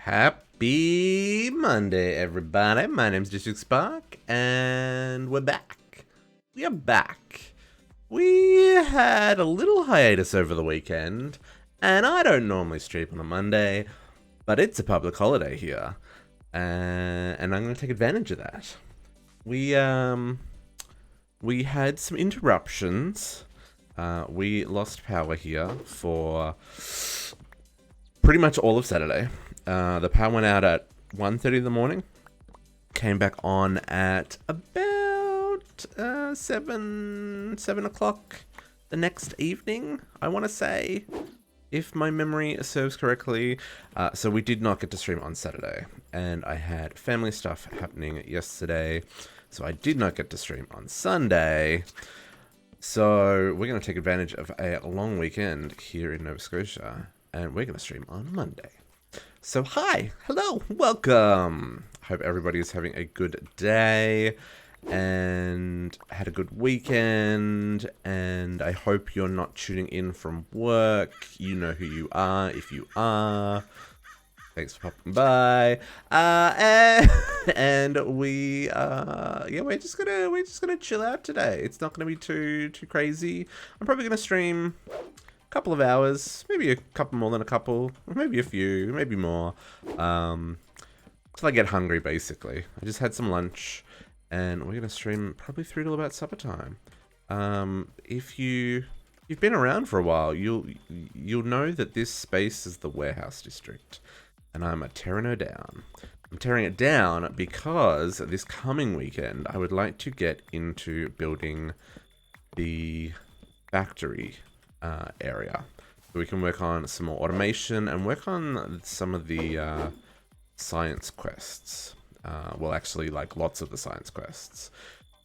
Happy Monday, everybody. My name's District Spark, and we're back. We are back. We had a little hiatus over the weekend, and I don't normally stream on a Monday, but it's a public holiday here, and I'm going to take advantage of that. We had some interruptions. We lost power here for pretty much all of Saturday. The power went out at 1:30 in the morning. Came back on at about 7 o'clock the next evening, I want to say, if my memory serves correctly. So we did not get to stream on Saturday, and I had family stuff happening yesterday, so I did not get to stream on Sunday. So we're going to take advantage of a long weekend here in Nova Scotia, and we're going to stream on Monday. So hi, hello, welcome. Hope everybody is having a good day and had a good weekend, and I hope you're not tuning in from work. You know who you are if you are. Thanks for popping by. And we're just gonna chill out today. It's not gonna be too crazy. I'm probably gonna stream couple of hours, maybe a couple more than a couple, maybe a few, maybe more, till I get hungry, basically. I just had some lunch, and we're gonna stream probably through till about supper time. If you've been around for a while, you'll know that this space is the warehouse district, and I'm tearing her down. I'm tearing it down because this coming weekend I would like to get into building the factory area, so we can work on some more automation and work on some of the science quests. Well, actually, like lots of the science quests.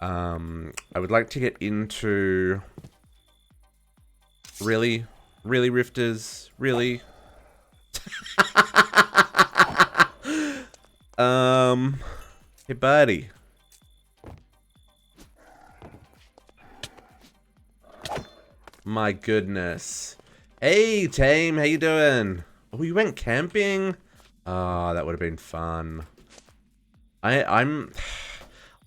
I would like to get into really rifters, really. Hey, buddy. My goodness. Hey, Tame, how you doing? Oh, you went camping? Ah, that would have been fun. I'm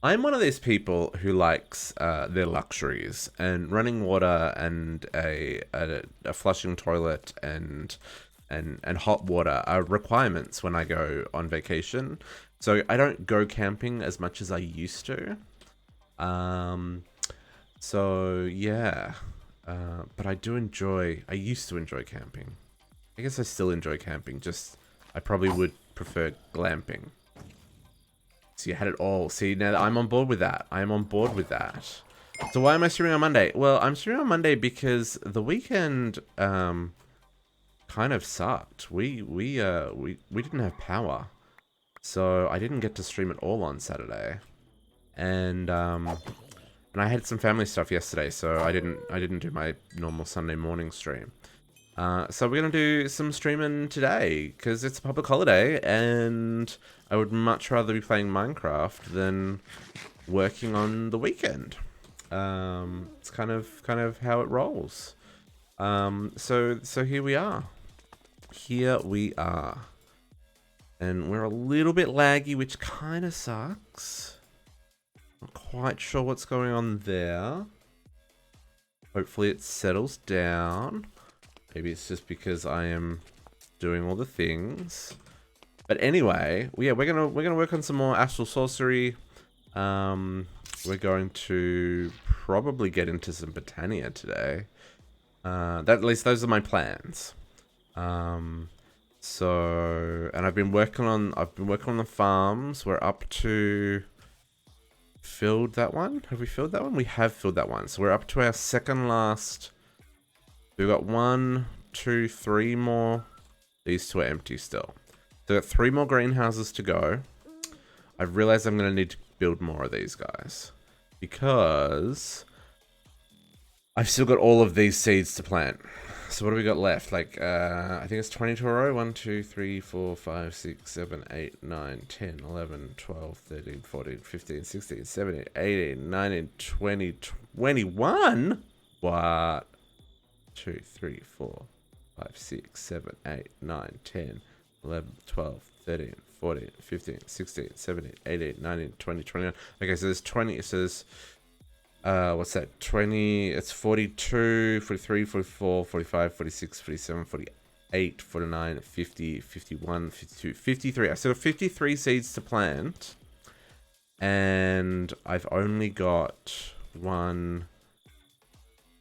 one of those people who likes their luxuries, and running water and a flushing toilet and hot water are requirements when I go on vacation. So I don't go camping as much as I used to. So yeah. But I used to enjoy camping. I guess I still enjoy camping, just I probably would prefer glamping. So you had it all. See, now I'm on board with that. I'm on board with that. So why am I streaming on Monday? Well, I'm streaming on Monday because the weekend kind of sucked. We didn't have power. So I didn't get to stream at all on Saturday. And I had some family stuff yesterday, so I didn't do my normal Sunday morning stream. So we're gonna do some streaming today because it's a public holiday, and I would much rather be playing Minecraft than working on the weekend. It's kind of how it rolls. So here we are. Here we are, and we're a little bit laggy, which kind of sucks. Not quite sure what's going on there. Hopefully it settles down. Maybe it's just because I am doing all the things. But anyway, we're gonna work on some more astral sorcery. We're going to probably get into some Botania today. At least those are my plans. So, and I've been working on the farms. We're up to filled that one. Have we filled that one? We have filled that one. So we're up to our second last. We've got 1, 2, 3 more. These two are empty still. So we've got 3 more greenhouses to go. I've realized I'm going to need to build more of these guys, because I've still got all of these seeds to plant. So what do we got left? Like, I think it's 22 a row. 1, 2, 3, 4, 5, 6, 7, 8, 9, 10, 11, 12, 13, 14, 15, 16, 17, 18, 19, 20, 21? What? 2, 3, 4, 5, 6, 7, 8, 9, 10, 11, 12, 13, 14, 15, 16, 17, 18, 19, 20, 21. Okay, so there's 20. It says, what's that? 20, it's 42, 43, 44, 45, 46, 47, 48, 49, 50, 51, 52, 53. So 53 seeds to plant. And I've only got 1,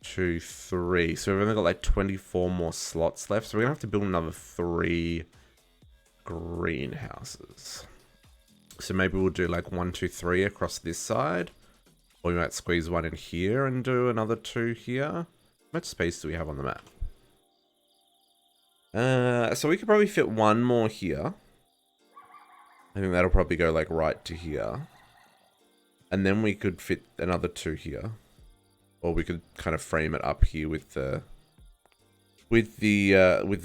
2, 3. So we've only got like 24 more slots left. So we're going to have to build another 3 greenhouses. So maybe we'll do like 1, 2, 3 across this side. Or we might squeeze 1 in here and do another 2 here. How much space do we have on the map? So we could probably fit 1 more here. I think that'll probably go like right to here. And then we could fit another 2 here. Or we could kind of frame it up here with the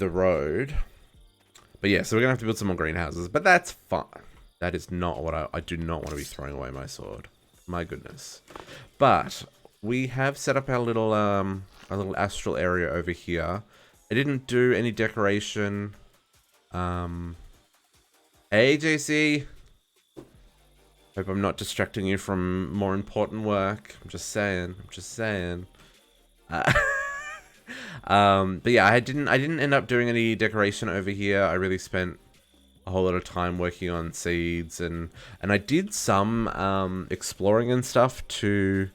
road. But yeah, so we're gonna have to build some more greenhouses. But that's fine. That is not what I do not want to be throwing away my sword. My goodness. But we have set up our little astral area over here. I didn't do any decoration. Hey JC. Hope I'm not distracting you from more important work. I'm just saying. But yeah, I didn't end up doing any decoration over here. I really spent a whole lot of time working on seeds, and I did some exploring and stuff to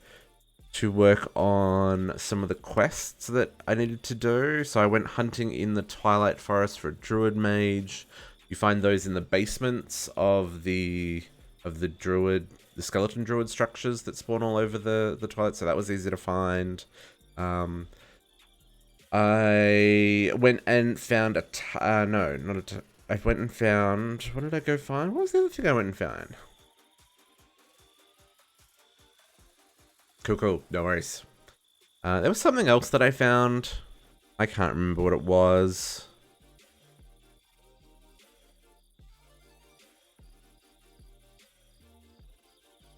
work on some of the quests that I needed to do. So I went hunting in the Twilight Forest for a druid mage. You find those in the basements of the skeleton druid structures that spawn all over the Twilight, so that was easy to find. I went and found I went and found, what did I go find? What was the other thing I went and found? Cool, no worries. There was something else that I found. I can't remember what it was.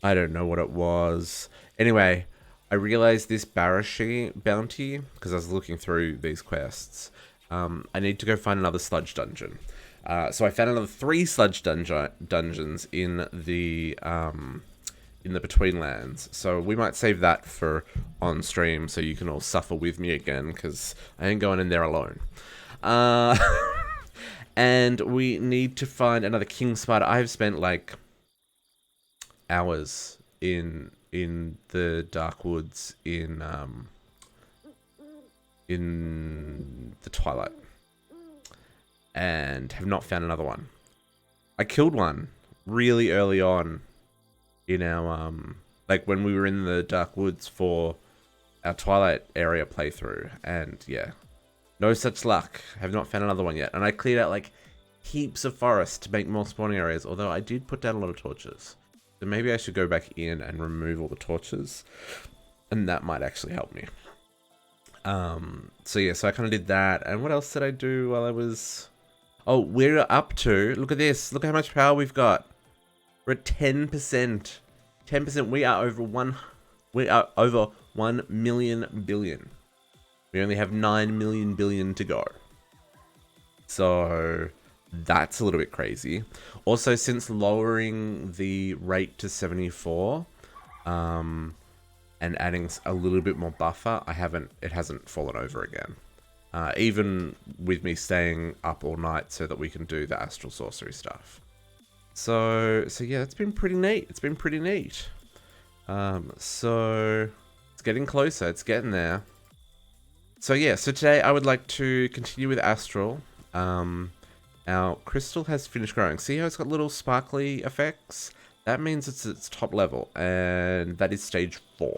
I don't know what it was. Anyway, I realized this Barashi bounty, because I was looking through these quests. I need to go find another sludge dungeon. So I found another 3 sludge dungeons in the Betweenlands. So we might save that for on stream, so you can all suffer with me again, because I ain't going in there alone. And we need to find another king spider. I've spent like hours in the dark woods in the Twilight, and have not found another one. I killed one really early on in our like when we were in the dark woods for our Twilight area playthrough, and yeah, no such luck. Have not found another one yet. And I cleared out like heaps of forest to make more spawning areas, although I did put down a lot of torches. So maybe I should go back in and remove all the torches, and that might actually help me. So yeah, so I kind of did that. And what else did I do while I was... Oh, we're up to... Look at this. Look at how much power we've got. We're at 10%. 10%. We are over 1 million billion. We only have 9 million billion to go. So... that's a little bit crazy. Also, since lowering the rate to 74, and adding a little bit more buffer, it hasn't fallen over again. Even with me staying up all night so that we can do the astral sorcery stuff. So yeah, it's been pretty neat. So it's getting closer. It's getting there. So yeah, so today I would like to continue with astral. Our crystal has finished growing. See how it's got little sparkly effects? That means it's its top level, and that is stage 4.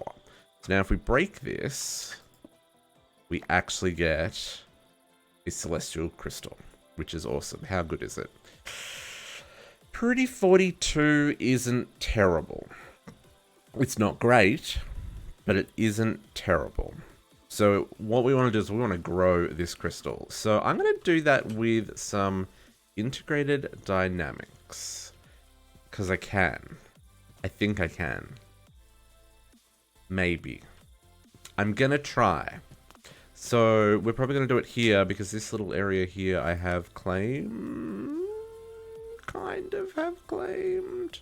So now if we break this, we actually get a celestial crystal, which is awesome. How good is it? Pretty 42 isn't terrible. It's not great, but it isn't terrible. So what we want to do is we want to grow this crystal. So I'm going to do that with some integrated dynamics, because I can. I think I can. Maybe. I'm going to try. So we're probably going to do it here, because this little area here I have claimed. kind of have claimed.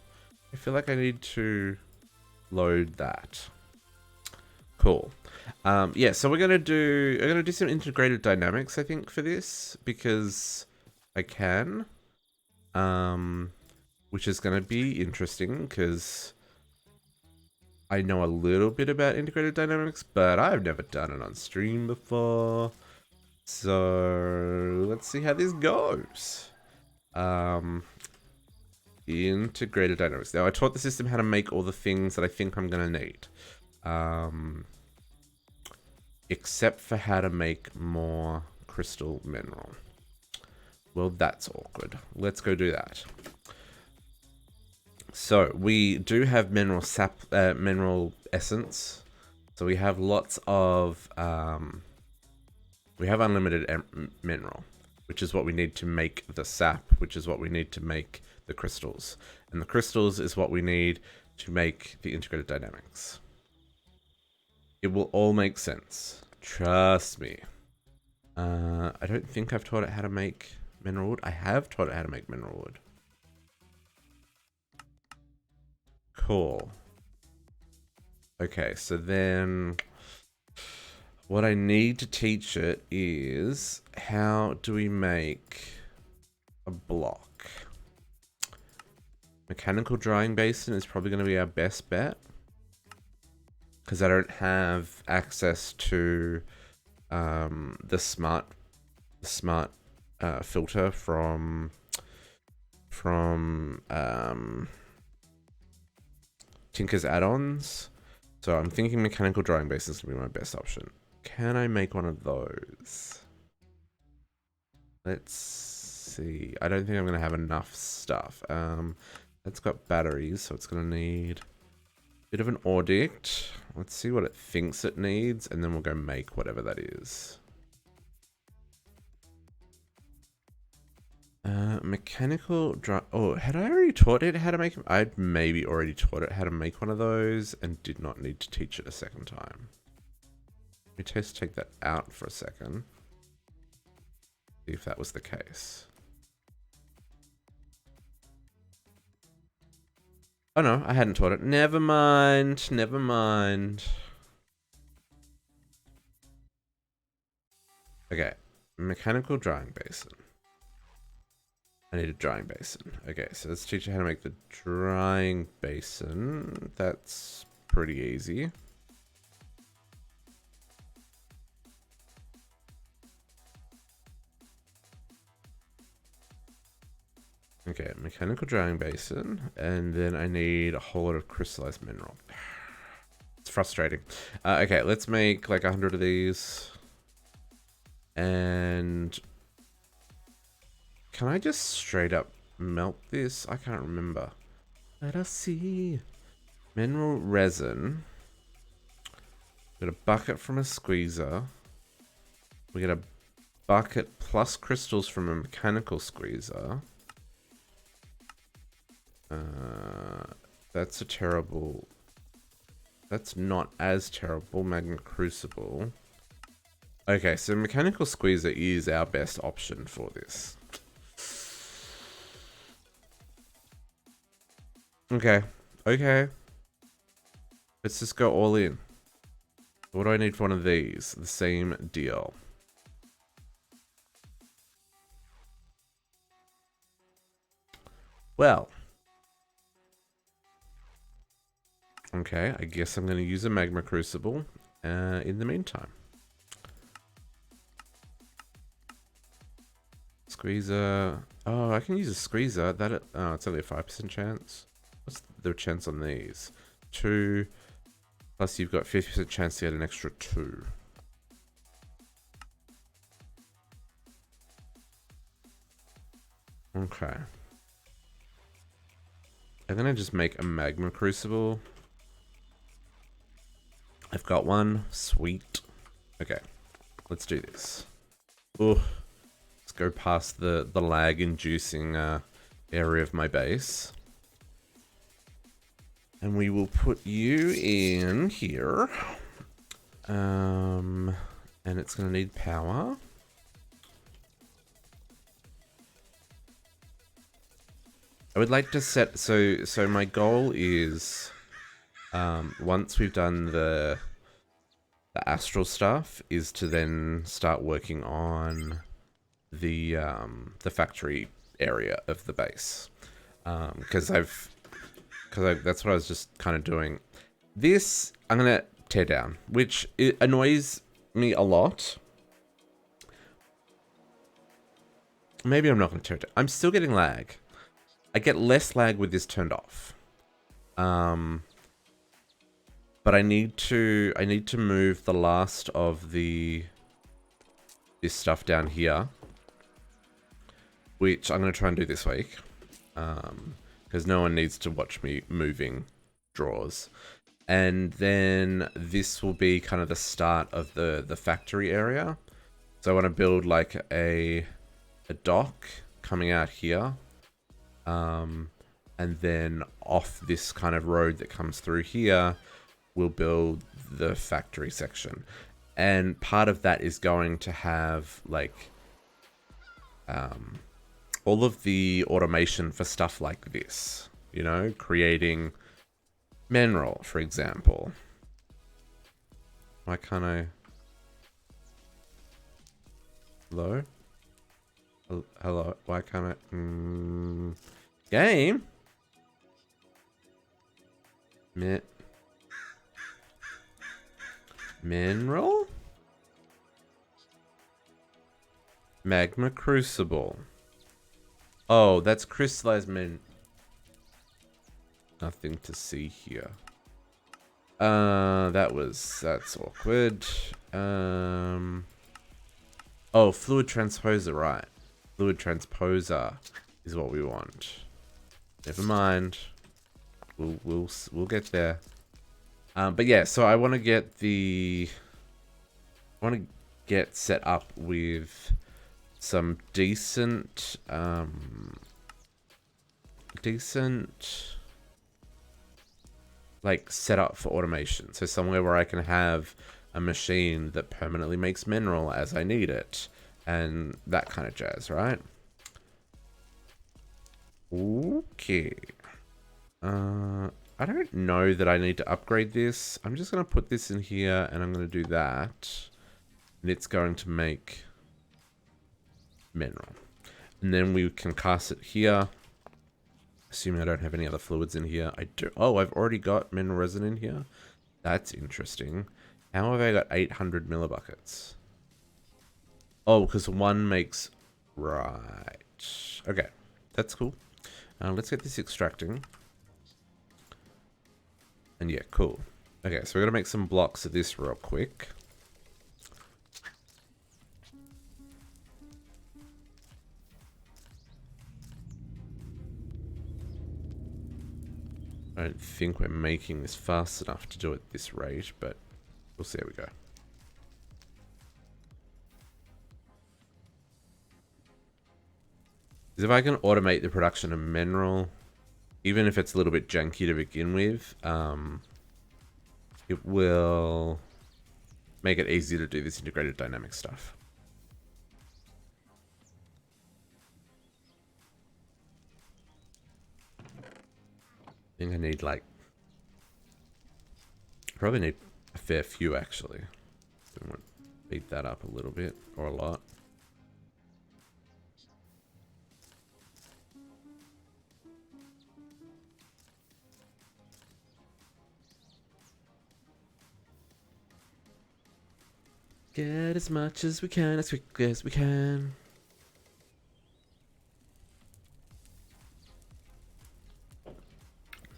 I feel like I need to load that. Cool. Yeah, so I'm gonna do some integrated dynamics, I think, for this, because I can. Which is gonna be interesting because I know a little bit about integrated dynamics, but I've never done it on stream before. So let's see how this goes. Integrated dynamics. Now I taught the system how to make all the things that I think I'm gonna need. Except for how to make more crystal mineral. Well, that's awkward. Let's go do that. So we do have mineral sap, mineral essence. So we have lots of, we have unlimited mineral, which is what we need to make the sap, which is what we need to make the crystals. And the crystals is what we need to make the integrated dynamics. It will all make sense. Trust me. I don't think I've taught it how to make mineral wood. I have taught it how to make mineral wood. Cool. Okay, so then what I need to teach it is how do we make a block? Mechanical drying basin is probably going to be our best bet because I don't have access to the smart filter from Tinker's add-ons. So I'm thinking mechanical drying basin is going to be my best option. Can I make one of those? Let's see. I don't think I'm going to have enough stuff. It's got batteries, so it's going to need a bit of an audit. Let's see what it thinks it needs, and then we'll go make whatever that is. Mechanical dry. Oh, had I already taught it how to make? I'd maybe already taught it how to make one of those and did not need to teach it a second time. Let me just take that out for a second. See if that was the case. Oh no, I hadn't taught it. Never mind. Never mind. Okay. Mechanical drying basin. I need a drying basin. Okay, so let's teach you how to make the drying basin. That's pretty easy. Okay, mechanical drying basin, and then I need a whole lot of crystallized mineral. It's frustrating. Okay, let's make like 100 of these. And can I just straight up melt this? I can't remember. Let us see. Mineral resin. We got a bucket from a squeezer. We get a bucket plus crystals from a mechanical squeezer. That's a terrible... That's not as terrible. Magma Crucible. Okay, so mechanical squeezer is our best option for this. Okay. Okay. Let's just go all in. What do I need for one of these? The same deal. Well. Okay, I guess I'm going to use a magma crucible in the meantime. Squeezer. Oh, I can use a squeezer. That oh, it's only a 5% chance. What's the chance on these? 2. Plus you've got 50% chance to get an extra 2. Okay. I'm gonna just make a magma crucible. I've got one. Sweet. Okay. Let's do this. Ooh. Let's go past the lag inducing area of my base. And we will put you in here. And it's gonna need power. I would like to set, so my goal is, once we've done the astral stuff, is to then start working on the factory area of the base. Because that's what I was just kind of doing. This, I'm going to tear down, which it annoys me a lot. Maybe I'm not going to tear it down. I'm still getting lag. I get less lag with this turned off. But I need to move the last of this stuff down here, which I'm going to try and do this week. Because no one needs to watch me moving drawers. And then this will be kind of the start of the factory area. So I want to build like a dock coming out here. And then off this kind of road that comes through here, we'll build the factory section. And part of that is going to have like all of the automation for stuff like this, you know, creating mineral, for example. Why can't I? Hello? Hello? Why can't I? Game? Mineral? Magma Crucible. Oh, that's crystallized Nothing to see here. That's awkward. Oh, fluid transposer, right. Fluid transposer is what we want. Never mind. We'll get there. But yeah, so I want to get set up with some decent like setup for automation. So somewhere where I can have a machine that permanently makes mineral as I need it and that kind of jazz, right? Okay. I don't know that I need to upgrade this. I'm just going to put this in here and I'm going to do that. And it's going to make mineral. And then we can cast it here. Assuming I don't have any other fluids in here. I do. Oh, I've already got mineral resin in here. That's interesting. How have I got 800 millibuckets? Oh, because one makes... Right. Okay. That's cool. Let's get this extracting. And yeah, cool. Okay, so we're going to make some blocks of this real quick. I don't think we're making this fast enough to do it at this rate, but we'll see how we go. Because if I can automate the production of mineral, even if it's a little bit janky to begin with, it will make it easy to do this integrated dynamic stuff. I think I need like, probably need a fair few actually. So I want to beat that up a little bit or a lot. Get as much as we can, as quickly as we can.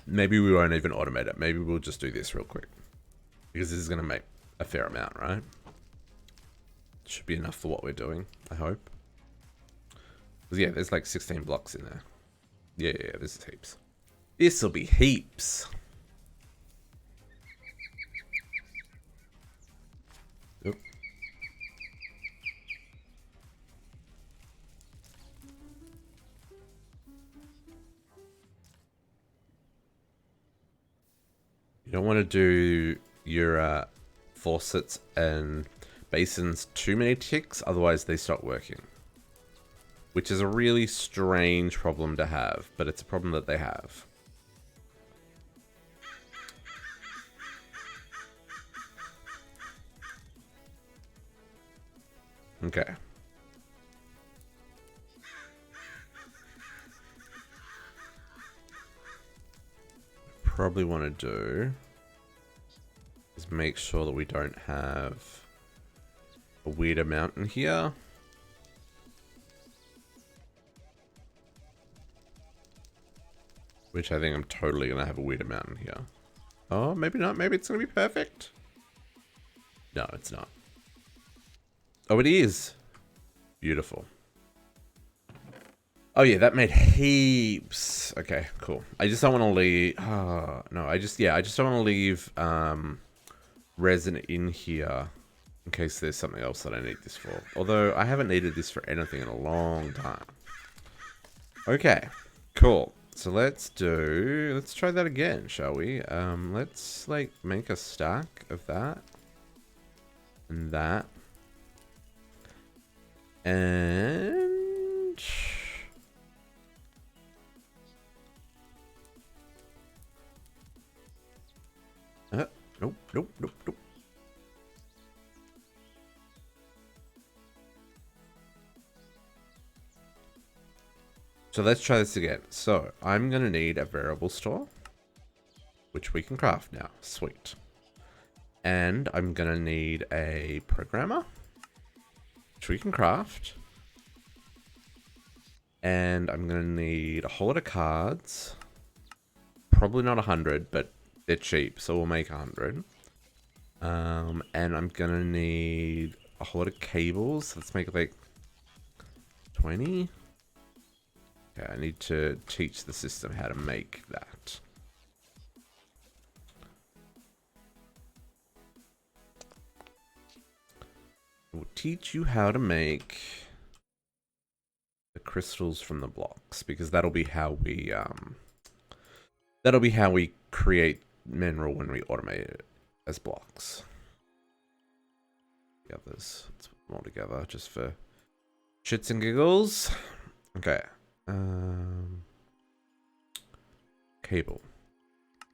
Maybe we won't even automate it. Maybe we'll just do this real quick. Because this is going to make a fair amount, right? Should be enough for what we're doing, I hope. Because yeah, there's like 16 blocks in there. Yeah, this is heaps. This'll be heaps. Yep. You don't want to do your faucets and basins too many ticks, otherwise they stop working. which is a really strange problem to have, but it's a problem that they have. Okay. Probably want to do is make sure that we don't have a weird amount in here. Which I think I'm totally going to have a weird amount in here. Oh, maybe not. Maybe it's going to be perfect. No, it's not. Oh, it is. Beautiful. Oh yeah, that made heaps. Okay, cool. I just don't want to leave. Oh, no, I just don't want to leave resin in here in case there's something else that I need this for. Although I haven't needed this for anything in a long time. Okay, cool. So let's try that again, shall we? Let's like make a stack of that and that. And nope. So let's try this again. So I'm going to need a variable store, which we can craft now. Sweet. And I'm going to need a programmer, which we can craft. And I'm going to need a whole lot of cards. Probably not 100, but they're cheap, so we'll make 100. And I'm going to need a whole lot of cables. Let's make it like 20. Okay, I need to teach the system how to make that. We'll teach you how to make the crystals from the blocks, because that'll be how we create mineral when we automate it as blocks. The others, let's put them all together just for shits and giggles. Okay. Cable.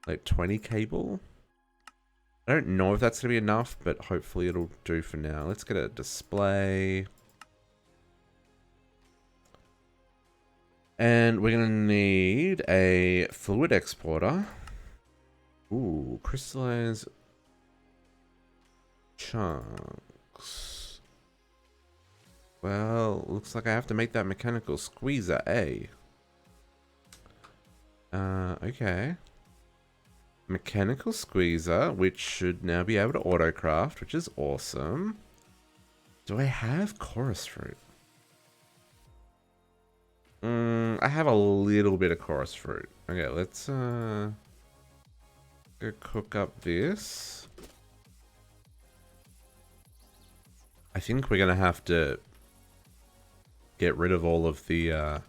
Like 20 cable. I don't know if that's going to be enough, but hopefully it'll do for now. Let's get a display. And we're going to need a fluid exporter. Ooh, crystallize chunks. Well, looks like I have to make that mechanical squeezer, eh? Okay. Mechanical squeezer, which should now be able to autocraft, which is awesome. Do I have chorus fruit? I have a little bit of chorus fruit. Okay, let's go cook up this. I think we're gonna have to get rid of all of the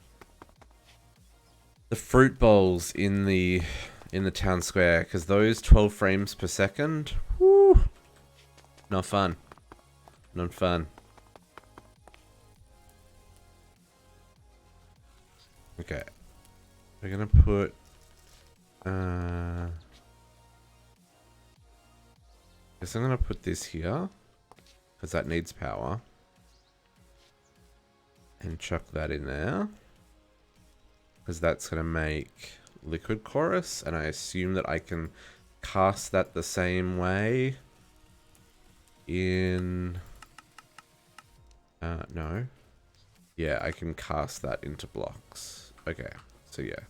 fruit bowls in the town square, because those 12 frames per second, whoo, not fun. Not fun. Okay. We're gonna put guess I'm gonna put this here, because that needs power. And chuck that in there, because that's gonna make liquid chorus, and I assume that I can cast that the same way in no. Yeah, I can cast that into blocks. Okay, so yeah,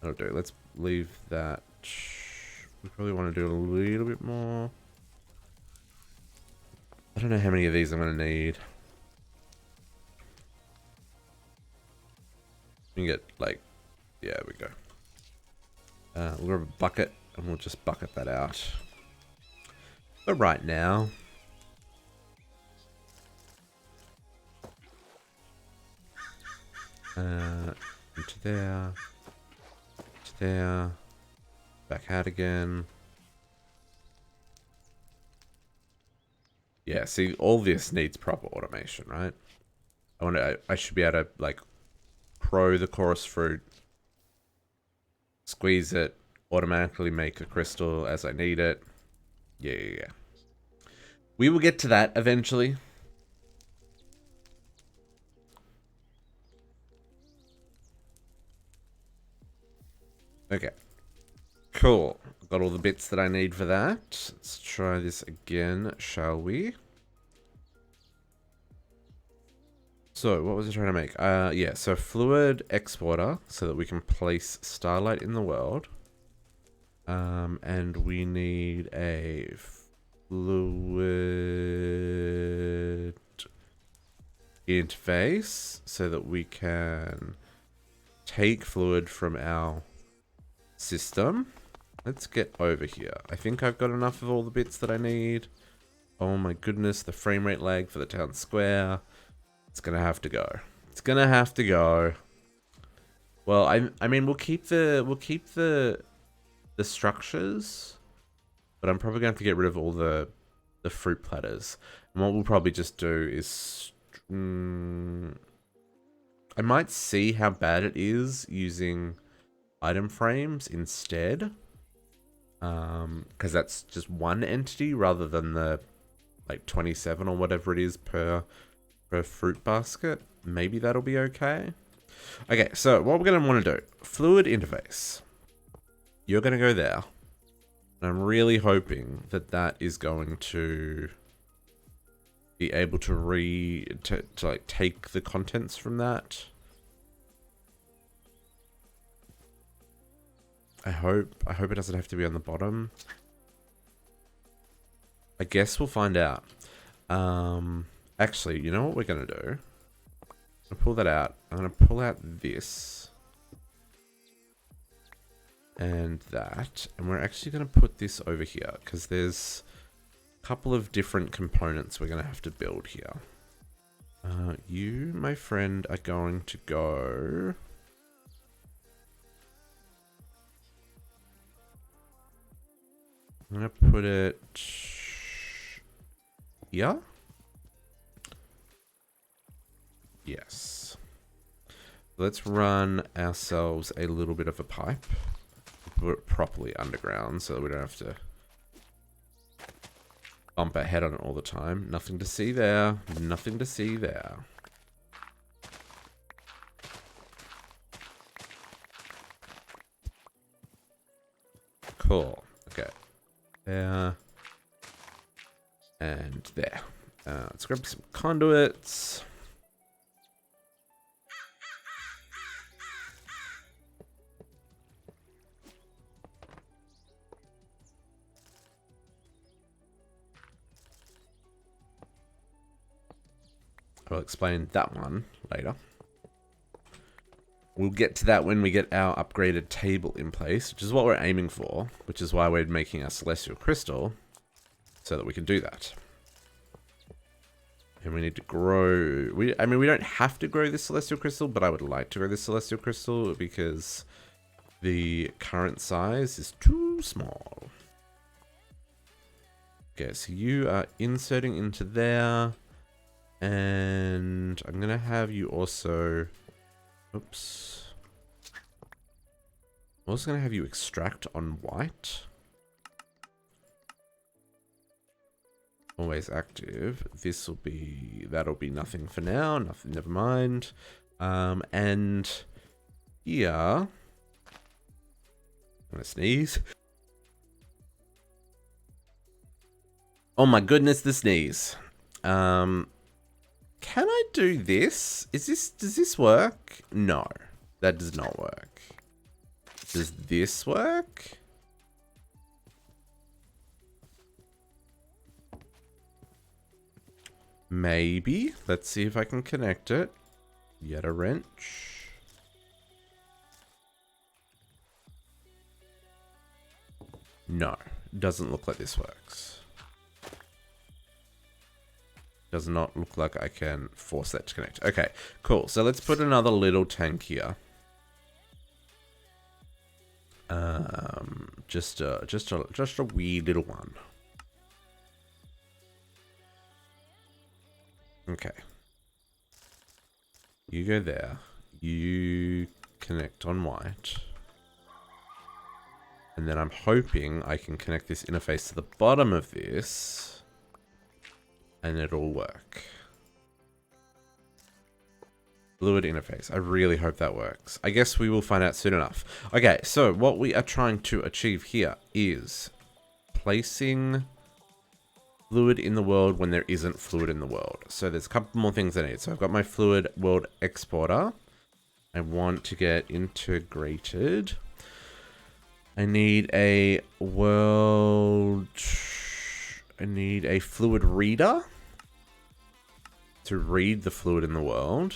that'll do. Let's leave that. We probably want to do a little bit more. I don't know how many of these I'm going to need. We can get, like, yeah, there we go. We'll grab a bucket, and we'll just bucket that out. But right now, into there, back out again. Yeah, see, all this needs proper automation, right? I should be able to like pro the chorus fruit, squeeze it, automatically make a crystal as I need it. Yeah. We will get to that eventually. Okay. Cool. Got all the bits that I need for that. Let's try this again, shall we? So, what was I trying to make? Yeah, so fluid exporter, so that we can place starlight in the world. And we need a fluid interface, so that we can take fluid from our system. Let's get over here. I think I've got enough of all the bits that I need. Oh my goodness, the frame rate lag for the town square. It's gonna have to go. It's gonna have to go. Well, I mean we'll keep the structures, but I'm probably gonna have to get rid of all the fruit platters. And what we'll probably just do is I might see how bad it is using item frames instead. Because that's just one entity rather than the like 27 or whatever it is per fruit basket. Maybe that'll be okay. Okay, so what we're going to want to do, fluid interface. You're going to go there. And I'm really hoping that that is going to be able to like take the contents from that. I hope it doesn't have to be on the bottom. I guess we'll find out. Actually, you know what we're gonna do? I'm gonna pull that out. I'm gonna pull out this and that, and we're actually gonna put this over here because there's a couple of different components we're gonna have to build here. You, my friend, are going to go. I'm gonna put it here. Yes. Let's run ourselves a little bit of a pipe. Put it properly underground so that we don't have to bump our head on it all the time. Nothing to see there. Nothing to see there. Cool. Okay. There. And there. Let's grab some conduits. I'll explain that one later. We'll get to that when we get our upgraded table in place, which is what we're aiming for, which is why we're making our celestial crystal, so that we can do that. And we need to grow... I mean, we don't have to grow this celestial crystal, but I would like to grow this celestial crystal because the current size is too small. Okay, so you are inserting into there. And I'm going to have you also... Oops. I'm also going to have you extract on white. Always active. This will be... That'll be nothing for now. Nothing, never mind. And here... I'm going to sneeze. Oh my goodness, the sneeze. Can I do this? Does this work? No, that does not work. Does this work? Maybe. Let's see if I can connect it. Yet a wrench. No, doesn't look like this works. Does not look like I can force that to connect. Okay, cool. So let's put another little tank here. Just a wee little one. Okay. You go there. You connect on white. And then I'm hoping I can connect this interface to the bottom of this. And it'll work. Fluid interface. I really hope that works. I guess we will find out soon enough. Okay, so what we are trying to achieve here is placing fluid in the world when there isn't fluid in the world. So there's a couple more things I need. So I've got my fluid world exporter. I want to get integrated. I need a world... I need a fluid reader to read the fluid in the world.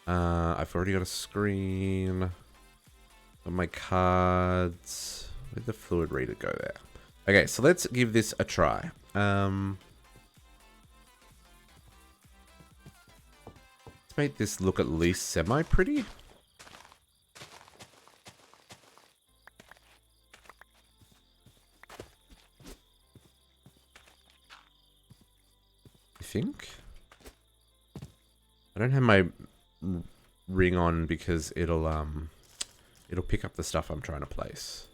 I've already got a screen. Got my cards. Where'd the fluid reader go there? Okay, so let's give this a try. Let's make this look at least semi-pretty. I think. I don't have my ring on because it'll pick up the stuff I'm trying to place.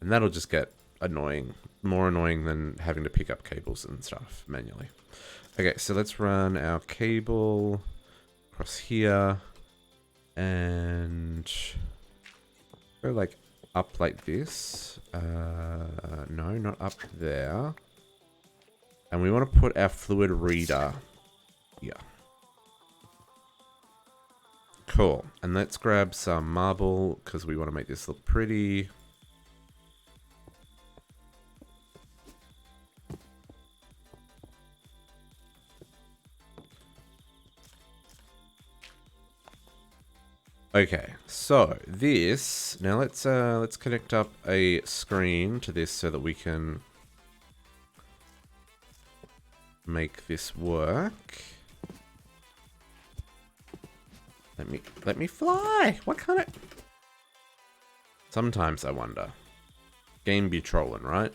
And that'll just get annoying. More annoying than having to pick up cables and stuff manually. Okay, so let's run our cable across here. And go like up like this. No, not up there. And we want to put our fluid reader here. Cool. And let's grab some marble because we want to make this look pretty. Okay, so this, now let's connect up a screen to this so that we can make this work. Let me fly. What kind of... Sometimes I wonder. Game be trolling, right?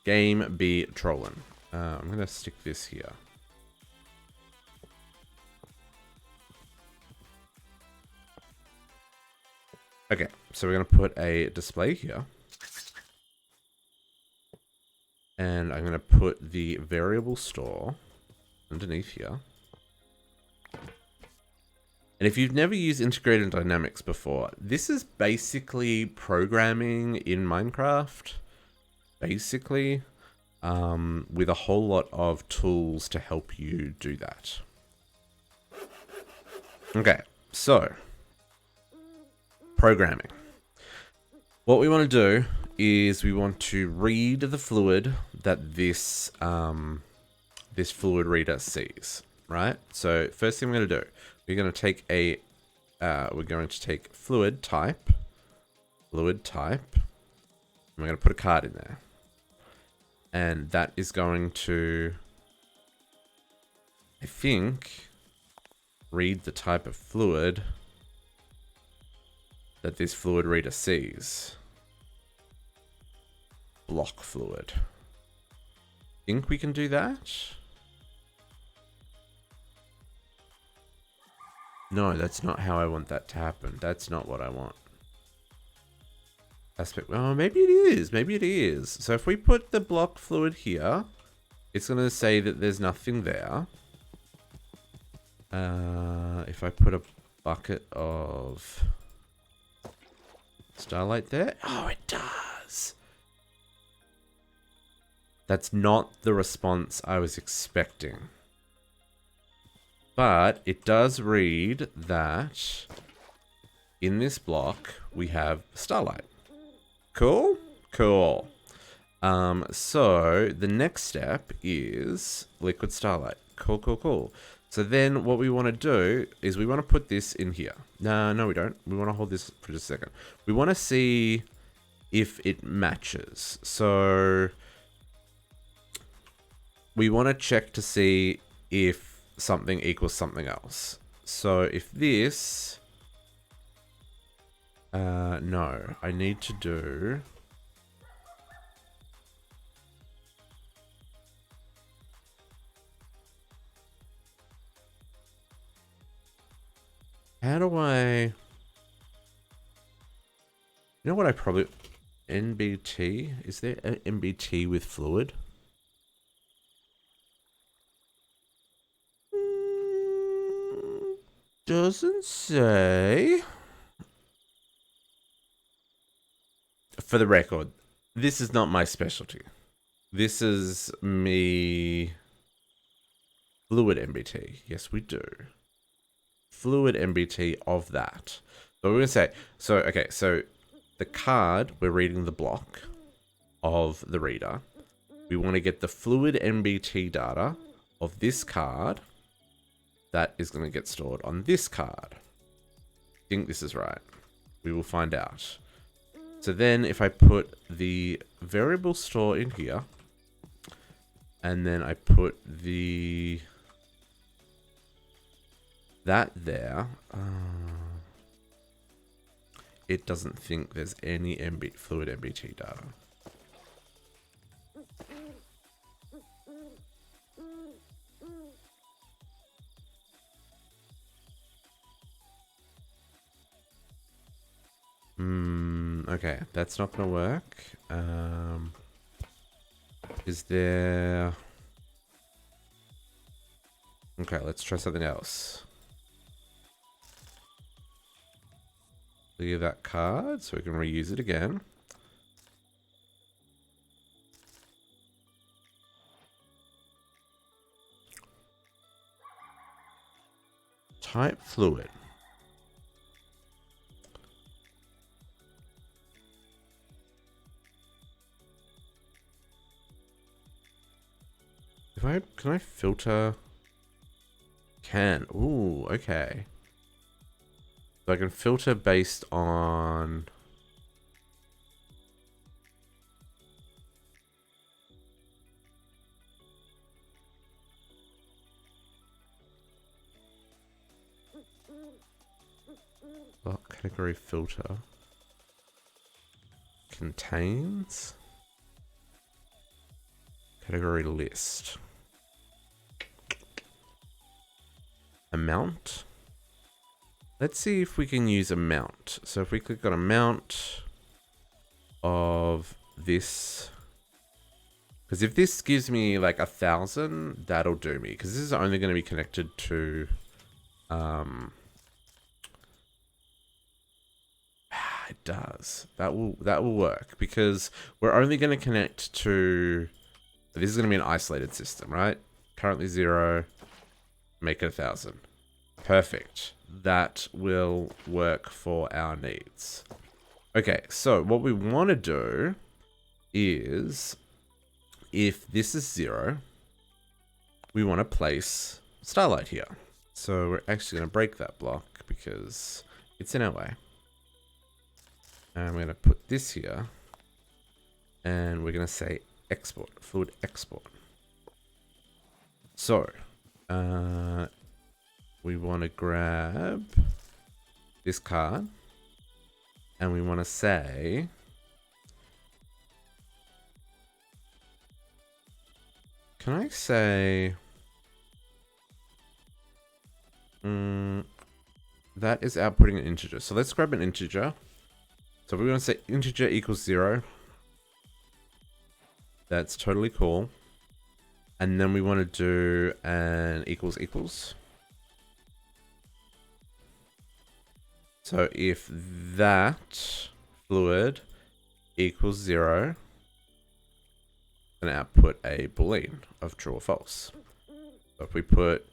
Game be trolling. I'm gonna stick this here. Okay, so we're going to put a display here. And I'm going to put the variable store underneath here. And if you've never used integrated dynamics before, this is basically programming in Minecraft. Basically, with a whole lot of tools to help you do that. Okay, so... programming. What we want to do is we want to read the fluid that this this fluid reader sees, right? So first thing we're going to do, we're going to take fluid type, and we're going to put a card in there, and that is going to, I think, read the type of fluid that this fluid reader sees. Block fluid. Think we can do that? No, that's not how I want that to happen. That's not what I want. Aspect. Oh, maybe it is. Maybe it is. So if we put the block fluid here, it's going to say that there's nothing there. If I put a bucket of starlight there. Oh, it does. That's not the response I was expecting. But it does read that in this block we have starlight. Cool? Cool. So the next step is liquid starlight. Cool, cool, cool. So then what we want to do is we want to put this in here. No, we don't. We want to hold this for just a second. We want to see if it matches. So we want to check to see if something equals something else. So if this... no, I need to do... How do I... You know what I probably... NBT? Is there an NBT with fluid? Doesn't say. For the record, this is not my specialty. This is me... Fluid NBT. Yes, we do. Fluid NBT of that. So we're going to say... So, okay, so the card, we're reading the block of the reader. We want to get the fluid NBT data of this card that is going to get stored on this card. I think this is right. We will find out. So then if I put the variable store in here, and then I put the... that there, it doesn't think there's any fluid NBT data. Okay, that's not gonna work. Is there... Okay, let's try something else. Clear that card so we can reuse it again. Type fluid. Can I filter? Can. Ooh, okay. So I can filter based on... Block category filter. Contains. Category list. Amount. Let's see if we can use amount. So if we click on amount of this, because if this gives me like 1,000, that'll do me. Because this is only going to be connected to, it does. That will work because we're only going to connect to. This is going to be an isolated system, right? Currently 0. Make it 1,000. Perfect. That will work for our needs. Okay, so what we want to do is, if this is 0, we want to place Starlight here. So we're actually going to break that block because it's in our way. And we're going to put this here. And we're going to say export, fluid export. So, we want to grab this card and we want to say, can I say, that is outputting an integer. So let's grab an integer. So we're going to say integer equals 0. That's totally cool. And then we want to do an equals equals. So if that fluid equals 0, then output a boolean of true or false. So if we put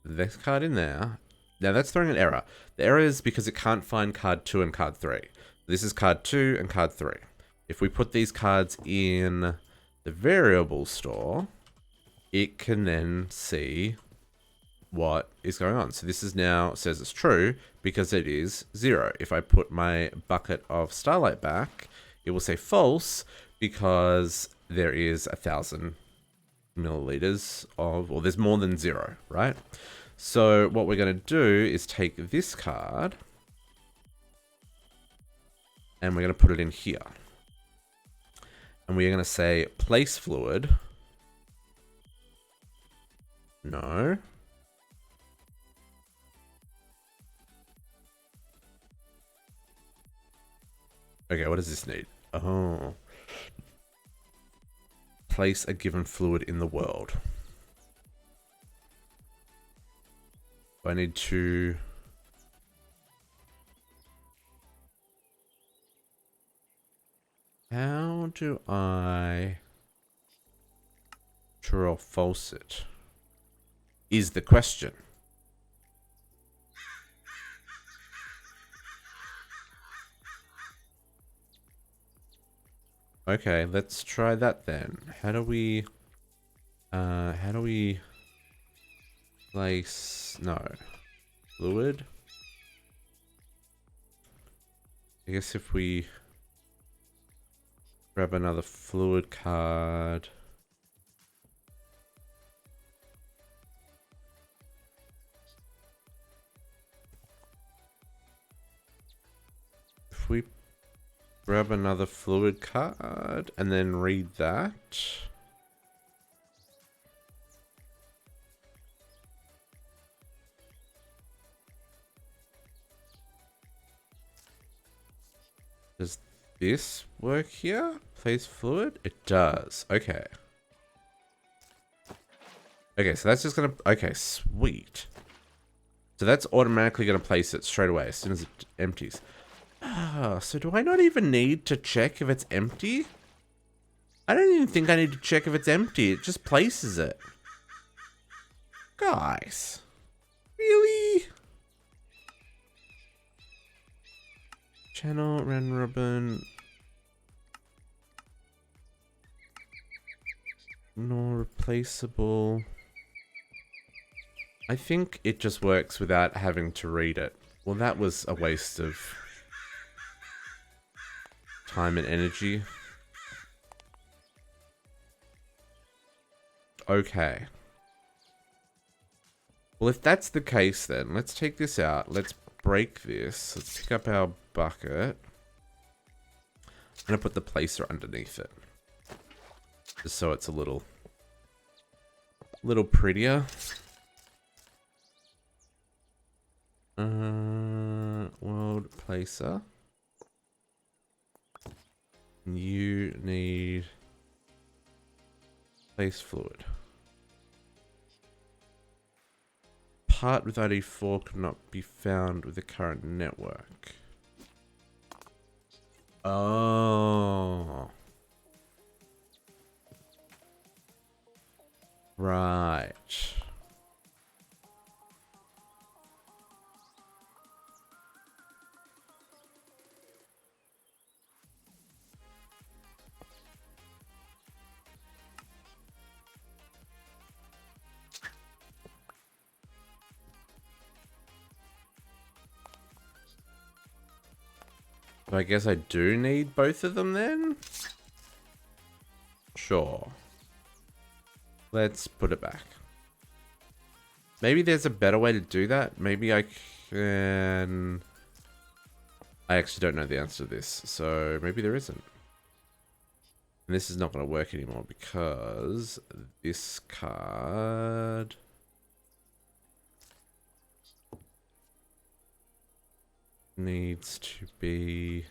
this card in there, now that's throwing an error. The error is because it can't find card 2 and card 3. This is card 2 and card 3. If we put these cards in the variable store, it can then see what is going on. So this is now says it's true because it is 0. If I put my bucket of Starlight back, it will say false because there is 1,000 milliliters of, or there's more than 0, right? So what we're going to do is take this card and we're going to put it in here. And we're going to say place fluid. No. Okay, what does this need? Oh. Place a given fluid in the world. I need to... How do I... True or false it? Is the question. Okay, let's try that then. How do we place, no, fluid? I guess if we grab another fluid card. If we grab another fluid card and then read that. Does this work here? Place fluid? It does. Okay. Okay, so that's just gonna... Okay, sweet. So that's automatically gonna place it straight away as soon as it empties. Ah, so do I not even need to check if it's empty? I don't even think I need to check if it's empty. It just places it. Guys. Really? Channel, Ren Robin. No replaceable. I think it just works without having to read it. Well, that was a waste of time and energy. Okay. Well, if that's the case, then let's take this out. Let's break this. Let's pick up our bucket. I'm going to put the placer underneath it. Just so it's a little prettier. World placer. You need place fluid. Part with ID4 could not be found with the current network. Oh. Right. So I guess I do need both of them then? Sure. Let's put it back. Maybe there's a better way to do that. Maybe I can... I actually don't know the answer to this, so maybe there isn't. And this is not going to work anymore because this card... needs to be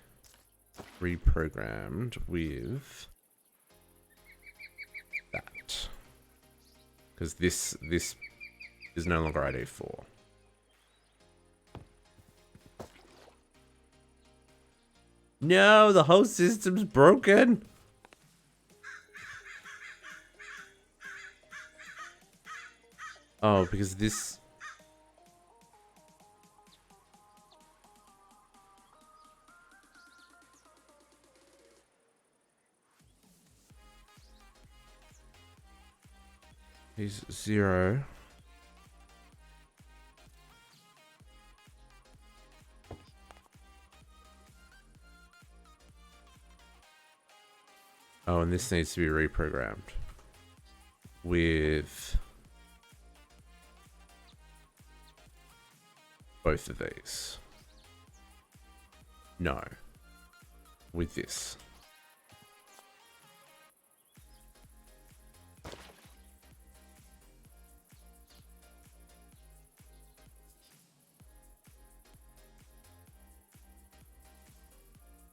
reprogrammed with that. Because this is no longer ID4. No, the whole system's broken. Oh, because this... He's 0. Oh, and this needs to be reprogrammed with both of these. No, with this.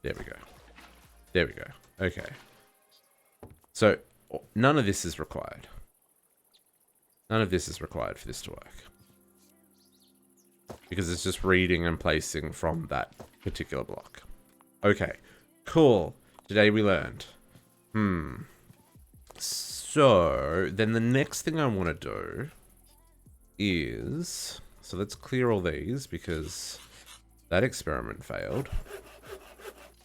There we go. There we go. Okay. So, none of this is required. None of this is required for this to work. Because it's just reading and placing from that particular block. Okay. Cool. Today we learned. So, then the next thing I want to do is... So let's clear all these because that experiment failed.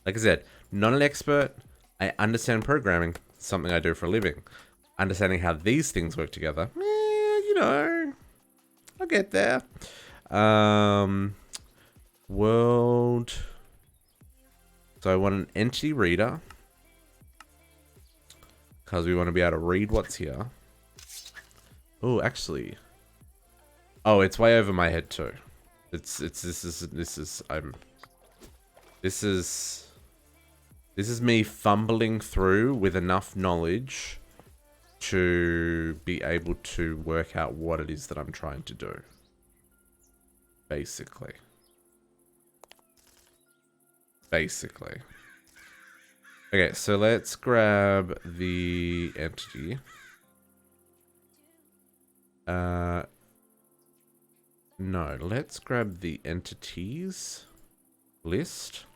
Like I said, not an expert. I understand programming, something I do for a living. Understanding how these things work together, you know, I'll get there. World. So I want an entity reader because we want to be able to read what's here. Oh, actually, oh, it's way over my head too. This is me fumbling through with enough knowledge to be able to work out what it is that I'm trying to do. Basically. Okay, so let's grab the entity. No, let's grab the entities list.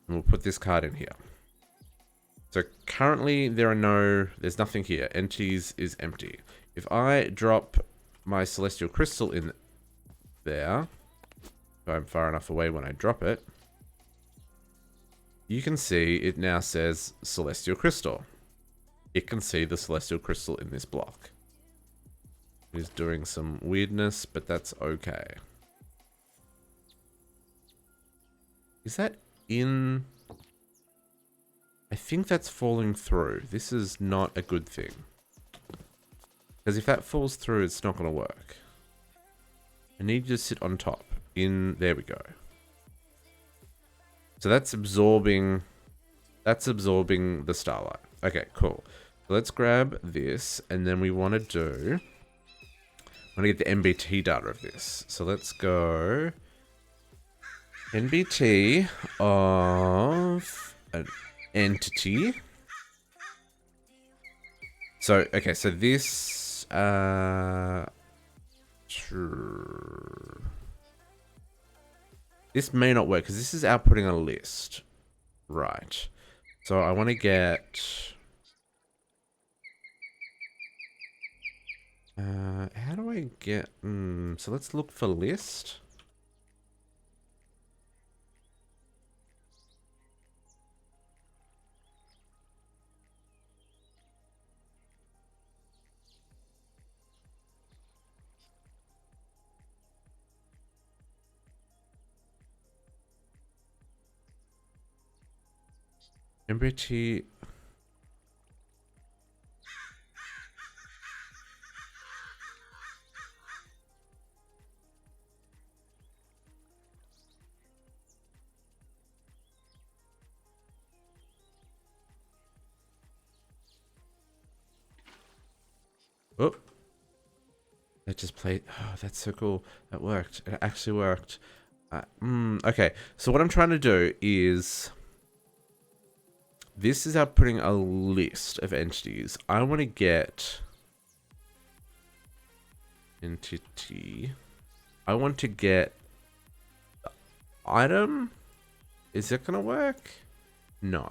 And we'll put this card in here. So currently there's nothing here. Entities is empty. If I drop my celestial crystal in there, if I'm far enough away when I drop it, you can see it now says celestial crystal. It can see the celestial crystal in this block. It is doing some weirdness, but that's okay. Is that in... I think that's falling through. This is not a good thing. Because if that falls through, it's not going to work. I need you to sit on top. There we go. So that's absorbing the starlight. Okay, cool. So let's grab this, and then we want to do... I want to get the NBT data of this. So let's go... NBT of an entity. So, okay, so this... This may not work, because this is outputting a list. Right. So I want to get... how do I get... so let's look for list. MBT... Oh. That just played... Oh, that's so cool. That worked. It actually worked. Okay. So what I'm trying to do is... This is outputting a list of entities. I want to get... Entity... I want to get... Item? Is it going to work? No.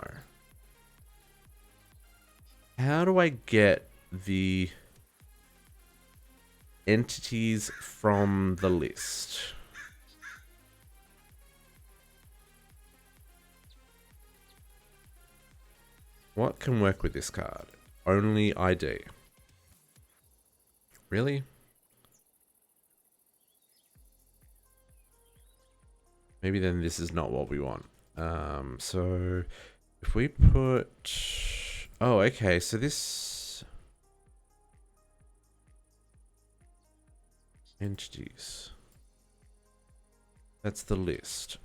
How do I get the... entities from the list? What can work with this card? Only ID. Really? Maybe then this is not what we want. So if we put... Oh, okay. So this... Entities. That's the list.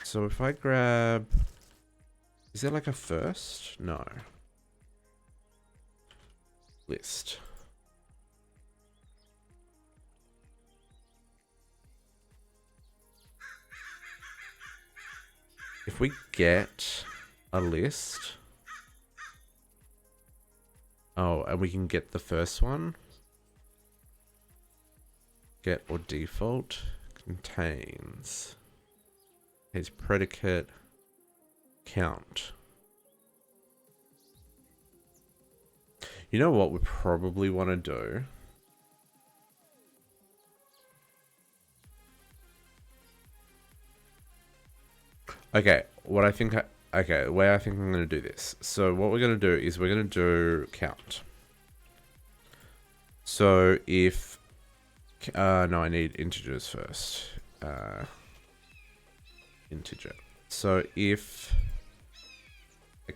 So if I grab... Is there like a first? No. List. If we get a list. Oh, and we can get the first one. Get or default contains his predicate count. You know what we probably want to do? Okay, okay, the way I think I'm going to do this. So what we're going to do is we're going to do count. So if no, I need integers first. Integer. So if the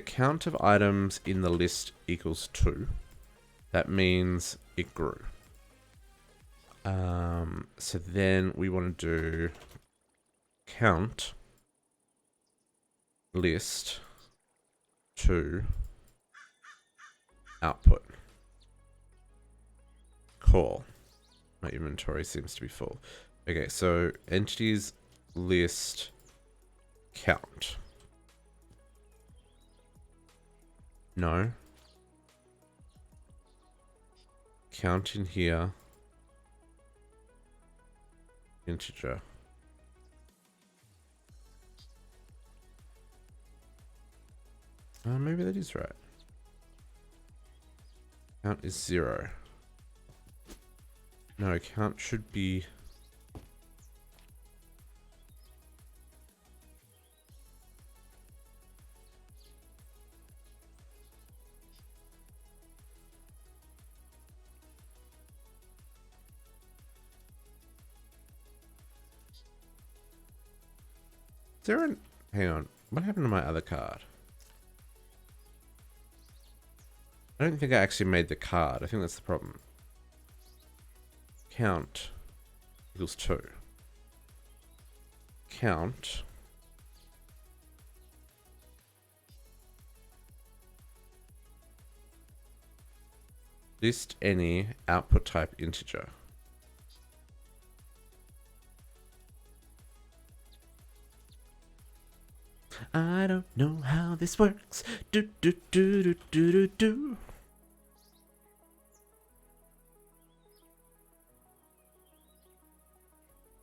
count of items in the list equals 2, that means it grew. So then we want to do count list to output. Call. My inventory seems to be full. Okay, so entities list count. No. Count in here. Integer. Maybe that is right. Count is 0. No, count should be... Is there an... Hang on. What happened to my other card? I don't think I actually made the card. I think that's the problem. Count equals 2. Count list any output type integer. I don't know how this works. Do do do do do do do.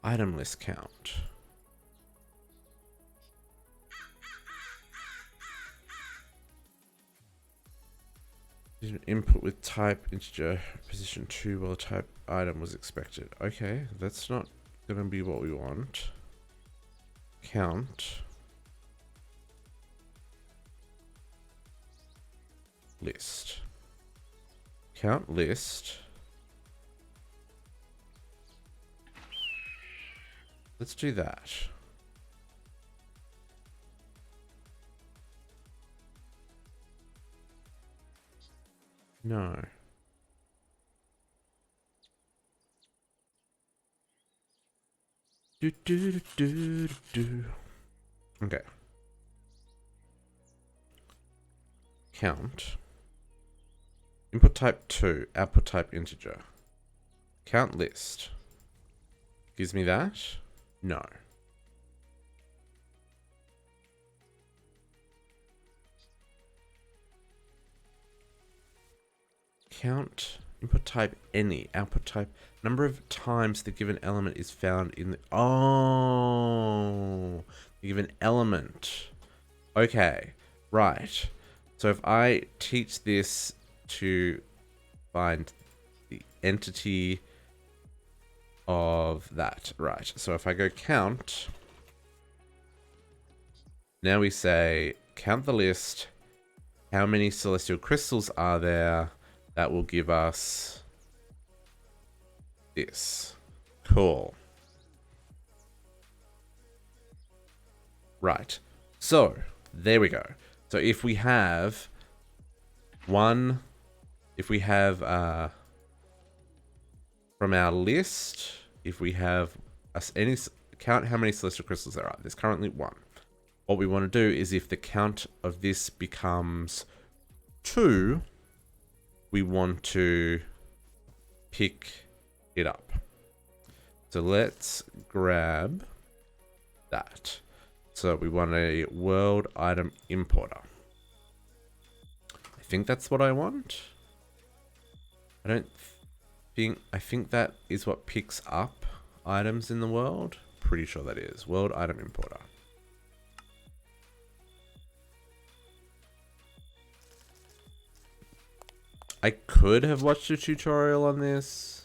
Item list count. Input with type integer position 2 while type item was expected. Okay, that's not gonna be what we want. Count list. Count list. Let's do that. No. Do do do do do. Okay. Count. Input type 2, output type integer. Count list. Gives me that? No. Count input type any, output type number of times the given element is found in the the given element. Okay, right. So if I teach this to find the entity of that, right? So if I go count, now we say count the list. How many celestial crystals are there? That will give us this. Cool. Right. So there we go. So if we have from our list, if we have any count how many celestial crystals there are. There's currently 1. What we want to do is if the count of this becomes 2, we want to pick it up. So let's grab that. So we want a world item importer. I think that's what I want. I think that is what picks up items in the world. Pretty sure that is. World item importer. I could have watched a tutorial on this.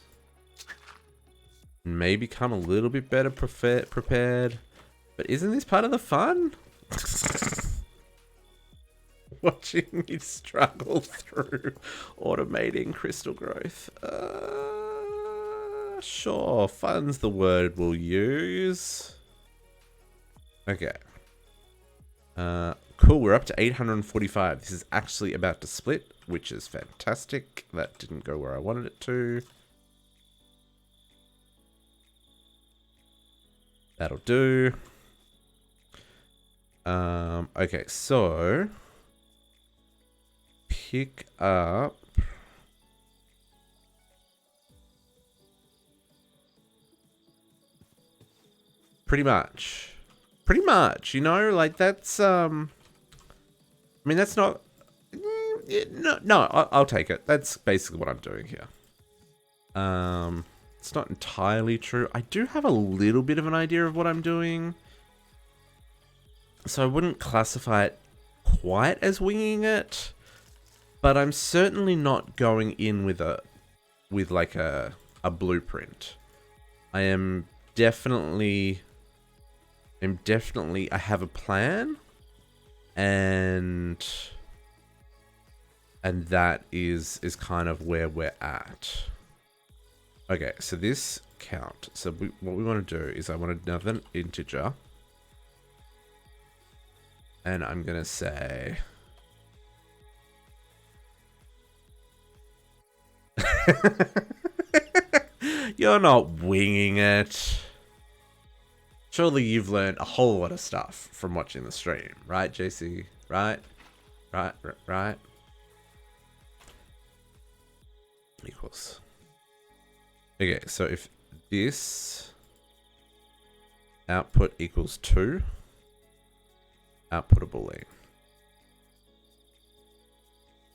Maybe come a little bit better prepared. But isn't this part of the fun? Watching me struggle through automating crystal growth. Sure, fun's the word we'll use. Okay. Cool, we're up to 845. This is actually about to split, which is fantastic. That didn't go where I wanted it to. That'll do. Okay, so pick up pretty much, you know, like that's I mean, that's not no, I'll take it. That's basically what I'm doing here. It's not entirely true. I do have a little bit of an idea of what I'm doing, so I wouldn't classify it quite as winging it, but I'm certainly not going in with like a blueprint. I definitely I have a plan, and that is kind of where we're at. Okay, so this count. So what we want to do is I want another integer, and I'm gonna say you're not winging it. Surely you've learned a whole lot of stuff from watching the stream, right, JC? Right? Right? Equals. Okay, so if this output equals 2, output a boolean.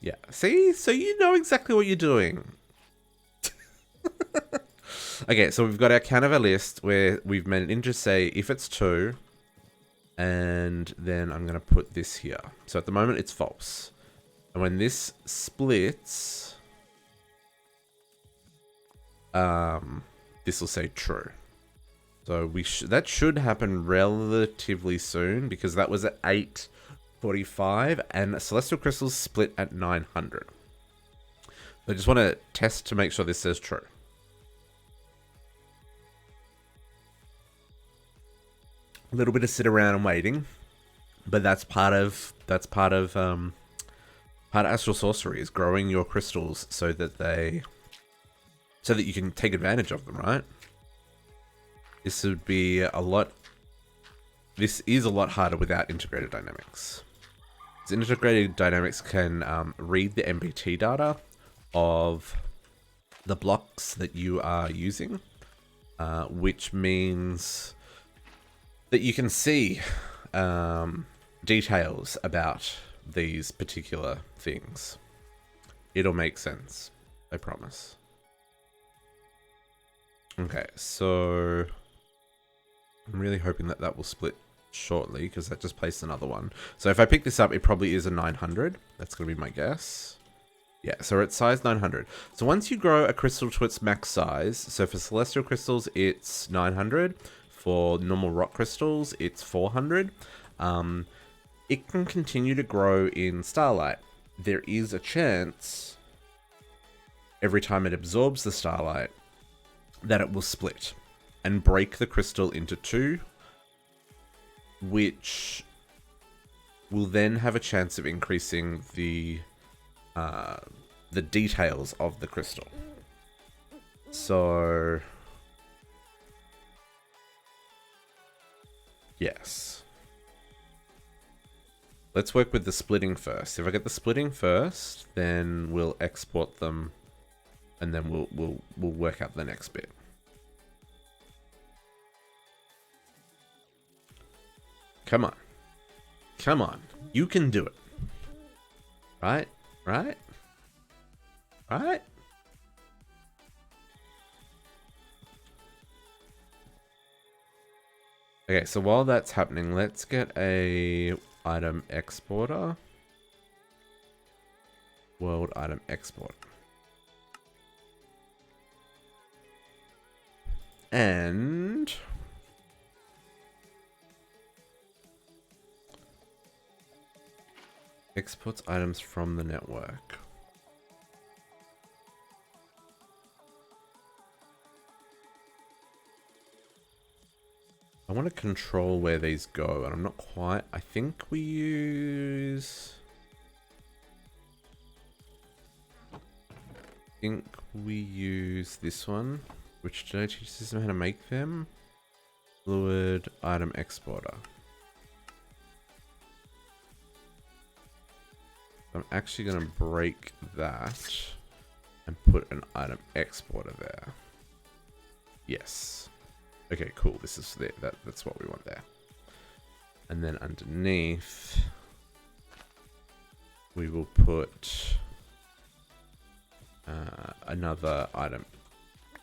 Yeah, see? So you know exactly what you're doing. Okay, so we've got our count of our list where we've made an integer say if it's 2, and then I'm going to put this here. So at the moment it's false. And when this splits, this will say true. So that should happen relatively soon, because that was at 845 and celestial crystals split at 900. So I just want to test to make sure this says true. A little bit of sit around and waiting, but that's part of astral sorcery, is growing your crystals so that you can take advantage of them, right? This would be this is a lot harder without integrated dynamics. So integrated dynamics can read the MPT data of the blocks that you are using, which means that you can see details about these particular things. It'll make sense, I promise. Okay, so I'm really hoping that that will split shortly, because that just placed another one. So if I pick this up, it probably is a 900. That's going to be my guess. Yeah, so we're at size 900. So once you grow a crystal to its max size, so for celestial crystals, it's 900. For normal rock crystals, it's 400. It can continue to grow in starlight. There is a chance every time it absorbs the starlight that it will split and break the crystal into 2, which will then have a chance of increasing the details of the crystal. So yes. Let's work with the splitting first. If I get the splitting first, then we'll export them, and then we'll work out the next bit. Come on. Come on. You can do it. Right? Right? Right? Okay, so while that's happening, let's get a item exporter. World item export. And exports items from the network. I want to control where these go, and I'm not quite. I think we use. This one. Which did I teach the system how to make them? Fluid item exporter. I'm actually going to break that and put an item exporter there. Yes. Okay, cool. This is there. That's what we want there. And then underneath, we will put another item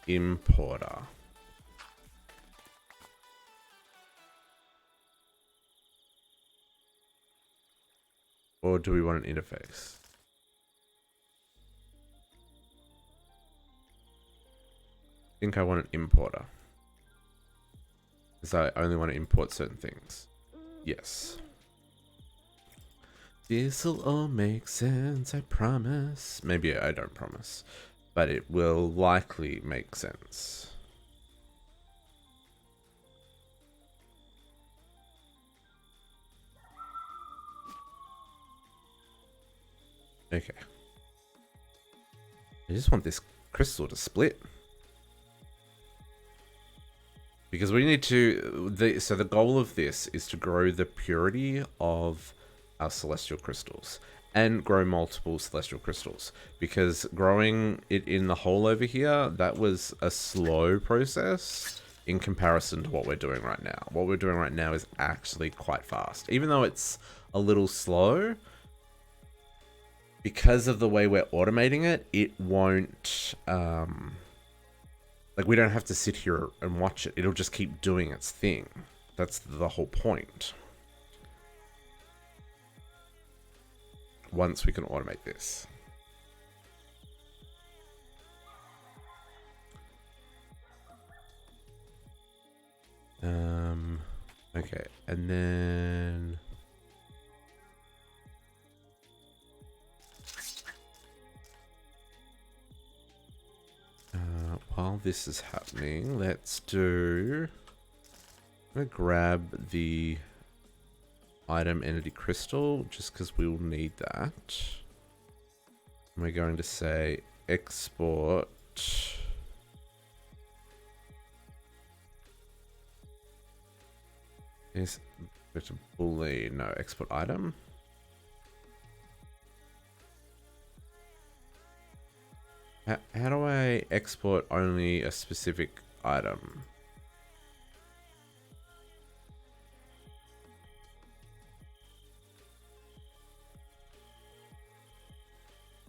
importer. Or do we want an interface? I think I want an importer. Because I only want to import certain things. Yes. This'll all make sense, I promise. Maybe I don't promise. But it will likely make sense. Okay. I just want this crystal to split. Because we need to... So the goal of this is to grow the purity of our celestial crystals. And grow multiple celestial crystals. Because growing it in the hole over here, that was a slow process in comparison to what we're doing right now. What we're doing right now is actually quite fast. Even though it's a little slow, because of the way we're automating it, it won't... like, we don't have to sit here and watch it. It'll just keep doing its thing. That's the whole point. Once we can automate this. Okay, and then... while this is happening, let's do... I'm going to grab the item entity crystal, just because we will need that. And we're going to say export... is it's a boolean, no, export item. How do I export only a specific item?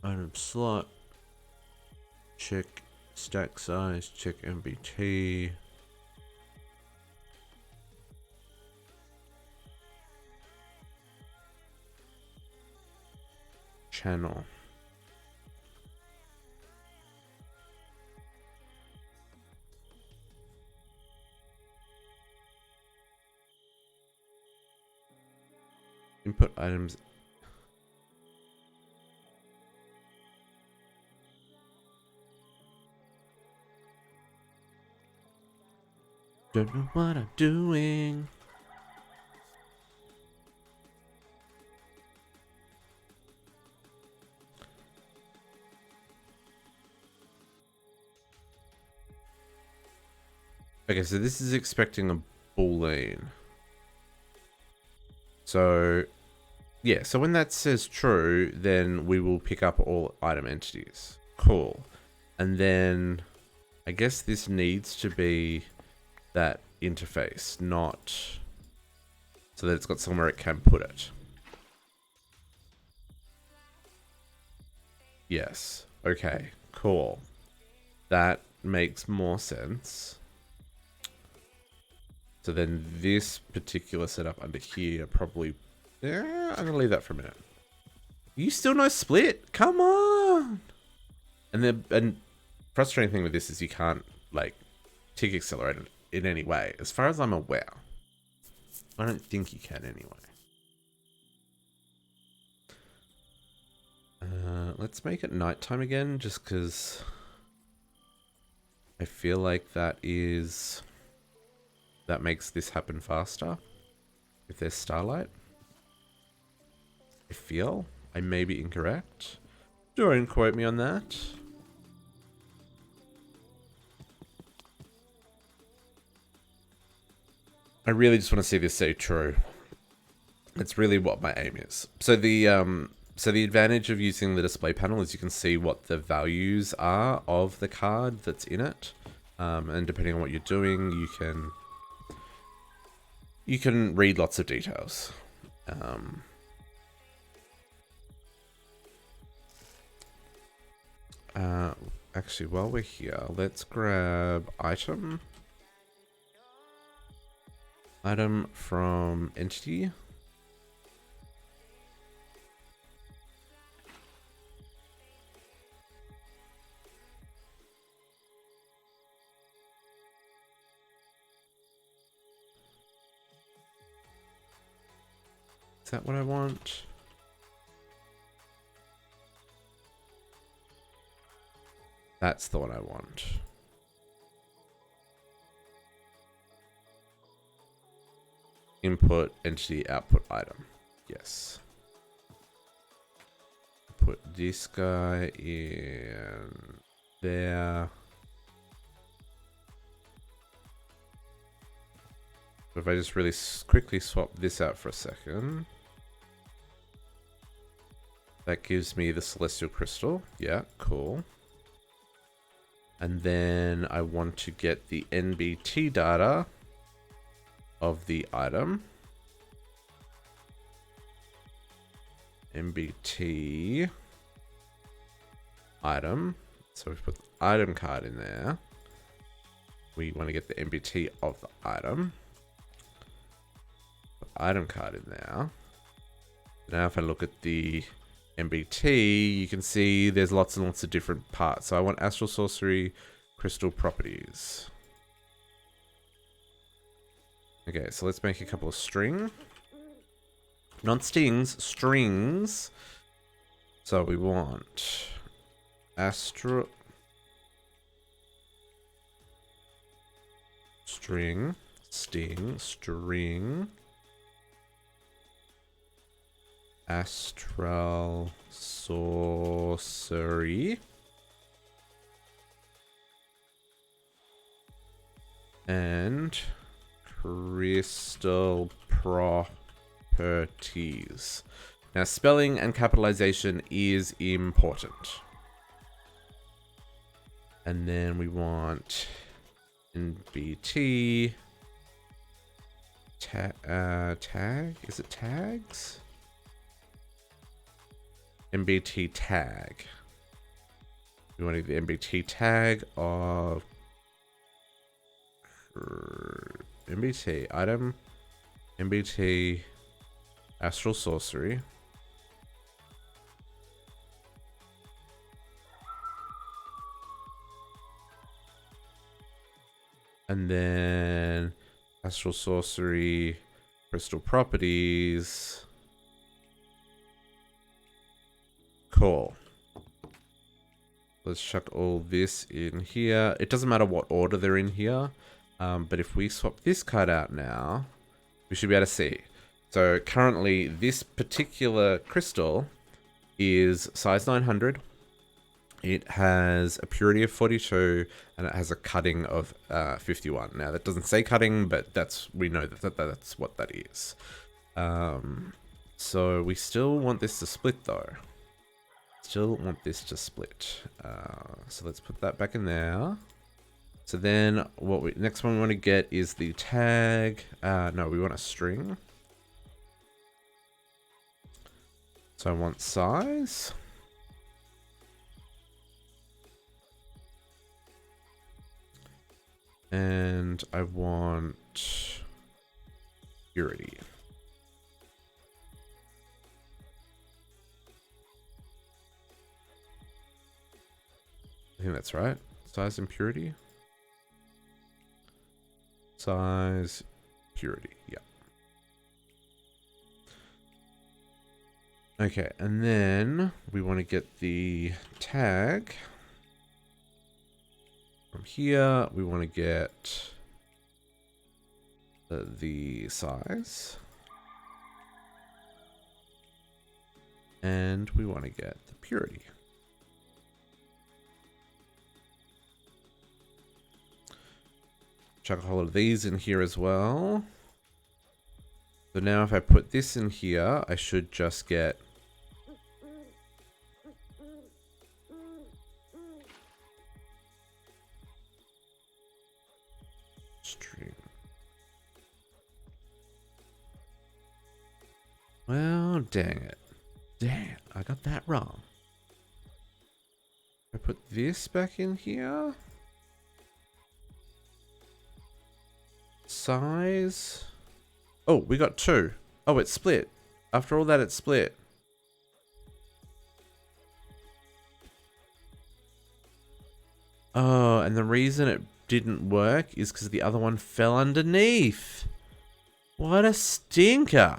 Item slot. Check stack size. Check MBT. Channel. Input items. Don't know what I'm doing. Okay, so this is expecting a boolean. So, yeah, so when that says true, then we will pick up all item entities. Cool. And then I guess this needs to be that interface, not... so that it's got somewhere it can put it. Yes. Okay, cool. That makes more sense. So then this particular setup under here probably... Yeah, I'm going to leave that for a minute. You still no split? Come on! And frustrating thing with this is you can't, like, tick accelerate it in any way. As far as I'm aware. I don't think you can anyway. Let's make it nighttime again, just because I feel like that makes this happen faster. If there's starlight. I feel. I may be incorrect. Don't quote me on that. I really just want to see this say true. That's really what my aim is. So the advantage of using the display panel is you can see what the values are of the card that's in it. And depending on what you're doing, you can read lots of details. Actually, while we're here, let's grab item from entity. Is that what I want? That's the one I want. Input, entity, output, item. Yes. Put this guy in there. If I just really quickly swap this out for a second. That gives me the celestial crystal. Yeah, cool. And then I want to get the NBT data of the item. NBT item. So we put the item card in there. We want to get the NBT of the item. Put the item card in there. Now if I look at the NBT, you can see there's lots and lots of different parts. So I want astral sorcery, crystal properties. Okay, so let's make a couple of string. Not stings, strings. So we want astral string, sting, string. Astral sorcery and crystal properties. Now spelling and capitalization is important. And then we want NBT tag, is it tags? NBT tag. We want the NBT tag of NBT item, NBT astral sorcery. And then astral sorcery, crystal properties. Cool. Let's chuck all this in here. It doesn't matter what order they're in here. But if we swap this card out now, we should be able to see. So currently this particular crystal is size 900. It has a purity of 42 and it has a cutting of 51. Now that doesn't say cutting, but we know that's what that is. So we still want this to split though. Still want this to split. So let's put that back in there. So then next one we want to get is the tag. No, we want a string. So I want size. And I want purity. I think that's right. Size and purity. Size, purity, yeah. Okay, and then we want to get the tag. From here, we want to get the size. And we want to get the purity. Chuck a whole of these in here as well. So now if I put this in here, I should just get string. Well, dang it. Dang it, I got that wrong. I put this back in here. Size. Oh, we got two. Oh, it's split. After all that, it's split. Oh, and the reason it didn't work is because the other one fell underneath. What a stinker.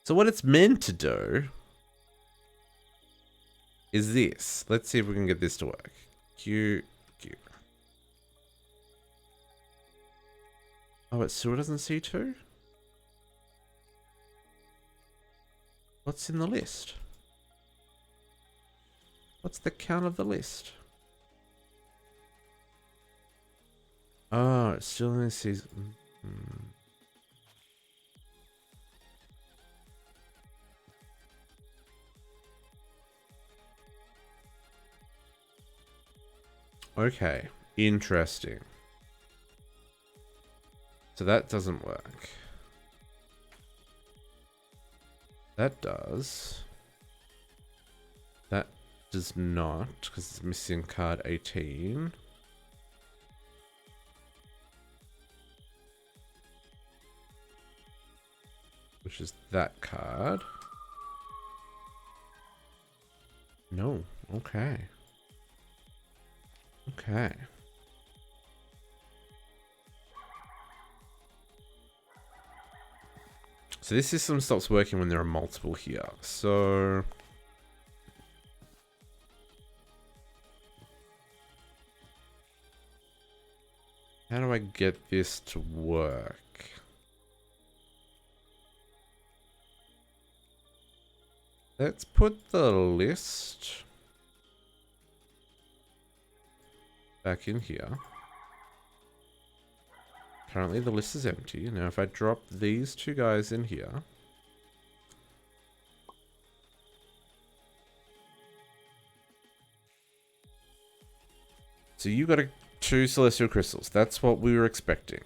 So what it's meant to do is this. Let's see if we can get this to work. Q. Oh, it still doesn't see two? What's in the list? What's the count of the list? Oh, it still only sees... Okay, interesting. So that doesn't work. That does. That does not, because it's missing card 18. Which is that card. No, okay. Okay. So this system stops working when there are multiple here. So... how do I get this to work? Let's put the list back in here. Currently the list is empty. Now if I drop these two guys in here. So you got two celestial crystals. That's what we were expecting.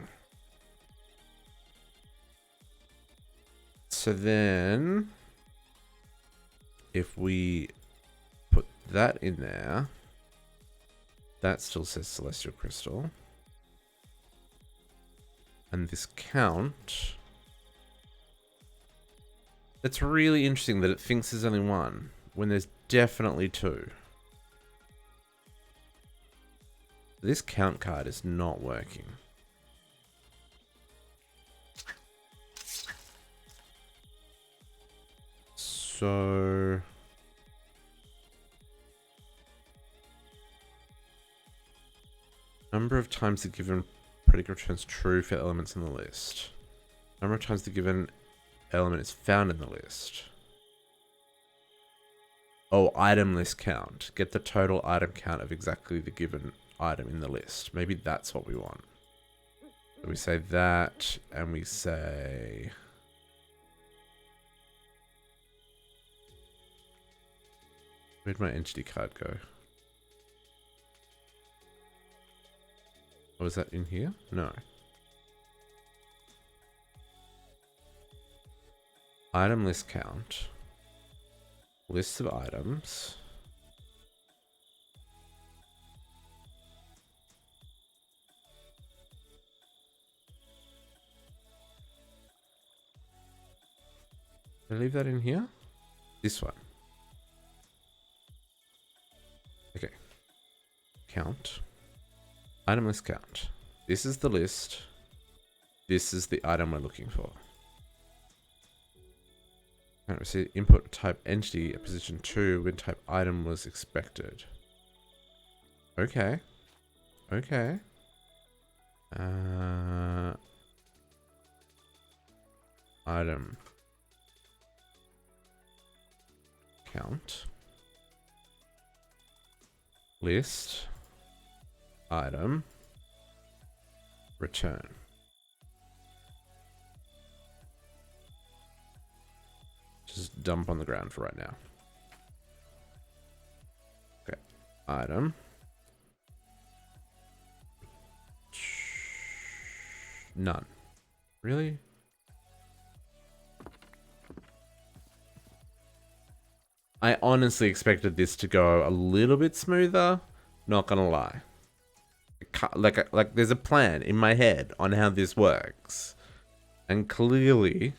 So then, if we put that in there, that still says celestial crystal. And this count, it's really interesting that it thinks there's only one when there's definitely two. This count card is not working. So... number of times the given predicate returns true for elements in the list. Number of times the given element is found in the list. Oh, item list count. Get the total item count of exactly the given item in the list. Maybe that's what we want. So we say that, and we say... where'd my entity card go? Was that in here? No. Item list count. List of items. Did I leave that in here? This one. Okay. Count. Item list count. This is the list. This is the item we're looking for. Receive input type entity at position 2 when type item was expected. Okay. Okay. Item. Count. List. Item. Return. Just dump on the ground for right now. Okay. Item. None. Really? I honestly expected this to go a little bit smoother. Not gonna lie. Like there's a plan in my head on how this works. And clearly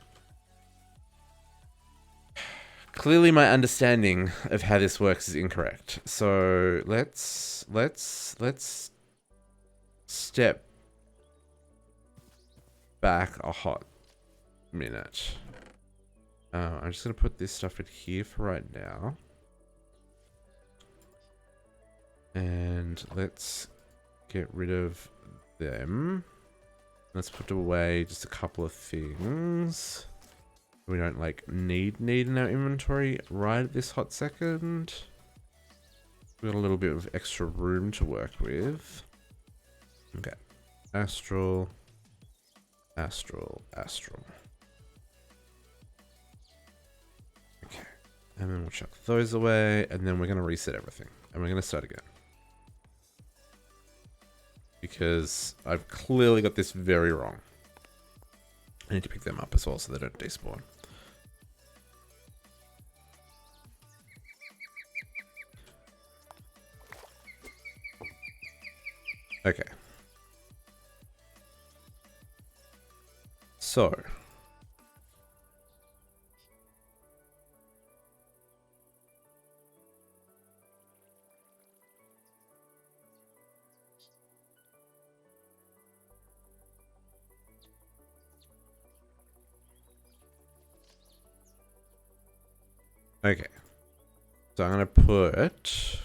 my understanding of how this works is incorrect. So let's step back a hot minute. I'm just gonna put this stuff in here for right now. And let's get rid of them. Let's put away just a couple of things we don't like need in our inventory right at this hot second. We've got a little bit of extra room to work with. Okay. Astral. Astral. Astral. Okay. And then we'll chuck those away. And then we're going to reset everything. And we're going to start again. Because I've clearly got this very wrong. I need to pick them up as well so they don't despawn. Okay. So. Okay. So I'm going to put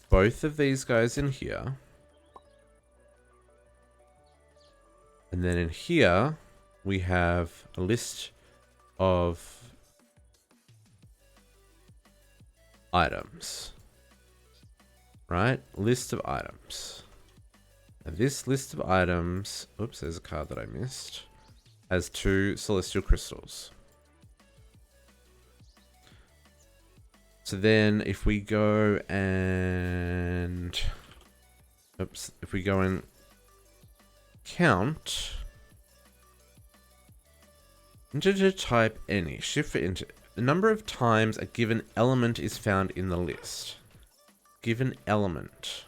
both of these guys in here. And then in here, we have a list of items. Right? List of items. And this list of items, oops, there's a card that I missed, has 2 celestial crystals. So then if we go and, oops, if we go and count integer type any, shift for integer, the number of times a given element is found in the list. Given element.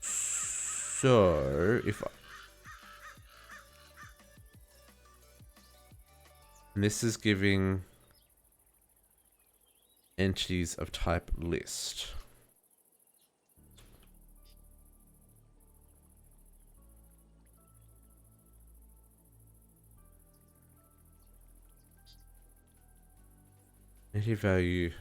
So if I, and this is giving entities of type list. Entity value.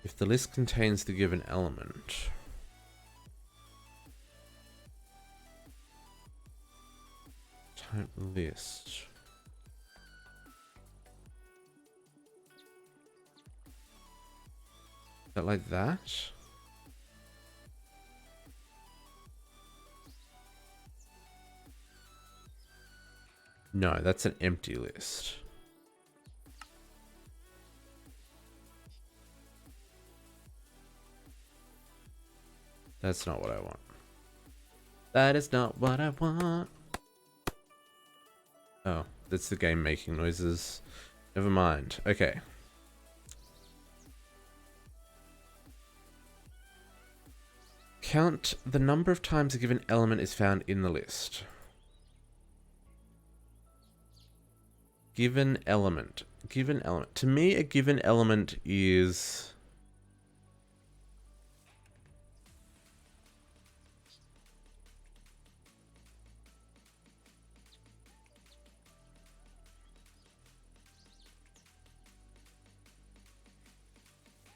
If the list contains the given element. Type list. Is that like that? No, that's an empty list. That's not what I want. That is not what I want. Oh, that's the game making noises. Never mind. Okay. Count the number of times a given element is found in the list. Given element. Given element. To me, a given element is...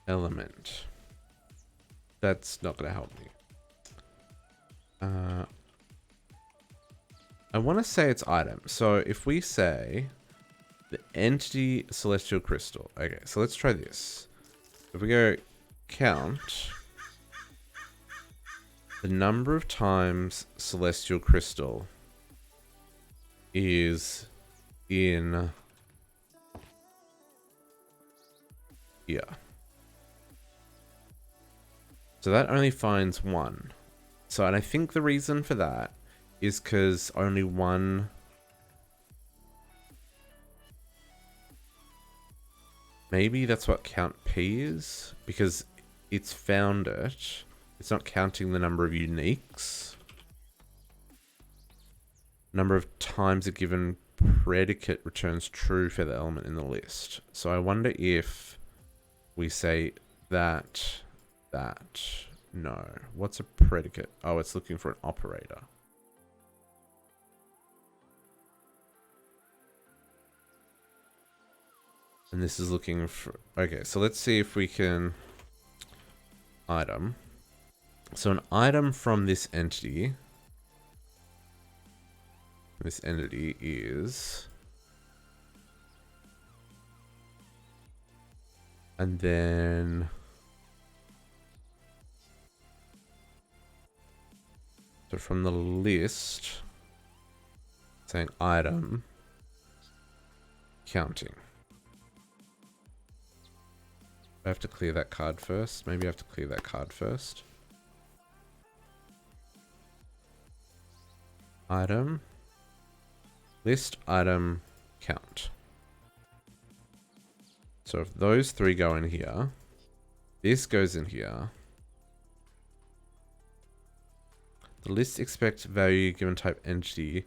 element. That's not going to help me. I want to say it's item. So if we say the entity celestial crystal. Okay, so let's try this. If we go count the number of times celestial crystal is in here. So that only finds one. So, and I think the reason for that is because only one... Maybe that's what count P is? Because it's found it. It's not counting the number of uniques. Number of times a given predicate returns true for the element in the list. So I wonder if we say that... No. What's a predicate? Oh, it's looking for an operator. And this is looking for... Okay, so let's see if we can... Item. So an item from this entity... This entity is... And then... So from the list, saying item, counting. I have to clear that card first. Maybe I have to clear that card first. Item, list, item, count. So if those three go in here, this goes in here. The list expects value given type entity.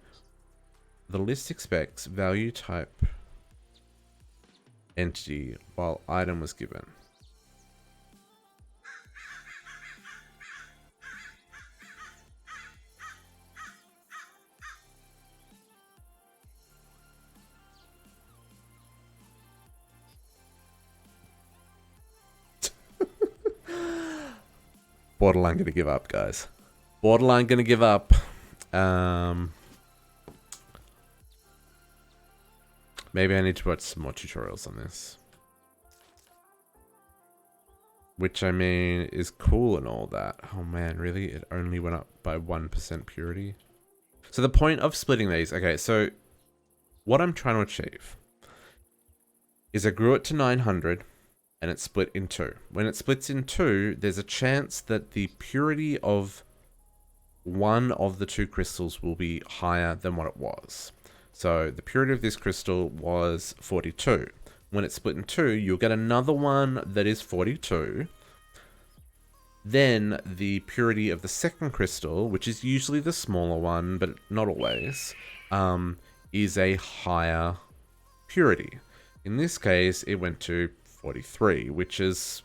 The list expects value type entity while item was given. Borderline gonna give up, guys. Borderline gonna give up. Maybe I need to watch some more tutorials on this. Which, I mean, is cool and all that. Oh man, really? It only went up by 1% purity? So the point of splitting these... Okay, so what I'm trying to achieve is I grew it to 900 and it split in two. When it splits in two, there's a chance that the purity of one of the two crystals will be higher than what it was. So the purity of this crystal was 42. When it's split in two, you'll get another one that is 42. Then the purity of the second crystal, which is usually the smaller one, but not always, is a higher purity. In this case, it went to 43, which is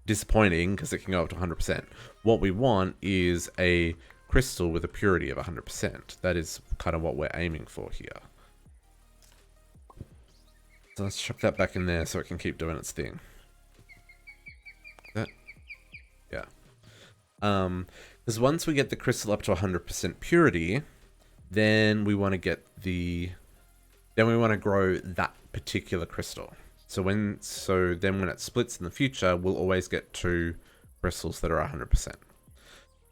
disappointing because it can go up to 100%. What we want is a crystal with a purity of 100%. That is kind of what we're aiming for here. So let's chuck that back in there so it can keep doing its thing. That, yeah. Because once we get the crystal up to 100% purity, then we want to get then we want to grow that particular crystal. So then when it splits in the future, we'll always get two crystals that are 100%.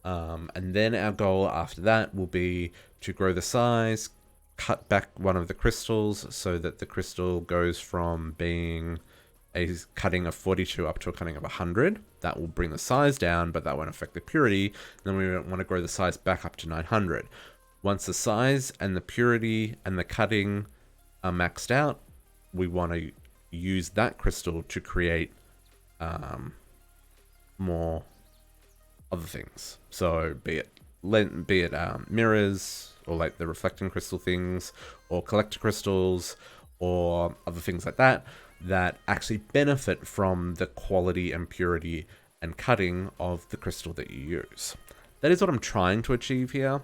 And then our goal after that will be to grow the size, cut back one of the crystals so that the crystal goes from being a cutting of 42 up to a cutting of 100. That will bring the size down, but that won't affect the purity. Then we want to grow the size back up to 900. Once the size and the purity and the cutting are maxed out, we want to use that crystal to create more other things. So be it mirrors, or like the reflecting crystal things, or collector crystals, or other things like that, that actually benefit from the quality and purity and cutting of the crystal that you use. That is what I'm trying to achieve here.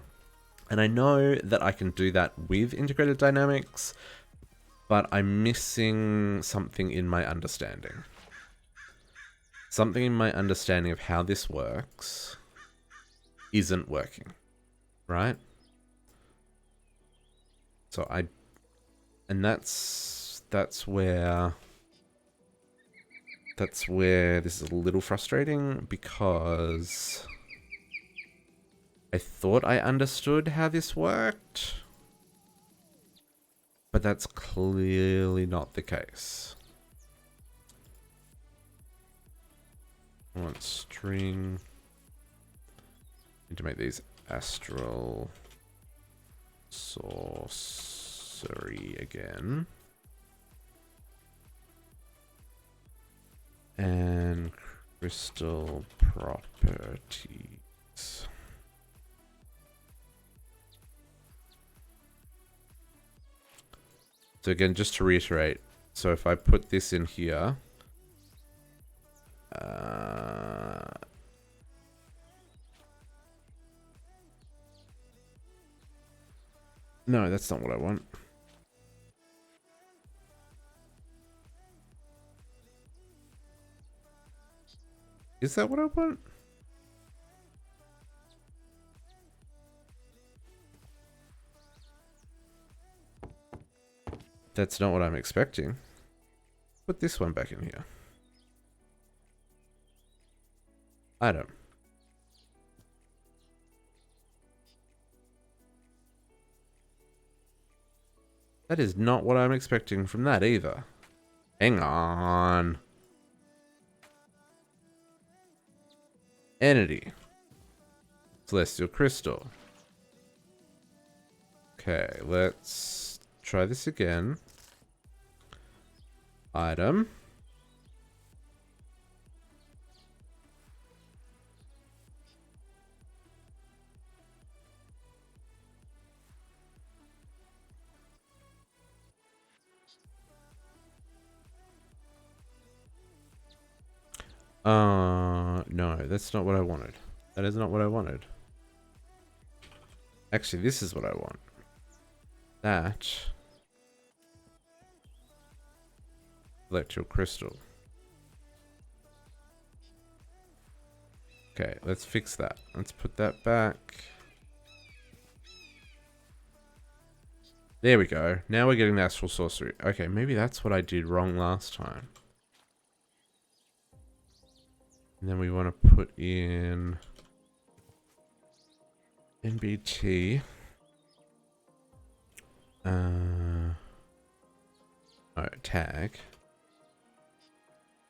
And I know that I can do that with integrated dynamics, but I'm missing something in my understanding. Something in my understanding of how this works isn't working, right? So that's where this is a little frustrating, because I thought I understood how this worked, but that's clearly not the case. I want string. Need to make these astral sorcery again. And crystal properties. So again, just to reiterate, so if I put this in here, no, that's not what I want. Is that what I want? That's not what I'm expecting. Put this one back in here. Item. That is not what I'm expecting from that either. Hang on. Entity. Celestial crystal. Okay, let's try this again. Item. No, that's not what I wanted. That is not what I wanted. Actually, this is what I want. That. Electro crystal. Okay, let's fix that. Let's put that back. There we go. Now we're getting the astral sorcery. Okay, maybe that's what I did wrong last time. And then we want to put in NBT. Alright, tag.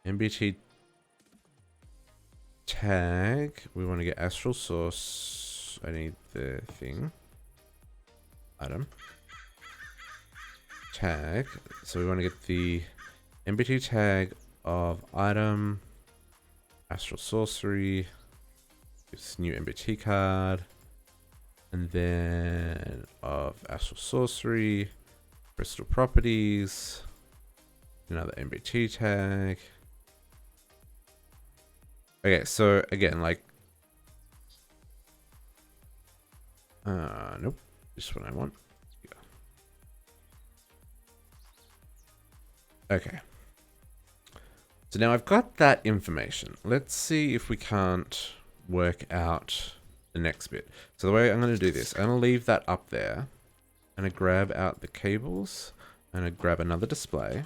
NBT tag. We want to get astral source. I need the thing. Item. Tag. So we want to get the NBT tag of item. Astral sorcery. This new NBT card. And then of astral sorcery. Crystal properties. Another NBT tag. Okay, so again, like, nope, this is what I want. Yeah. Okay. So now I've got that information. Let's see if we can't work out the next bit. So the way I'm going to do this, I'm going to leave that up there. I'm going to grab out the cables. I'm going to grab another display.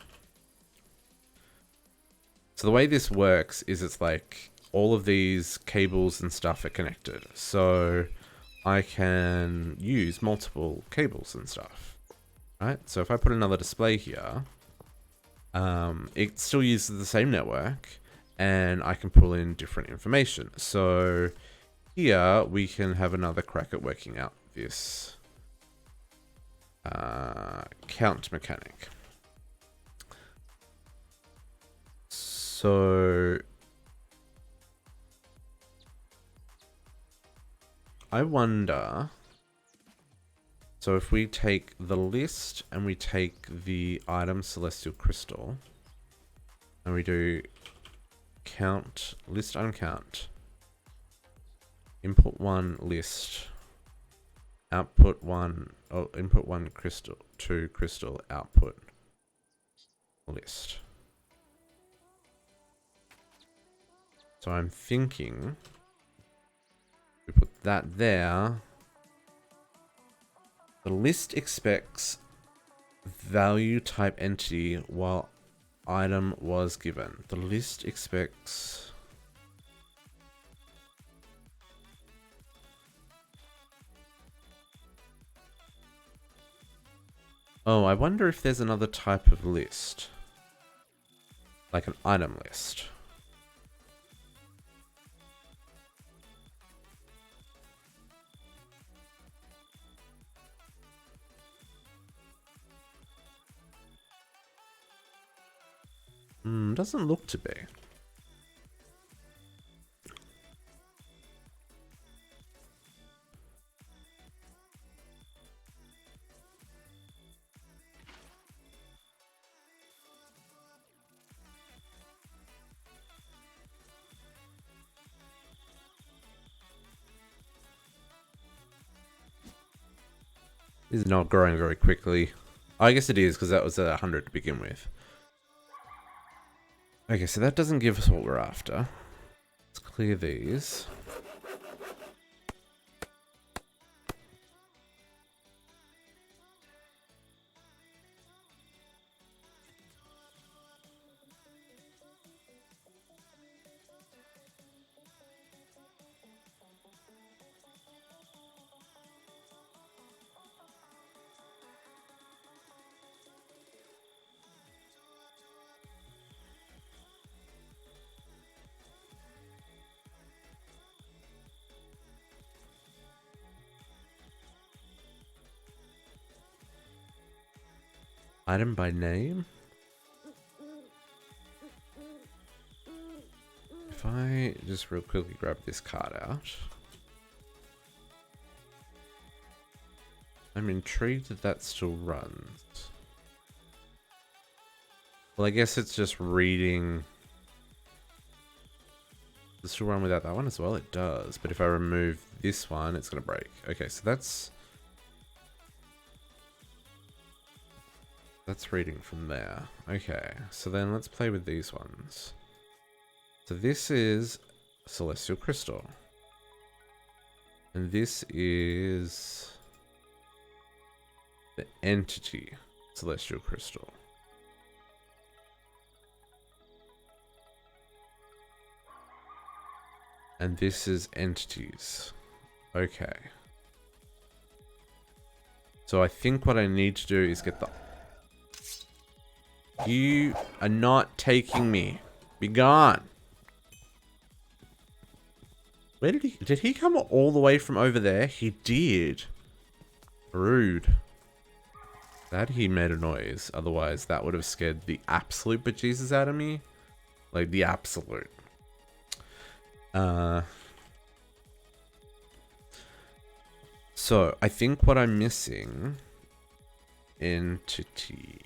So the way this works is it's like all of these cables and stuff are connected. So I can use multiple cables and stuff. Right? So if I put another display here, It still uses the same network, and I can pull in different information. So here we can have another crack at working out this count mechanic. So I wonder, so if we take the list and we take the item celestial crystal and we do count, list uncount, input one list, output one, oh, input one crystal, two crystal, output list. So I'm thinking we put that there. The list expects value type entity while item was given. The list expects... Oh, I wonder if there's another type of list. Like an item list. Doesn't look to be. This is not growing very quickly. I guess it is, because that was at 100 to begin with. Okay, so that doesn't give us what we're after. Let's clear these. Item by name? If I just real quickly grab this card out. I'm intrigued that that still runs. Well, I guess it's just reading. Does it still run without that one as well? It does. But if I remove this one, it's going to break. Okay, so that's reading from there. Okay, so then let's play with these ones. So this is Celestial Crystal. And this is the entity Celestial Crystal. And this is entities. Okay. So I think what I need to do is get the... You are not taking me. Be gone. Where did he come all the way from over there? He did. Rude. That he made a noise. Otherwise, that would have scared the absolute bejesus out of me. Like, the absolute. So, I think what I'm missing... Entity...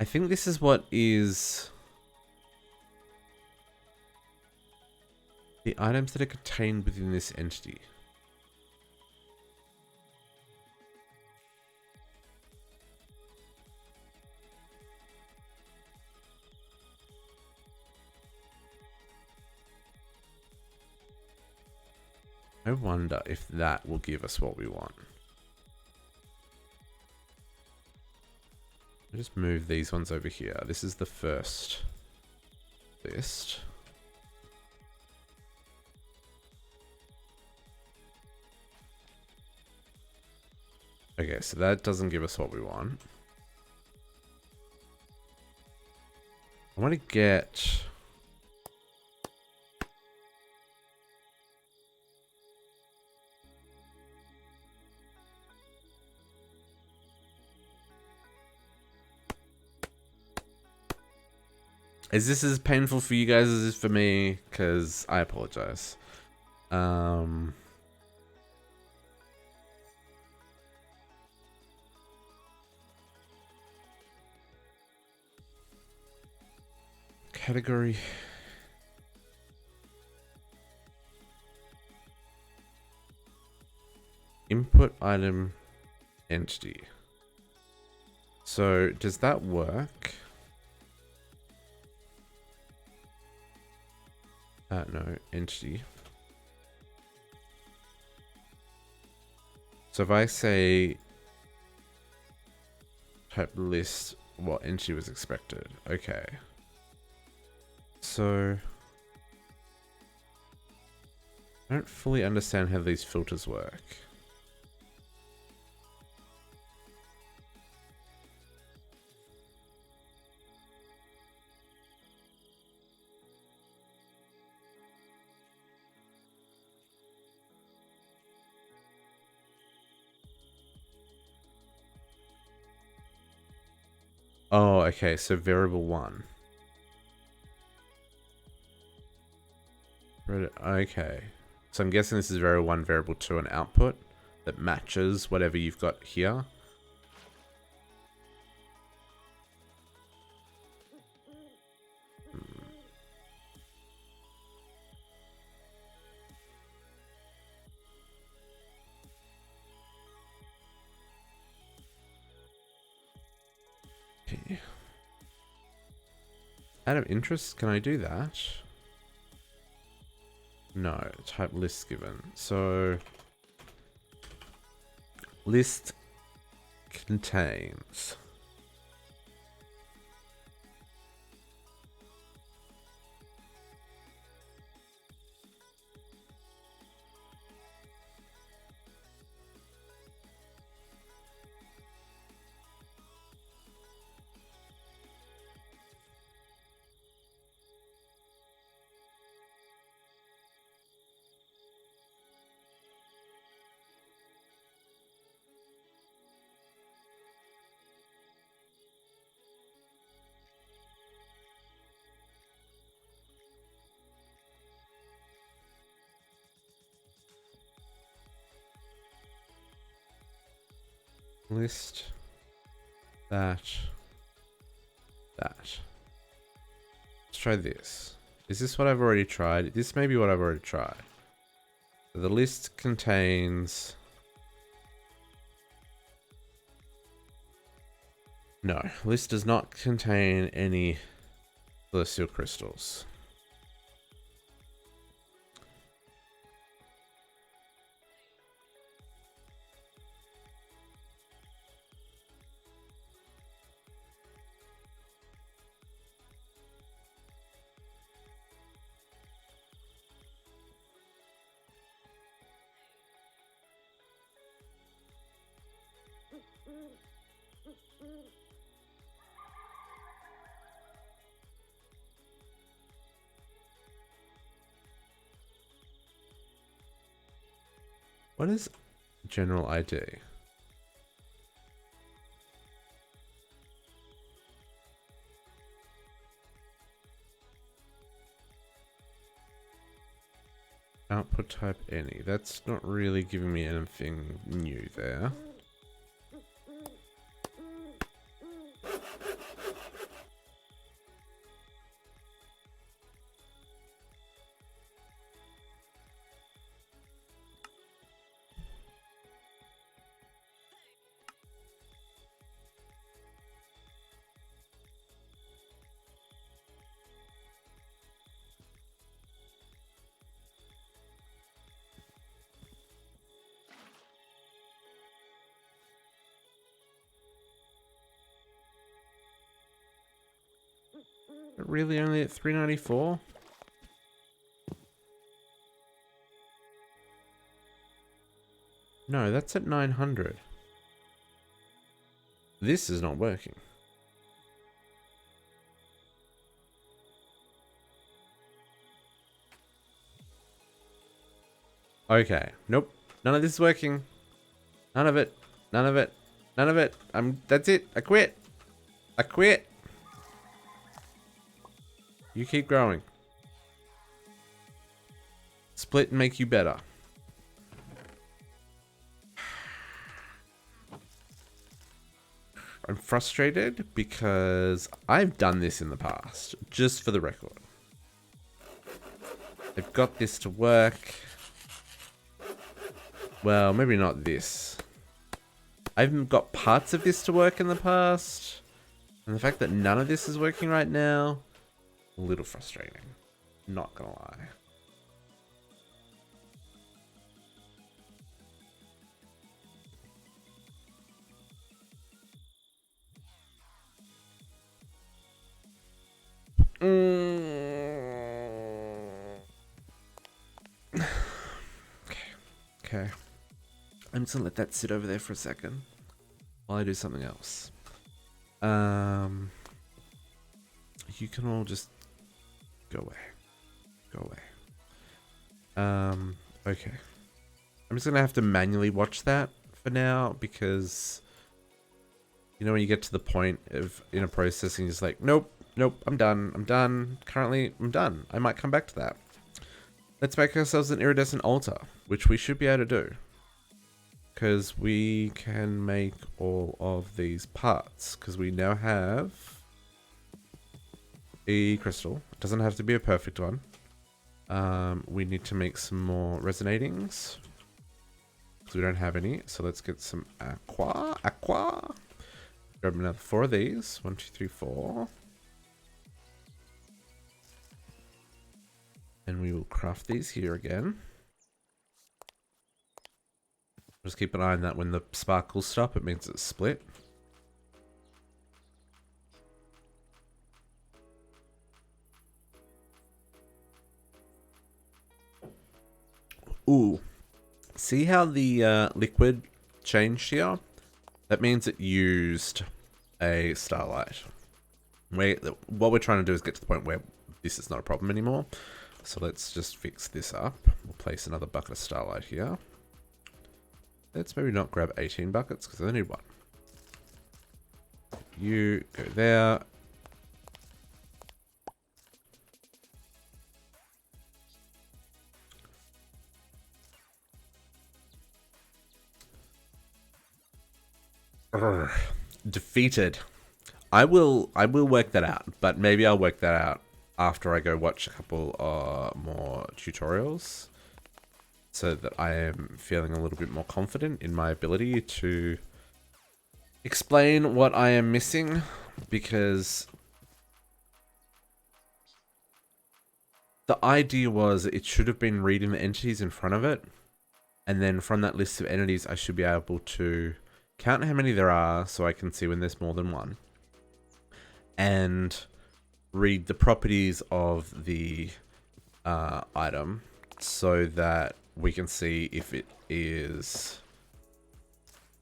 I think this is what is the items that are contained within this entity. I wonder if that will give us what we want. I'll just move these ones over here. This is the first list. Okay, so that doesn't give us what we want. I want to get... Is this as painful for you guys as it is for me? Because I apologize. Category. Input item entity. So does that work? No, entity. So if I say type list what entity was expected. Okay. So I don't fully understand how these filters work. Oh, okay, so variable 1. Okay. So I'm guessing this is variable 1, variable 2, and output that matches whatever you've got here. Okay. Out of interest, can I do that? No, type list given. So list contains. List that. Let's try this. Is this what I've already tried? This may be what I've already tried. So the list contains... No, list does not contain any celestial crystals. What is general ID? Output type any. That's not really giving me anything new there. Really only at 394? No, that's at 900. This is not working. Okay. Nope. None of this is working. None of it. None of it. None of it. That's it. I quit. I quit. You keep growing. Split and make you better. I'm frustrated because I've done this in the past, just for the record. I've got this to work. Well, maybe not this. I've got parts of this to work in the past. And the fact that none of this is working right now, a little frustrating. Not gonna lie. Okay. I'm just gonna let that sit over there for a second while I do something else. You can all just go away. Go away. Okay. I'm just gonna have to manually watch that for now because you know when you get to the point of in a process and you're just like, nope, I'm done. Currently, I'm done. I might come back to that. Let's make ourselves an iridescent altar, which we should be able to do. Because we can make all of these parts. Because we now have a crystal. It doesn't have to be a perfect one. We need to make some more resonatings. Because we don't have any. So let's get some aqua. Grab another 4 of these. 1, 2, 3, 4. And we will craft these here again. Just keep an eye on that when the sparkles stop, it means it's split. Ooh. See how the liquid changed here? That means it used a starlight. What we're trying to do is get to the point where this is not a problem anymore. So let's just fix this up. We'll place another bucket of starlight here. Let's maybe not grab 18 buckets because I need one. You go there. Urgh. Defeated. I will work that out, but maybe I'll work that out after I go watch a couple more tutorials so that I am feeling a little bit more confident in my ability to explain what I am missing, because the idea was it should have been reading the entities in front of it, and then from that list of entities I should be able to count how many there are so I can see when there's more than one, and read the properties of the item so that we can see if it is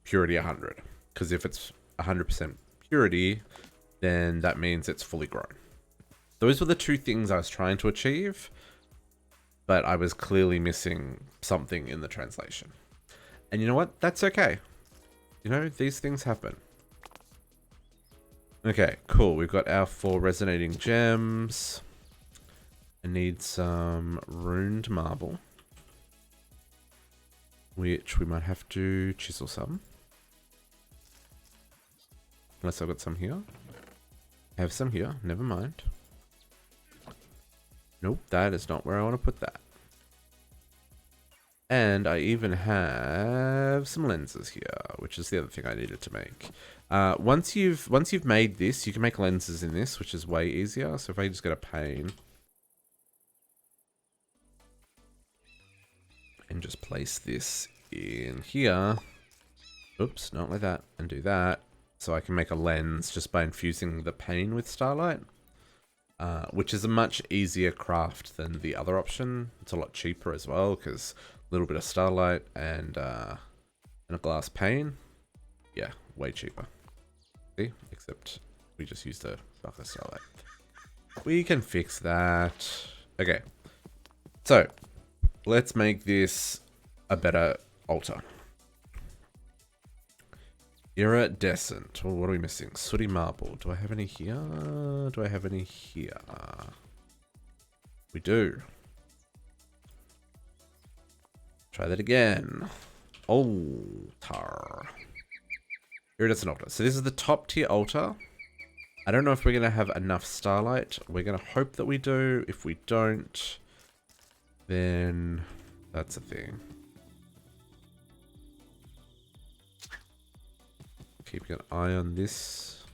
purity 100. Because if it's 100% purity, then that means it's fully grown. Those were the two things I was trying to achieve, but I was clearly missing something in the translation. And you know what? That's okay. You know, these things happen. Okay, cool. We've got our 4 resonating gems. I need some runed marble, which we might have to chisel some. Unless I've got some here. I have some here. Never mind. Nope, that is not where I want to put that. And I even have some lenses here, which is the other thing I needed to make. Once you've made this, you can make lenses in this, which is way easier. So if I just get a pane and just place this in here, oops, not like that, and do that, so I can make a lens just by infusing the pane with starlight. which is a much easier craft than the other option. It's a lot cheaper as well, because a little bit of starlight and a glass pane. Yeah, way cheaper. See? Except we just used a darker starlight. We can fix that. Okay. So, let's make this a better altar. Iridescent. Well, what are we missing? Sooty marble. Do I have any here? Do I have any here? We do. Try that again. Altar. Iridescent altar. So this is the top tier altar. I don't know if we're going to have enough starlight. We're going to hope that we do. If we don't, then that's a thing. Keeping an eye on this.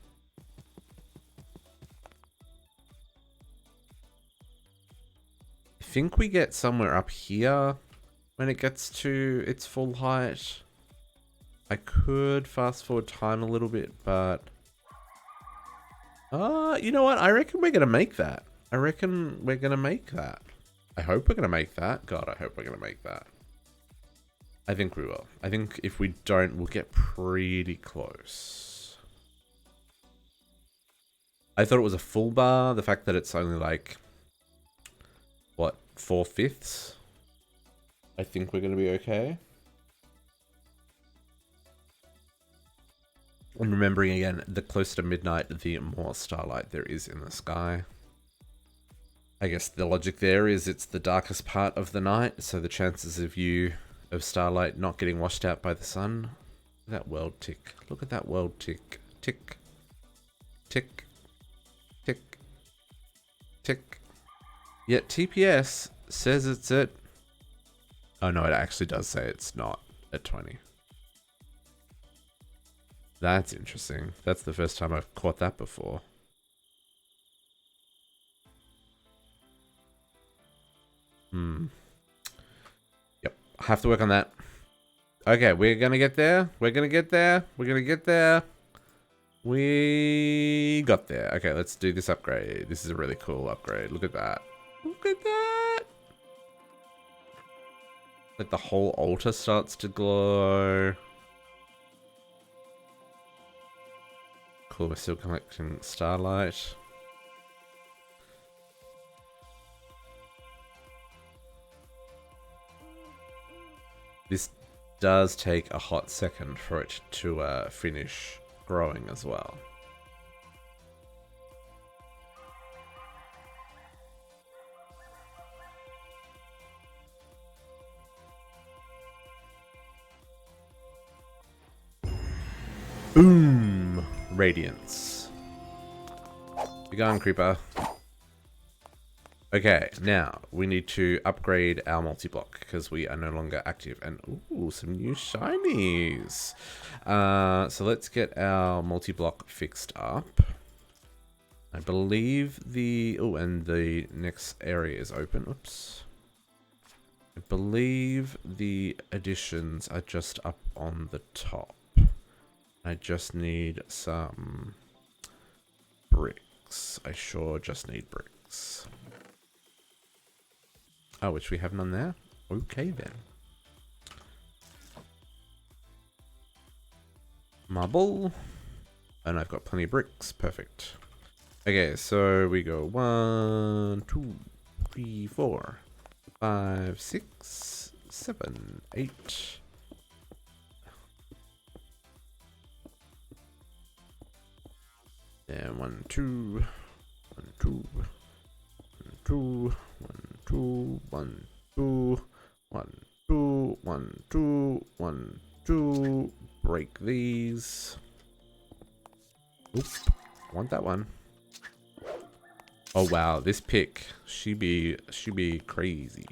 I think we get somewhere up here when it gets to its full height. I could fast forward time a little bit, but you know what? I reckon we're gonna make that. I reckon we're gonna make that. I hope we're gonna make that. God, I hope we're gonna make that. I think we will. I think if we don't, we'll get pretty close. I thought it was a full bar. The fact that it's only like, what, 4/5? I think we're going to be okay. And remembering again, the closer to midnight, the more starlight there is in the sky. I guess the logic there is it's the darkest part of the night, so the chances of starlight not getting washed out by the sun. Look at that world tick. Look at that world tick. Tick. Tick. Tick. Tick. Yet TPS says it's at... Oh no, it actually does say it's not at 20. That's interesting. That's the first time I've caught that before. Yep, I have to work on that. Okay, we're gonna get there. We're gonna get there. We're gonna get there. We got there. Okay, let's do this upgrade. This is a really cool upgrade. Look at that. Look at that. Like the whole altar starts to glow. Cool, we're still collecting starlight. This does take a hot second for it to finish growing as well. Boom! Radiance. Be gone, creeper. Okay, now we need to upgrade our multi-block because we are no longer active. And ooh, some new shinies. So let's get our multi-block fixed up. I believe the... Oh, and the next area is open. Oops. I believe the additions are just up on the top. I just need some bricks. I sure just need bricks. Oh, which we have none there? Okay, then. Marble. And I've got plenty of bricks. Perfect. Okay, so we go 1, 2, 3, 4, 5, 6, 7, 8. And 1, 2, 1, 2, 1, 2, 1, 2, 1, 2, 1, 2, 1, 2, 1, 2. Break these. Oop, want that one. Oh wow, this pick, she be crazy.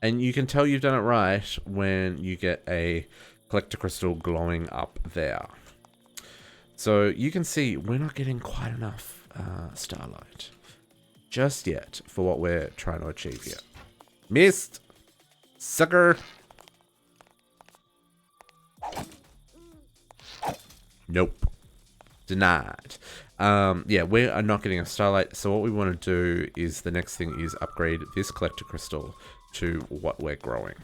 And you can tell you've done it right when you get a collector crystal glowing up there. So you can see we're not getting quite enough starlight just yet for what we're trying to achieve here. Missed! Sucker! Nope. Denied. Yeah, we are not getting a starlight. So what we want to do is the next thing is upgrade this collector crystal to what we're growing.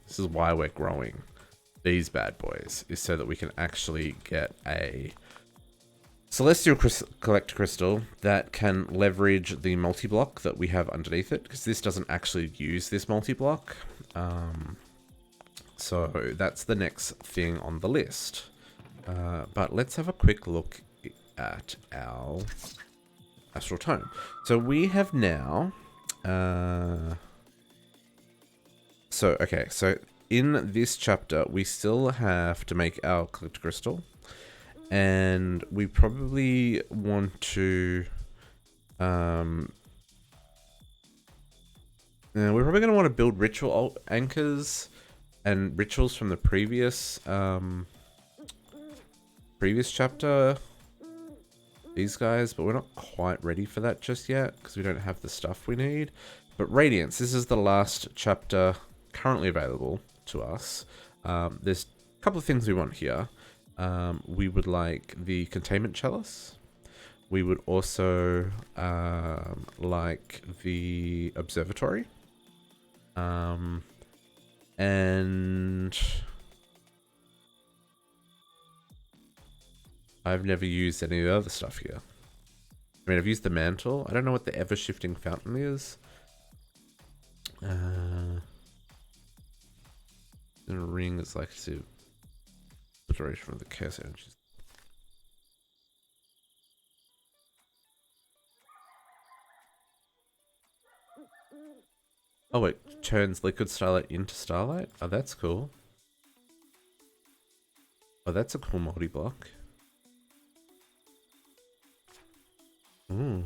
This is why we're growing these bad boys, is so that we can actually get a celestial collector crystal that can leverage the multi-block that we have underneath it, because this doesn't actually use this multi-block. So that's the next thing on the list. But let's have a quick look at our astral tome. So we have now... So in this chapter, we still have to make our collector crystal. And we probably want to... we're probably going to want to build ritual anchors and rituals from the previous chapter. These guys, but we're not quite ready for that just yet because we don't have the stuff we need. But Radiance, this is the last chapter currently available to us. There's a couple of things we want here. We would like the containment chalice. We would also like the observatory. And I've never used any of the other stuff here. I mean, I've used the mantle. I don't know what the ever-shifting fountain is. The ring is like to obliteration from the chaos energies. Oh wait, turns liquid starlight into starlight? Oh, that's cool. Oh, that's a cool multi-block. Ooh.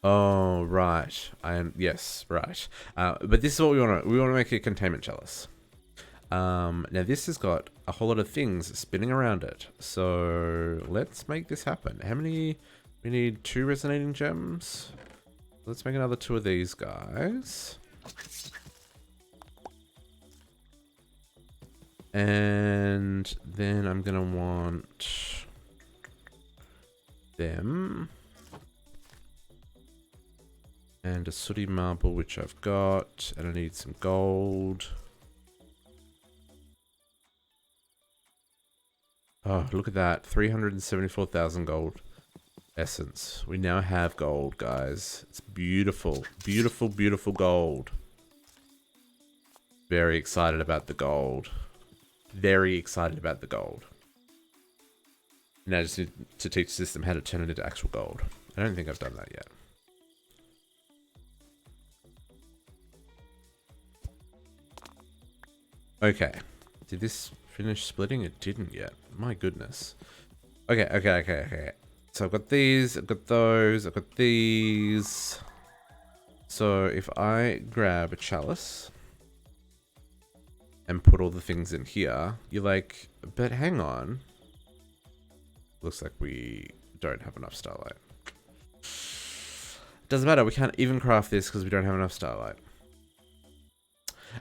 Oh, right. Yes, right. But this is what we want to... We want to make a containment chalice. Now this has got a whole lot of things spinning around it. So let's make this happen. How many... We need 2 resonating gems. Let's make another 2 of these guys. And then I'm going to want them. And a sooty marble, which I've got. And I need some gold. Oh, look at that. 374,000 gold essence. We now have gold, guys. It's beautiful. Beautiful, beautiful gold. Very excited about the gold. Very excited about the gold. Now I just need to teach the system how to turn it into actual gold. I don't think I've done that yet. Okay. Did this finish splitting? It didn't yet. My goodness. Okay. So I've got these, I've got those, I've got these. So if I grab a chalice and put all the things in here, you're like, but hang on. Looks like we don't have enough starlight. Doesn't matter, we can't even craft this because we don't have enough starlight.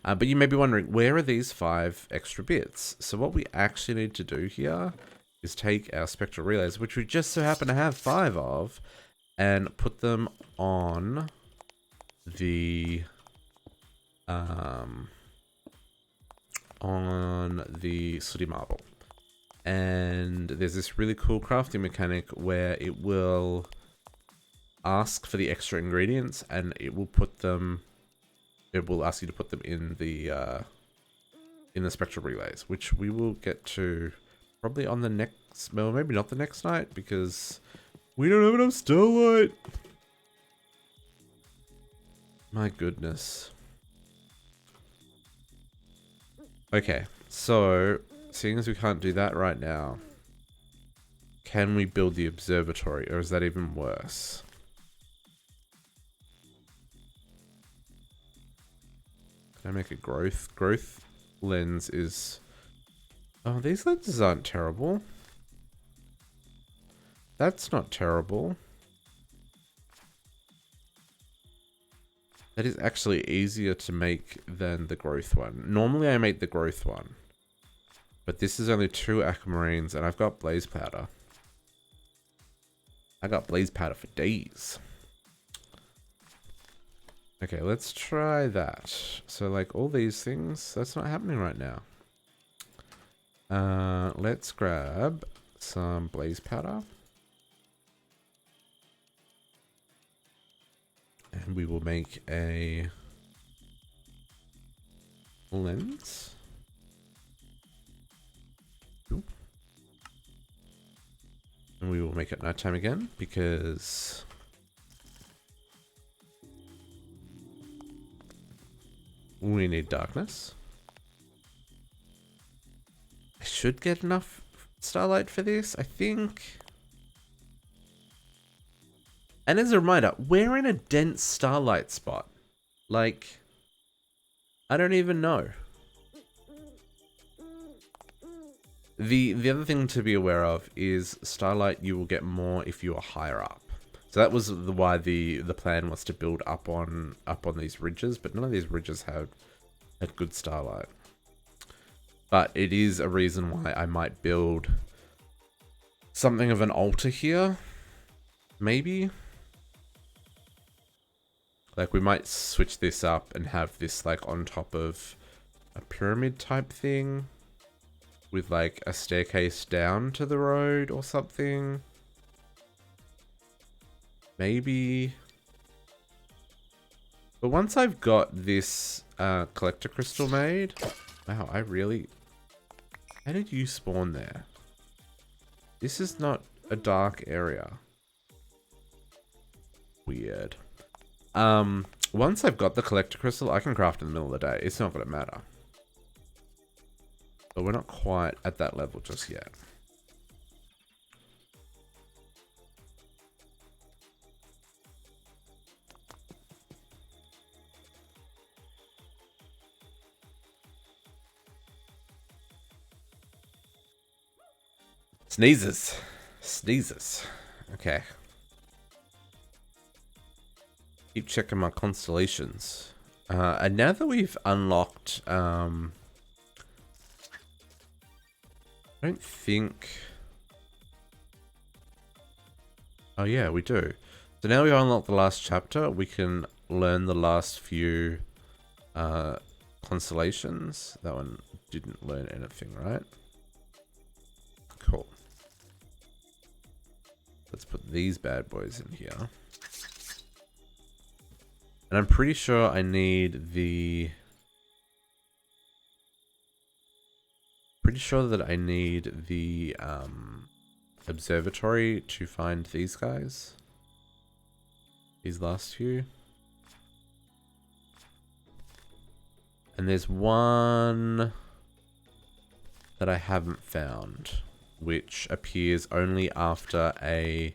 But you may be wondering, where are these 5 extra bits? So what we actually need to do here is take our spectral relays, which we just so happen to have 5 of, and put them on the sooty marble. And there's this really cool crafting mechanic where it will ask for the extra ingredients and it will put them... It will ask you to put them in the spectral relays, which we will get to probably on the next... Well, maybe not the next night, because we don't have enough starlight. My goodness. Okay, so seeing as we can't do that right now, can we build the observatory, or is that even worse? Can I make a growth? Growth lens is... Oh, these lenses aren't terrible. That's not terrible. That is actually easier to make than the growth one. Normally I make the growth one. But this is only 2 aquamarines, and I've got blaze powder. I got blaze powder for days. Okay, let's try that. So, like, all these things, that's not happening right now. Let's grab some blaze powder. And we will make a lens. Ooh. And we will make it nighttime again because we need darkness. I should get enough starlight for this, I think. And as a reminder, we're in a dense starlight spot. Like, I don't even know. The other thing to be aware of is starlight you will get more if you are higher up. So that was why the plan was to build up on these ridges, but none of these ridges had good starlight. But it is a reason why I might build something of an altar here. Maybe. Like, we might switch this up and have this, like, on top of a pyramid type thing. With, like, a staircase down to the road or something. Maybe. But once I've got this collector crystal made... Wow, I really... How did you spawn there? This is not a dark area. Weird. Once I've got the collector crystal, I can craft in the middle of the day. It's not going to matter. But we're not quite at that level just yet. Sneezes. Sneezes. Okay. Keep checking my constellations. And now that we've unlocked... I don't think... Oh yeah, we do. So now we've unlocked the last chapter, we can learn the last few constellations. That one didn't learn anything, right? Cool. Let's put these bad boys in here. And I'm pretty sure I need the... Pretty sure that I need the observatory to find these guys. These last few. And there's one that I haven't found, which appears only after a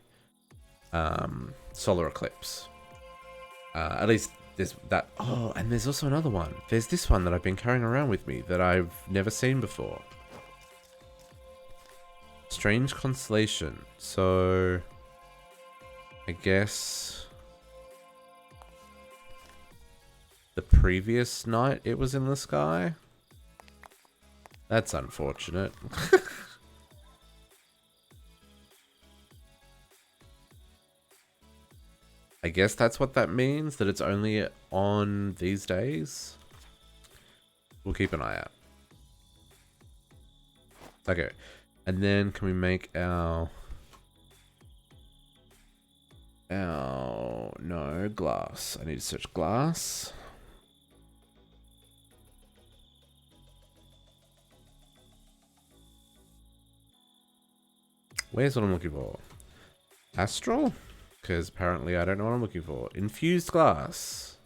solar eclipse. At least there's that. Oh, and there's also another one. There's this one that I've been carrying around with me that I've never seen before. Strange constellation. So I guess the previous night it was in the sky. That's unfortunate. I guess that's what that means, that it's only on these days. We'll keep an eye out. Okay. And then can we make our... No, glass. I need to search glass. Where's what I'm looking for? Astral? Because apparently I don't know what I'm looking for. Infused glass.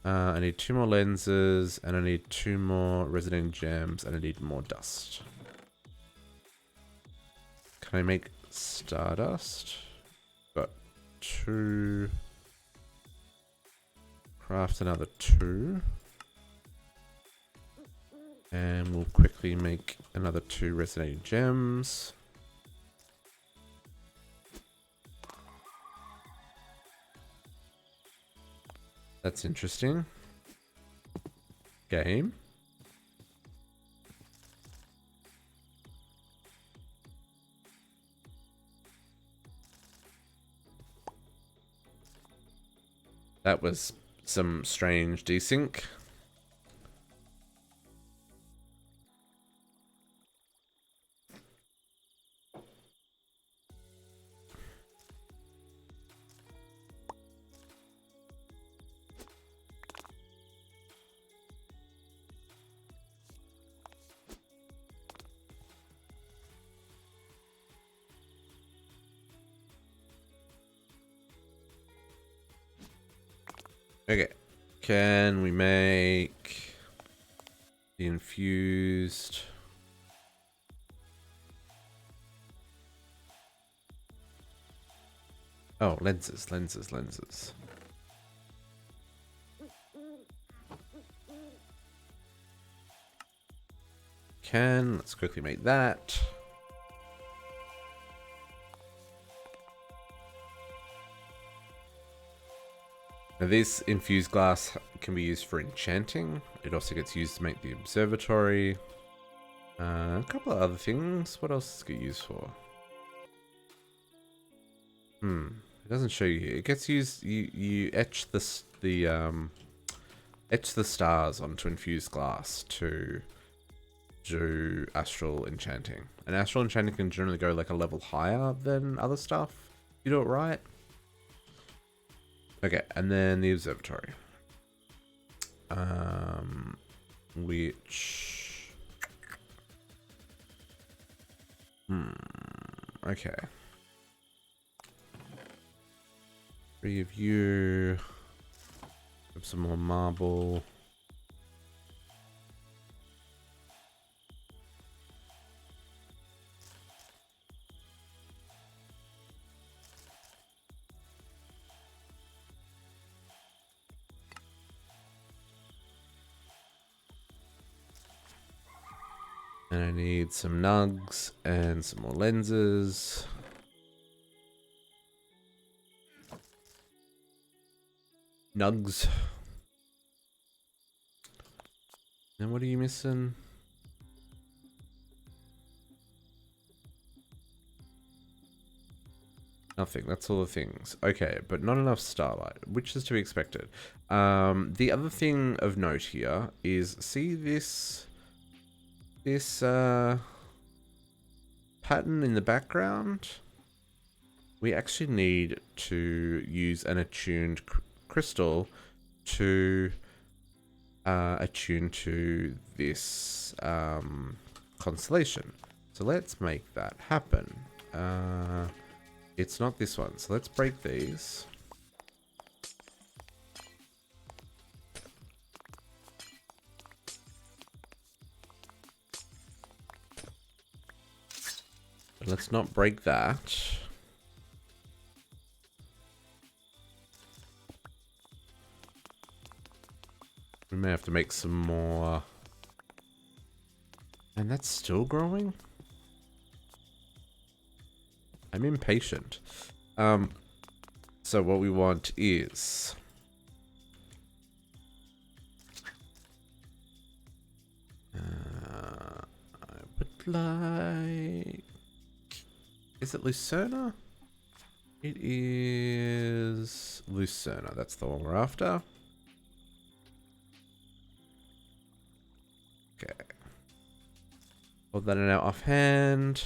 I need 2 more lenses, and I need 2 more resonating gems, and I need more dust. Can I make stardust? Got 2. Craft another 2. And we'll quickly make another 2 resonating gems. That's interesting. Game. That was some strange desync. Okay. Can we make the infused? Oh, lenses. Let's quickly make that. Now this infused glass can be used for enchanting. It also gets used to make the observatory. A couple of other things. What else does it get used for? It doesn't show you here. It gets used. You etch etch the stars onto infused glass to do astral enchanting. And astral enchanting can generally go like a level higher than other stuff. You do it right. Okay, and then the observatory. Which... Okay. 3 of you. Have some more marble. And I need some nugs and some more lenses. Nugs. And what are you missing? Nothing. That's all the things. Okay, but not enough starlight, which is to be expected. The other thing of note here is, see this pattern in the background? We actually need to use an attuned crystal to attune to this constellation. So let's make that happen. It's not this one, so let's break these. But let's not break that. We may have to make some more. And that's still growing? I'm impatient. So what we want is... I would like... Is it Lucerna? It is Lucerna. That's the one we're after. Okay. Hold that in our offhand.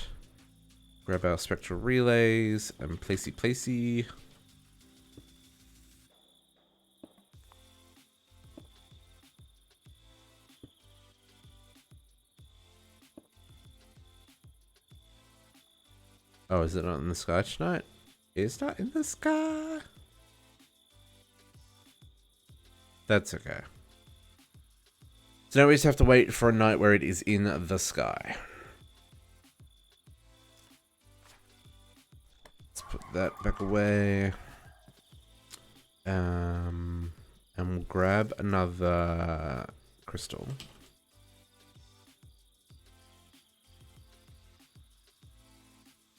Grab our spectral relays and placey. Oh, is it not in the sky tonight? It's not in the sky. That's okay. So now we just have to wait for a night where it is in the sky. Let's put that back away. And we'll grab another crystal.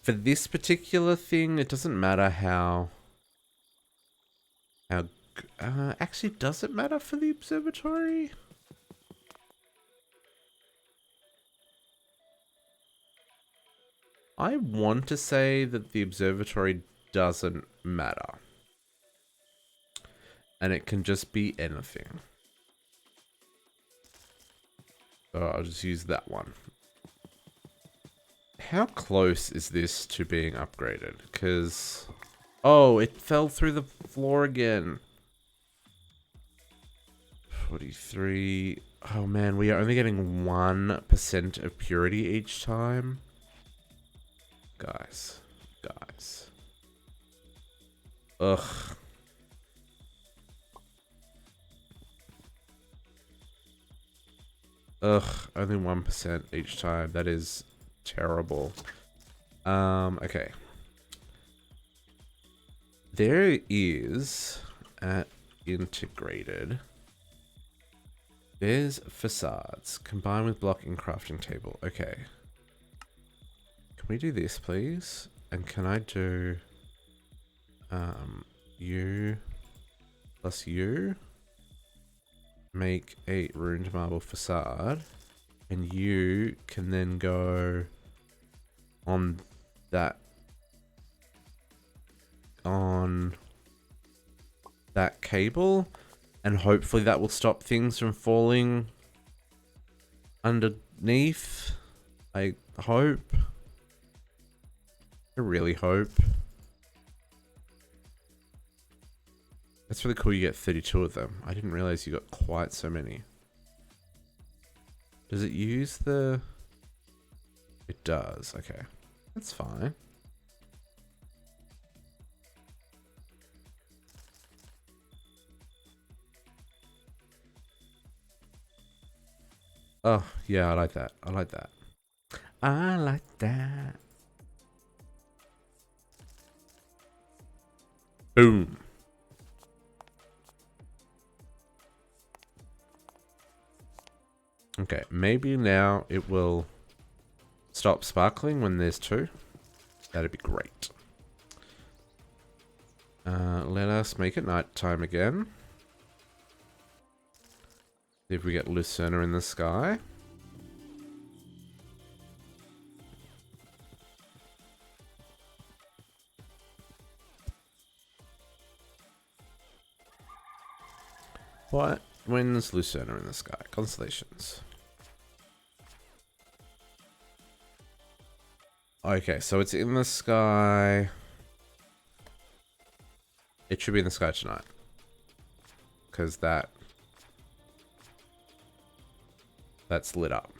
For this particular thing, it doesn't matter how actually, does it matter for the observatory? I want to say that the observatory doesn't matter. And it can just be anything. So I'll just use that one. How close is this to being upgraded? Because... Oh, it fell through the floor again. 43... Oh man, we are only getting 1% of purity each time. Guys. Ugh. Ugh, only 1% each time. That is terrible. Okay. There is at integrated. There's facades combined with block and crafting table. Okay. Can we do this, please? And can I do you plus you? Make a ruined marble facade, and you can then go on that cable, and hopefully that will stop things from falling underneath. I hope. I really hope. That's really cool, you get 32 of them. I didn't realize you got quite so many. Does it use the... It does, okay. That's fine. Oh, yeah, I like that. I like that. I like that. Boom. Okay, maybe now it will stop sparkling when there's 2. That'd be great. Let us make it nighttime again. See if we get Lucerne in the sky. What? When's Lucerne in the sky? Constellations. Okay, so it's in the sky. It should be in the sky tonight. Because that's lit up.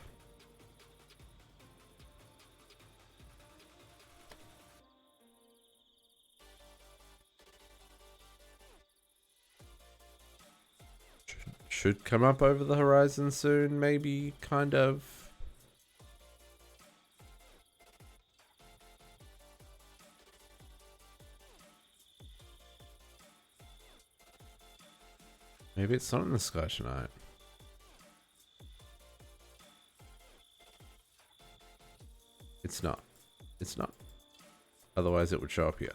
Should come up over the horizon soon, maybe, kind of. Maybe it's not in the sky tonight. It's not. It's not. Otherwise it would show up here.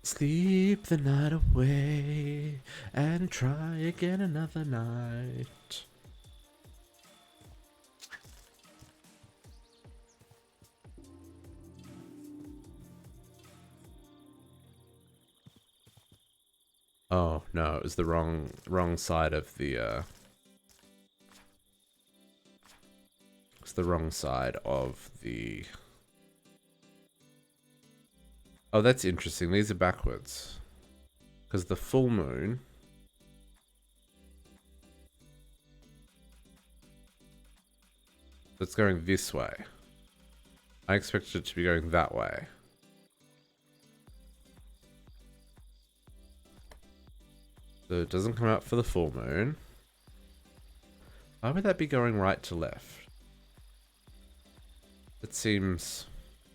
Sleep the night away and try again another night. Oh no, it was the wrong side of the it's the wrong side of the... Oh, that's interesting. These are backwards. Because the full moon... It's going this way. I expected it to be going that way. So it doesn't come out for the full moon. Why would that be going right to left? It seems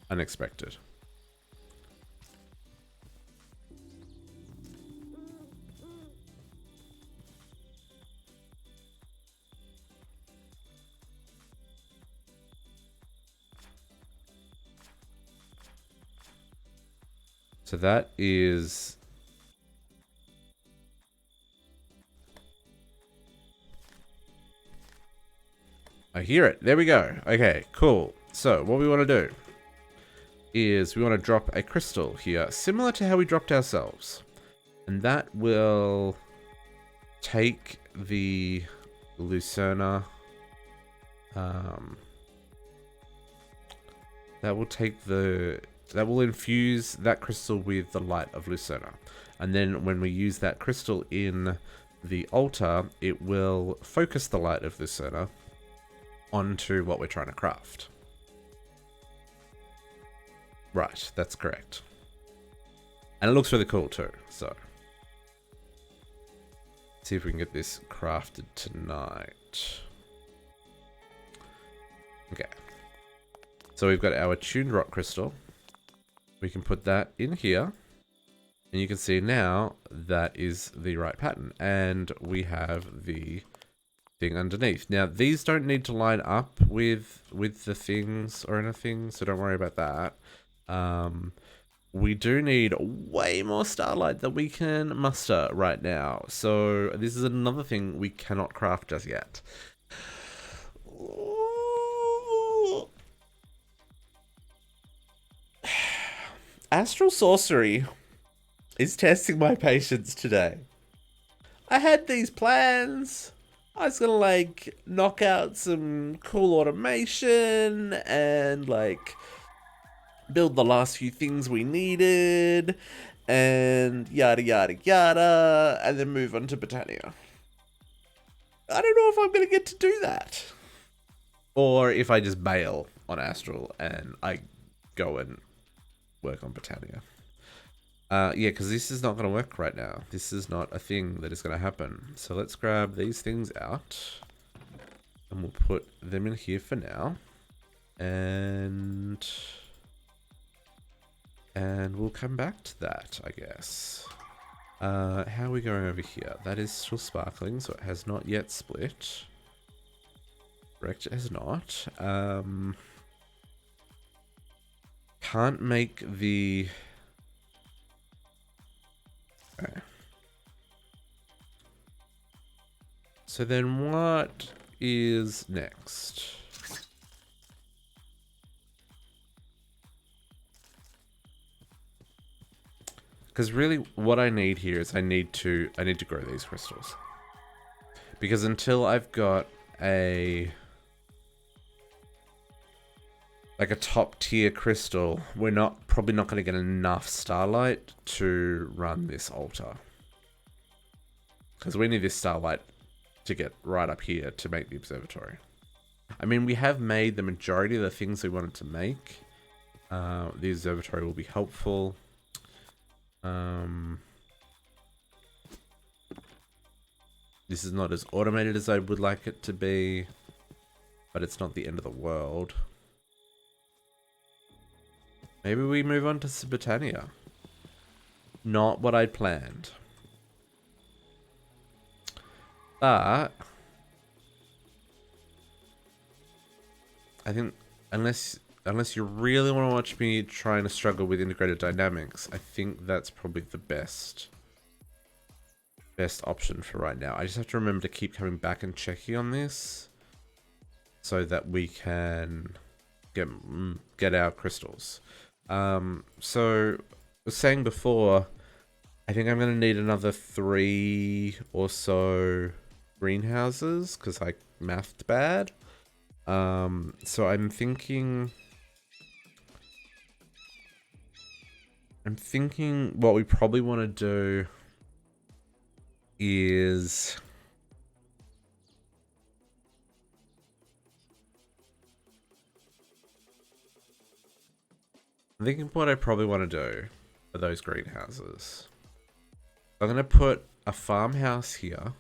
unexpected. So that is... I hear it. There we go. Okay, cool. So what we want to do is we want to drop a crystal here, similar to how we dropped ourselves. And that will take the Lucerna. That will infuse that crystal with the light of Lucerna. And then when we use that crystal in the altar, it will focus the light of Lucerna onto what we're trying to craft. Right, that's correct. And it looks really cool too, so. See if we can get this crafted tonight. Okay. So we've got our tuned rock crystal. We can put that in here. And you can see now that is the right pattern. And we have the thing underneath. Now, these don't need to line up with the things or anything, so don't worry about that. We do need way more starlight than we can muster right now. So this is another thing we cannot craft just yet. Astral sorcery is testing my patience today. I had these plans. I was gonna like knock out some cool automation and like build the last few things we needed and yada yada yada and then move on to Britannia. I don't know if I'm gonna get to do that. Or if I just bail on Astral and I go and work on Britannia. Yeah, because this is not going to work right now. This is not a thing that is going to happen. So let's grab these things out. And we'll put them in here for now. And we'll come back to that, I guess. How are we going over here? That is still sparkling, so it has not yet split. Correct, it has not. Can't make the... Okay. So then what is next? Because really what I need here is I need to grow these crystals. Because until I've got a top tier crystal, we're probably not going to get enough starlight to run this altar. Because we need this starlight to get right up here to make the observatory. I mean, we have made the majority of the things we wanted to make. The observatory will be helpful. This is not as automated as I would like it to be, but it's not the end of the world. Maybe we move on to Britannia. Not what I'd planned. But I think unless you really want to watch me trying to struggle with integrated dynamics, I think that's probably the best option for right now. I just have to remember to keep coming back and checking on this so that we can get our crystals. So I was saying before, I think I'm going to need another 3 or so greenhouses because I mathed bad. So I'm thinking what we probably want to do is I'm thinking what I probably want to do for those greenhouses. I'm going to put a farmhouse here.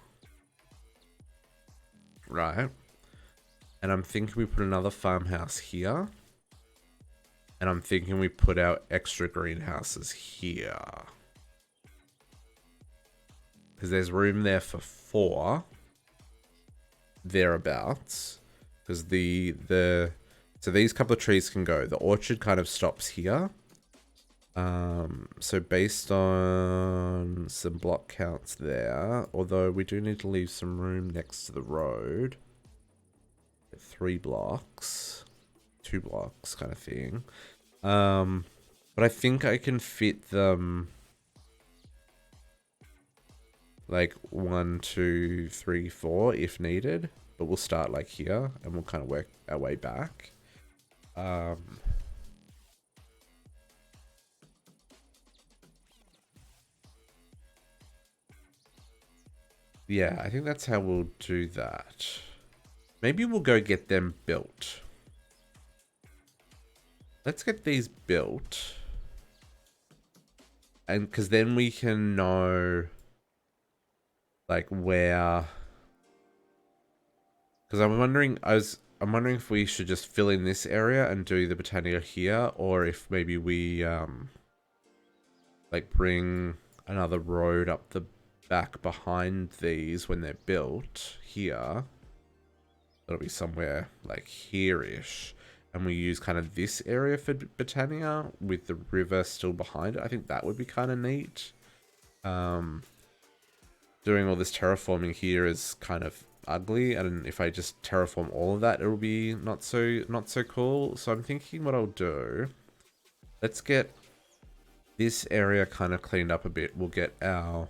Right. And I'm thinking we put another farmhouse here. And I'm thinking we put our extra greenhouses here. Because there's room there for 4. Thereabouts. Because so these couple of trees can go. The orchard kind of stops here. So based on some block counts there, although we do need to leave some room next to the road. 3 blocks. 2 blocks kind of thing. But I think I can fit them like 1, 2, 3, 4 if needed. But we'll start like here and we'll kind of work our way back. Yeah, I think that's how we'll do that. Maybe we'll go get them built. Let's get these built. And because then we can know like where. Because I'm wondering if we should just fill in this area and do the Botania here, or if maybe we like bring another road up the back behind these when they're built here. That'll be somewhere like here-ish. And we use kind of this area for Botania with the river still behind it. I think that would be kind of neat. Doing all this terraforming here is kind of ugly, and if I just terraform all of that, it'll be not so cool. So I'm thinking what I'll do. Let's get this area kind of cleaned up a bit. We'll get our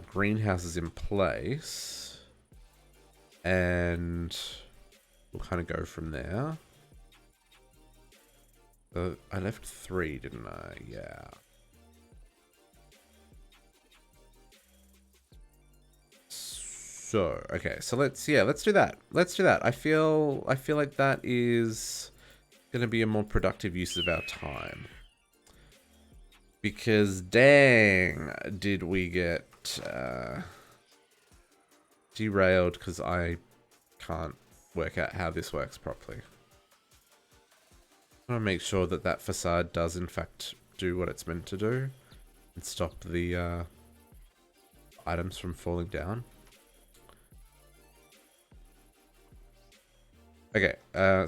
greenhouses in place, and we'll kind of go from there. So I left 3, didn't I? Yeah. So okay, so let's do that. Let's do that. I feel like that is gonna be a more productive use of our time. Because dang, did we get derailed because I can't work out how this works properly. I want to make sure that that facade does in fact do what it's meant to do and stop the items from falling down. Okay,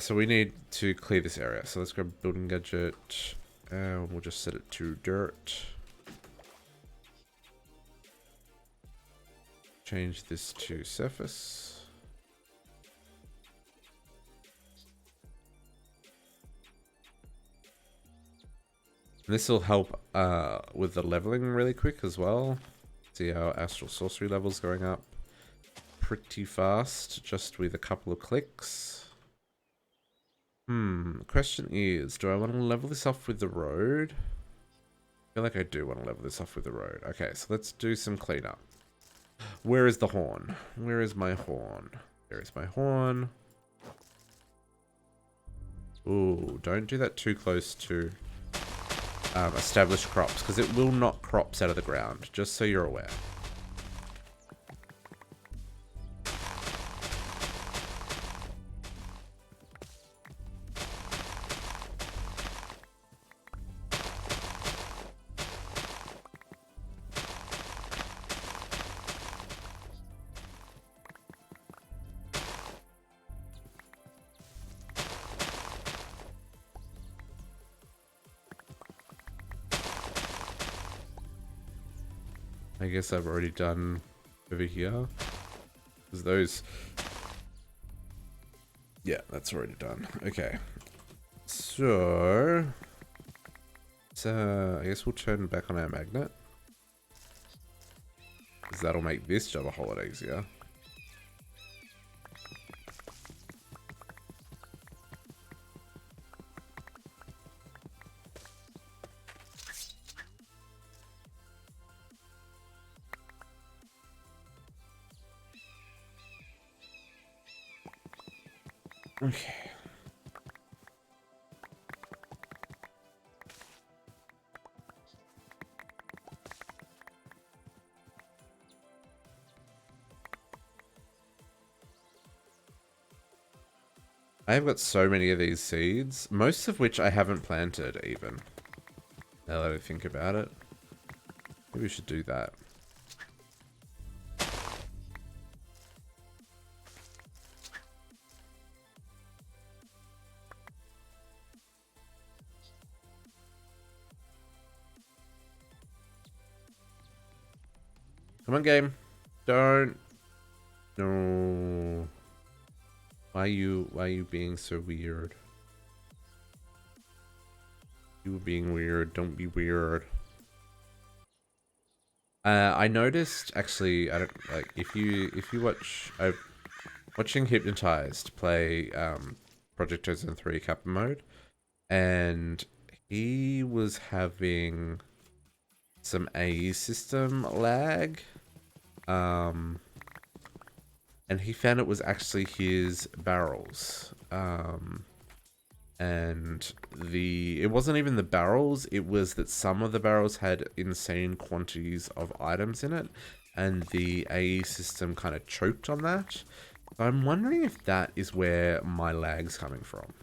so we need to clear this area. So let's grab building gadget and we'll just set it to dirt. Change this to surface. And this will help with the leveling really quick as well. See our astral sorcery levels going up pretty fast just with a couple of clicks. The question is, do I want to level this off with the road? I feel like I do want to level this off with the road. Okay, so let's do some cleanup. Where is the horn? Where is my horn? There is my horn. Ooh, don't do that too close to established crops, because it will knock crops out of the ground, just so you're aware. I guess I've already done over here. Because those... Yeah, that's already done. Okay. So... I guess we'll turn back on our magnet. Because that'll make this job a whole lot easier. Okay. I've got so many of these seeds, most of which I haven't planted even. Now that I think about it. Maybe we should do that. Come on, game. Don't. No. Why are you being so weird? You were being weird. Don't be weird. I noticed actually. I don't like if you watch. I'm watching Hypnotized play Project Ozone 3 Kappa mode, and he was having some AE system lag. And he found it was actually his barrels. And it wasn't even the barrels, it was that some of the barrels had insane quantities of items in it, and the AE system kind of choked on that. So I'm wondering if that is where my lag's coming from.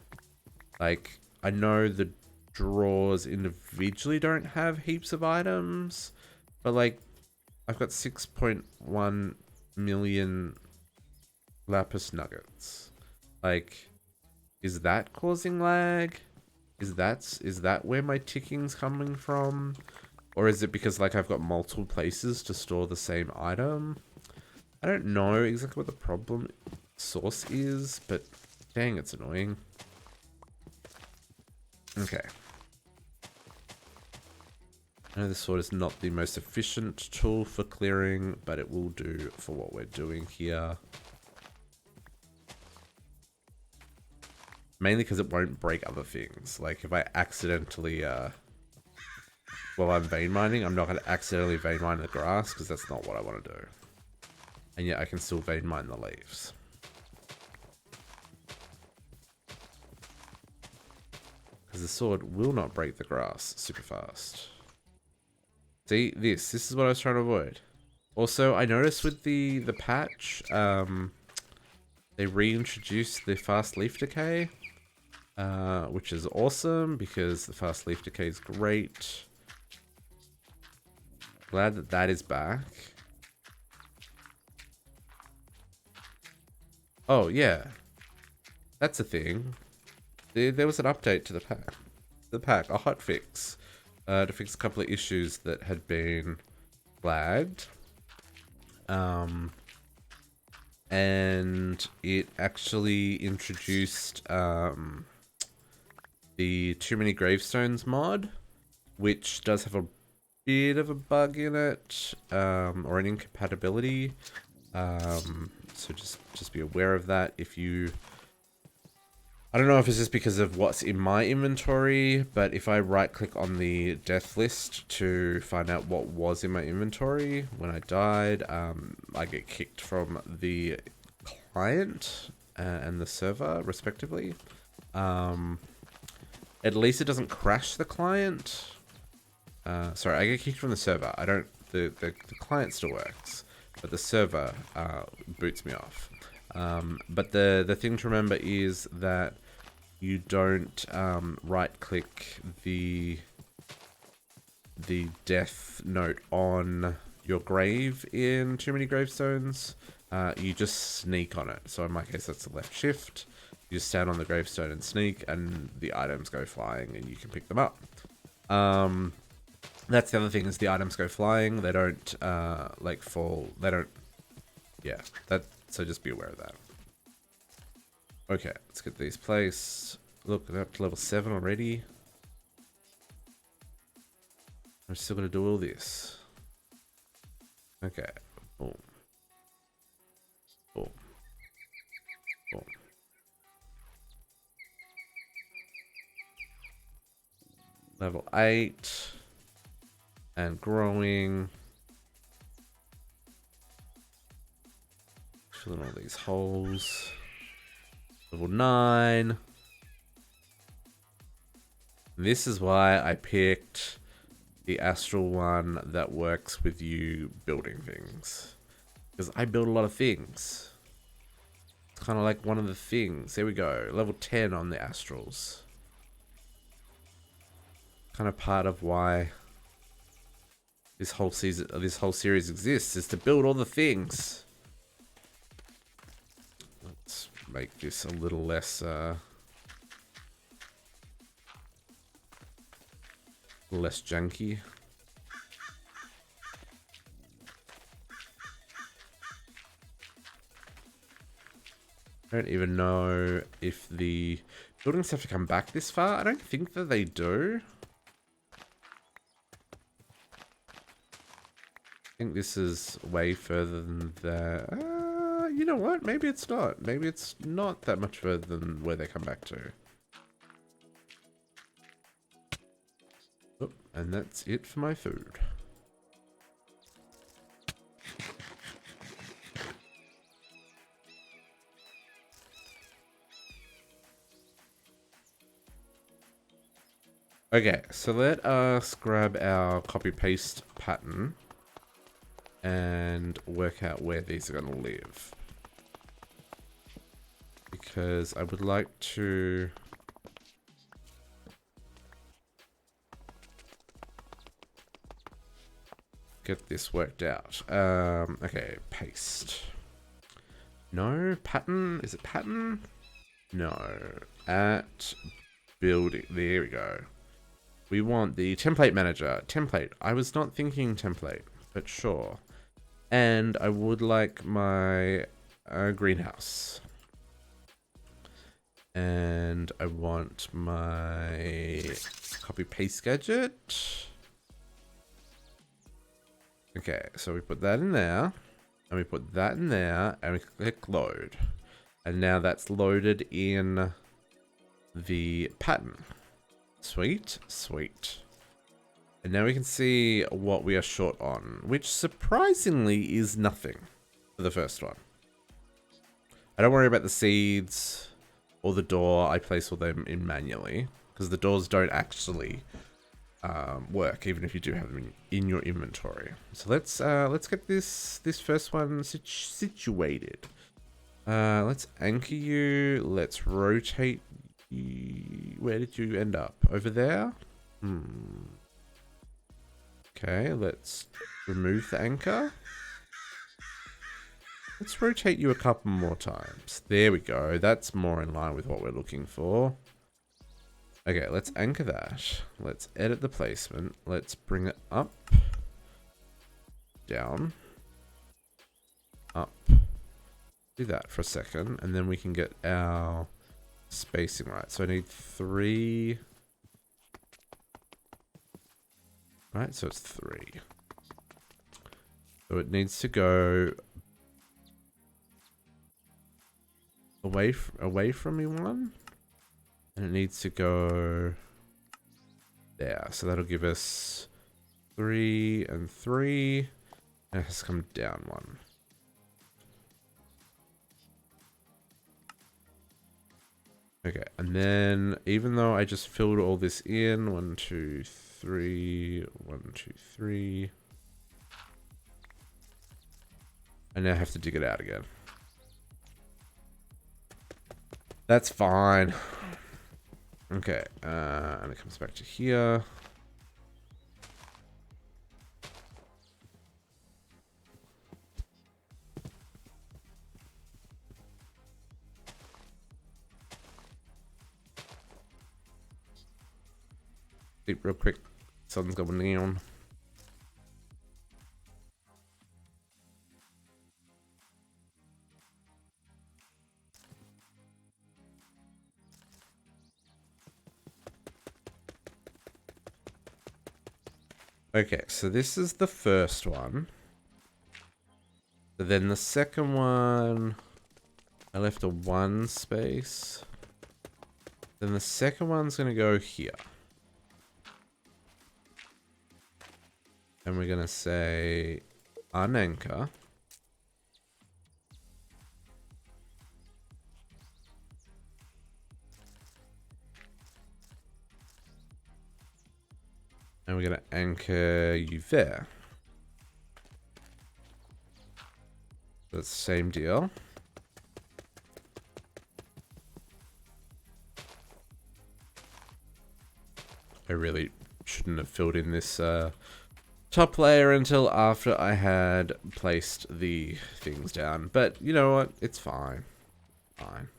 Like, I know the drawers individually don't have heaps of items, but like, I've got 6.1 million lapis nuggets. Like, is that causing lag? Is that where my ticking's coming from? Or is it because like I've got multiple places to store the same item? I don't know exactly what the problem source is, but dang, it's annoying. Okay. I know the sword is not the most efficient tool for clearing, but it will do for what we're doing here. Mainly because it won't break other things. Like if I accidentally, while I'm vein mining, I'm not going to accidentally vein mine the grass because that's not what I want to do. And yet I can still vein mine the leaves. Because the sword will not break the grass super fast. See, this is what I was trying to avoid. Also, I noticed with the patch, they reintroduced the fast leaf decay, which is awesome because the fast leaf decay is great. Glad that that is back. Oh yeah, that's a thing. There was an update to the pack, a hotfix, to fix a couple of issues that had been flagged. And it actually introduced the Too Many Gravestones mod, which does have a bit of a bug in it, or an incompatibility. So just be aware of that if you... I don't know if it's just because of what's in my inventory, but if I right click on the death list to find out what was in my inventory when I died, I get kicked from the client and the server respectively. At least it doesn't crash the client. Sorry, I get kicked from the server. I don't, the client still works, but the server boots me off. But the thing to remember is that you don't right click the death note on your grave in Too Many Gravestones. You just sneak on it. So in my case, that's the left shift. You just stand on the gravestone and sneak, and the items go flying, and you can pick them up. That's the other thing, is the items go flying. They don't like fall. They don't. Yeah. So just be aware of that. Okay, let's get these placed. Look, we're up to level 7 already. I'm still gonna do all this. Okay. Boom. Boom. Boom. Level 8. And growing. Filling all these holes. Level 9. This is why I picked the astral one that works with you building things. Because I build a lot of things. It's kind of like one of the things. There we go. Level 10 on the astrals. Kind of part of why this whole series exists, is to build all the things. Let's make this a little less less junky. I don't even know if the buildings have to come back this far. I don't think that they do. I think this is way further than that. You know what? Maybe it's not. Maybe it's not that much further than where they come back to. Oh, and that's it for my food. Okay, so let us grab our copy-paste pattern and work out where these are going to live. Because I would like to... get this worked out. Okay, paste. No, pattern? Is it pattern? No. At building. There we go. We want the template manager. Template. I was not thinking template, but sure. And I would like my greenhouse. And I want my copy-paste gadget. Okay, so we put that in there. And we put that in there. And we click load. And now that's loaded in the pattern. Sweet, sweet. And now we can see what we are short on, which surprisingly is nothing for the first one. I don't worry about the seeds or the door. I place all them in manually because the doors don't actually work, even if you do have them in your inventory. So let's get this first one situated. Let's anchor you. Let's rotate. Where did you end up? Over there? Okay, let's remove the anchor. Let's rotate you a couple more times. There we go. That's more in line with what we're looking for. Okay, let's anchor that. Let's edit the placement. Let's bring it up. Down. Up. Do that for a second, and then we can get our spacing right. So I need 3. Right, so it's 3. So it needs to go away from me one, and it needs to go there. So that'll give us 3 and 3, and it has to come down 1. Okay, and then even though I just filled all this in, 1, 2, 3, 1, 2, 3, I now have to dig it out again. That's fine. Okay, and it comes back to here. Sleep real quick. Sun's going down. Okay, so this is the first one. But then the second one, I left a 1 space. Then the second one's going to go here. And we're going to say unanchor. And we're going to anchor you there. That's the same deal. I really shouldn't have filled in this top layer until after I had placed the things down. But you know what? It's fine. Fine.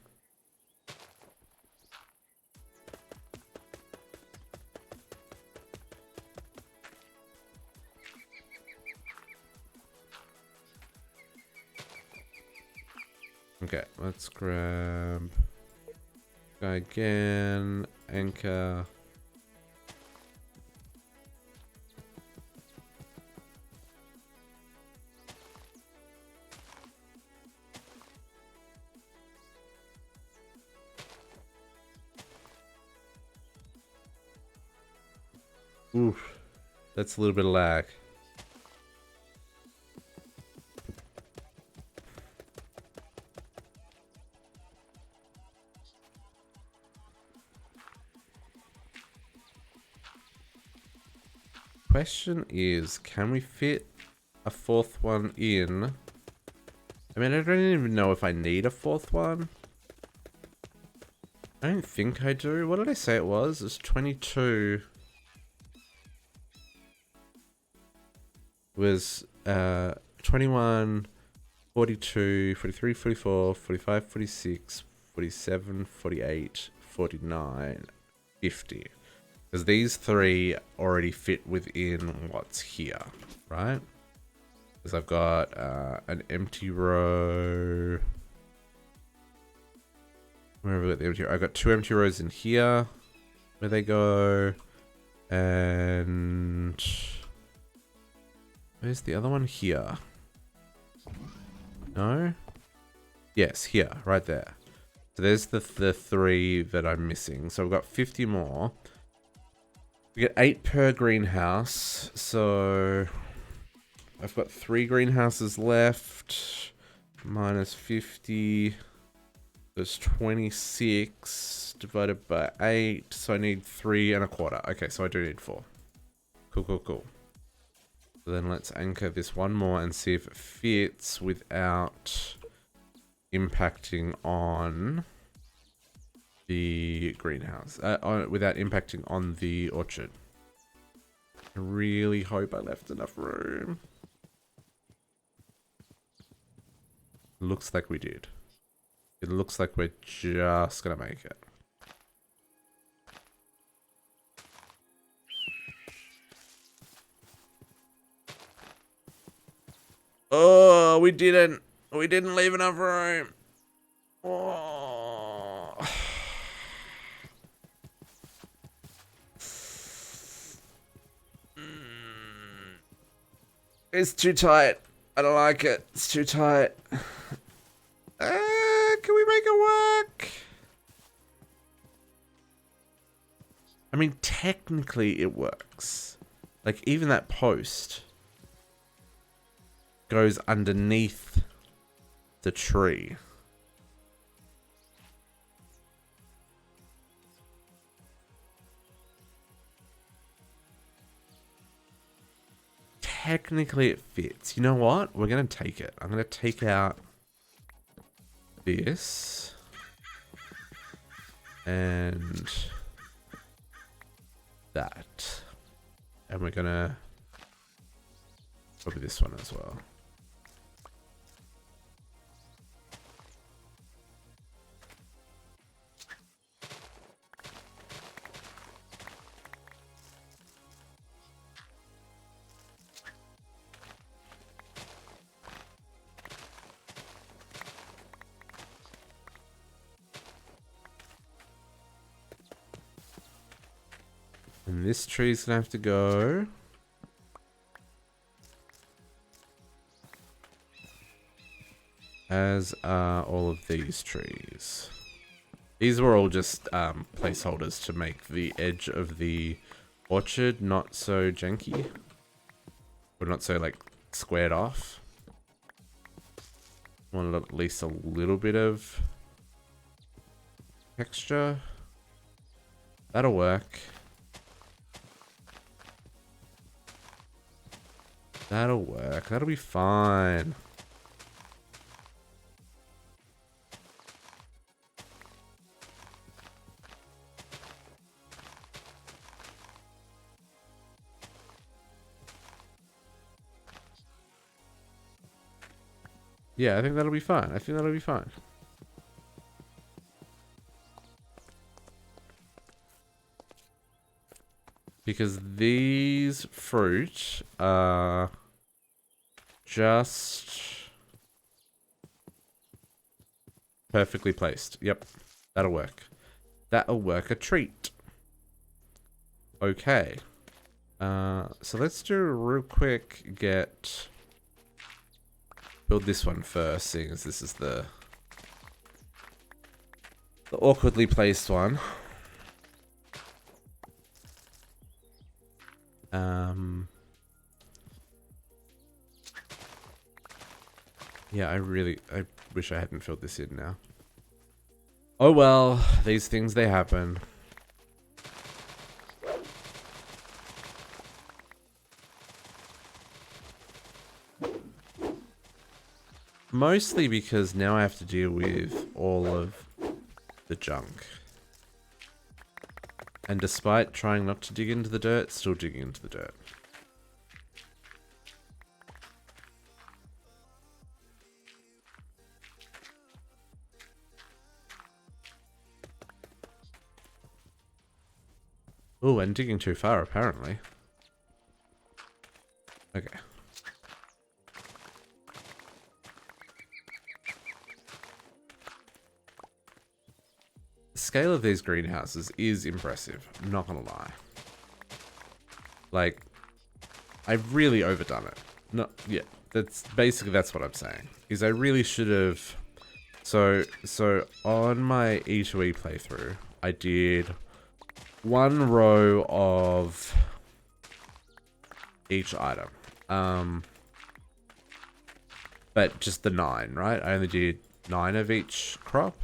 Okay, let's grab guy again, anchor. Oof, that's a little bit of lag. Question is, can we fit a fourth one in? I mean, I don't even know if I need a fourth one. I don't think I do. What did I say it was? It's 22. It was 21, 42, 43, 44, 45, 46, 47, 48, 49, 50. Because these three already fit within what's here, right? Because I've got an empty row. Where have I got the empty row? I've got 2 empty rows in here. Where they go. And where's the other one? Here. No? Yes, here. Right there. So there's the 3 that I'm missing. So I've got 50 more. We get 8 per greenhouse. So I've got 3 greenhouses left. Minus 50. There's 26 divided by 8. So I need 3 1/4. Okay, so I do need 4. Cool, cool, cool. So then let's anchor this one more and see if it fits without impacting on the greenhouse. Without impacting on the orchard. I really hope I left enough room. Looks like we did. It looks like we're just gonna make it. Oh, we didn't. We didn't leave enough room. Oh. It's too tight. I don't like it. It's too tight. Can we make it work? I mean, technically it works. Like, even that post goes underneath the tree. Technically it fits. You know what? We're going to take it. I'm going to take out this. And that. And we're going to probably this one as well. And this tree's gonna have to go. As are all of these trees. These were all just placeholders to make the edge of the orchard not so janky. Or not so, like, squared off. Wanted at least a little bit of texture. That'll work. That'll work. That'll be fine. Yeah, I think that'll be fine. I think that'll be fine. Because these fruit are just Perfectly placed. Yep. That'll work. That'll work a treat. Okay. So let's do a real quick build this one first, seeing as this is the awkwardly placed one. Yeah, I wish I hadn't filled this in now. Oh well, these things, they happen. Mostly because now I have to deal with all of the junk. And despite trying not to dig into the dirt, still digging into the dirt. Oh, and digging too far, apparently. Okay. The scale of these greenhouses is impressive, I'm not gonna lie. Like, I've really overdone it. No, yeah, that's what I'm saying. Is I really should have... So on my E2E playthrough, I did one row of each item. But just the 9, right? I only did 9 of each crop.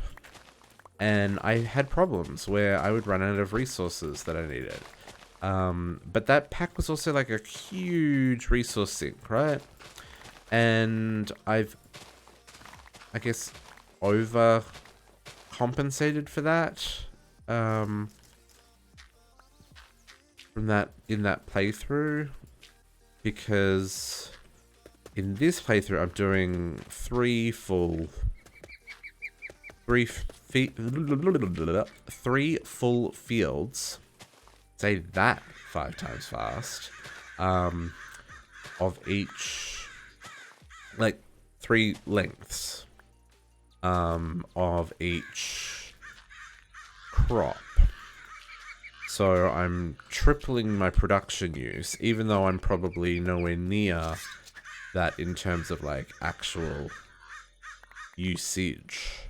And I had problems where I would run out of resources that I needed. But that pack was also like a huge resource sink, right? And I guess, over compensated for that. In that playthrough, because in this playthrough I'm doing 3 full fields. Say that 5 times fast. Of each, like 3 lengths, of each crop. So I'm tripling my production use, even though I'm probably nowhere near that in terms of like actual usage.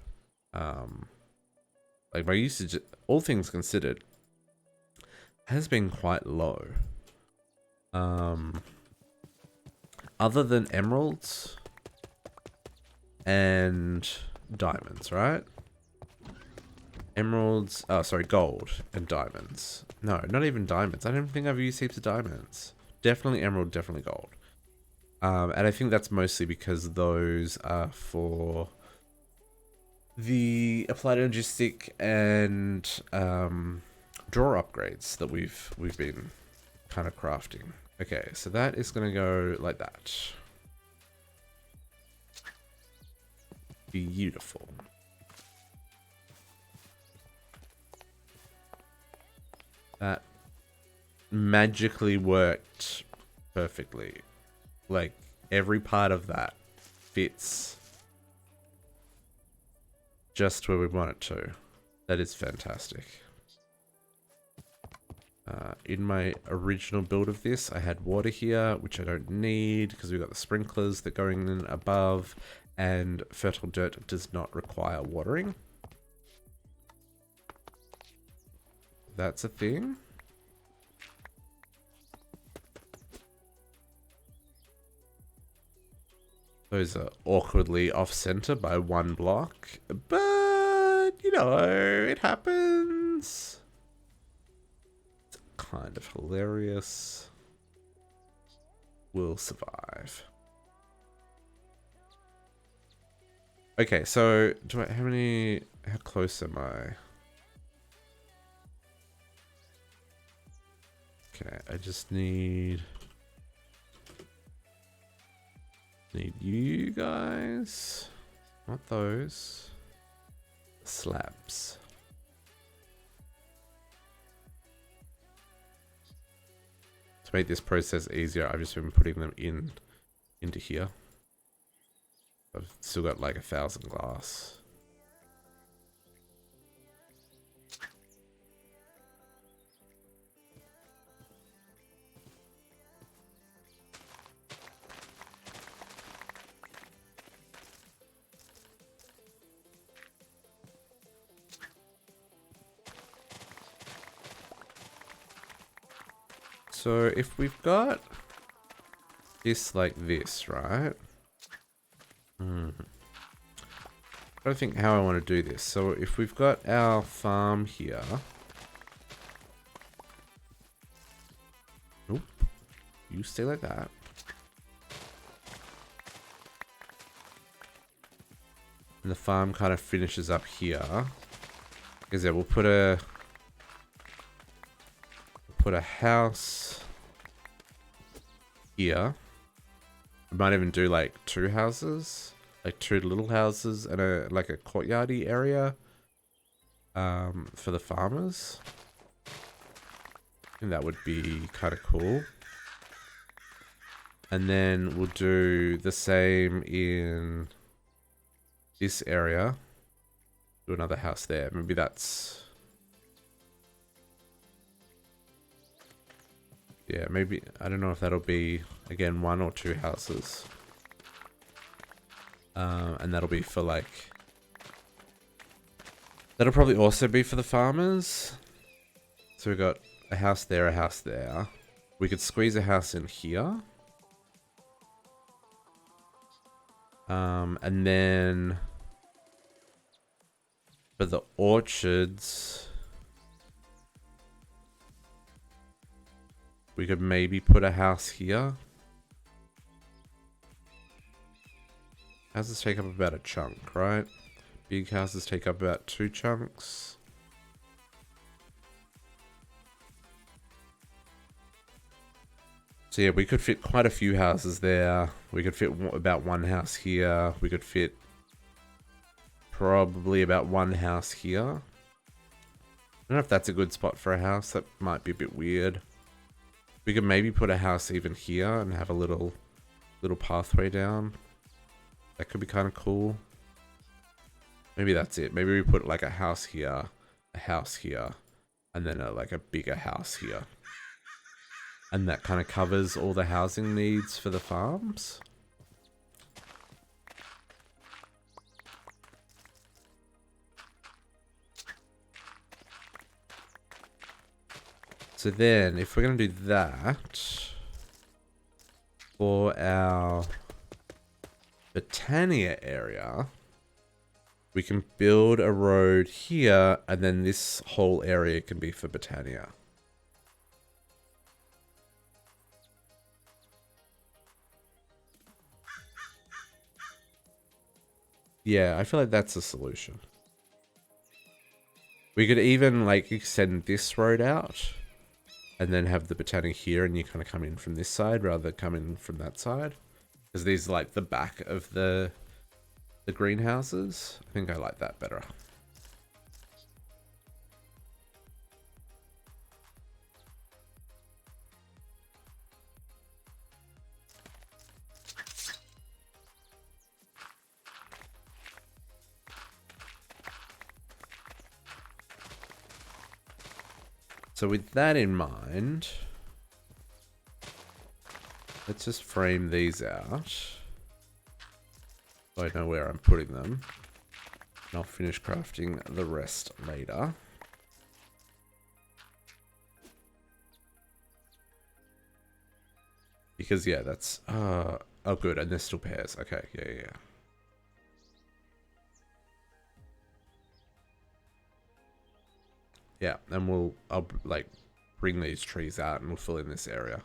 Like my usage, all things considered, has been quite low. Other than emeralds and diamonds, right? Emeralds, oh sorry, gold and diamonds. No, not even diamonds. I don't think I've used heaps of diamonds. Definitely emerald, definitely gold. And I think that's mostly because those are for the applied energistic and draw upgrades that we've been kind of crafting. Okay, so that is going to go like that. Beautiful. That magically worked perfectly. Like, every part of that fits just where we want it to. That is fantastic. In my original build of this, I had water here, which I don't need because we've got the sprinklers that are going in above, and fertile dirt does not require watering. That's a thing. Those are awkwardly off-center by 1 block, but, you know, it happens. It's kind of hilarious. We'll survive. Okay, so, how close am I? Okay, I just need you guys, not those, slabs. To make this process easier, I've just been putting them into here. I've still got like 1,000 glass. So if we've got this like this, right? I don't think how I want to do this. So if we've got our farm here. Nope. You stay like that. And the farm kind of finishes up here. Because yeah, we'll put a house here. We might even do like 2 houses, like 2 little houses and a like a courtyardy area for the farmers. And that would be kind of cool. And then we'll do the same in this area. Do another house there. Maybe that's... Yeah, maybe... I don't know if that'll be, again, 1 or 2 houses. And that'll be for, like... That'll probably also be for the farmers. So we've got a house there, a house there. We could squeeze a house in here. And then... For the orchards... We could maybe put a house here. Houses take up about a chunk, right? Big houses take up about 2 chunks. So yeah, we could fit quite a few houses there. We could fit about 1 house here. We could fit probably about 1 house here. I don't know if that's a good spot for a house. That might be a bit weird. We could maybe put a house even here and have a little pathway down. That could be kind of cool. Maybe that's it. Maybe we put like a house here, and then like a bigger house here. And that kind of covers all the housing needs for the farms. So then, if we're going to do that, for our Botania area, we can build a road here, and then this whole area can be for Botania. Yeah, I feel like that's a solution. We could even, like, extend this road out, and then have the Botania here, and you kind of come in from this side rather than come in from that side. Because these are like the back of the greenhouses. I think I like that better. So with that in mind, let's just frame these out. So I know where I'm putting them. And I'll finish crafting the rest later. Because yeah, that's oh good, and there's still pairs. Okay, yeah. Yeah, and I'll like bring these trees out and we'll fill in this area.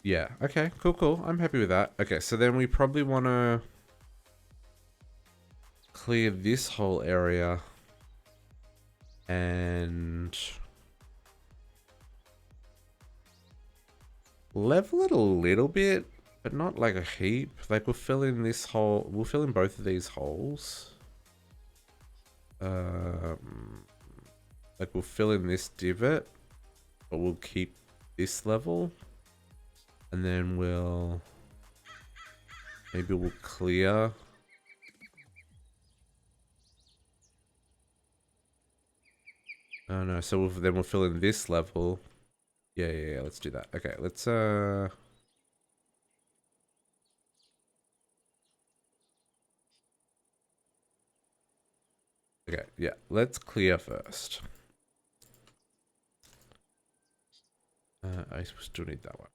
Yeah, okay, cool. I'm happy with that. Okay, so then we probably want to clear this whole area and level it a little bit, but not like a heap. Like we'll fill in this hole, we'll fill in both of these holes. Like we'll fill in this divot, but we'll keep this level. And then maybe we'll clear. Oh no, so then we'll fill in this level. Yeah, let's do that. Okay, let's Okay, yeah, let's clear first. I still need that one.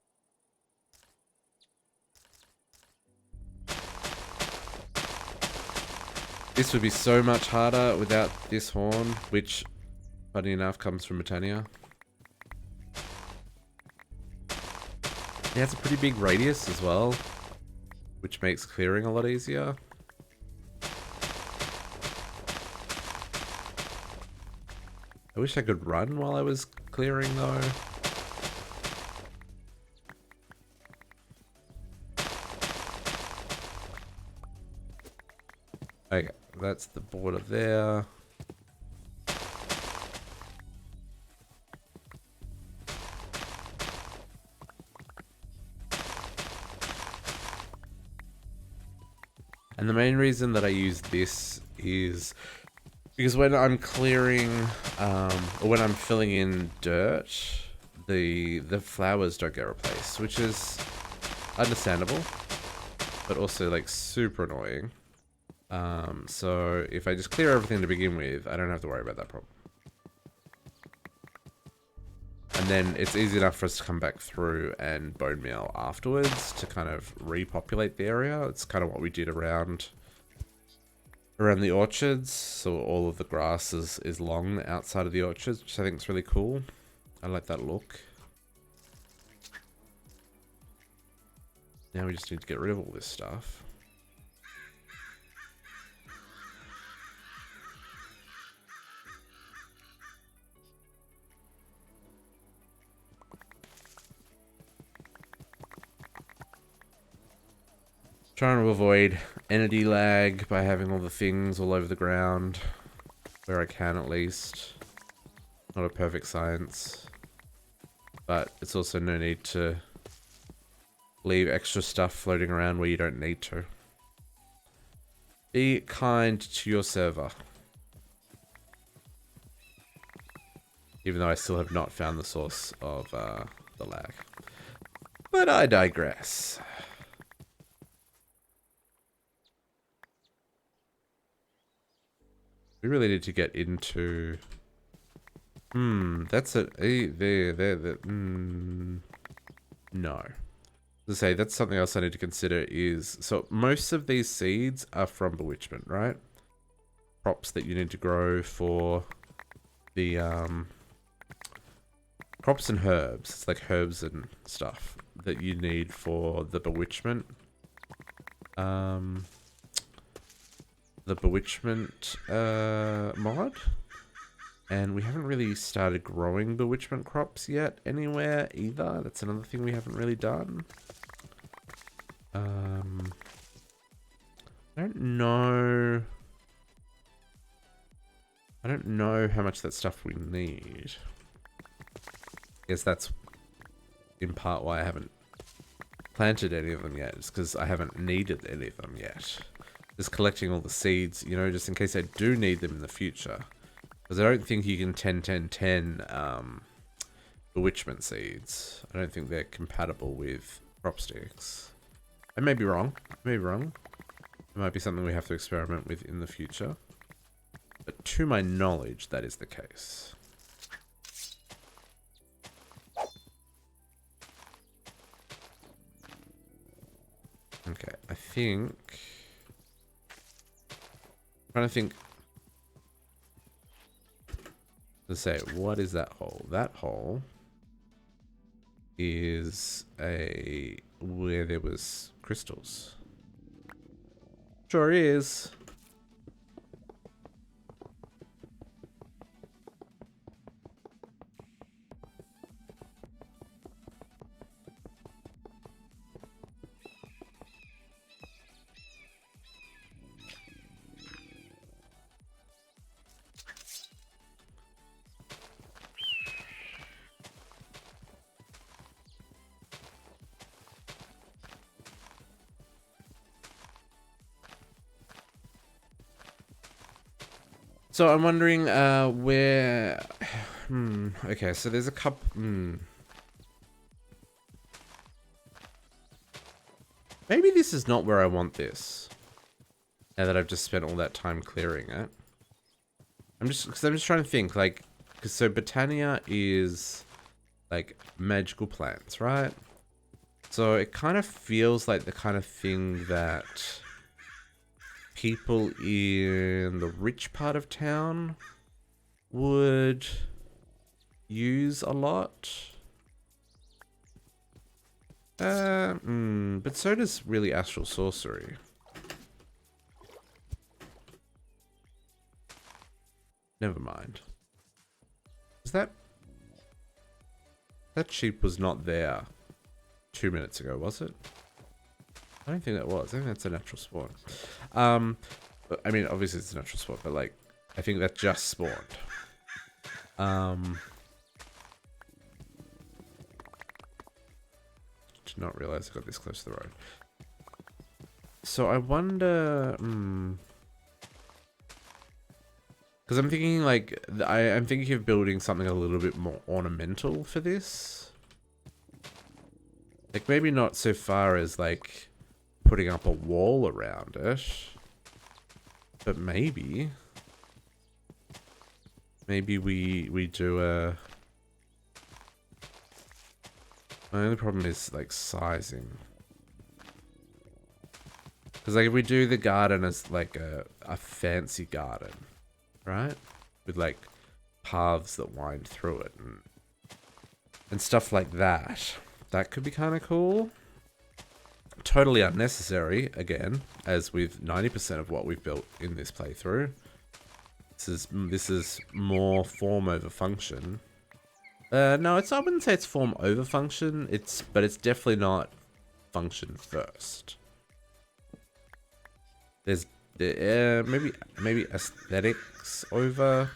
This would be so much harder without this horn, which, funny enough, comes from Britannia. It has a pretty big radius as well, which makes clearing a lot easier. I wish I could run while I was clearing though. Okay, that's the border there. And the main reason that I use this is because when I'm clearing, or when I'm filling in dirt, the flowers don't get replaced, which is understandable, but also like super annoying. So if I just clear everything to begin with, I don't have to worry about that problem. And then it's easy enough for us to come back through and bone meal afterwards to kind of repopulate the area. It's kind of what we did around the orchards. So all of the grass is long outside of the orchards, which I think is really cool. I like that look. Now we just need to get rid of all this stuff. Trying to avoid entity lag by having all the things all over the ground, where I can at least. Not a perfect science, but it's also no need to leave extra stuff floating around where you don't need to. Be kind to your server. Even though I still have not found the source of the lag. But I digress. We really need to get into... that's it. No. To say, that's something else I need to consider is... So, most of these seeds are from bewitchment, right? Crops that you need to grow for the, crops and herbs. It's like herbs and stuff that you need for the bewitchment. The bewitchment mod, and we haven't really started growing bewitchment crops yet anywhere either. That's another thing we haven't really done. I don't know how much that stuff we need. I guess that's in part why I haven't planted any of them yet. It's because I haven't needed any of them yet. Just collecting all the seeds, you know, just in case I do need them in the future. Because I don't think you can 10-10-10 bewitchment seeds. I don't think they're compatible with crop sticks. I may be wrong. It might be something we have to experiment with in the future. But to my knowledge, that is the case. Okay, I think... I'm trying to think... To say, what is that hole? That hole is where there was crystals. Sure is. So I'm wondering where... Okay, so there's a couple... Maybe this is not where I want this. Now that I've just spent all that time clearing it. I'm just trying to think, like, because so Botania is like magical plants, right? So it kind of feels like the kind of thing that people in the rich part of town would use a lot. But so does really astral sorcery. Never mind. Is that sheep was not there 2 minutes ago, was it? I don't think that was. I think that's a natural spawn. I mean, obviously it's a natural spawn, but like, I think that just spawned. Did not realize I got this close to the road. So I wonder, because I'm thinking like, I'm thinking of building something a little bit more ornamental for this. Like maybe not so far as like putting up a wall around it, but maybe we do a. My only problem is like sizing, because like if we do the garden as like a fancy garden, right, with like paths that wind through it and stuff like that, that could be kind of cool. Totally unnecessary, again, as with 90% of what we've built in this playthrough. This is more form over function. No, I wouldn't say it's form over function. But it's definitely not function first. There's maybe aesthetics over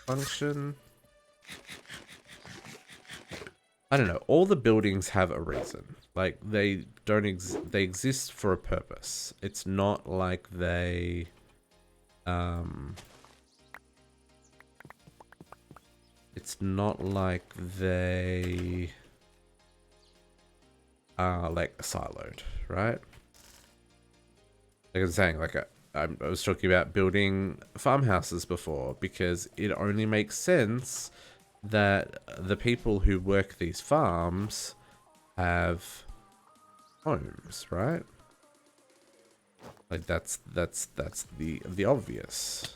function. I don't know. All the buildings have a reason. Like they they exist for a purpose. It's not like they it's not like they are like siloed, right? Like I was saying, like I was talking about building farmhouses before, because it only makes sense that the people who work these farms have homes, right? Like that's the obvious.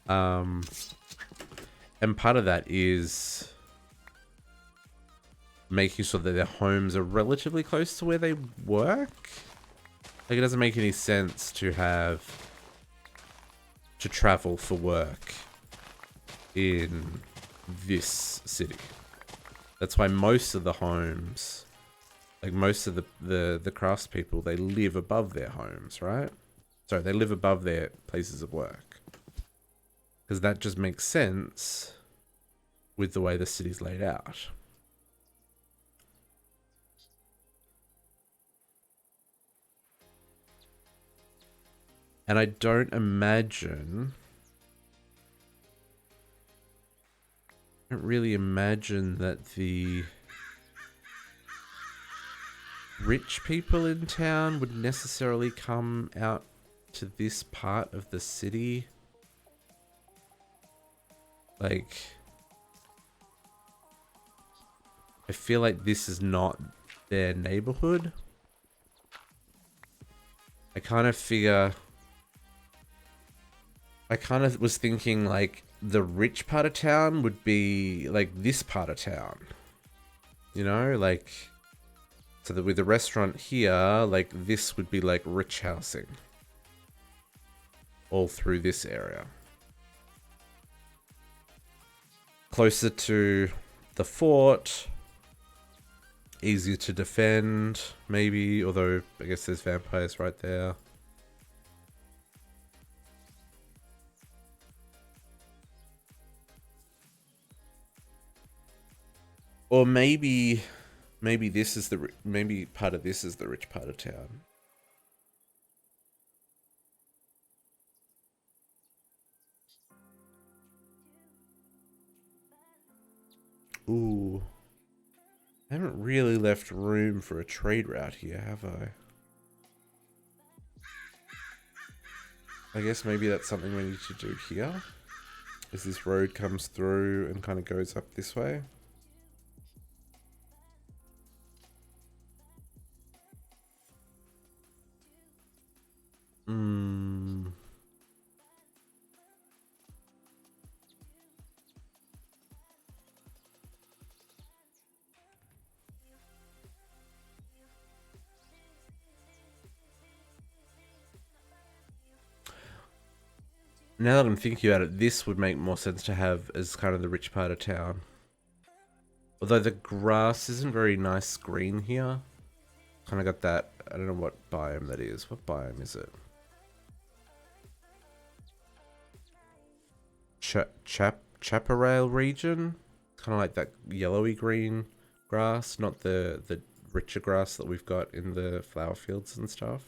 And part of that is making sure that their homes are relatively close to where they work. Like it doesn't make any sense to travel for work in this city. That's why most of the homes, like most of the craftspeople, they live above their homes, right? Sorry, they live above their places of work. Because that just makes sense with the way the city's laid out. And I don't really imagine that the rich people in town would necessarily come out to this part of the city. Like, I feel like this is not their neighborhood. I kind of was thinking like the rich part of town would be like this part of town. You know, like, so that with the restaurant here, like this would be like rich housing. All through this area. Closer to the fort. Easier to defend, maybe, although I guess there's vampires right there. Or maybe this is maybe part of this is the rich part of town. Ooh. I haven't really left room for a trade route here, have I? I guess maybe that's something we need to do here. As this road comes through and kind of goes up this way. Hmm. Now that I'm thinking about it, this would make more sense to have as kind of the rich part of town. Although the grass isn't very nice green here. Kind of got that, I don't know what biome that is. What biome is it? Chaparral region? Kind of like that yellowy green grass, not the richer grass that we've got in the flower fields and stuff.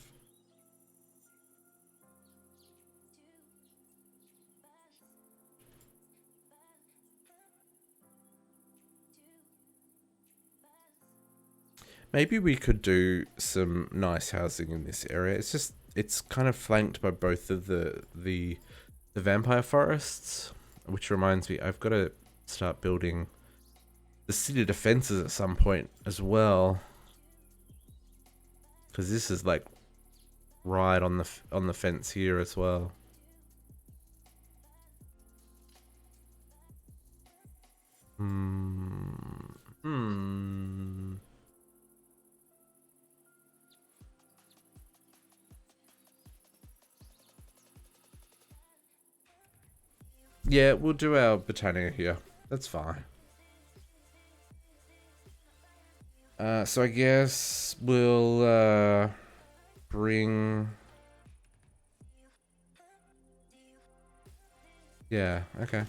Maybe we could do some nice housing in this area. It's just, it's kind of flanked by both of the vampire forests, which reminds me, I've got to start building the city defenses at some point as well, because this is like right on the fence here as well. Yeah, we'll do our Botania here. That's fine. So I guess we'll bring... Yeah, okay.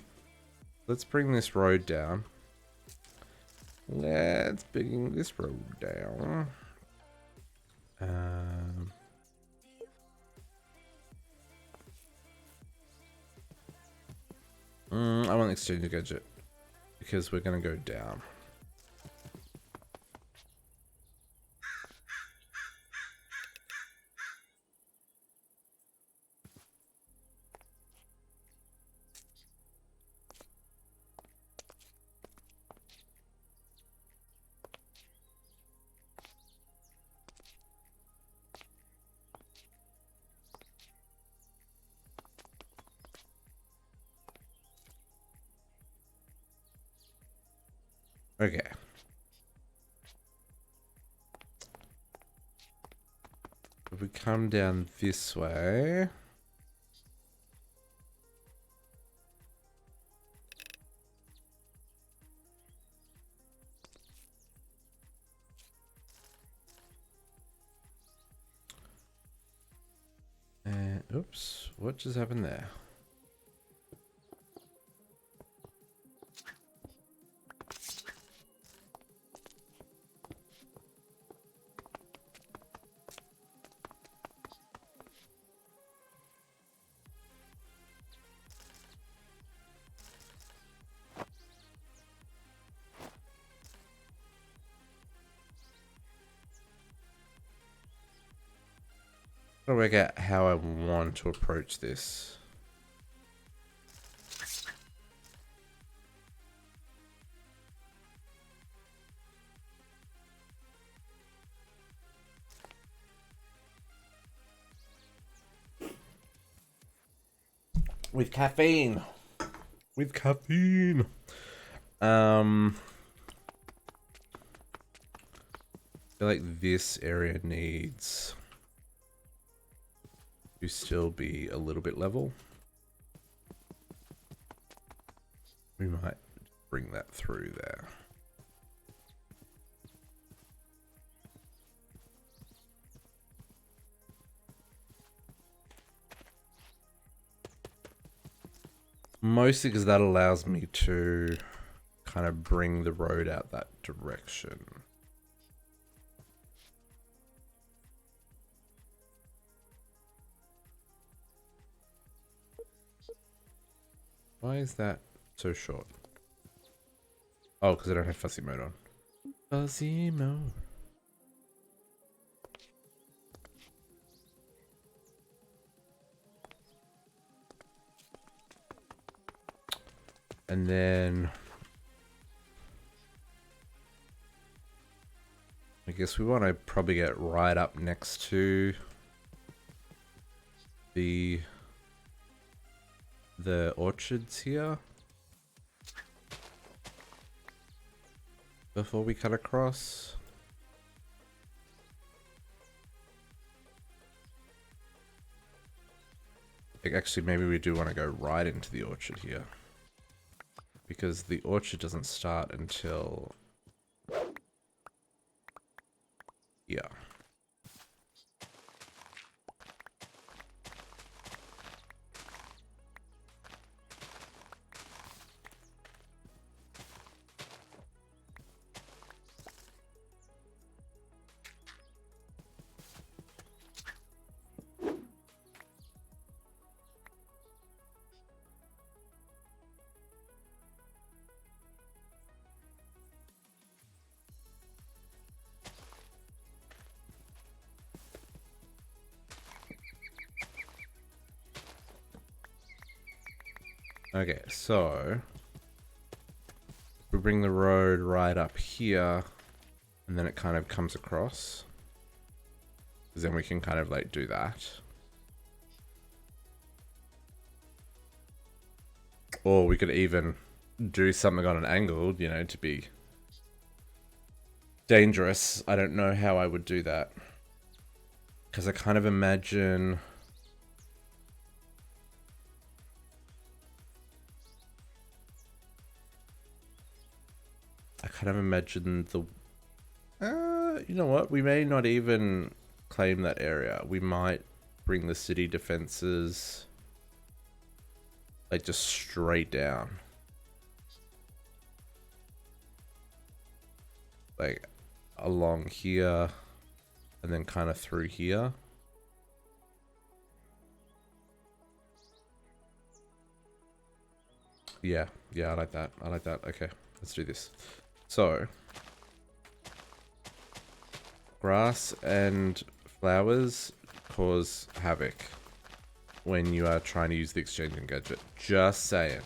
Let's bring this road down. Let's bring this road down. I want to exchange a gadget because we're gonna go down. Okay. If we come down this way... oops, what just happened there? I'll work out how I want to approach this. With caffeine. With caffeine. I feel like this area needs to still be a little bit level. We might bring that through there. Mostly because that allows me to kind of bring the road out that direction. Why is that so short? Oh, because I don't have fuzzy mode on. Fuzzy mode. And then I guess we want to probably get right up next to the orchards here before we cut across. Actually, maybe we do want to go right into the orchard here, because the orchard doesn't start until here. Okay, so we bring the road right up here, and then it kind of comes across. Because then we can kind of like do that. Or we could even do something on an angle, you know, to be dangerous. I don't know how I would do that. Because I kind of imagine... the... you know what? We may not even claim that area. We might bring the city defenses like just straight down. Like along here and then kind of through here. Yeah, I like that. I like that. Okay, let's do this. So, grass and flowers cause havoc when you are trying to use the exchanging gadget. Just saying.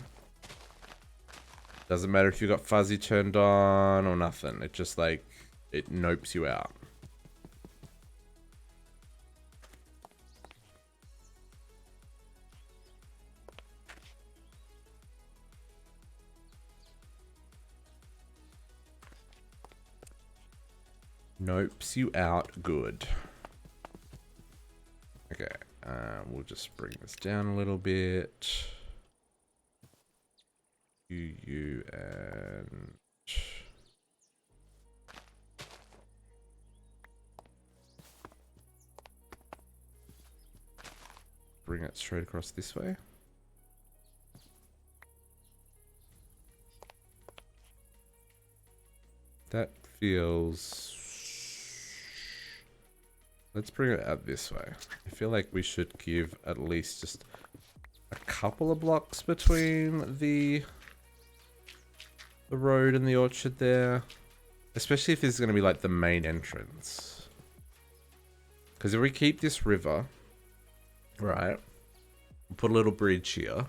Doesn't matter if you got fuzzy turned on or nothing. It just like, it nopes you out. Nopes you out good. Okay, we'll just bring this down a little bit. You and... bring it straight across this way. That feels... let's bring it out this way. I feel like we should give at least just a couple of blocks between the road and the orchard there. Especially if this is going to be like the main entrance. Because if we keep this river, right, we'll put a little bridge here.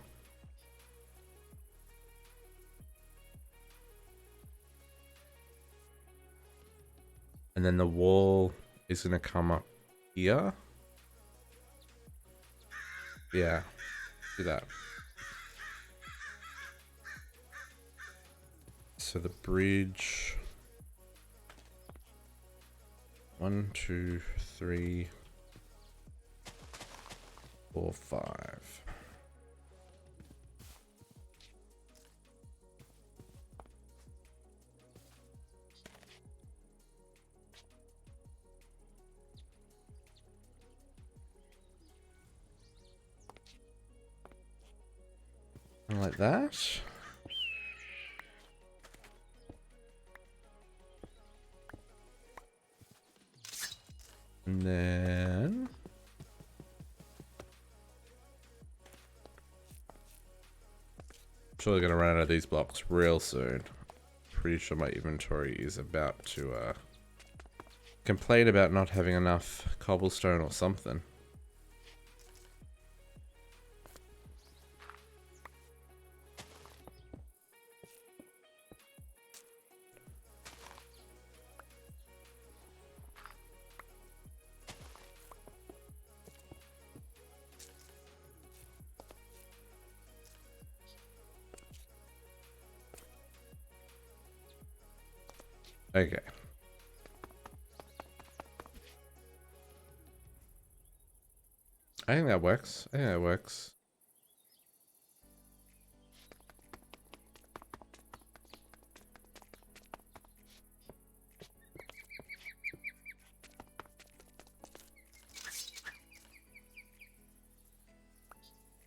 And then the wall is going to come up here. Yeah, do that. So the bridge... 1, 2, 3, 4, 5. Like that. And then... I'm sure they're gonna run out of these blocks real soon. Pretty sure my inventory is about to complain about not having enough cobblestone or something. Okay. I think that works. I think that works.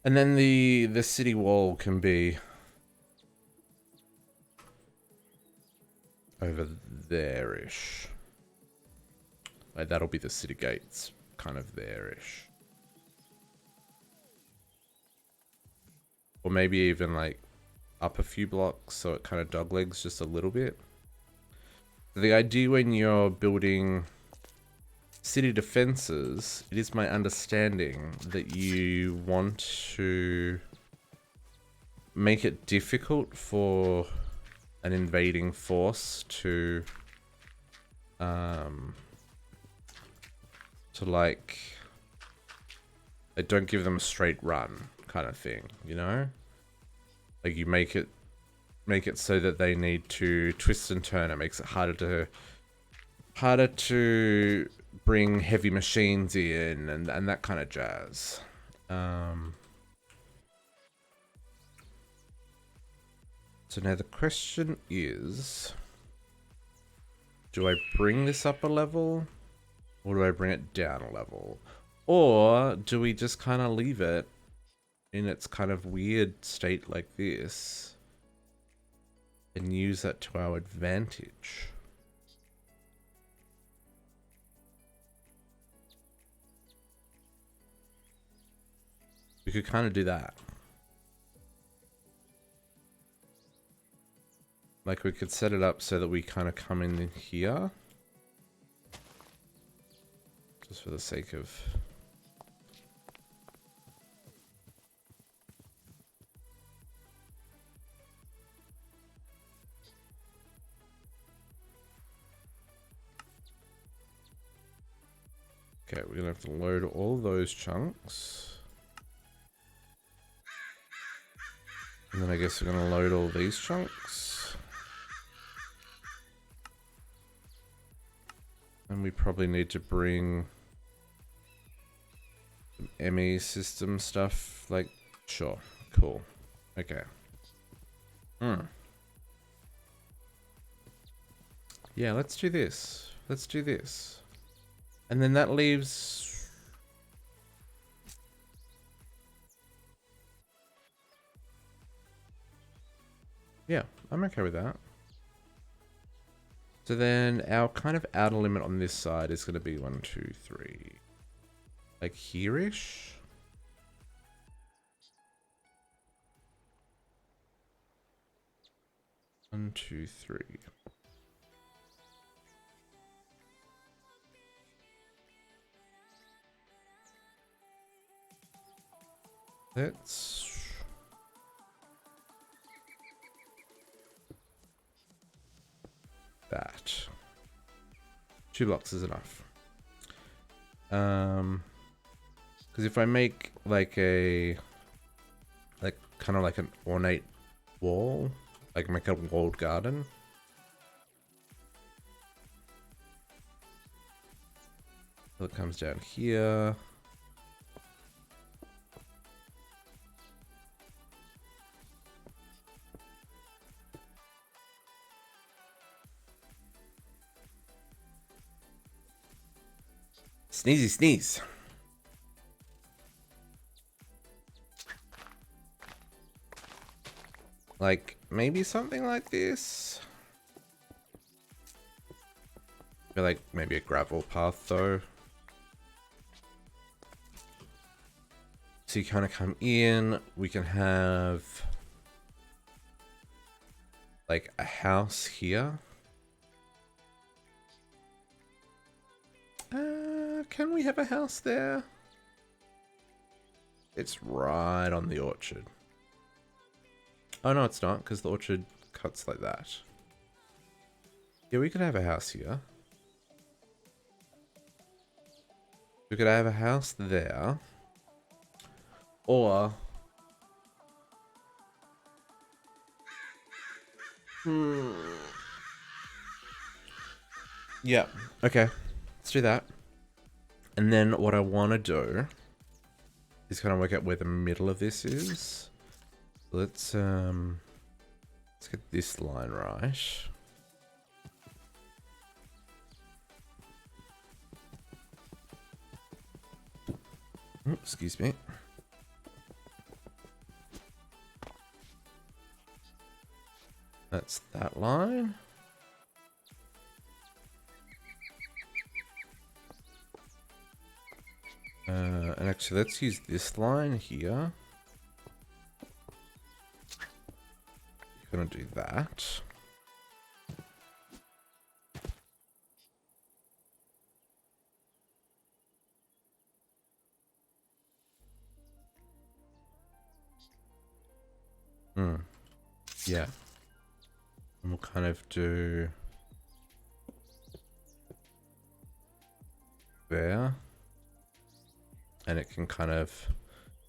And then the city wall can be over there-ish. Like that'll be the city gates, kind of there-ish. Or maybe even like up a few blocks so it kind of doglegs just a little bit. The idea when you're building city defenses, it is my understanding that you want to make it difficult for an invading force to like don't give them a straight run kind of thing, you know? Like you make it so that they need to twist and turn. It makes it harder to bring heavy machines in and that kind of jazz. So now the question is, do I bring this up a level or do I bring it down a level? Or do we just kind of leave it in its kind of weird state like this and use that to our advantage? We could kind of do that. Like we could set it up so that we kind of come in here. Just for the sake of... Okay, we're gonna have to load all those chunks. And then I guess we're gonna load all these chunks. And we probably need to bring some ME system stuff. Like, sure, cool. Okay. Yeah, let's do this. Let's do this. And then that leaves... Yeah, I'm okay with that. So then our kind of outer limit on this side is going to be 1, 2, 3. Like here-ish? One, two, three. Let's... that. 2 blocks is enough. Because if I make like a... like kind of like an ornate wall, like make a walled garden. So it comes down here. Sneezy sneeze. Like, maybe something like this. I feel like maybe a gravel path though. So you kind of come in, we can have like a house here. Can we have a house there? It's right on the orchard. Oh no, it's not, because the orchard cuts like that. Yeah, we could have a house here. We could have a house there. Or... Yeah. Okay. Let's do that. And then what I want to do is kind of work out where the middle of this is. Let's get this line right. Oops, excuse me. That's that line. And actually, let's use this line here. Gonna do that. Yeah. And we'll kind of do there. And it can kind of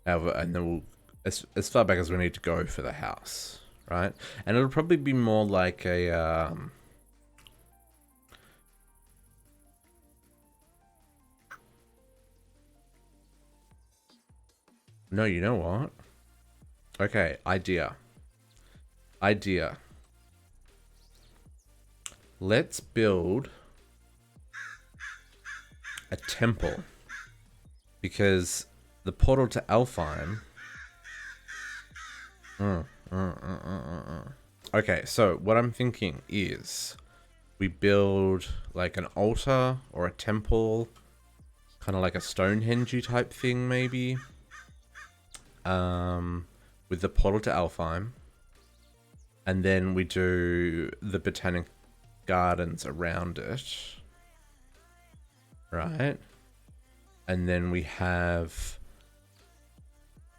have, and then we'll, as far back as we need to go for the house, right? And it'll probably be more like a, no, you know what? Okay, idea. Let's build a temple. Because the portal to Alfheim... Okay, so what I'm thinking is we build like an altar or a temple, kind of like a Stonehenge type thing maybe, with the portal to Alfheim. And then we do the botanic gardens around it. Right? And then we have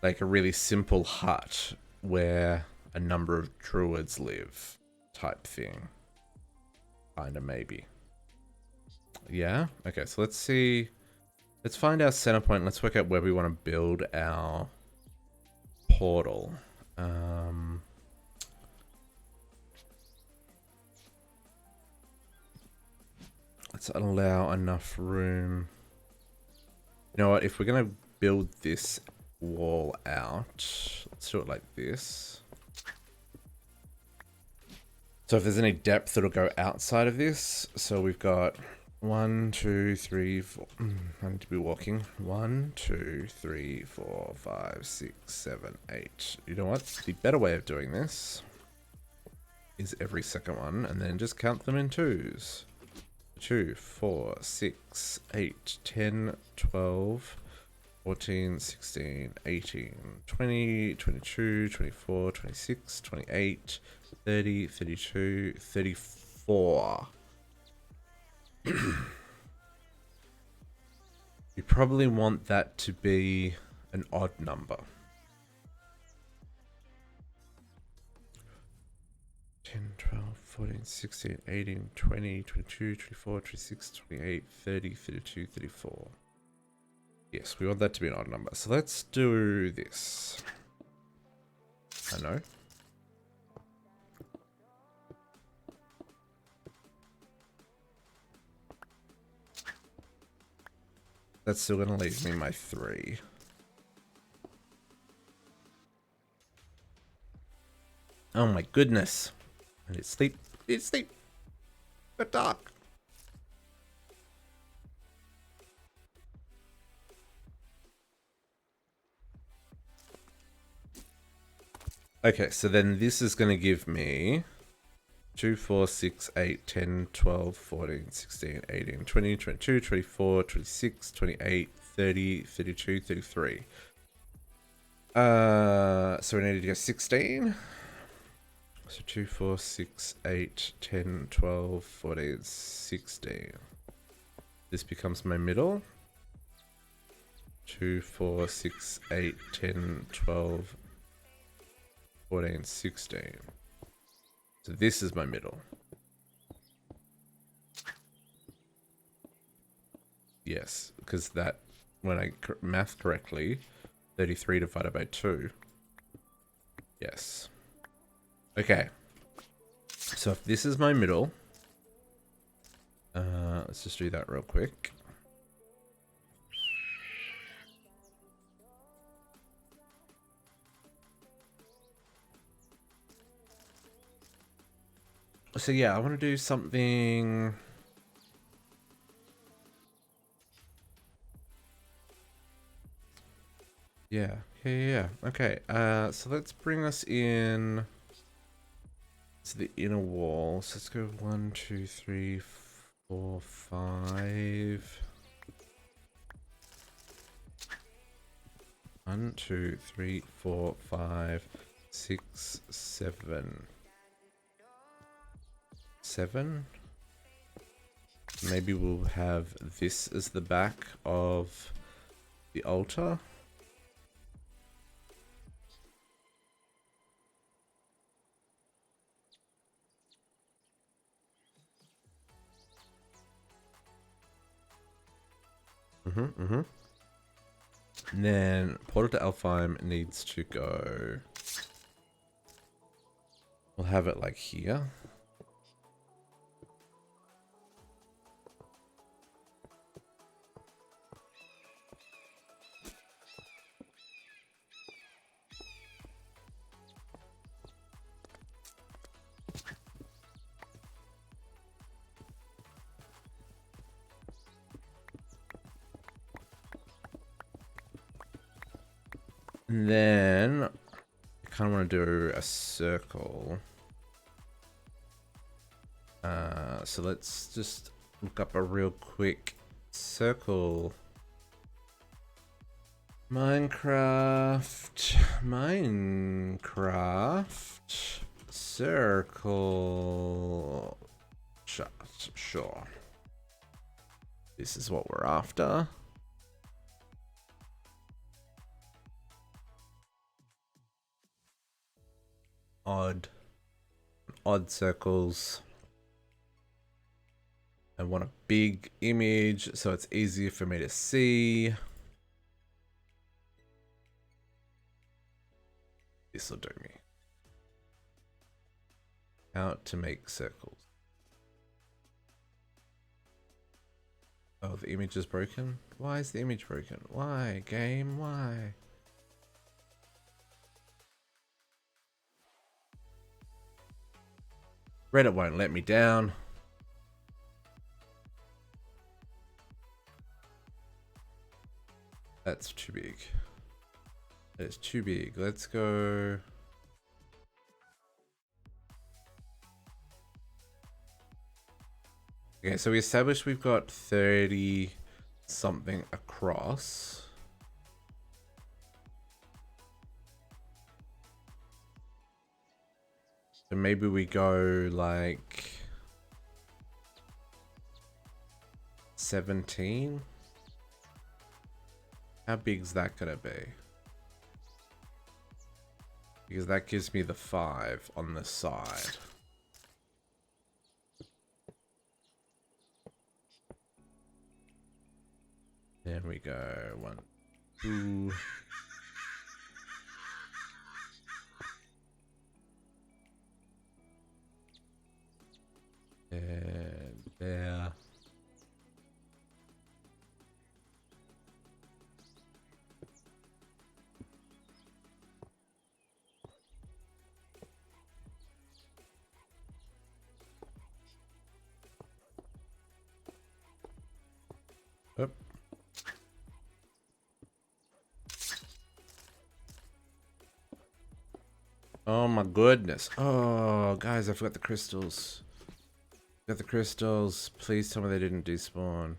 like a really simple hut where a number of druids live type thing. Kinda maybe. Yeah? Okay, so let's see. Let's find our center point. Let's work out where we want to build our portal. Let's allow enough room. You know what? If we're going to build this wall out, let's do it like this. So if there's any depth, it'll go outside of this. So we've got 1, 2, 3, 4. I need to be walking. 1, 2, 3, 4, 5, 6, 7, 8. You know what? The better way of doing this is every second one, and then just count them in twos. 2, 4, 6, 8, 10, 12, 14, 16, 18, 20, 22, 24, 26, 28, 30, 32, 34. You probably want that to be an odd number. 10, 12, 14, 16, 18, 20, 22, 24, 26, 28, 30, 32, 34. Yes, we want that to be an odd number. So let's do this. I know. That's still going to leave me my 3. Oh my goodness. I need sleep. I need sleep. But dark. Okay, so then this is going to give me 2, 4, 6, 8, 10, 12, 14, 16, 18, 20, 22, 24, 26, 28, 30, 32, 33. So we need to go 16. So 2, 4, 6, 8, 10, 12, 14, 16. This becomes my middle. 2, 4, 6, 8, 10, 12, 14, 16. So this is my middle. Yes, because that, when I math correctly, 33 divided by 2. Yes. Okay. So if this is my middle, Let's just do that real quick. So yeah, I want to do something. Yeah. Okay. So let's bring us in to the inner wall. So let's go 1, 2, 3, 4, 5. 1, 2, 3, 4, 5, 6, 7. 7. Maybe we'll have this as the back of the altar. And then Portal to Alfheim needs to go. We'll have it like here. And then I kind of want to do a circle. So let's just look up a real quick circle. Minecraft circle. Sure. This is what we're after. Odd circles. I want a big image so it's easier for me to see. This will do me. How to make circles. Oh, the image is broken? Why is the image broken? Why, game? Why? Reddit won't let me down. That's too big. It's too big. Let's go. Okay, so we established we've got 30 something across. So maybe we go like 17. How big's that gonna be? Because that gives me the 5 on the side. There we go. 1, 2. And there. Oop. Oh my goodness. Oh, guys, I forgot the crystals. Got the crystals. Please tell me they didn't despawn.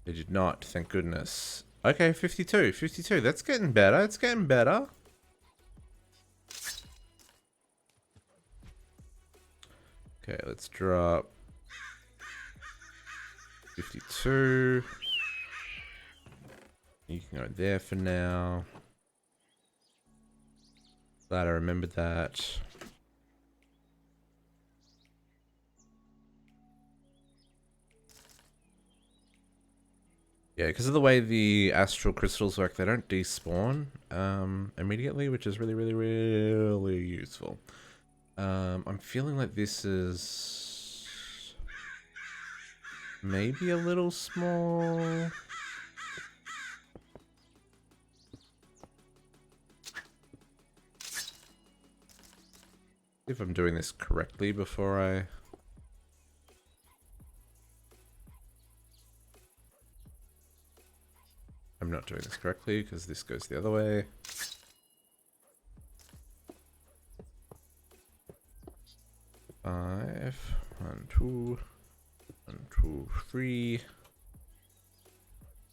They did not, thank goodness. Okay, 52. 52. That's getting better. It's getting better. Okay, let's drop 52. You can go there for now. Glad I remembered that. Yeah, because of the way the astral crystals work, they don't despawn immediately, which is really, really, really useful. I'm feeling like this is maybe a little small. If I'm doing this correctly before I'm not doing this correctly because this goes the other way. Five. 1, 2. 1, 2, 3.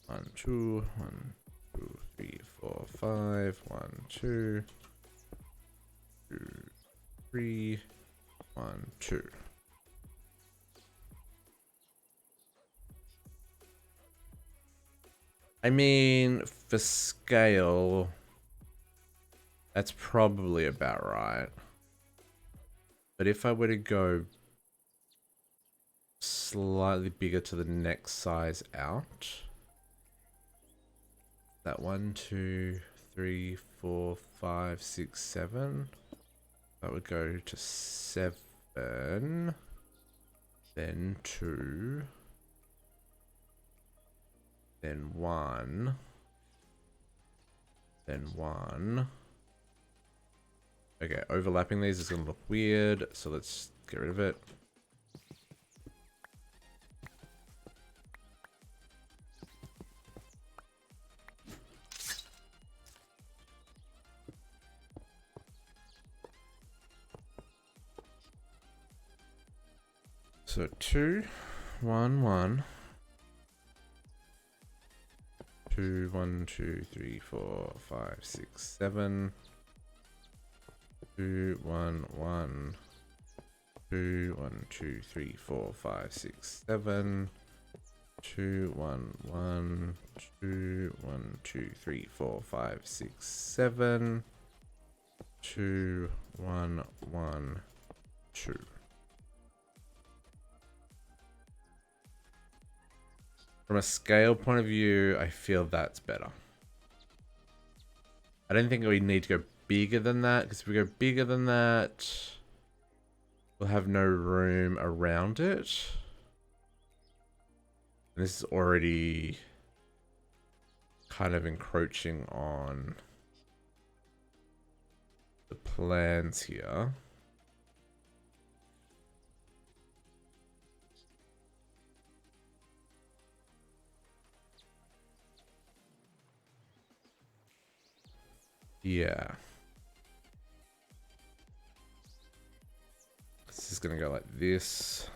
1, 2. 1, 2, 3, 4, 5. 1, 2. 2, 3. 1, 2. I mean, for scale, that's probably about right. But if I were to go slightly bigger to the next size out, that 1, 2, 3, 4, 5, 6, 7, that would go to 7, then 2, then 1, then 1. Okay, overlapping these is going to look weird, so let's get rid of it. So 2, 1, 1. 2, 1, 2, 3, 4, 5, 6, 7. 2, 1, 1. 2, 1, 2, 3, 4, 5, 6, 7. 2, 1, 1. 2, 1, 2, 3, 4, 5, 6, 7. 2, 1, 1, 2. From a scale point of view, I feel that's better. I don't think we need to go bigger than that, because if we go bigger than that, we'll have no room around it. And this is already kind of encroaching on the plans here. Yeah. This is going to go like this.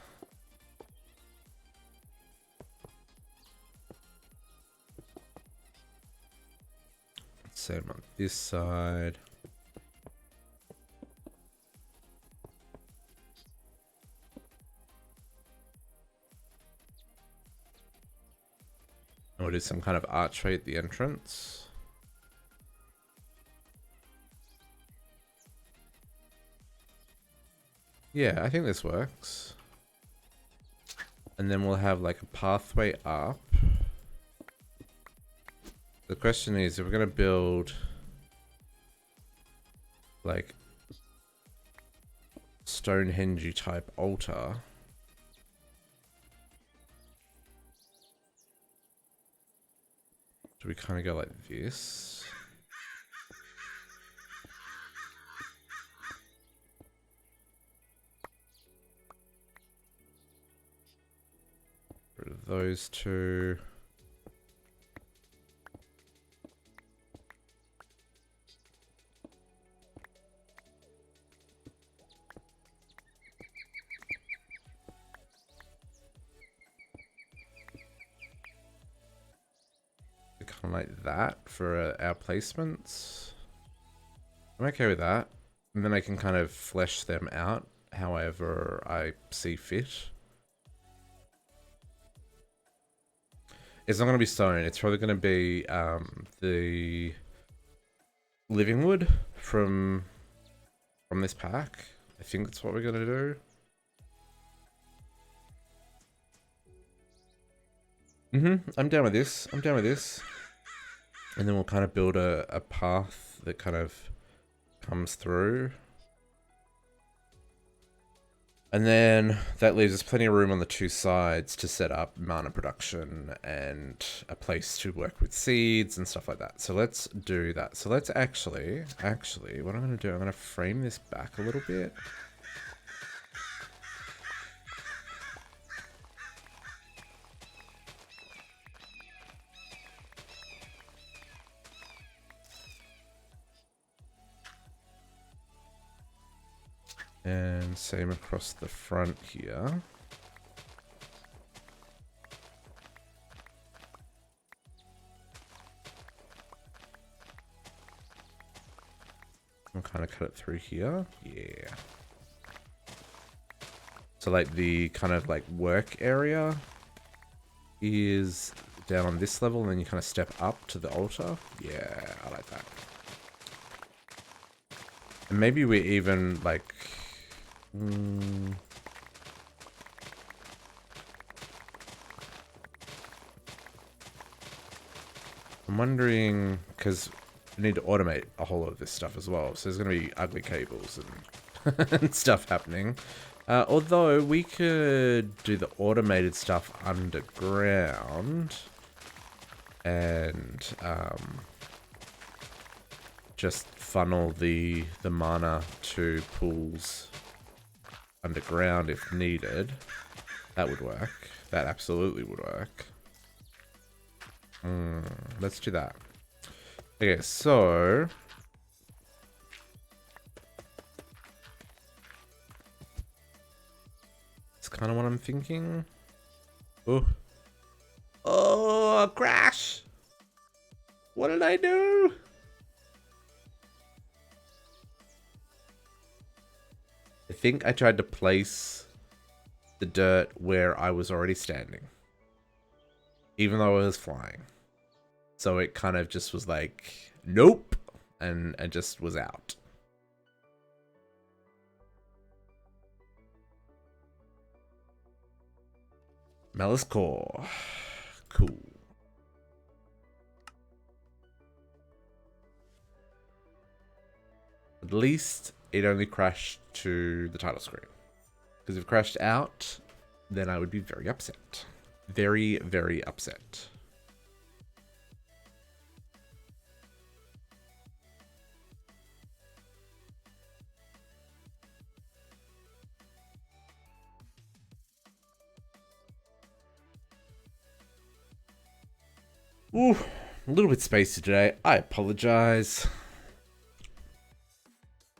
Same on this side. And we'll do some kind of archway at the entrance. Yeah, I think this works. And then we'll have like a pathway up. The question is, if we're going to build like Stonehenge type altar, do we kind of go like this? Rid of those two. Kind of like that for our placements. I'm okay with that. And then I can kind of flesh them out however I see fit. It's not going to be stone. It's probably going to be the living wood from this pack. I think that's what we're going to do. I'm down with this. I'm down with this. And then we'll kind of build a path that kind of comes through. And then that leaves us plenty of room on the two sides to set up mana production and a place to work with seeds and stuff like that. So let's do that. So let's actually, what I'm going to do, I'm going to frame this back a little bit. And same across the front here. I'll kind of cut it through here. Yeah. So like the kind of like work area is down on this level, and then you kind of step up to the altar. Yeah, I like that. And maybe we even like... I'm wondering, because we need to automate a whole lot of this stuff as well. So there's going to be ugly cables and, and stuff happening. Although we could do the automated stuff underground and just funnel the mana to pools underground if needed. That would work. That absolutely would work. Let's do that. Okay, so it's kind of what I'm thinking. Oh, crash! What did I do? I think I tried to place the dirt where I was already standing, even though I was flying. So it kind of just was like, nope, and just was out. Malice Core. Cool. At least it only crashed to the title screen. Because if it crashed out, then I would be very upset. Very, very upset. Ooh, a little bit spacey today. I apologize.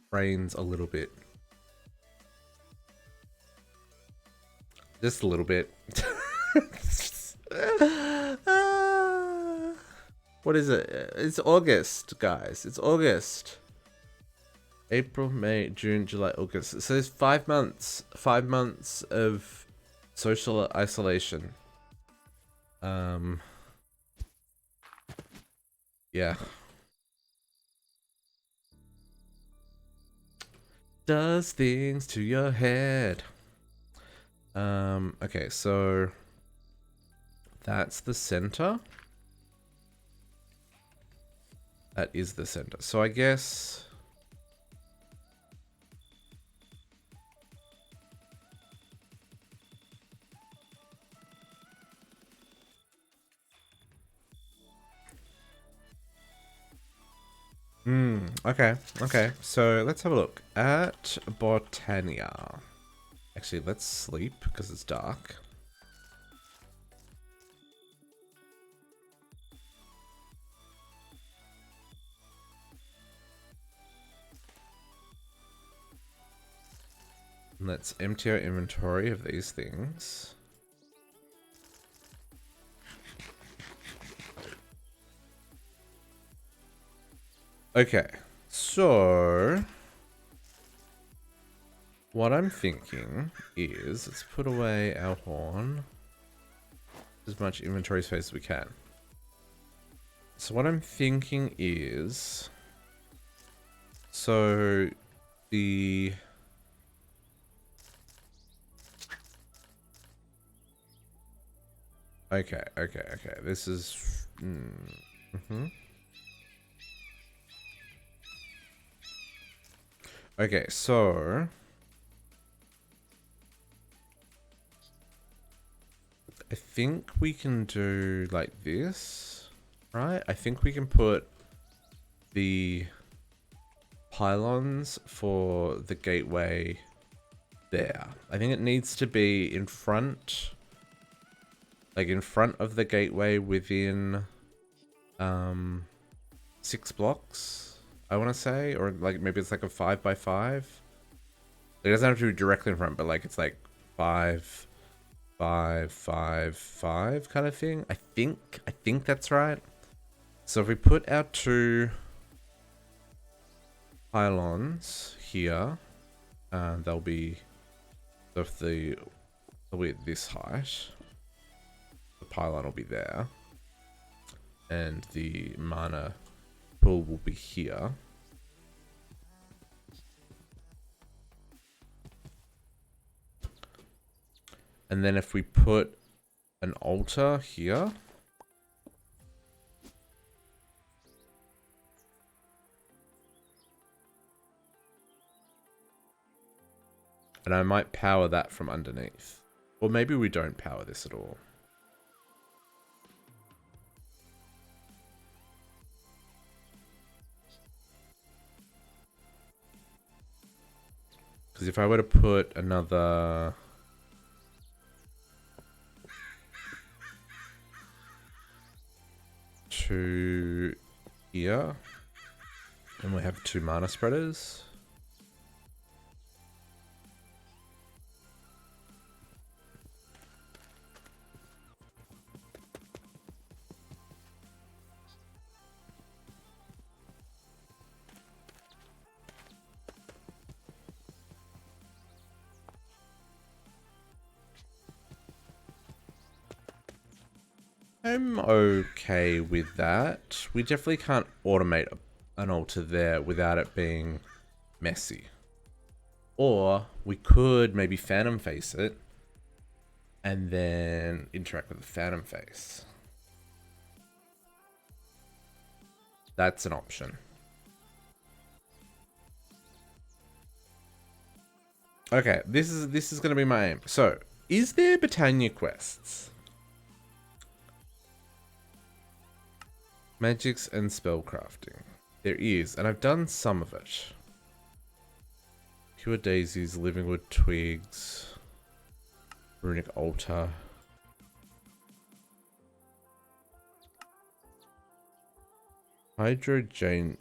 Brain's a little bit. Just a little bit. What is it? It's August, guys. It's August. April, May, June, July, August. So there's 5 months. 5 months of social isolation. Yeah. Does things to your head. Okay, so that's the center. That is the center. So I guess okay. Okay. So let's have a look at Botania. Actually, let's sleep because it's dark. Let's empty our inventory of these things. Okay, so what I'm thinking is let's put away our horn, as much inventory space as we can. So what I'm thinking is, so the okay. This is okay, so think we can do like this, right? I think we can put the pylons for the gateway there. I think it needs to be in front, like in front of the gateway within 6 blocks, I want to say, or like maybe it's like a 5x5. It doesn't have to be directly in front, but like it's like 5, 5, 5, 5 kind of thing. I think that's right. So if we put our 2 pylons here, they'll be at this height. The pylon will be there, and the mana pool will be here. And then if we put an altar here, and I might power that from underneath. Or maybe we don't power this at all. Because if I were to put another... two here, and we have 2 mana spreaders. I'm okay with that. We definitely can't automate an altar there without it being messy. Or we could maybe phantom face it and then interact with the phantom face. That's an option. Okay, this is going to be my aim. So, is there Britannia quests? Magics and spellcrafting. There is, and I've done some of it. Pure daisies, living wood twigs, runic altar. Hydrogen.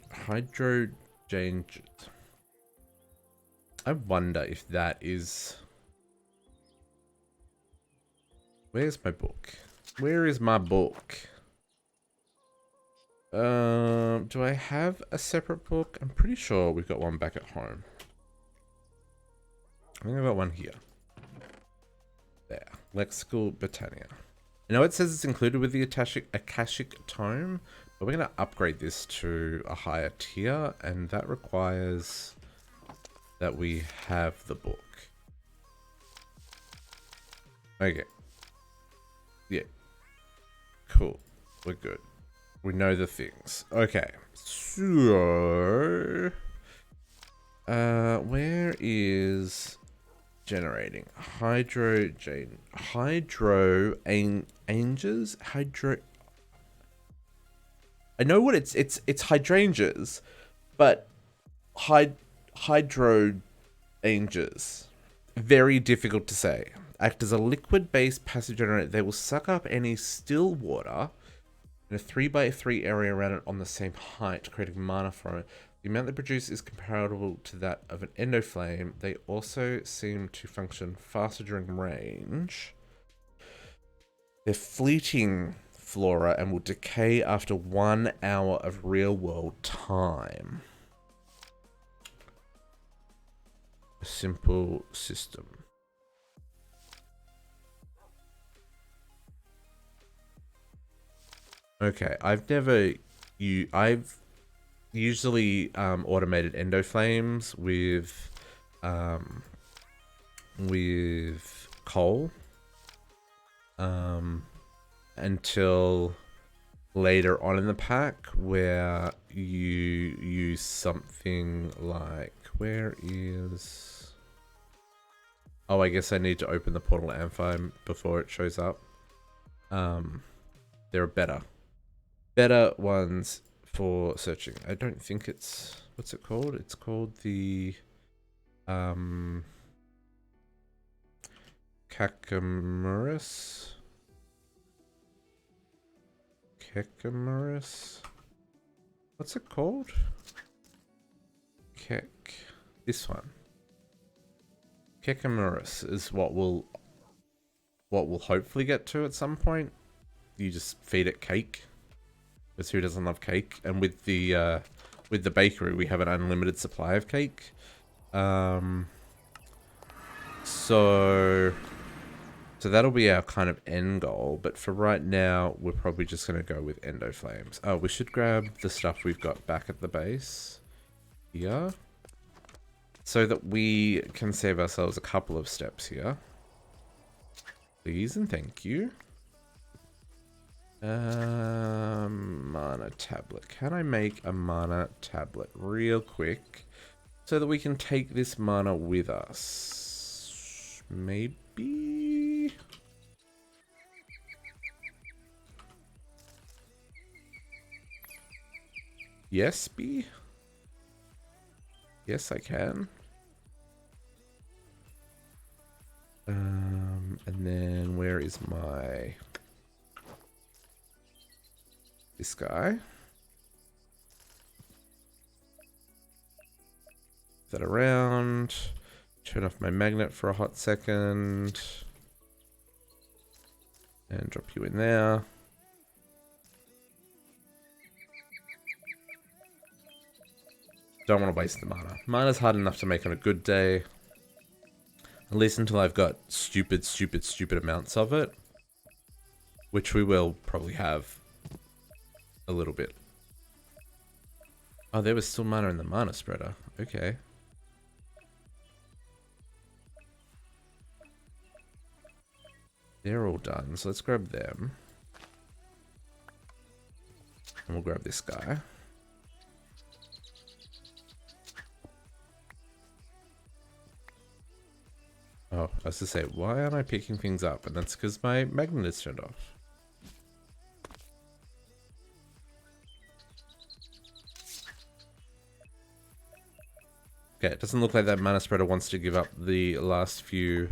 I wonder if that is... Where's my book? Where is my book? Do I have a separate book? I'm pretty sure we've got one back at home. I think I've got one here. There. Lexical Britannia. I know it says it's included with the Akashic Tome, but we're going to upgrade this to a higher tier, and that requires that we have the book. Okay. Yeah. Cool. We're good. We know the things. Okay. So... where is... generating? Hydrangeas? I know what it's hydrangeas, but hydrangeas. Very difficult to say. Act as a liquid-based passive generator. They will suck up any still water in a 3x3 area around it on the same height, creating mana from it. The amount they produce is comparable to that of an endoflame. They also seem to function faster during range. They're fleeting flora and will decay after 1 hour of real-world time. A simple system. Okay, I've usually automated endoflames with coal until later on in the pack where you use something like, where is... Oh, I guess I need to open the portal Amphi before it shows up. There are better ones for searching. I don't think it's, what's it called? It's called the Kakamuras. What's it called? This one. Kekamuras is what we'll hopefully get to at some point. You just feed it cake, because who doesn't love cake? And with the bakery, we have an unlimited supply of cake. So that'll be our kind of end goal. But for right now, we're probably just gonna go with endo flames. Oh, we should grab the stuff we've got back at the base here, so that we can save ourselves a couple of steps here. Please and thank you. Mana tablet. Can I make a mana tablet real quick so that we can take this mana with us? Maybe? Yes, B? Yes, I can. And then where is my... this guy? That around. Turn off my magnet for a hot second. And drop you in there. Don't want to waste the mana. Mana's hard enough to make on a good day. At least until I've got stupid amounts of it. Which we will probably have a little bit. Oh, there was still mana in the mana spreader. Okay. They're all done, so let's grab them. And we'll grab this guy. Oh, I was to say, why aren't I picking things up? And that's because my magnet is turned off. Okay, it doesn't look like that mana spreader wants to give up the last few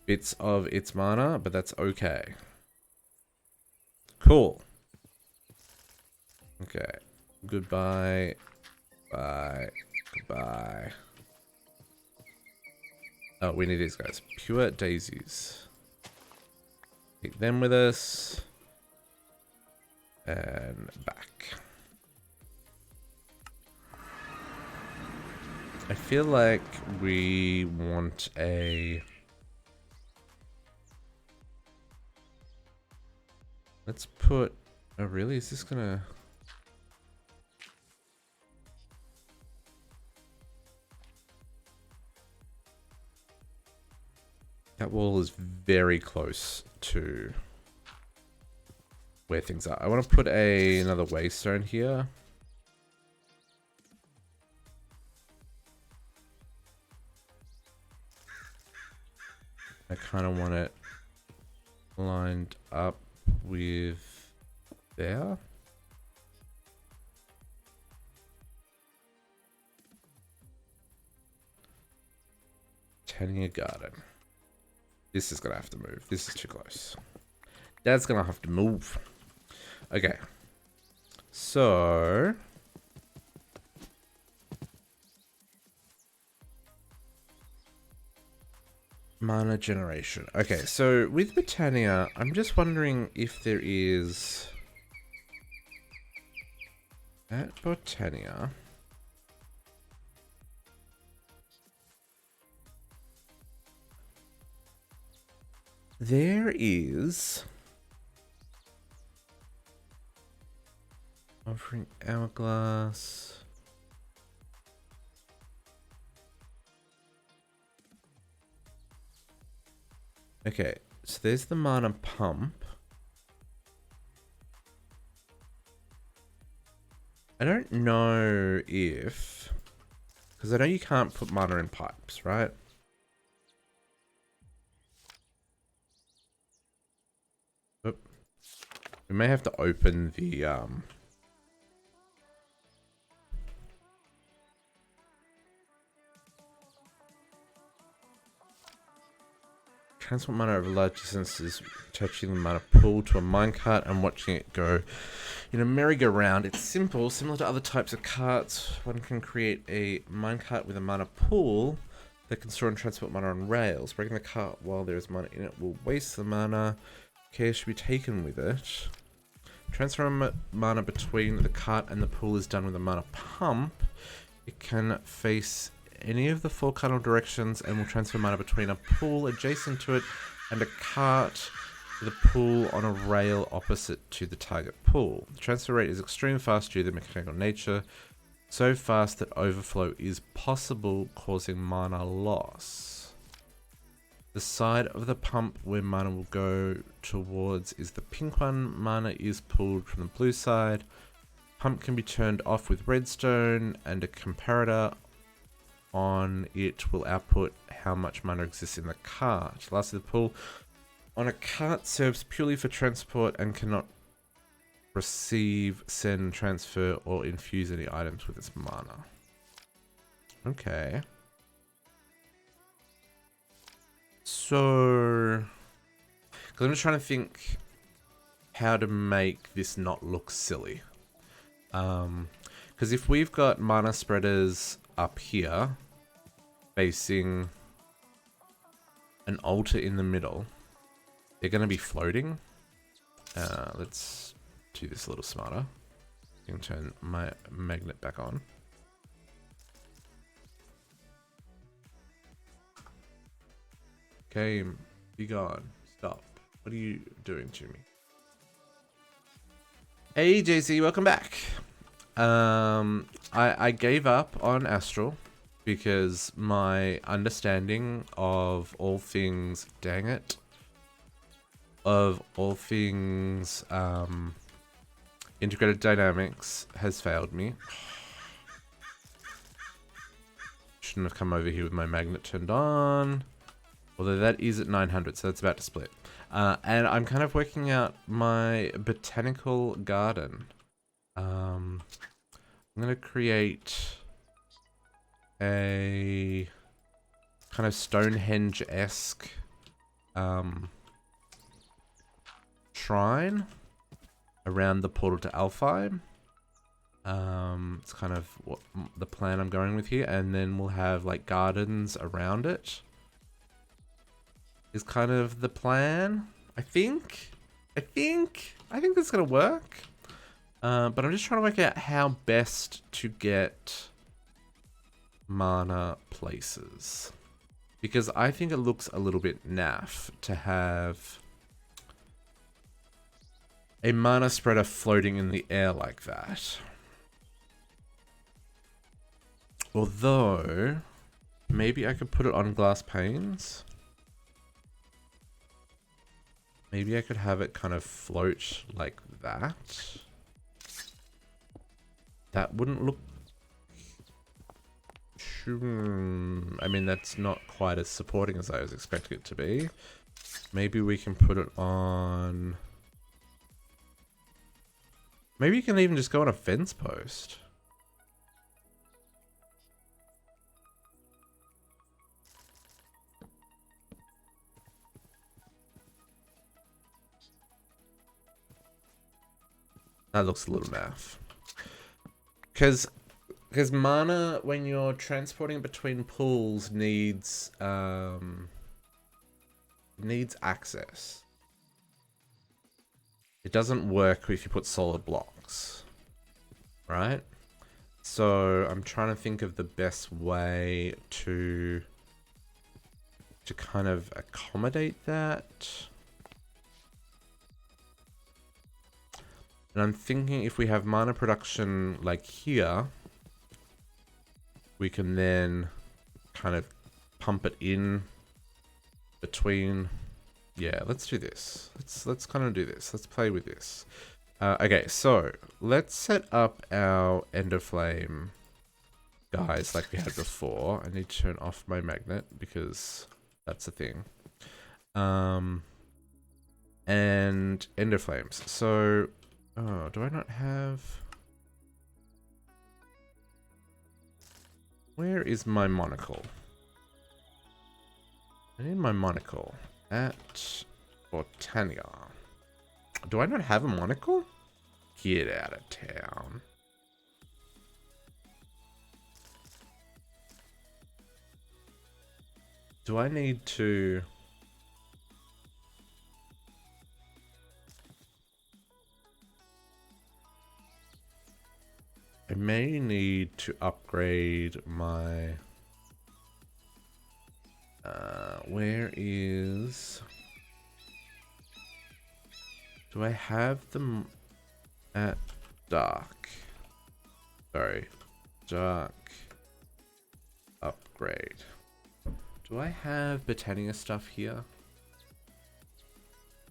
bits of its mana, but that's okay. Cool. Okay. Goodbye. Bye. Goodbye. Oh, we need these guys. Pure daisies. Take them with us. And back. I feel like we want a... let's put... oh, really? Is this gonna... that wall is very close to where things are. I want to put another waystone here. I kind of want it lined up with there. Tending a garden. This is gonna have to move. This is too close. Dad's gonna have to move. Okay. So... mana generation. Okay, so with Britannia, I'm just wondering if there is... at Britannia... there is... offering hourglass... okay, so there's the mana pump. I don't know if... because I know you can't put mana in pipes, right? Oop. We may have to open the transport mana over large distances, attaching the mana pool to a minecart and watching it go in a merry-go-round. It's simple, similar to other types of carts. One can create a minecart with a mana pool that can store and transport mana on rails. Breaking the cart while there is mana in it will waste the mana. Care should be taken with it. Transfer mana between the cart and the pool is done with a mana pump. It can face any of the 4 cardinal directions and will transfer mana between a pool adjacent to it and a cart with a pool on a rail opposite to the target pool. The transfer rate is extremely fast due to the mechanical nature, so fast that overflow is possible, causing mana loss. The side of the pump where mana will go towards is the pink one. Mana is pulled from the blue side. Pump can be turned off with redstone, and a comparator on it will output how much mana exists in the cart. Lastly, the pool on a cart serves purely for transport and cannot receive, send, transfer, or infuse any items with its mana. Okay. So, because I'm just trying to think how to make this not look silly. Because if we've got mana spreaders up here, facing an altar in the middle, they're going to be floating. Let's do this a little smarter. I can turn my magnet back on. Game, be gone. Stop. What are you doing to me? Hey JC, welcome back. I gave up on Astral because my understanding of all things, dang it, of all things integrated dynamics has failed me. Shouldn't have come over here with my magnet turned on. Although that is at 900, so that's about to split. And I'm kind of working out my botanical garden. I'm going to create a kind of Stonehenge-esque shrine around the portal to Alfheim. It's kind of what the plan I'm going with here. And then we'll have like gardens around it. Is kind of the plan, I think that's gonna work. But I'm just trying to work out how best to get mana places, because I think it looks a little bit naff to have a mana spreader floating in the air like that. Although, maybe I could put it on glass panes. Maybe I could have it kind of float like that. That wouldn't look... I mean, that's not quite as supporting as I was expecting it to be. Maybe we can put it on... Maybe you can even just go on a fence post. That looks a little naff. Because mana, when you're transporting between pools, needs access. It doesn't work if you put solid blocks, right? So I'm trying to think of the best way to kind of accommodate that. And I'm thinking if we have mana production like here, we can then kind of pump it in between. Yeah, let's do this. Let's kind of do this. Let's play with this. Okay, so let's set up our Ender Flame guys like we had before. I need to turn off my magnet because that's a thing. and ender flames. So, oh, do I not have... Where is my monocle? I need my monocle at Botania. Do I not have a monocle? Get out of town. Do I need to... I may need to upgrade my... where is... Do I have them at dark? Sorry. Dark. Upgrade. Do I have Botania stuff here?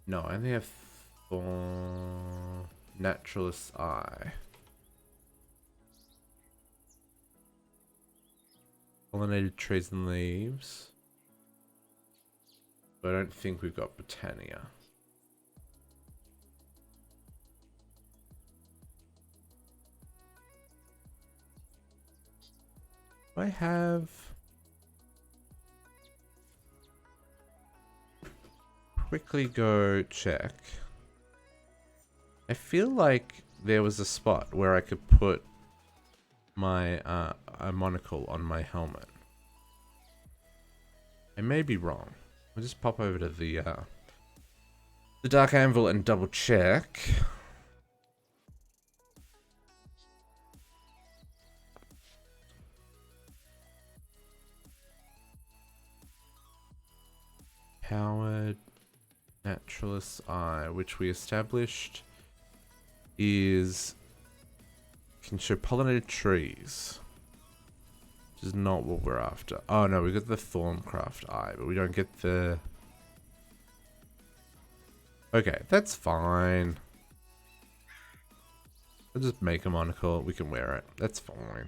No, I only have Naturalist's Eye. Pollinated trees and leaves. But I don't think we've got Botania. I have... Quickly go check. I feel like there was a spot where I could put my a monocle on my helmet. I may be wrong. I'll just pop over to the Dark Anvil and double check. Powered Naturalist's Eye, which we established is can show pollinated trees, which is not what we're after. Oh no, we got the Thorncraft Eye, but we don't get the... Okay, that's fine. I'll just make a monocle. We can wear it. That's fine.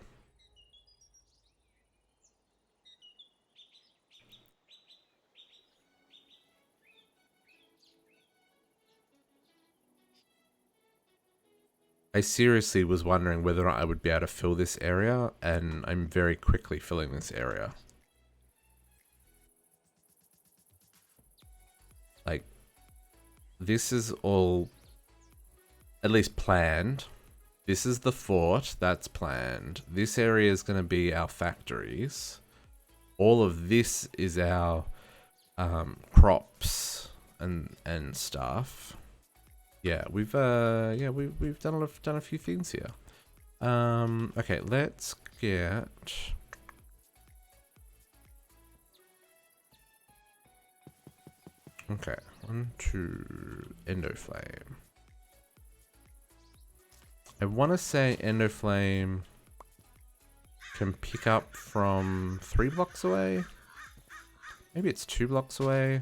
I seriously was wondering whether or not I would be able to fill this area, and I'm very quickly filling this area. Like, this is all at least planned. This is the fort, that's planned. This area is going to be our factories. All of this is our crops and stuff. Yeah, we've done a few things here. Okay, let's get... Okay, 1, 2, Endoflame. I want to say Endoflame can pick up from 3 blocks away. Maybe it's 2 blocks away.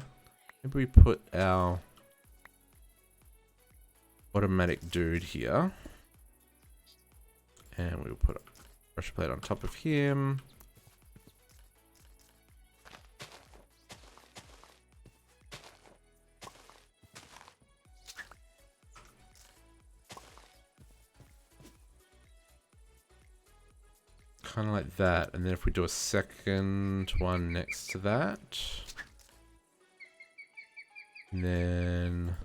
Maybe we put our automatic dude here. And we'll put a pressure plate on top of him. Kind of like that. And then if we do a second one next to that. And then...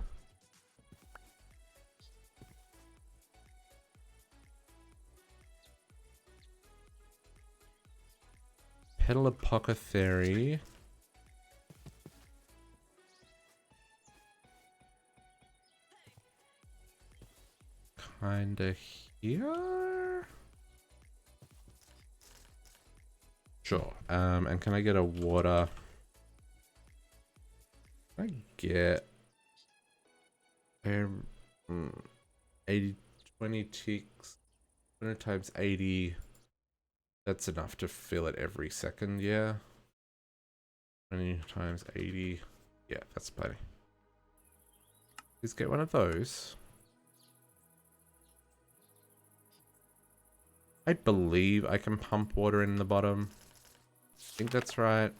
Petal Apothecary. Kinda here? Sure. And can I get a water? Can I get 80, 20 ticks, 100 times 80. That's enough to fill it every second, yeah. 20 times 80. Yeah, that's plenty. Please get one of those. I believe I can pump water in the bottom. I think that's right.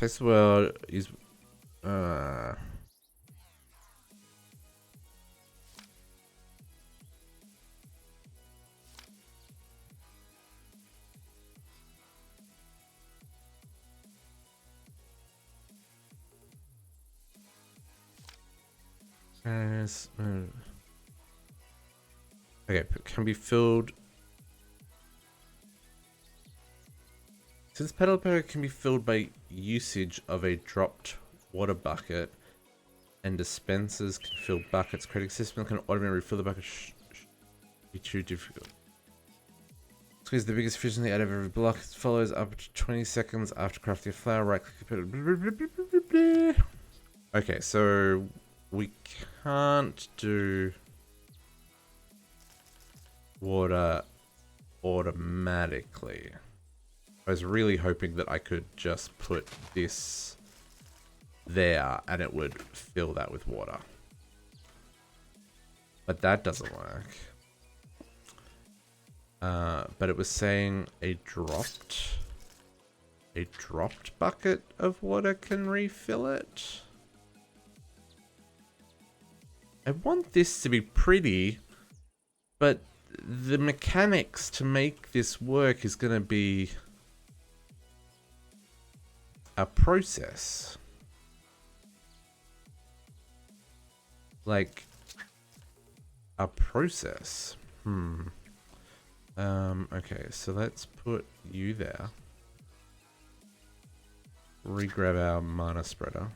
Place the world is okay, can be filled. Since pedal power can be filled by usage of a dropped water bucket, and dispensers can fill buckets, creating a system that can automatically refill the bucket be too difficult. Squeeze the biggest efficiency out of every block. It follows up to 20 seconds after crafting a flower. Right click. Okay, so we can't do water automatically. I was really hoping that I could just put this there and it would fill that with water. But that doesn't work. But it was saying a dropped bucket of water can refill it. I want this to be pretty, but the mechanics to make this work is going to be a process. Like a process. Okay, so let's put you there. Regrab our mana spreader.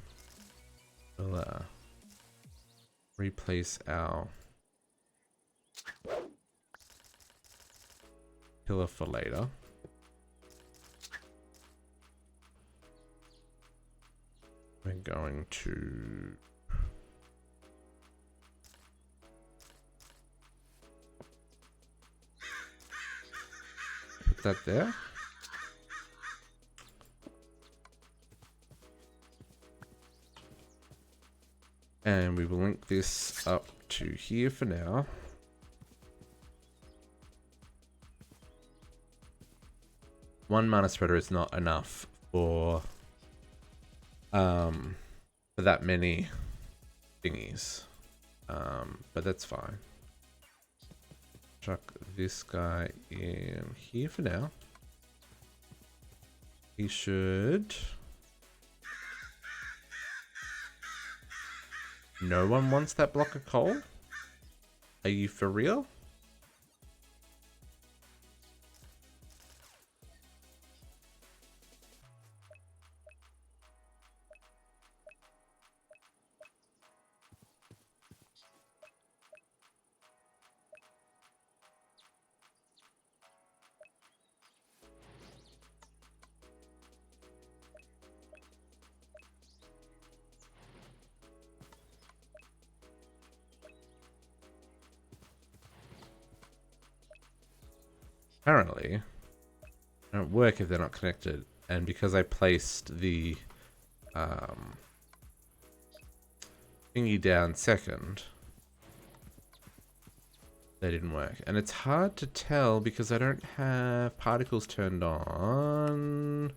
We'll replace our pillar for later. We're going to put that there. And we will link this up to here for now. One mana spreader is not enough for that many thingies. But that's fine. Chuck this guy in here for now. He should. No one wants that block of coal? Are you for real? Apparently, they don't work if they're not connected. And because I placed the thingy down second, they didn't work. And it's hard to tell because I don't have particles turned on.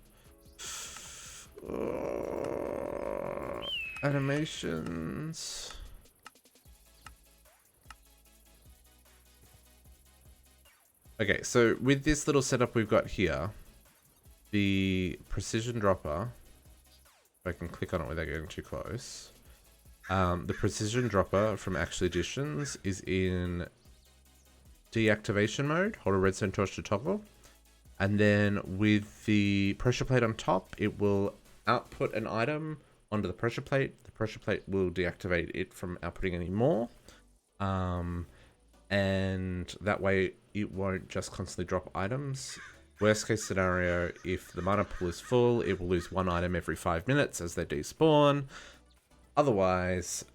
Animations. Okay, so with this little setup we've got here, the precision dropper, if I can click on it without getting too close, the precision dropper from Actual Editions is in deactivation mode. Hold a redstone torch to toggle. And then with the pressure plate on top, it will output an item onto the pressure plate. The pressure plate will deactivate it from outputting any more. And that way it won't just constantly drop items. Worst case scenario, if the mana pool is full, it will lose one item every 5 minutes as they despawn. Otherwise,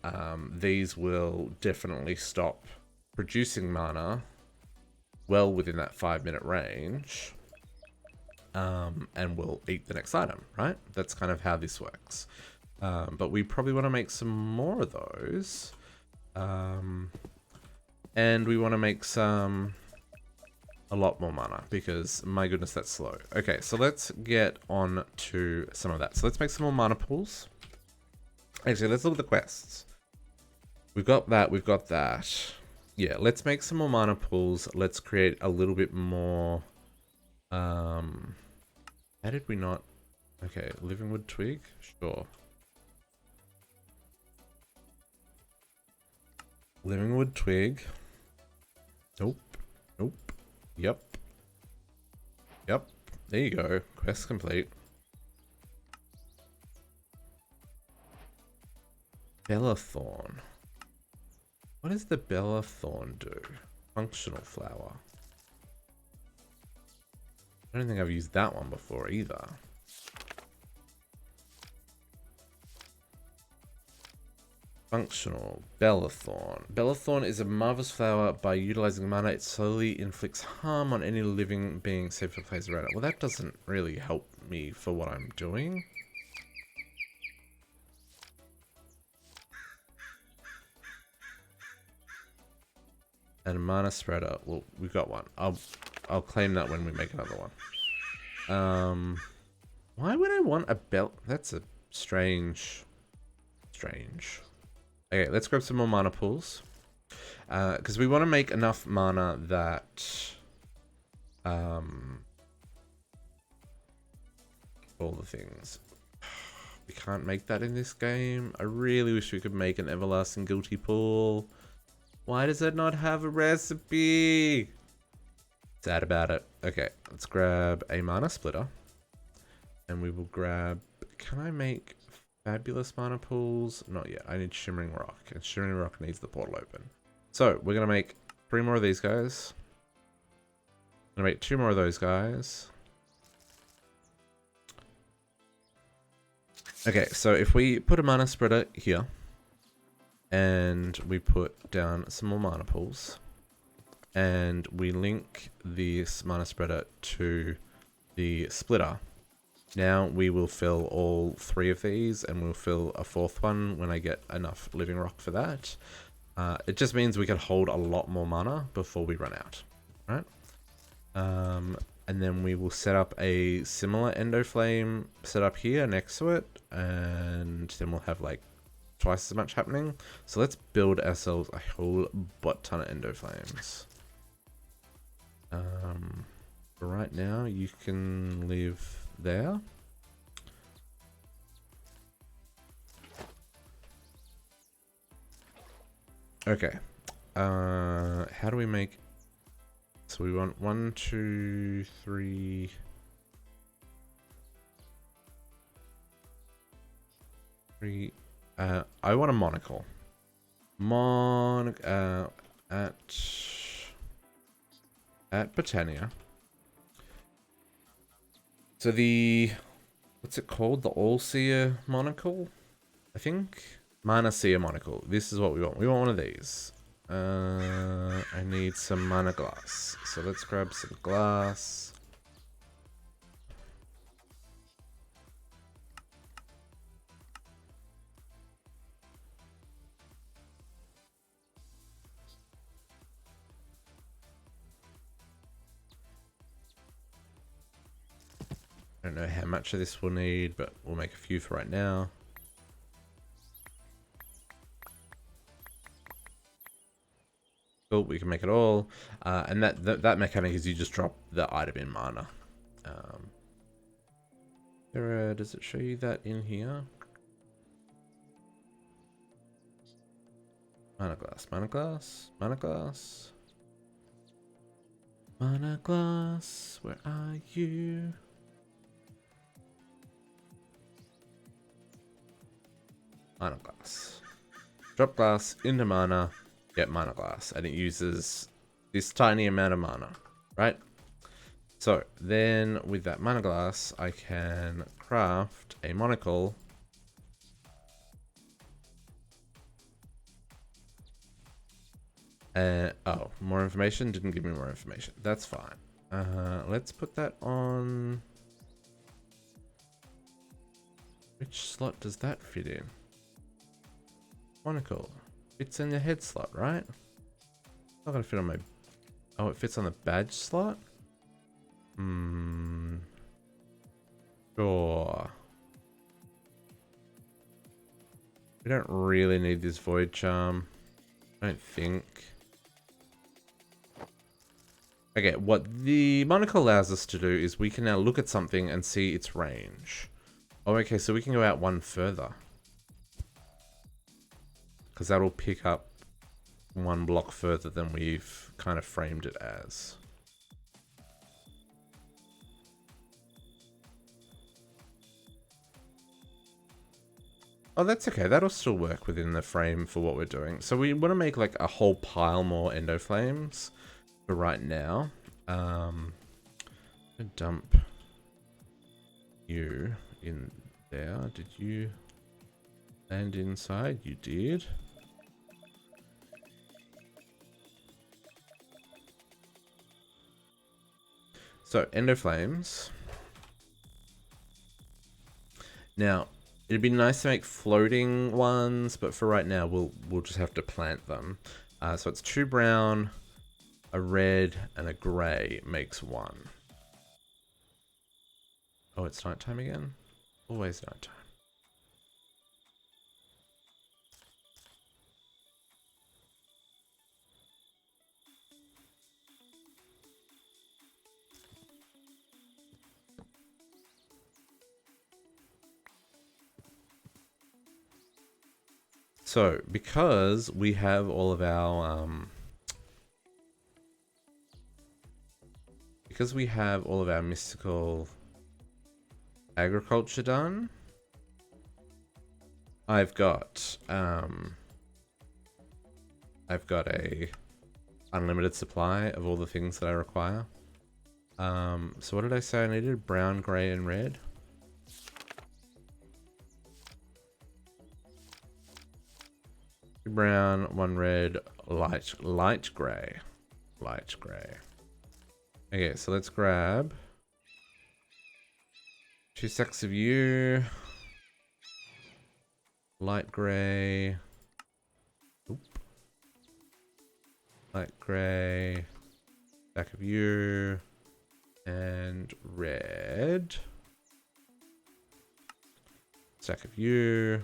these will definitely stop producing mana well within that 5-minute range, and will eat the next item, right? That's kind of how this works. But we probably want to make some more of those. And we want to make some a lot more mana because my goodness, that's slow. Okay, so let's get on to some of that. So let's make some more mana pools. Actually, let's look at the quests. We've got that, we've got that. Yeah, let's make some more mana pools. Let's create a little bit more. How did we not? Okay, living wood twig, sure. Living wood twig. Nope. Nope. Yep. Yep. There you go. Quest complete. Bellathorn. What does the Bellathorn do? Functional flower. I don't think I've used that one before either. Functional. Bellathorn. Bellathorn is a marvelous flower. By utilizing mana, it slowly inflicts harm on any living being safe for place around it. Well, that doesn't really help me for what I'm doing. And a mana spreader. Well, we've got one. I'll claim that when we make another one. Why would I want a bell? That's a strange. Okay, let's grab some more mana pools. Because we want to make enough mana that all the things. We can't make that in this game. I really wish we could make an everlasting guilty pool. Why does it not have a recipe? Sad about it. Okay, let's grab a mana splitter. And we will grab... Can I make fabulous mana pools? Not yet. I need shimmering rock. And shimmering rock needs the portal open. So, we're going to make 3 more of these guys. I'm going to make 2 more of those guys. Okay, so if we put a mana spreader here. And we put down some more mana pools. And we link this mana spreader to the splitter. Now we will fill all 3 of these, and we'll fill a 4th one when I get enough living rock for that. It just means we can hold a lot more mana before we run out, right? And then we will set up a similar endo flame set up here next to it, and then we'll have like twice as much happening. So let's build ourselves a whole butt ton of endo flames. For right now, you can live there. Okay. How do we make... So we want 1, 2, 3... I want a monocle. At Botania. So the... What's it called? The All-Seer monocle? I think? Mana Seer monocle. This is what we want. We want one of these. I need some mana glass. So let's grab some glass. I don't know how much of this we'll need, but we'll make a few for right now. Cool, we can make it all. And that mechanic is you just drop the item in mana. Does it show you that in here? Mana glass, mana glass, mana glass. Mana glass, where are you? Mana glass. Drop glass into mana, get mana glass, and it uses this tiny amount of mana, right? So then with that mana glass, I can craft a monocle. Oh, more information? Didn't give me more information. That's fine. Let's put that on... Which slot does that fit in? Monocle. Fits in the head slot, right? Not gonna fit on my Oh, it fits on the badge slot? Hmm. Sure. We don't really need this void charm. I don't think. Okay, what the monocle allows us to do is we can now look at something and see its range. Oh, okay, so we can go out one further. Because that'll pick up one block further than we've kind of framed it as. Oh, that's okay. That'll still work within the frame for what we're doing. So we want to make like a whole pile more endo flames for right now. Dump you in there. Did you land inside? You did. So endo flames. Now, it'd be nice to make floating ones, but for right now, we'll just have to plant them. So it's 2 brown, a red, and a grey makes 1. Oh, it's nighttime again? Always nighttime. So, because we have all of our mystical agriculture done, I've got a unlimited supply of all the things that I require. So what did I say I needed? Brown, grey, and red. Brown, 1 red, light grey. Okay, so let's grab 2 stacks of you. Light grey. Oop. Light grey. Stack of you. And red. Stack of you.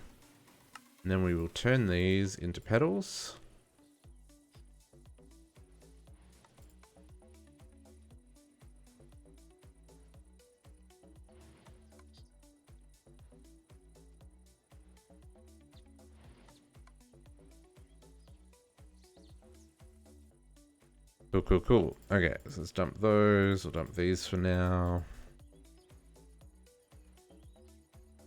And then we will turn these into petals. Cool. Okay, so let's dump those. We'll dump these for now.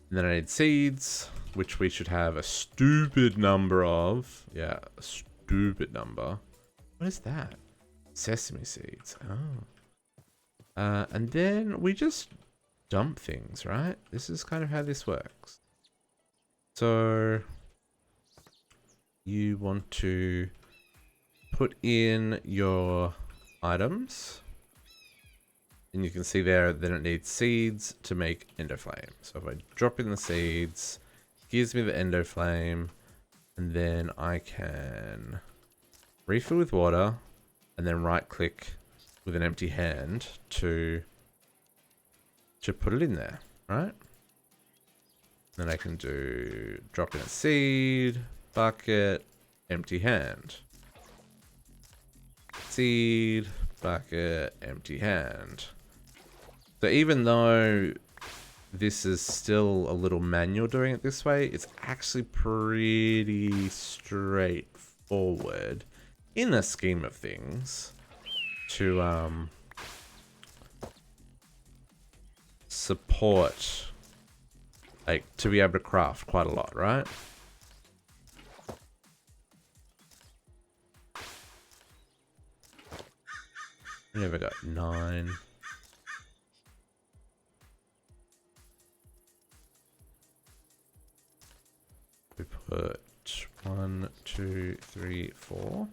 And then I need seeds, which we should have a stupid number of. Yeah, a stupid number. What is that? Sesame seeds. Oh. And then we just dump things, right? This is kind of how this works. So you want to put in your items. And you can see there that it needs seeds to make endo flame. So if I drop in the seeds, it gives me the endo flame, and then I can refill with water, and then right click with an empty hand to put it in there, right? Then I can do drop in a seed, bucket, empty hand. Seed, bucket, empty hand. So even though this is still a little manual doing it this way, it's actually pretty straightforward in the scheme of things to support, like, to be able to craft quite a lot, right? We never got 9. We put 1, 2, 3, 4.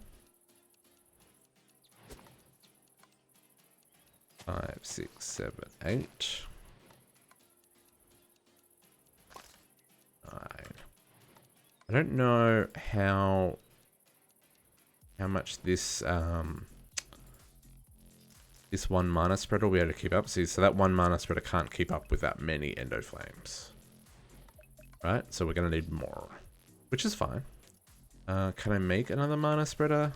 5, 6, 7, 8. 9. I don't know how much this this one mana spreader will be able to keep up. See, so that one mana spreader can't keep up with that many endo flames. Right? So we're going to need more, which is fine. Can I make another mana spreader?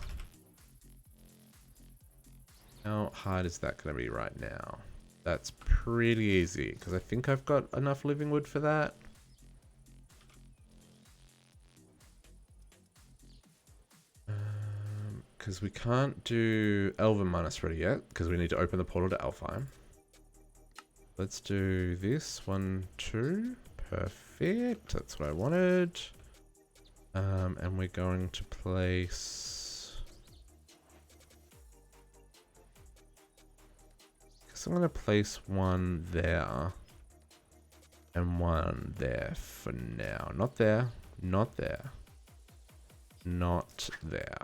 How hard is that going to be right now? That's pretty easy, because I think I've got enough living wood for that. Because we can't do Elven mana spreader yet, because we need to open the portal to Alfheim. Let's do this. 1, 2. Perfect. That's what I wanted. And we're going to place... I'm going to place one there and one there for now. Not there, not there, not there.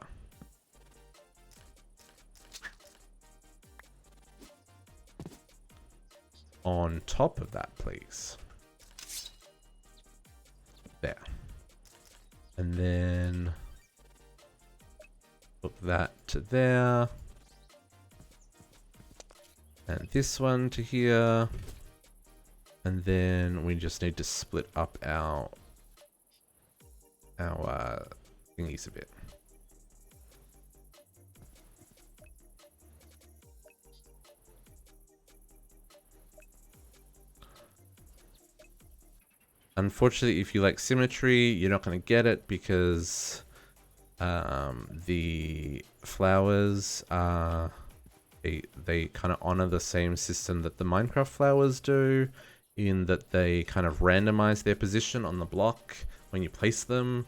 On top of that, please. There. And then put that to there. And this one to here. And then we just need to split up our thingies a bit. Unfortunately, if you like symmetry, you're not going to get it because the flowers are... They kind of honor the same system that the Minecraft flowers do, in that they kind of randomize their position on the block when you place them,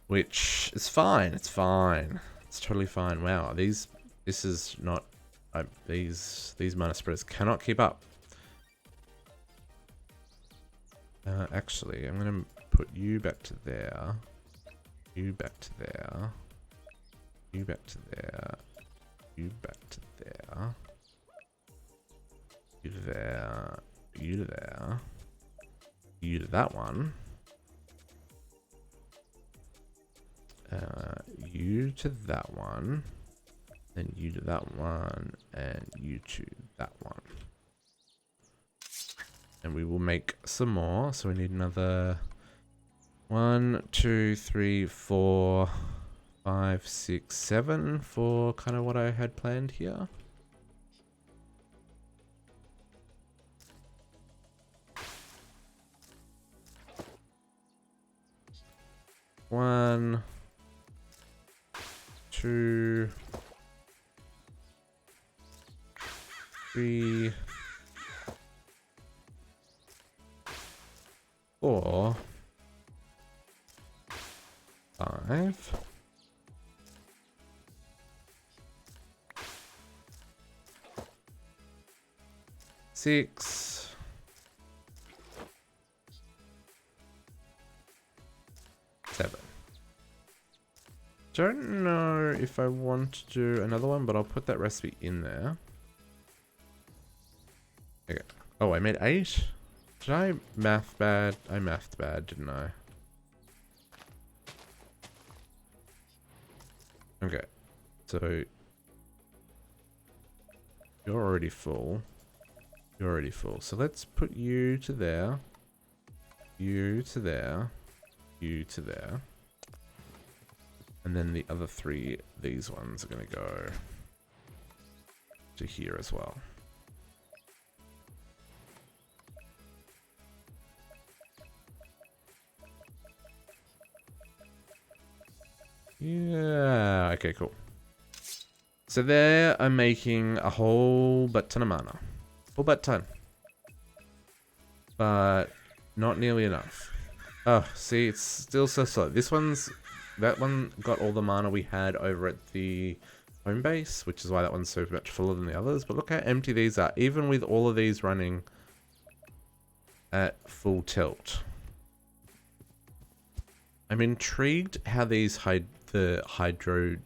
which is fine. It's fine. It's totally fine. Wow, this is not... these mana spreaders cannot keep up. Actually, I'm going to put you back to there, you back to there, you back to there, you back to there, you to there, you to there, you to that one, you to that one, then you to that one, and you to that one. And we will make some more. So we need another 1, 2, 3, 4, 5, 6, 7 for kind of what I had planned here. One, 2, 3, 4, 5, 6, 7. Don't know if I want to do another one, but I'll put that recipe in there. Okay. Oh, I made 8? Did I math bad? I mathed bad, didn't I? Okay. So you're already full. You're already full. So let's put you to there. You to there. You to there. And then the other 3, these ones are going to go to here as well. Yeah, okay, cool. So there I'm making a whole butt ton of mana. Whole butt ton. But not nearly enough. Oh, see, it's still so slow. That one got all the mana we had over at the home base, which is why that one's so much fuller than the others. But look how empty these are, even with all of these running at full tilt. I'm intrigued how these the hydro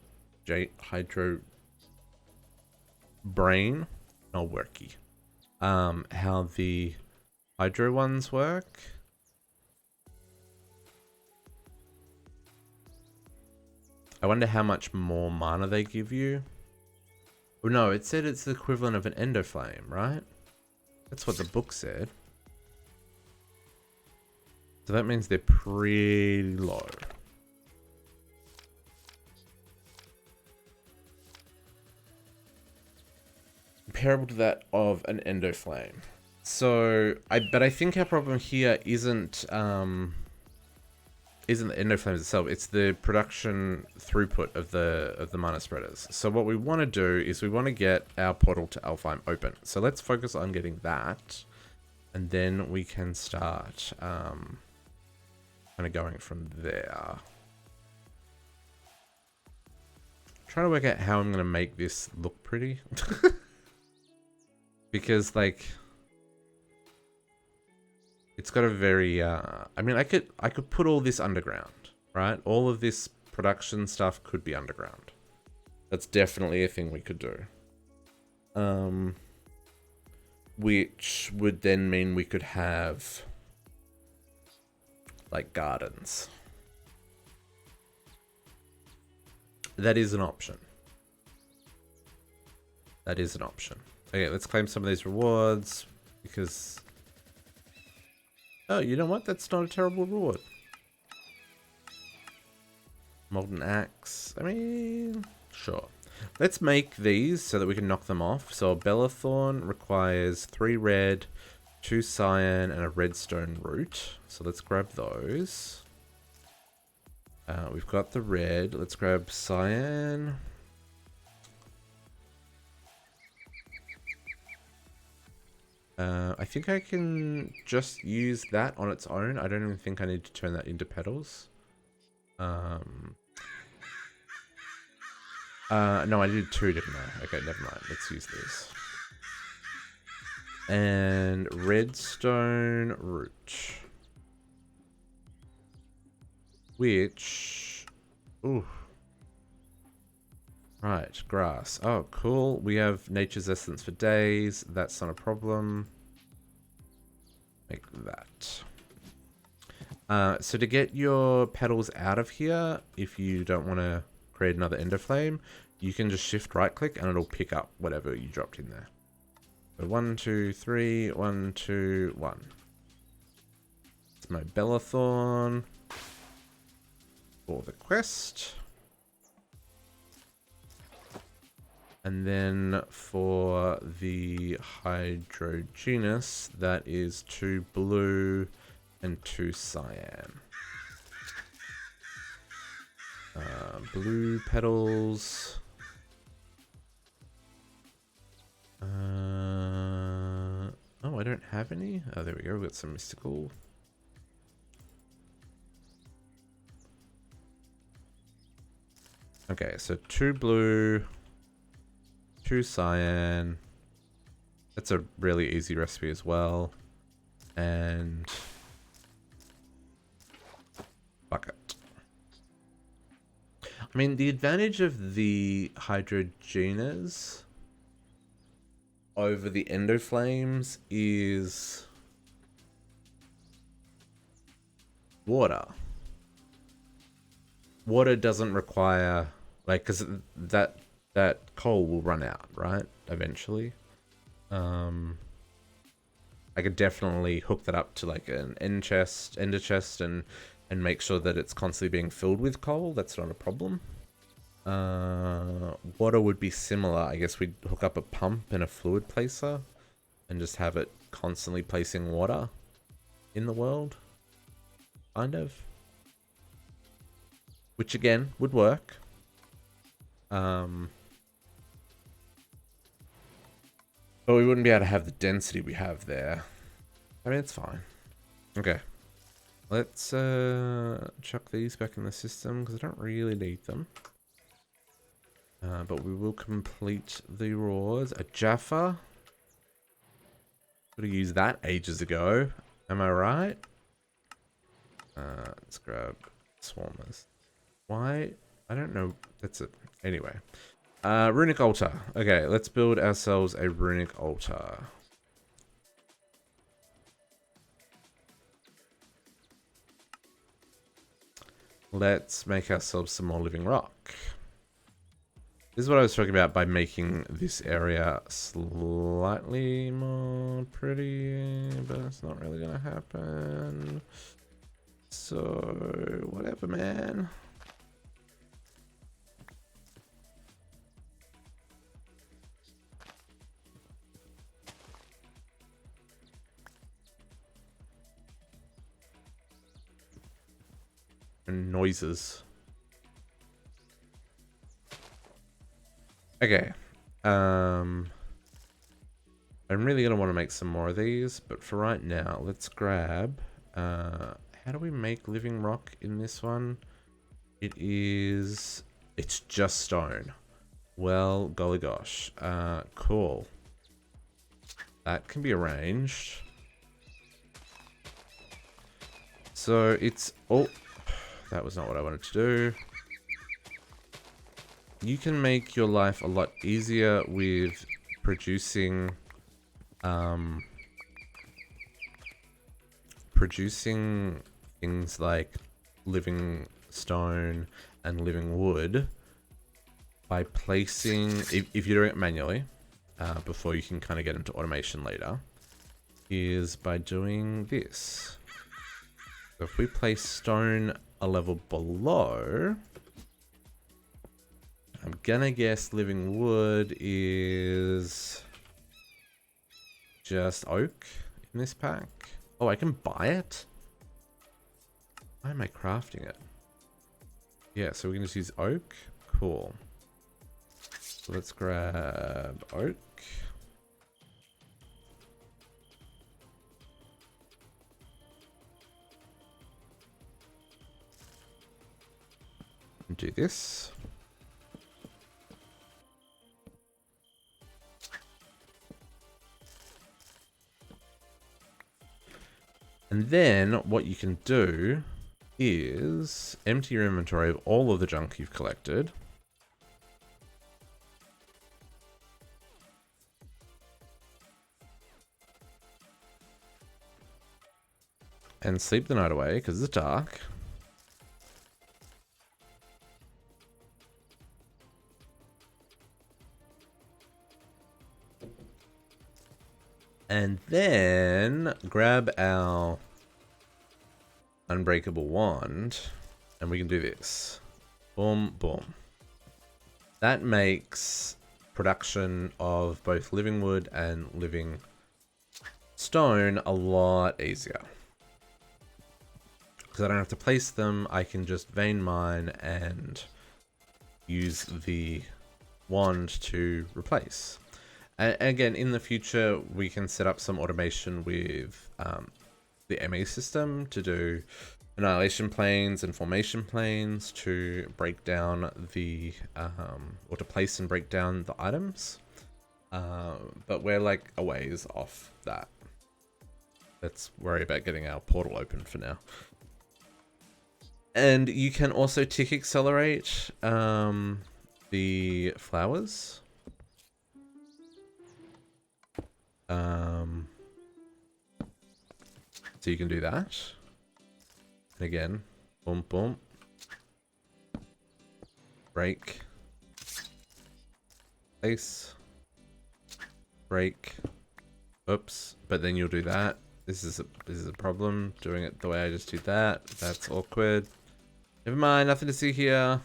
brain, not worky. How the hydro ones work. I wonder how much more mana they give you. Oh, no, it said it's the equivalent of an endoflame, right? That's what the book said. So that means they're pretty low. Comparable to that of an endoflame. So, but I think our problem here isn't the endoflames itself. It's the production throughput of the mana spreaders. So what we want to do is we want to get our portal to Alfheim open. So let's focus on getting that, and then we can start kind of going from there. Trying to work out how I'm going to make this look pretty. Because, like, it's got a very, I mean, I could put all this underground, right? All of this production stuff could be underground. That's definitely a thing we could do. Which would then mean we could have, like, gardens. That is an option. That is an option. Okay, let's claim some of these rewards, because... Oh, you know what? That's not a terrible reward. Molten Axe. I mean, sure. Let's make these so that we can knock them off. So a Bellathorn requires 3 red, 2 cyan, and a redstone root. So let's grab those. We've got the red. Let's grab cyan. I think I can just use that on its own. I don't even think I need to turn that into petals. No, I did 2, didn't I? Okay, never mind. Let's use this. And redstone root. Which... Ooh. Right, grass. Oh, cool. We have nature's essence for days. That's not a problem. Make that. So to get your petals out of here, if you don't want to create another ender flame, you can just shift right click and it'll pick up whatever you dropped in there. So 1, 2, 3, 1, 2, 1. It's my Bellathorn for the quest. And then for the hydrogenous, that is 2 blue and 2 cyan. Blue petals. Oh, I don't have any. Oh, there we go. We've got some mystical. Okay, so 2 blue, 2 cyan. That's a really easy recipe as well. And bucket. I mean, the advantage of the hydrogenas over the endoflames is water. Water doesn't require, like, because that coal will run out, right? Eventually. I could definitely hook that up to like an ender chest, and make sure that it's constantly being filled with coal. That's not a problem. Water would be similar. I guess we'd hook up a pump and a fluid placer and just have it constantly placing water in the world. Kind of. Which again would work. But we wouldn't be able to have the density we have there. I mean, it's fine. Okay. Let's chuck these back in the system because I don't really need them. But we will complete the rewards. A Jaffa. Could have used that ages ago. Am I right? Let's grab Swarmers. Why? I don't know. That's it. Anyway. Runic altar. Okay, let's build ourselves a runic altar. Let's make ourselves some more living rock. This is what I was talking about by making this area slightly more pretty, but it's not really gonna happen. So, whatever, man. And noises. Okay. I'm really gonna want to make some more of these, but for right now, let's grab. How do we make living rock in this one? It's just stone. Well, golly gosh. Cool. That can be arranged. So it's that was not what I wanted to do. You can make your life a lot easier with producing things like living stone and living wood by placing, if you're doing it manually, before you can kind of get into automation later, is by doing this. So if we place stone a level below, I'm gonna guess living wood is just oak in this pack. Oh, I can buy it? Why am I crafting it? Yeah, so we can just use oak. Cool. So let's grab oak. And do this. And then what you can do is empty your inventory of all of the junk you've collected. And sleep the night away because it's dark. And then grab our unbreakable wand and we can do this. Boom, boom. That makes production of both living wood and living stone a lot easier. Because I don't have to place them, I can just vein mine and use the wand to replace. And again, in the future, we can set up some automation with the ME system to do annihilation planes and formation planes to break down the, or to place and break down the items. But we're like a ways off that. Let's worry about getting our portal open for now. And you can also tick accelerate the flowers. So you can do that. And again, boom, boom. Break. Place. Break. Oops. But then you'll do that. This is a problem. Doing it the way I just did that. That's awkward. Never mind. Nothing to see here.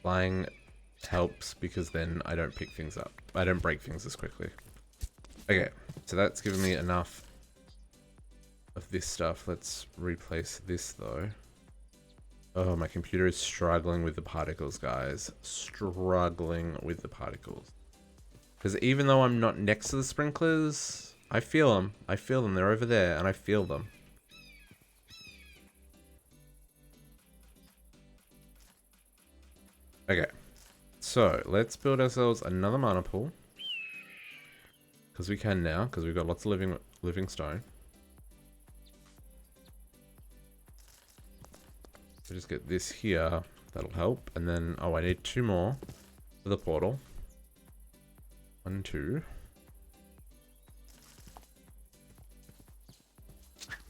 Flying helps because then I don't pick things up. I don't break things as quickly. Okay, so that's given me enough of this stuff. Let's replace this though. Oh, my computer is struggling with the particles, guys. Struggling with the particles. Because even though I'm not next to the sprinklers, I feel them. I feel them. They're over there and I feel them. Okay, so let's build ourselves another mana pool. Because we can now, because we've got lots of living stone. We'll just get this here. That'll help. And then, oh, I need 2 more for the portal. 1, 2.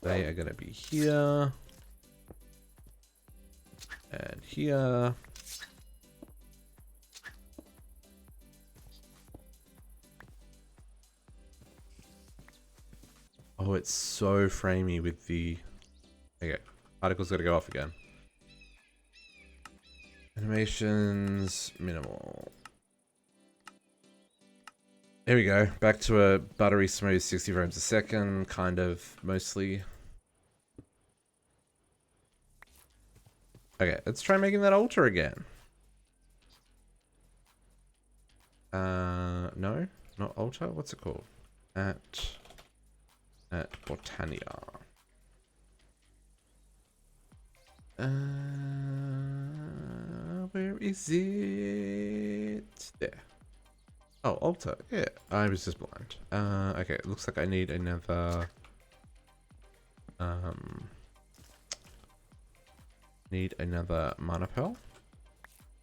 They are going to be here. And here. Oh, it's so framey with the... Okay, particle's got to go off again. Animations, minimal. Here we go. Back to a buttery smooth 60 frames a second, kind of, mostly. Okay, let's try making that altar again. No, not altar. What's it called? At Botania. Where is it? There. Oh, altar. Yeah, I was just blind. Okay, it looks like I need another... Need another mana pearl.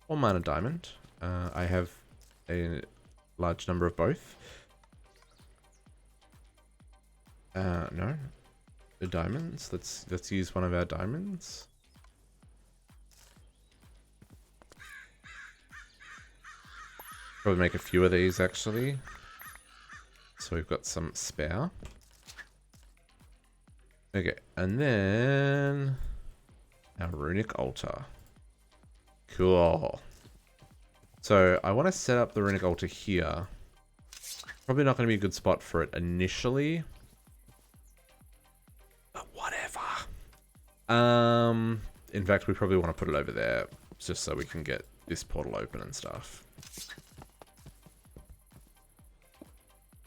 Or mana diamond. I have a large number of both. No. The diamonds. Let's use one of our diamonds. Probably make a few of these actually. So we've got some spare. Okay, and then our runic altar. Cool. So I want to set up the runic altar here. Probably not going to be a good spot for it initially. But whatever. In fact, we probably want to put it over there just so we can get this portal open and stuff.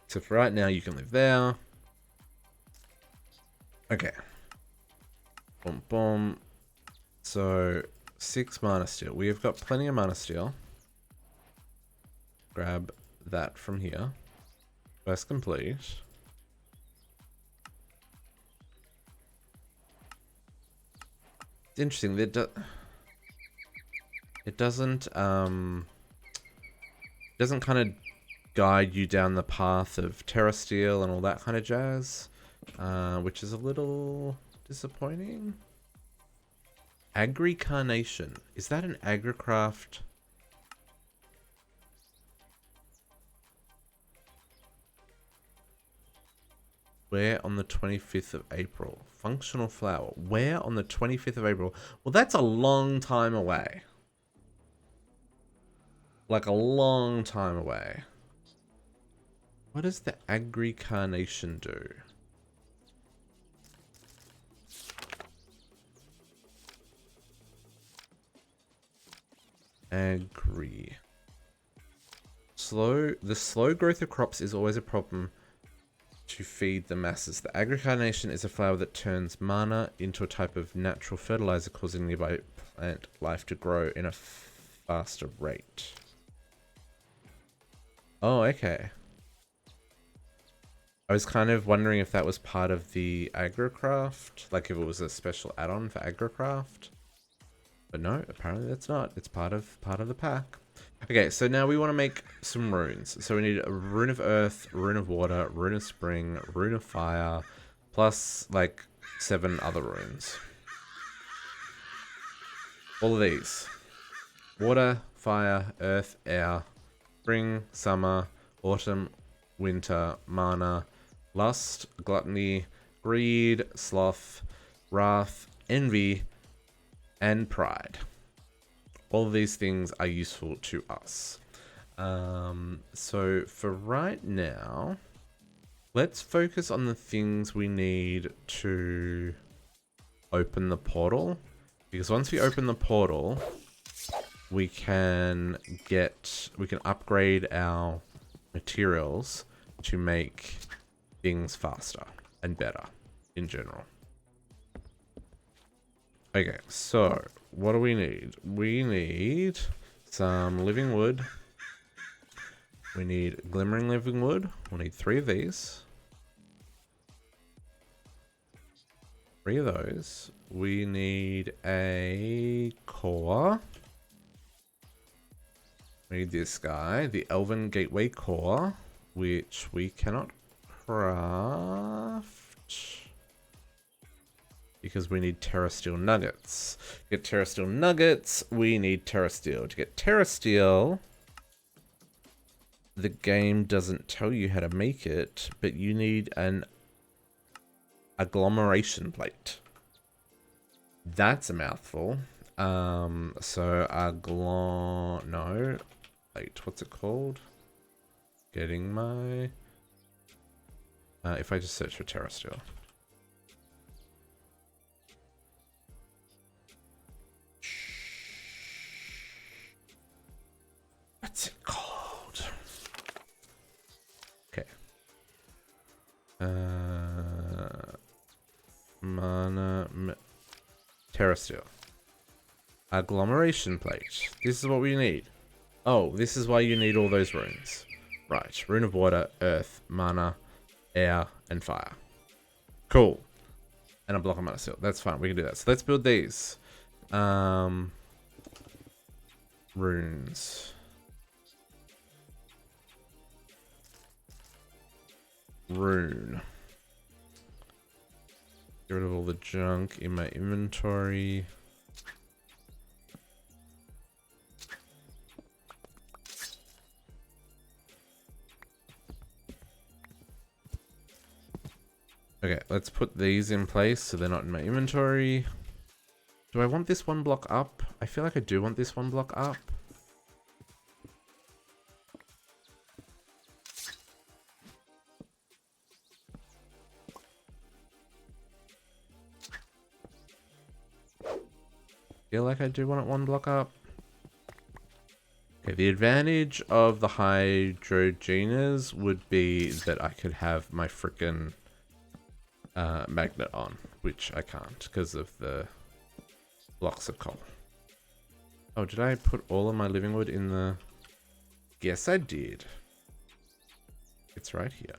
So for right now, you can live there. Okay. Boom, boom. So 6 mana steel. We have got plenty of mana steel. Grab that from here. Quest complete. It's interesting. It doesn't kind of guide you down the path of Terra Steel and all that kind of jazz, which is a little disappointing. Agri-carnation. Is that an agricraft? Where on the 25th of April? Functional flower. Where on the 25th of April? Well, that's a long time away. Like a long time away. What does the agri-carnation do? Agri. The slow growth of crops is always a problem to feed the masses. The agri-carnation is a flower that turns mana into a type of natural fertilizer, causing nearby plant life to grow in a faster rate. Oh, okay. I was kind of wondering if that was part of the agricraft, like if it was a special add-on for agricraft. But no, apparently that's not. It's part of the pack. Okay, so now we want to make some runes. So we need a rune of earth, rune of water, rune of spring, rune of fire, plus like 7 other runes. All of these. Water, fire, earth, air, spring, summer, autumn, winter, mana, lust, gluttony, greed, sloth, wrath, envy, and pride. All of these things are useful to us. So for right now, let's focus on the things we need to open the portal. Because once we open the portal, we can upgrade our materials to make things faster and better in general. Okay, so what do we need? We need some living wood. We need glimmering living wood. We'll need 3 of these. 3 of those. We need a core. We need this guy, the Elven Gateway Core, which we cannot craft because we need Terrasteel Nuggets. To get Terrasteel Nuggets, we need Terrasteel. To get Terrasteel, the game doesn't tell you how to make it, but you need an agglomeration plate. That's a mouthful. So no. Wait, what's it called? Getting my... if I just search for Terrasteel. What's it called? Okay. Terrasteel. Agglomeration plate. This is what we need. Oh, this is why you need all those runes. Right. Rune of water, earth, mana, air, and fire. Cool. And a block of mana seal. That's fine. We can do that. So let's build these. Runes. Rune. Get rid of all the junk in my inventory. Okay, let's put these in place so they're not in my inventory. Do I want this one block up? I feel like I do want this one block up. Feel like I do want it one block up. Okay, the advantage of the hydrogenas would be that I could have my frickin' magnet on, which I can't because of the blocks of coal. Oh, did I put all of my living wood in the... Yes, I did. It's right here.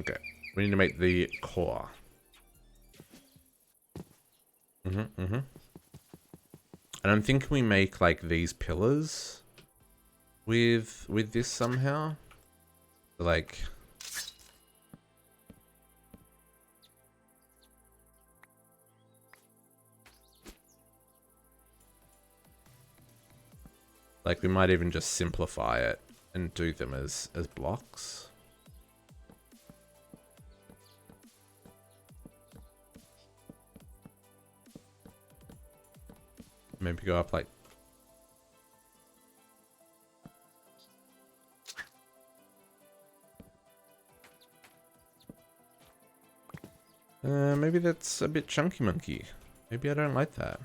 Okay, we need to make the core. And I'm thinking we make like these pillars with this somehow. Like we might even just simplify it and do them as blocks. Maybe go up like... maybe that's a bit chunky monkey. Maybe I don't like that.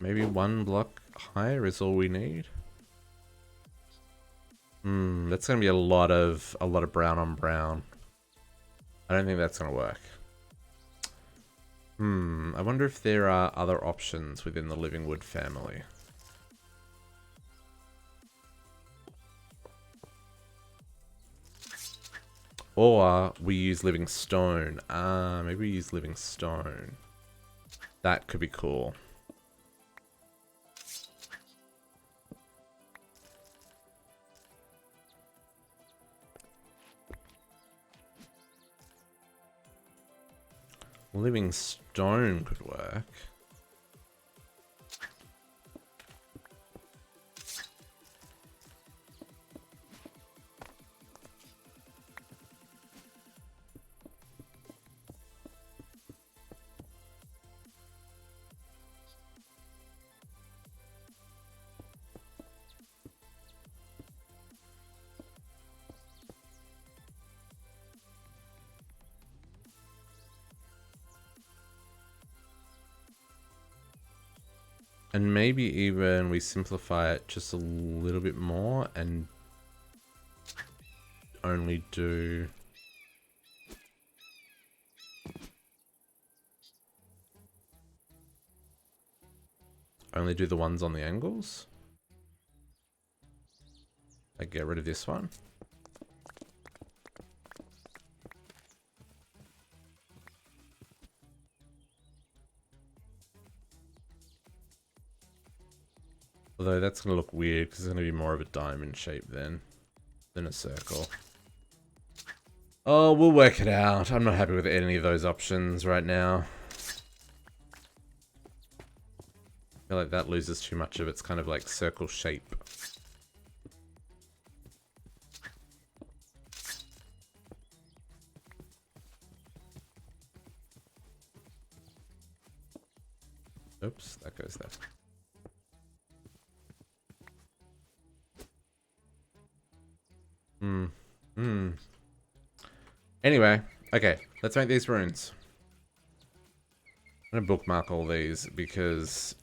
Maybe one block higher is all we need. That's gonna be a lot of brown on brown. I don't think that's gonna work. I wonder if there are other options within the living wood family. Or we use living stone. Maybe we use living stone. That could be cool. Living stone could work. And maybe even we simplify it just a little bit more and only do... only do the ones on the angles. I get rid of this one. Although that's going to look weird because it's going to be more of a diamond shape then than a circle. Oh, we'll work it out. I'm not happy with any of those options right now. I feel like that loses too much of its kind of like circle shape. Oops, that goes there. Anyway, okay, let's make these runes. I'm gonna bookmark all these because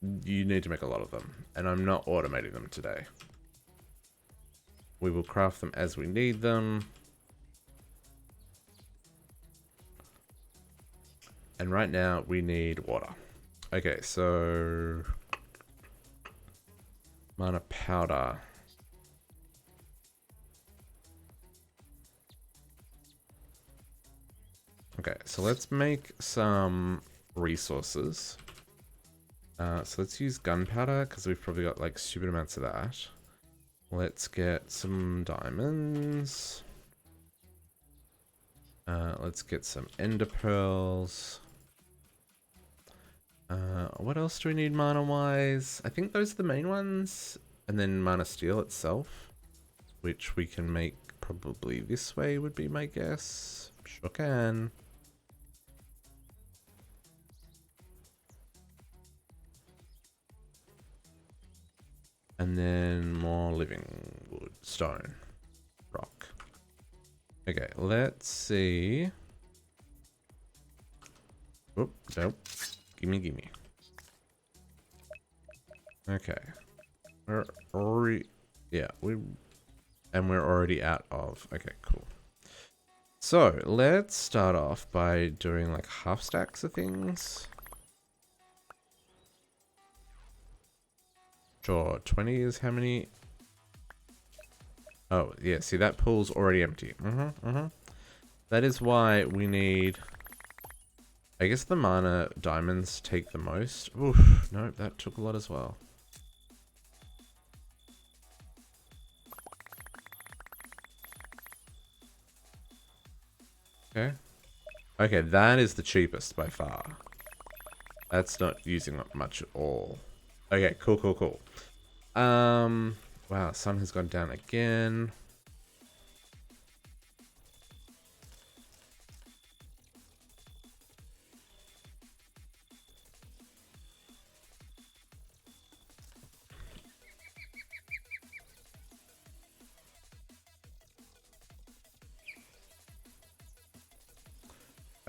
you need to make a lot of them, and I'm not automating them today. We will craft them as we need them. And right now we need water. Okay, so mana powder. Okay, so let's make some resources. So let's use gunpowder because we've probably got like stupid amounts of that. Let's get some diamonds. Let's get some ender pearls. What else do we need mana-wise? I think those are the main ones. And then mana steel itself, which we can make probably this way would be my guess. Sure can. And then more living wood, stone, rock. Okay, let's see. Oop, nope. Gimme, gimme. Okay. We're already, yeah, we're already out of, okay, cool. So let's start off by doing like half stacks of things. Sure, 20 is how many? Oh, yeah, see that pool's already empty. That is why we need, I guess the mana diamonds take the most. Oof, no, that took a lot as well. Okay. Okay, that is the cheapest by far. That's not using up much at all. Okay, cool, cool, cool. Wow, sun has gone down again.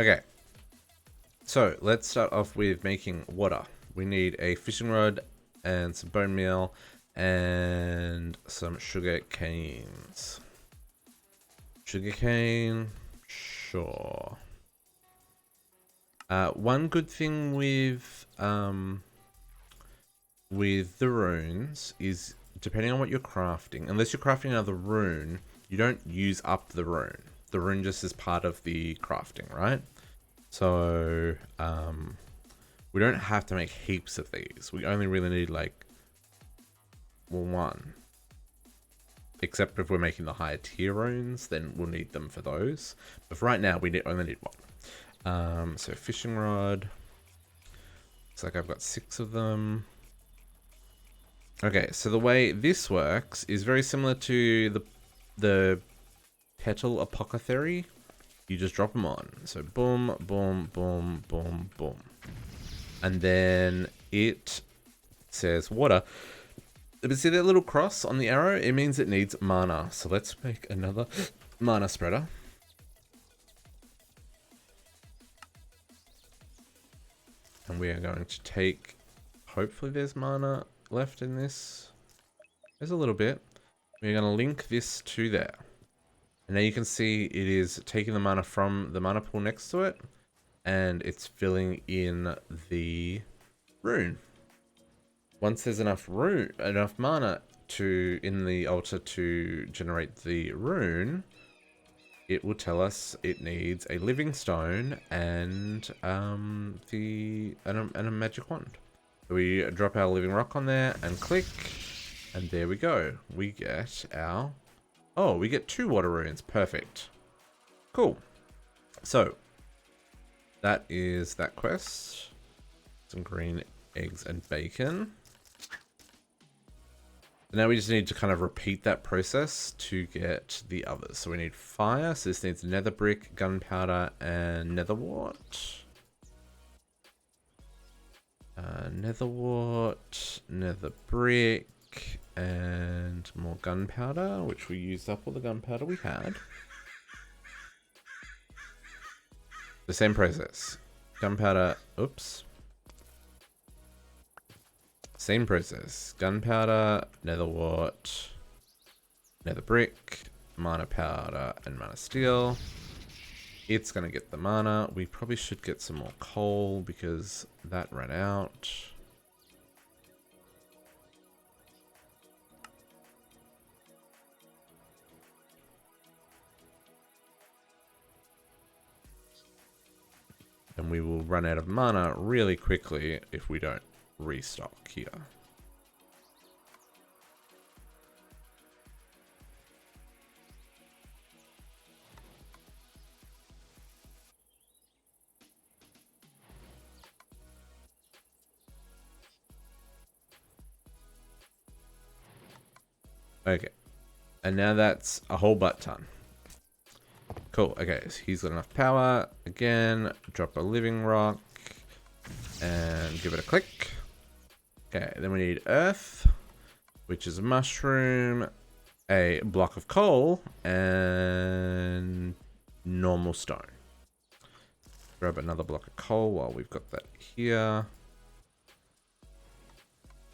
Okay. So, let's start off with making water. We need a fishing rod and some bone meal and some sugar canes. Sugar cane, sure. One good thing with the runes is, depending on what you're crafting, unless you're crafting another rune, you don't use up the rune. The rune just is part of the crafting, right? So, we don't have to make heaps of these. We only really need like, well, one. Except if we're making the higher tier runes, then we'll need them for those. But for right now, we only need one. So fishing rod. Looks like I've got 6 of them. Okay, so the way this works is very similar to the petal apothecary. You just drop them on. So boom, boom, boom, boom, boom. And then it says water. But see that little cross on the arrow? It means it needs mana. So let's make another mana spreader. And we are going to take, hopefully there's mana left in this. There's a little bit. We're going to link this to there. And now you can see it is taking the mana from the mana pool next to it. And it's filling in the rune. once there's enough mana in the altar to generate the rune, it will tell us it needs a living stone and a magic wand. So we drop our living rock on there and click, and there we go. We get our... Oh, we get 2 water runes. Perfect. Cool. So, that is that quest. Some green eggs and bacon. Now we just need to kind of repeat that process to get the others. So we need fire. So this needs nether brick, gunpowder, and nether wart. Nether wart, nether brick, and more gunpowder, which we used up all the gunpowder we had. The same process. Gunpowder, oops. Same process. Gunpowder, nether wart, nether brick, mana powder, and mana steel. It's going to get the mana. We probably should get some more coal because that ran out. And we will run out of mana really quickly if we don't restock here. Okay. And now that's a whole butt ton. Cool. Okay, so he's got enough power. Again, drop a living rock and give it a click. Okay, then we need earth, which is a mushroom, a block of coal, and normal stone. Grab another block of coal while we've got that here.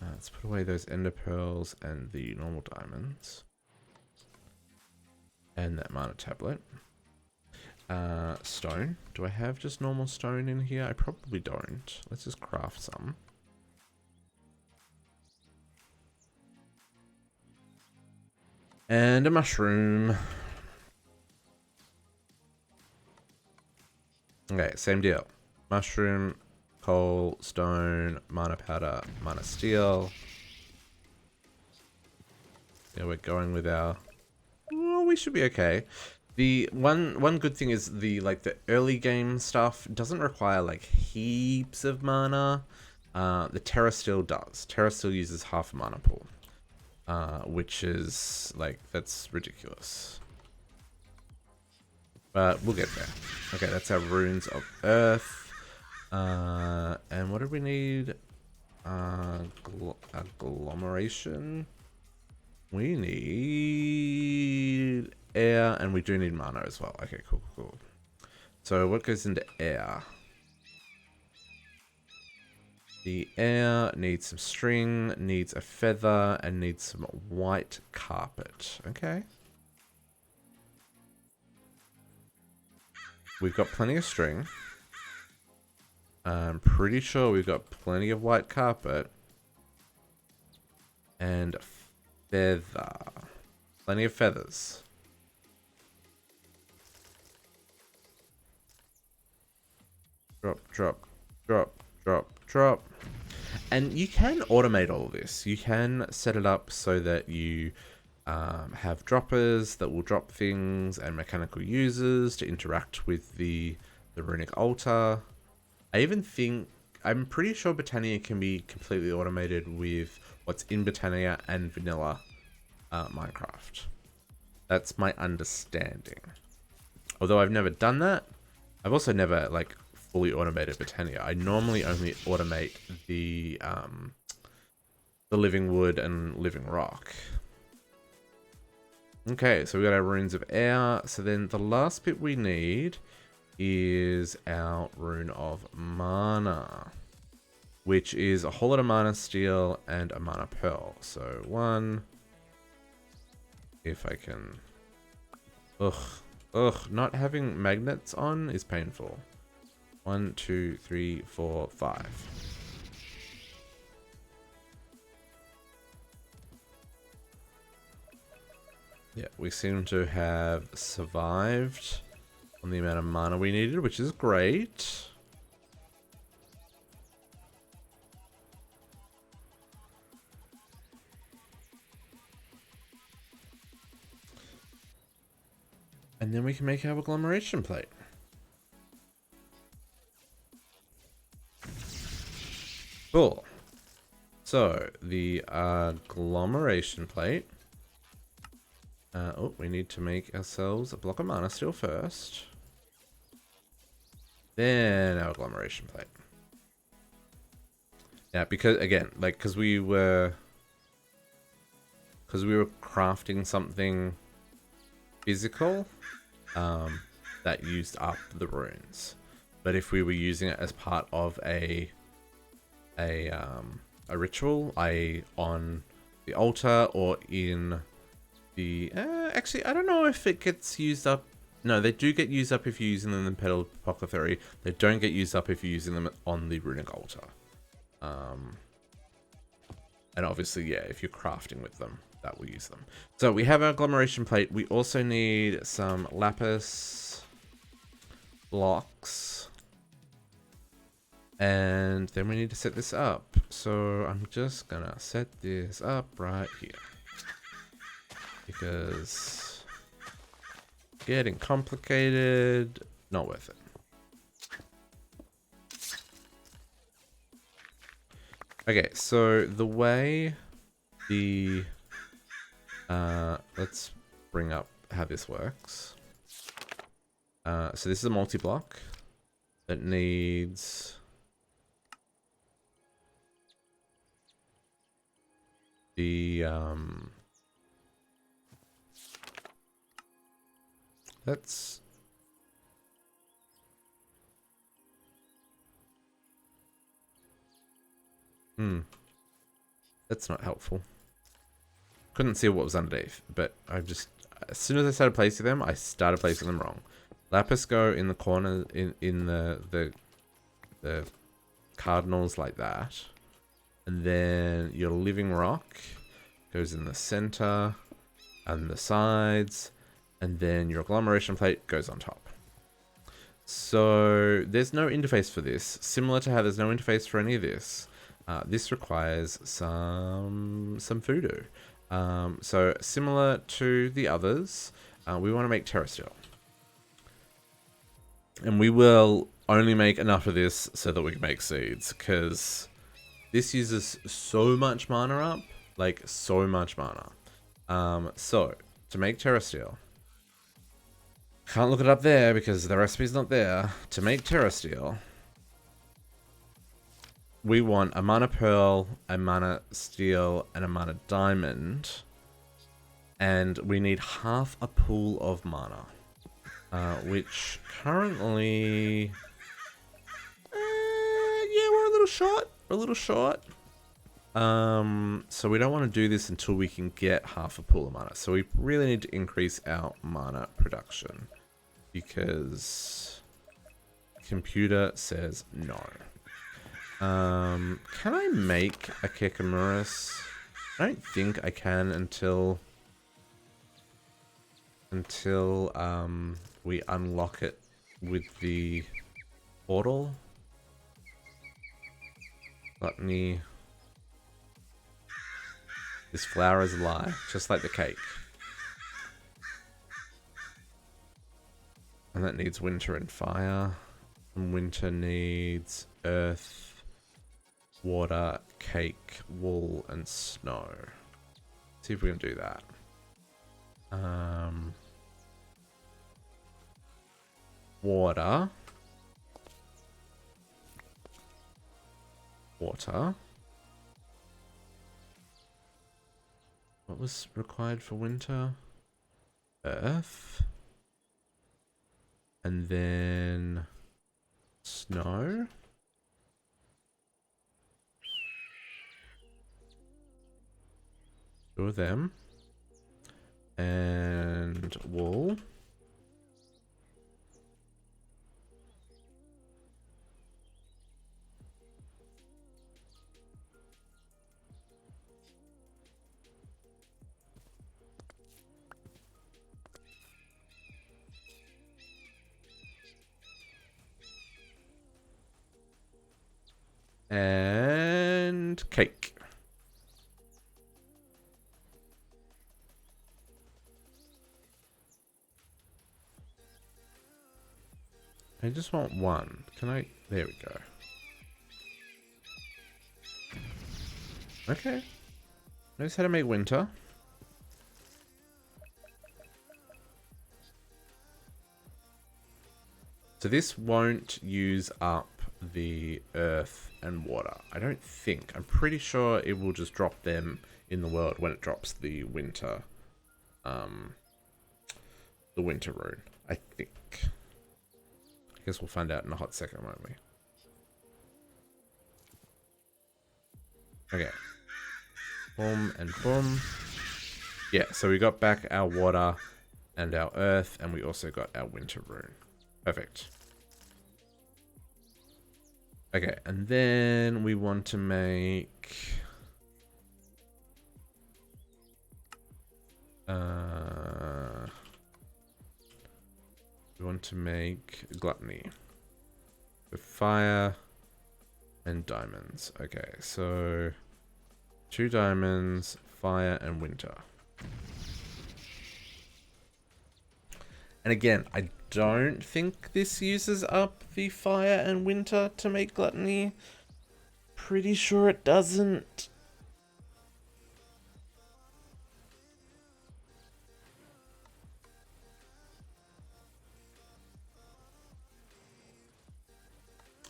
Let's put away those ender pearls and the normal diamonds. And that mana tablet. Stone. Do I have just normal stone in here? I probably don't. Let's just craft some. And a mushroom. Okay, same deal. Mushroom, coal, stone, mana powder, mana steel. Yeah, we're going with our... Oh, we should be okay. The one good thing is the early game stuff doesn't require like heaps of mana. The Terra Steel does. Terra Steel uses half a mana pool. Which is like, that's ridiculous. But we'll get there. Okay, that's our runes of earth. And what do we need? Agglomeration. We need air, and we do need mana as well. Okay, cool, cool. So what goes into air? The air needs some string, needs a feather, and needs some white carpet. Okay. We've got plenty of string. I'm pretty sure we've got plenty of white carpet. And feather. Plenty of feathers. Drop, drop, drop, drop, drop. And you can automate all of this. You can set it up so that you have droppers that will drop things and mechanical users to interact with the runic altar. I even think, I'm pretty sure Britannia can be completely automated with what's in Britannia and vanilla Minecraft. That's my understanding. Although I've never done that, I've also never like fully automated Britannia. I normally only automate the living wood and living rock. Okay, so we got our runes of air. So then the last bit we need is our rune of mana, which is a whole lot of mana steel and a mana pearl. So one, if I can, not having magnets on is painful. 1, 2, 3, 4, 5. Yeah, we seem to have survived on the amount of mana we needed, which is great. And then we can make our agglomeration plate. Cool. So, the agglomeration plate. Oh, we need to make ourselves a block of mana steel first. Then our agglomeration plate. Yeah, because, again, like, because we were crafting something physical, that used up the runes. But if we were using it as part of a ritual, i.e. on the altar or in the... actually, I don't know if it gets used up. No, they do get used up if you're using them in Petal Apothecary. They don't get used up if you're using them on the runic altar. And obviously, yeah, if you're crafting with them, that will use them. So we have our agglomeration plate. We also need some lapis blocks. And then we need to set this up. So I'm just gonna set this up right here. Because getting complicated, not worth it. Okay, so the way the... let's bring up how this works. So this is a multi-block that needs... the... let's... That's not helpful. Couldn't see what was underneath, but I just... as soon as I started placing them, I started placing them wrong. Lapis go in the corner, in the cardinals like that. And then your living rock goes in the center and the sides. And then your agglomeration plate goes on top. So there's no interface for this. Similar to how there's no interface for any of this. This requires some voodoo. So similar to the others, we want to make Terra Steel. And we will only make enough of this so that we can make seeds, because this uses so much mana up, like so much mana. So to make Terra Steel, can't look it up there because the recipe's not there. To make Terra Steel, we want a mana pearl, a mana steel, and a mana diamond. And we need half a pool of mana. Which currently... yeah, we're a little short. We're a little short. So we don't want to do this until we can get half a pool of mana. So we really need to increase our mana production. Because... computer says no. Can I make a Kekamuris? I don't think I can until we unlock it with the portal. Gluttony. This flower is a lie, just like the cake. And that needs winter and fire. And winter needs earth, water, cake, wool, and snow. Let's see if we can do that. Water. Water. What was required for winter? Earth. And then snow. Two of them. And wool. And cake. I just want one. Can I? There we go. Okay. Knows how to make winter. So this won't use up the earth and water. I don't think. I'm pretty sure it will just drop them in the world when it drops the winter rune. I think. I guess we'll find out in a hot second, won't we? Okay. Boom and boom. Yeah, so we got back our water and our earth, and we also got our winter rune. Perfect. Okay, and then we want to make... we want to make gluttony. With fire and diamonds. Okay, so 2 diamonds, fire and winter. And again, I don't think this uses up the fire and winter to make gluttony. Pretty sure it doesn't.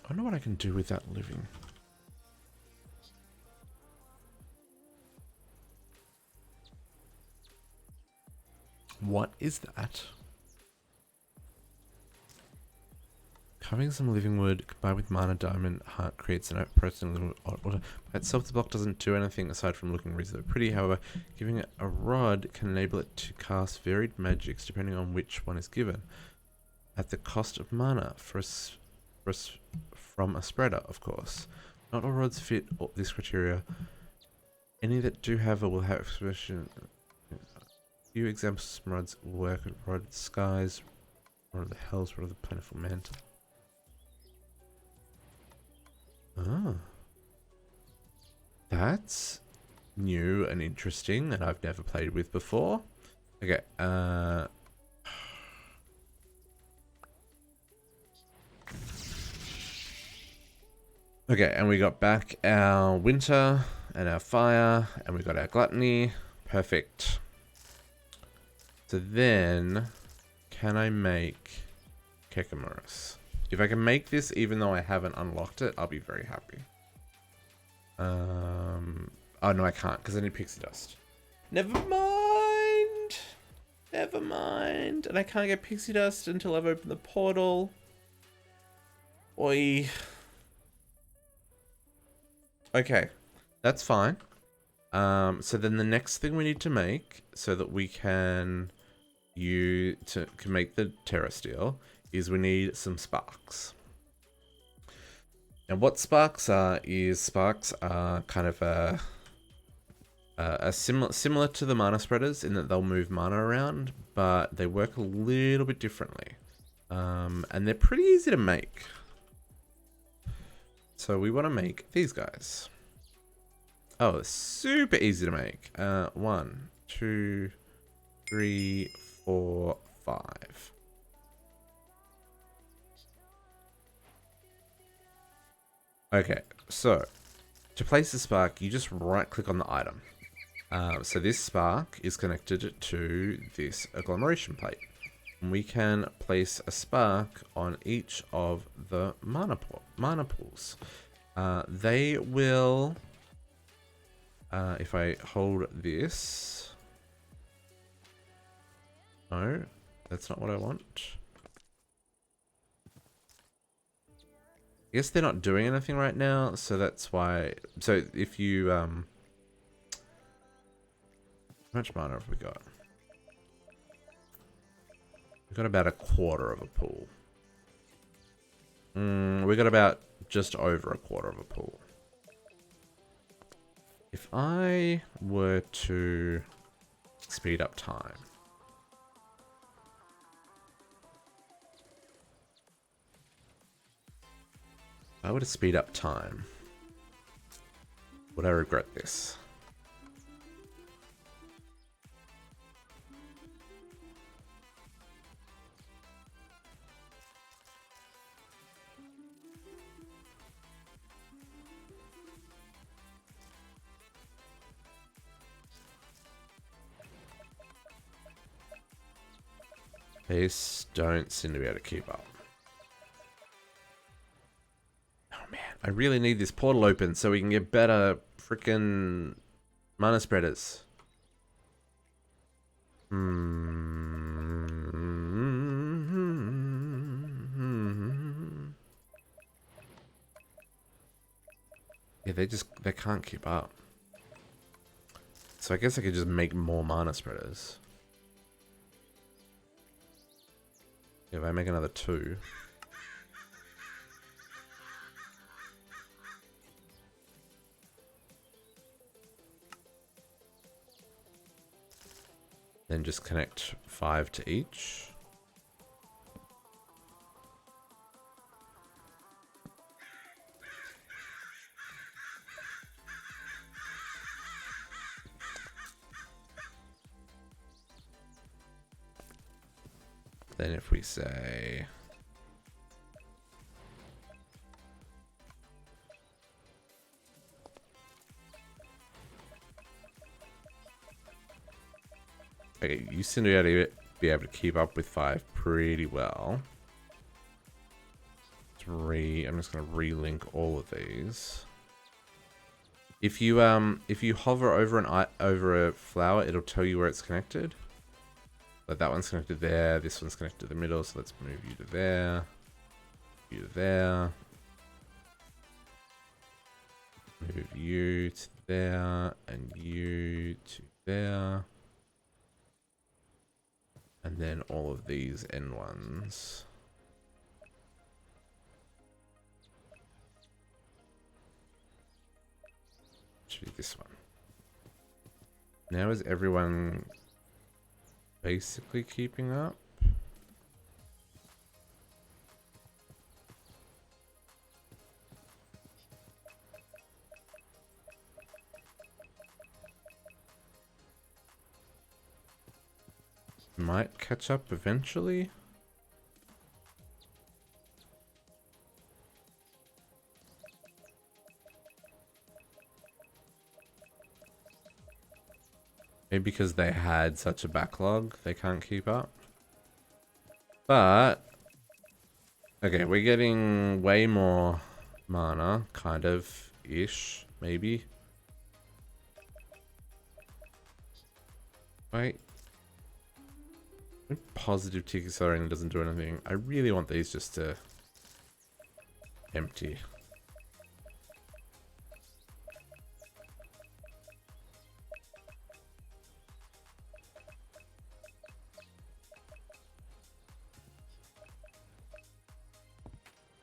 I don't know what I can do with that living. What is that? Carving some living wood combined with mana diamond heart creates an outpressing little order. By itself, the block doesn't do anything aside from looking reasonably pretty. However, giving it a rod can enable it to cast varied magics depending on which one is given, at the cost of mana from a spreader, of course. Not all rods fit this criteria. Any that do, however, will have expression. Few examples of rods will work with rod skies, rod of the hells, rod of the plentiful mantle. Ah. That's new and interesting and I've never played with before. Okay, okay, and we got back our winter and our fire, and we got our gluttony. Perfect. So then, can I make Kekamuras? If I can make this even though I haven't unlocked it, I'll be very happy. Oh no, I can't because I need pixie dust. Never mind. Never mind. And I can't get pixie dust until I've opened the portal. Oi. Okay, that's fine. So then the next thing we need to make so that we can make the Terra Steel is we need some sparks. And what sparks are kind of similar to the mana spreaders in that they'll move mana around, but they work a little bit differently. And they're pretty easy to make. So we want to make these guys. Oh, super easy to make. 1, 2, 3, 4, 5. Okay, so to place the spark, you just right click on the item. So this spark is connected to this agglomeration plate. And we can place a spark on each of the mana pools. They will, if I hold this, no, that's not what I want. I guess they're not doing anything right now, so that's why. So if you, how much mana have we got? We've got about a quarter of a pool. We got about just over a quarter of a pool. If I were to speed up time. If I were to speed up time. Would I regret this? They don't seem to be able to keep up. Oh man, I really need this portal open so we can get better freaking mana spreaders. Yeah, they can't keep up. So I guess I could just make more mana spreaders. If I make another 2. Then just connect 5 to each. Then if we say... Okay, you seem to be able to keep up with 5 pretty well. 3, I'm just going to relink all of these. If you hover over a flower, it'll tell you where it's connected. Like that one's connected there, this one's connected to the middle, so let's move you to there. You to there. Move you to there, and you to there. And then all of these N ones. Should be this one. Now is everyone basically keeping up? Might catch up eventually. Maybe because they had such a backlog, they can't keep up. But, okay, we're getting way more mana, kind of, ish, maybe. Wait. Positive tick accelerating doesn't do anything. I really want these just to empty.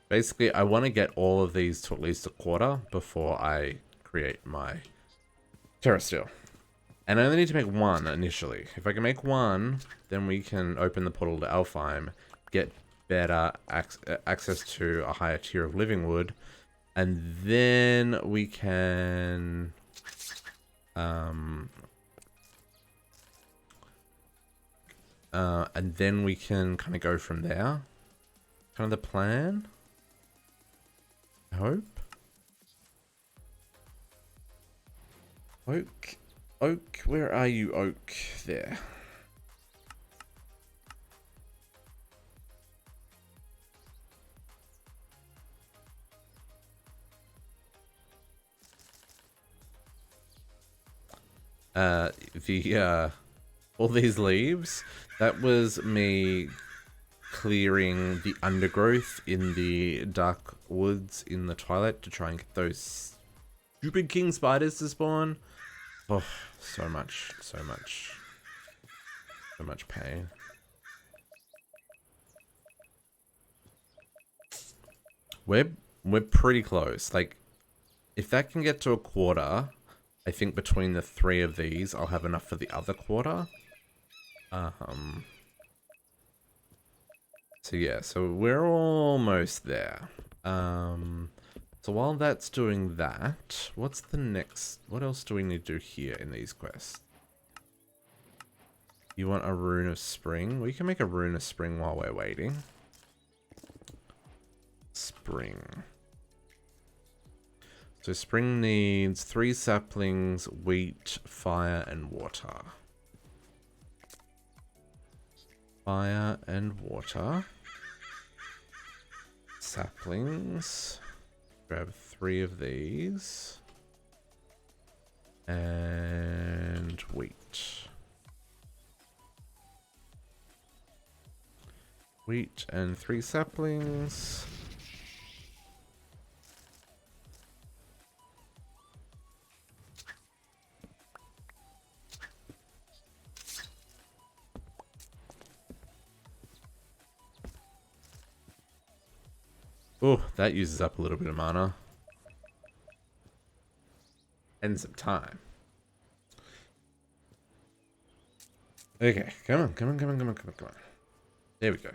Basically, I want to get all of these to at least a quarter before I create my terrestrial. And I only need to make 1 initially. If I can make 1, then we can open the portal to Alfheim, get better access to a higher tier of living wood, and then we can... and then we can kind of go from there. Kind of the plan. I hope. Oak, where are you, Oak? There. All these leaves, that was me clearing the undergrowth in the dark woods in the twilight to try and get those stupid king spiders to spawn. Oh, so much pain. We're pretty close. Like, if that can get to a quarter, I think between the 3 of these, I'll have enough for the other quarter. So yeah, so we're almost there. So while that's doing that, what's the next? What else do we need to do here in these quests? You want a rune of spring? We can make a rune of spring while we're waiting. Spring. So spring needs 3 saplings, wheat, fire, and water. Fire and water. Saplings. Grab 3 of these. And wheat. Wheat and 3 saplings. Oh, that uses up a little bit of mana. And some time. Okay, come on, come on, come on, come on, come on, come on. There we go.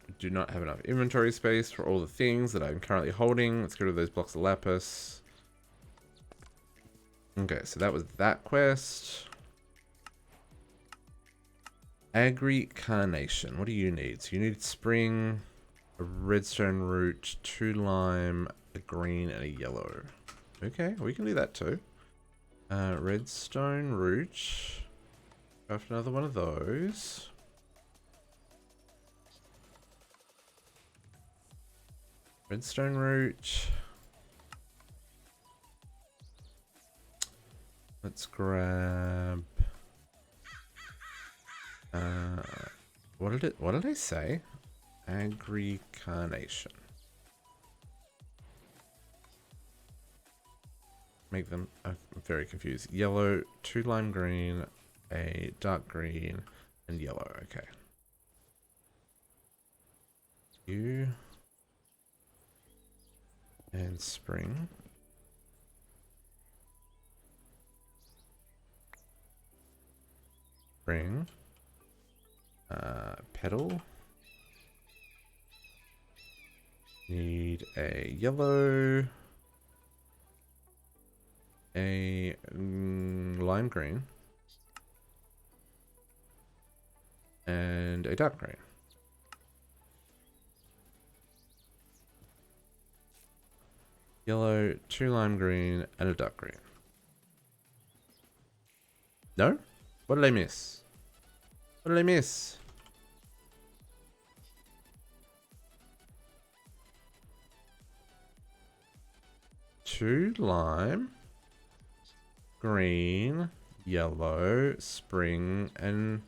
I do not have enough inventory space for all the things that I'm currently holding. Let's go to those blocks of lapis. Okay, so that was that quest. Agri-carnation. What do you need? So you need spring, a redstone root, 2 lime, a green, and a yellow. Okay, we can do that too. Redstone root. Craft another one of those. Redstone root. Let's grab. What did I say? Agri-carnation. Make them. I'm very confused. Yellow, 2 lime green, a dark green, and yellow. Okay. You and spring. Spring. Petal. Need a yellow. A lime green. And a dark green. Yellow, 2 lime green, and a dark green. No? What did I miss? What did I miss? Two lime, green, yellow, spring, and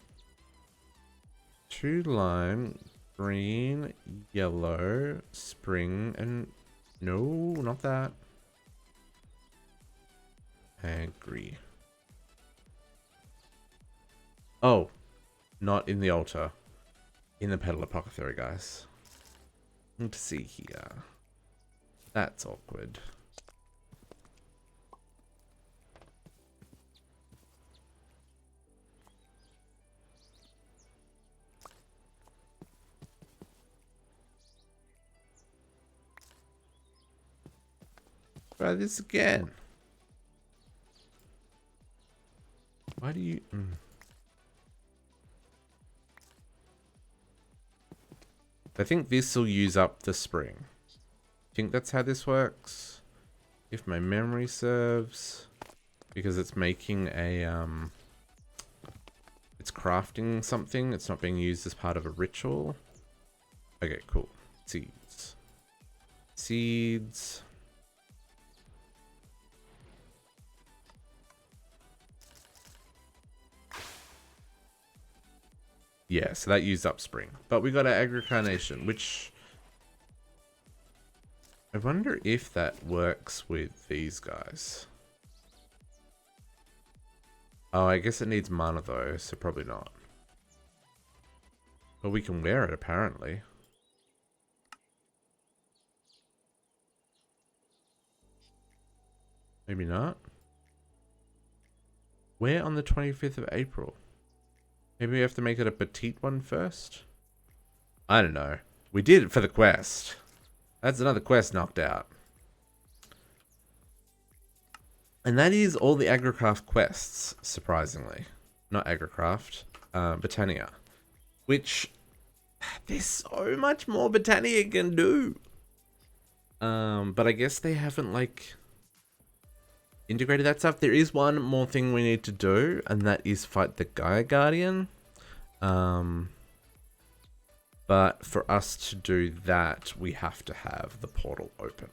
2 lime, green, yellow, spring, and no, not that. Agri. Oh, not in the altar. In the Petal Apothecary, guys. Let's see here. That's awkward. Try this again. Why do you... I think this will use up the spring. I think that's how this works. If my memory serves. Because it's making a... It's crafting something. It's not being used as part of a ritual. Okay, cool. Seeds. Seeds. Yeah, so that used up spring. But we got our agri-carnation, which... I wonder if that works with these guys. Oh, I guess it needs mana though, so probably not. But we can wear it, apparently. Maybe not. Wear on the 25th of April. Maybe we have to make it a petite one first? I don't know. We did it for the quest. That's another quest knocked out. And that is all the Agricraft quests, surprisingly. Not Agricraft, Britannia. Which, there's so much more Britannia can do. But I guess they haven't, like, integrated that stuff. There is one more thing we need to do, and that is fight the Gaia Guardian. But for us to do that, we have to have the portal open.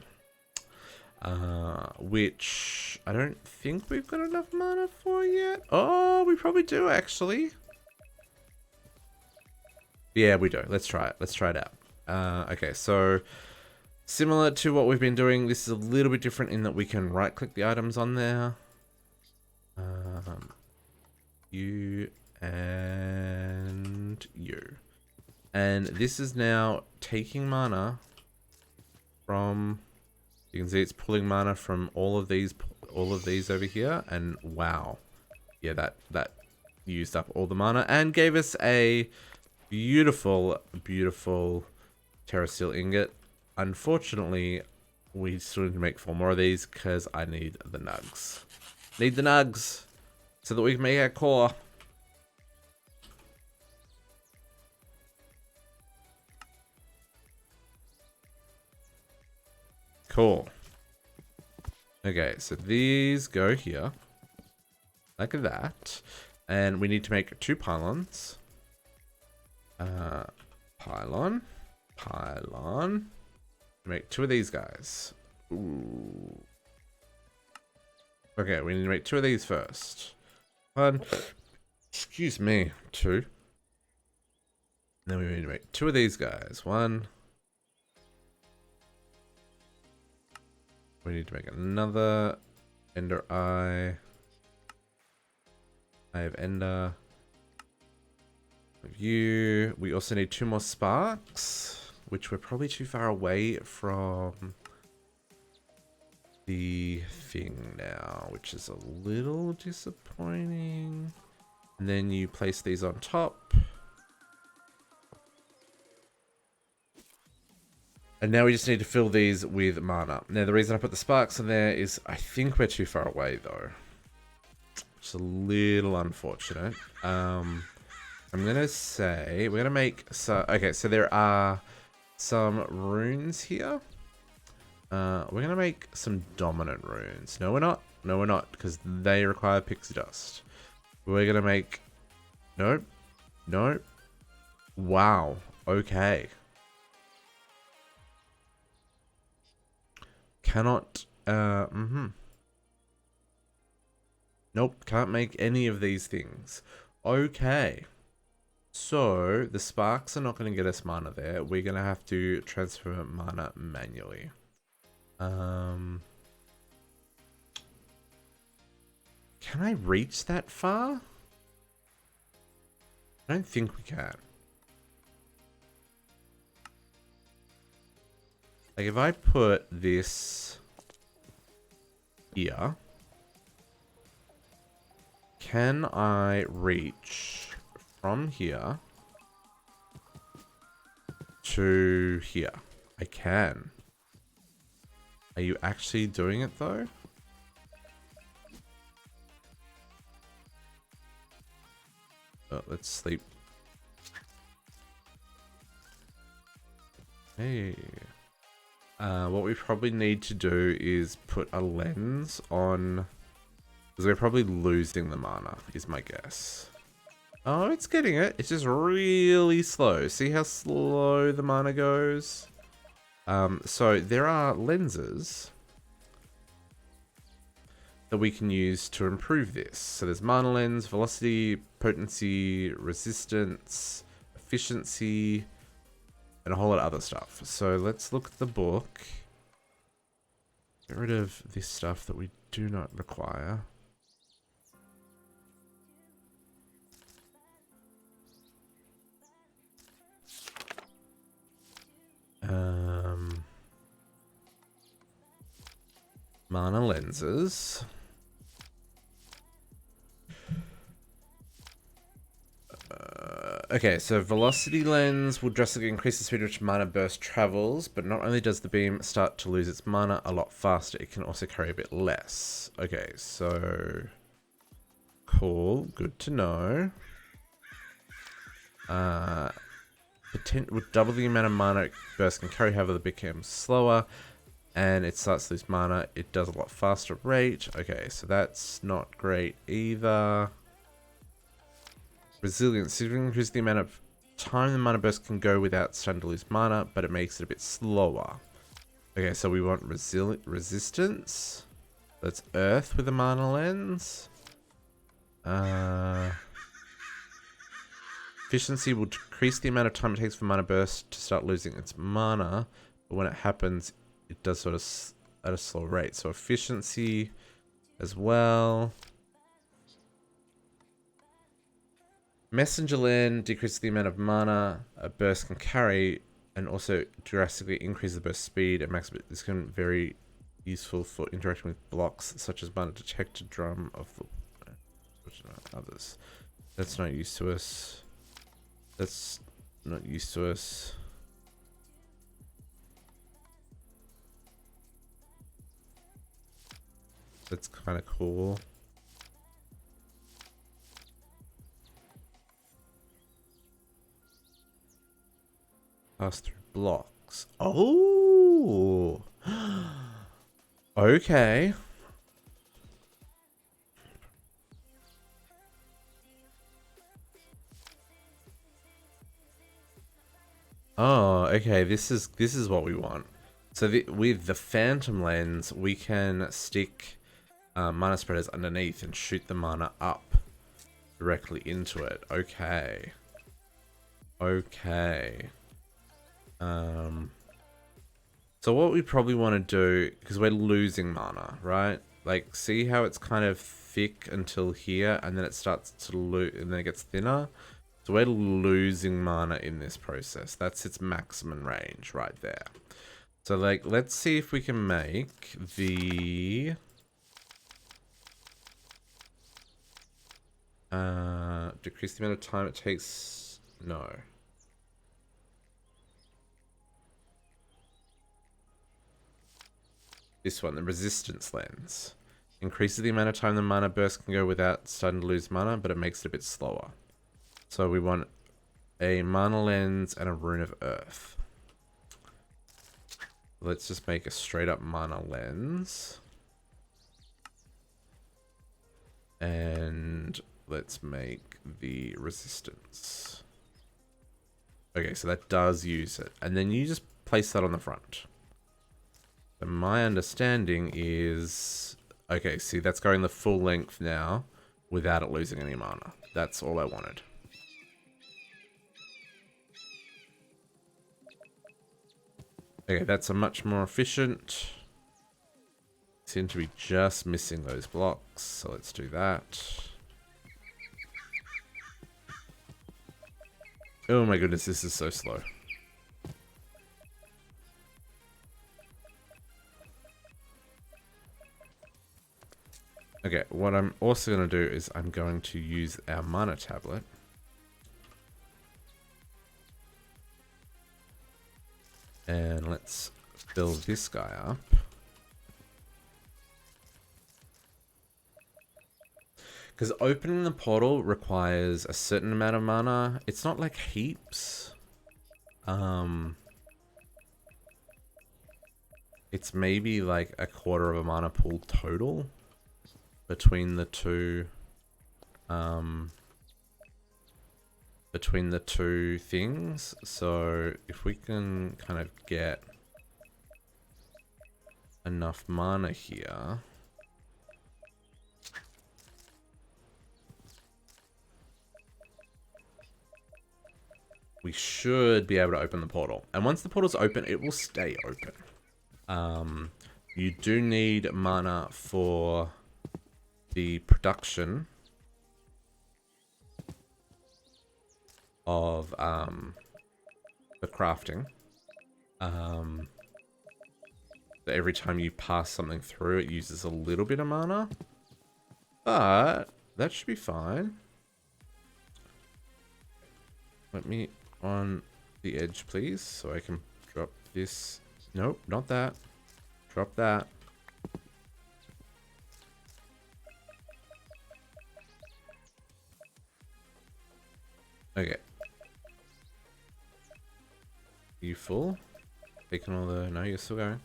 Which I don't think we've got enough mana for yet. Oh, we probably do, actually. Yeah, we do. Let's try it. Let's try it out. Okay, so similar to what we've been doing, this is a little bit different in that we can right-click the items on there. You and you. And this is now taking mana from... You can see it's pulling mana from all of these over here, and wow. Yeah, that used up all the mana and gave us a beautiful, beautiful Terrasteel ingot. Unfortunately, we still need to make 4 more of these because I need the nugs. Need the nugs so that we can make our core. Cool. Okay, so these go here. Like that. And we need to make 2 pylons. Pylon. Make 2 of these guys. Ooh. Okay, we need to make 2 of these first. 1. Excuse me. 2. Then we need to make 2 of these guys. 1. We need to make another Ender Eye. I have Ender. You. We also need 2 more sparks, which we're probably too far away from the thing now, which is a little disappointing. And then you place these on top. And now we just need to fill these with mana. Now, the reason I put the sparks in there is I think we're too far away, though. It's a little unfortunate. I'm going to say... We're going to make... Okay, so there are some runes here. We're going to make some dominant runes. No, we're not. No, we're not, because they require pixie dust. We're going to make... Nope. Nope. Wow. Okay. Cannot, Nope, can't make any of these things. Okay. So, the sparks are not going to get us mana there. We're going to have to transfer mana manually. Can I reach that far? I don't think we can. Like, if I put this here, can I reach from here to here? I can. Are you actually doing it, though? Oh, let's sleep. Hey. What we probably need to do is put a lens on, because we're probably losing the mana, is my guess. Oh, it's getting it. It's just really slow. See how slow the mana goes? So there are lenses that we can use to improve this. So there's mana lens, velocity, potency, resistance, efficiency, and a whole lot of other stuff. So let's look at the book. Get rid of this stuff that we do not require. Mana lenses. Okay, so velocity lens will drastically increase the speed at which mana burst travels, but not only does the beam start to lose its mana a lot faster, it can also carry a bit less. Okay, so cool, good to know. Would double the amount of mana burst can carry, however the becomes slower, and it starts to lose mana. It does a lot faster rate. Okay, so that's not great either. Resilience. It increases the amount of time the mana burst can go without starting to lose mana, but it makes it a bit slower. Okay, so we want resistance. That's Earth with a mana lens. Efficiency will decrease the amount of time it takes for mana burst to start losing its mana, but when it happens, it does sort of at a slow rate. So efficiency as well. Messenger Land decreases the amount of mana a burst can carry and also drastically increases the burst speed and max. This can be very useful for interacting with blocks such as mana detector drum of the others. That's not used to us. That's not used to us. That's kind of cool. Pass through blocks. Oh! Okay. Oh, okay. This is what we want. So with the Phantom Lens, we can stick mana spreaders underneath and shoot the mana up directly into it. Okay. Okay. So what we probably want to do, because we're losing mana, right? Like, see how it's kind of thick until here, and then it starts to lose, and then it gets thinner. So we're losing mana in this process. That's its maximum range right there. So like, let's see if we can make the decrease the amount of time it takes. No. This one, the resistance lens. Increases the amount of time the mana burst can go without starting to lose mana, but it makes it a bit slower. So we want a mana lens and a rune of earth. Let's just make a straight up mana lens. And let's make the resistance. Okay, so that does use it. And then you just place that on the front. So my understanding is... Okay, see, that's going the full length now without it losing any mana. That's all I wanted. Okay, that's a much more efficient. Seem to be just missing those blocks, so let's do that. Oh my goodness, this is so slow. Okay, what I'm also going to do is I'm going to use our mana tablet. And let's fill this guy up. Because opening the portal requires a certain amount of mana. It's not like heaps. It's maybe like a quarter of a mana pool total between the two things. So if we can kind of get enough mana here, we should be able to open the portal. And once the portal's open, it will stay open. You do need mana for the production of the crafting. So every time you pass something through, it uses a little bit of mana. But that should be fine. Let me on the edge, please, so I can drop this. Nope, not that. Drop that. Okay. You full? Taking all the... No, you're still going.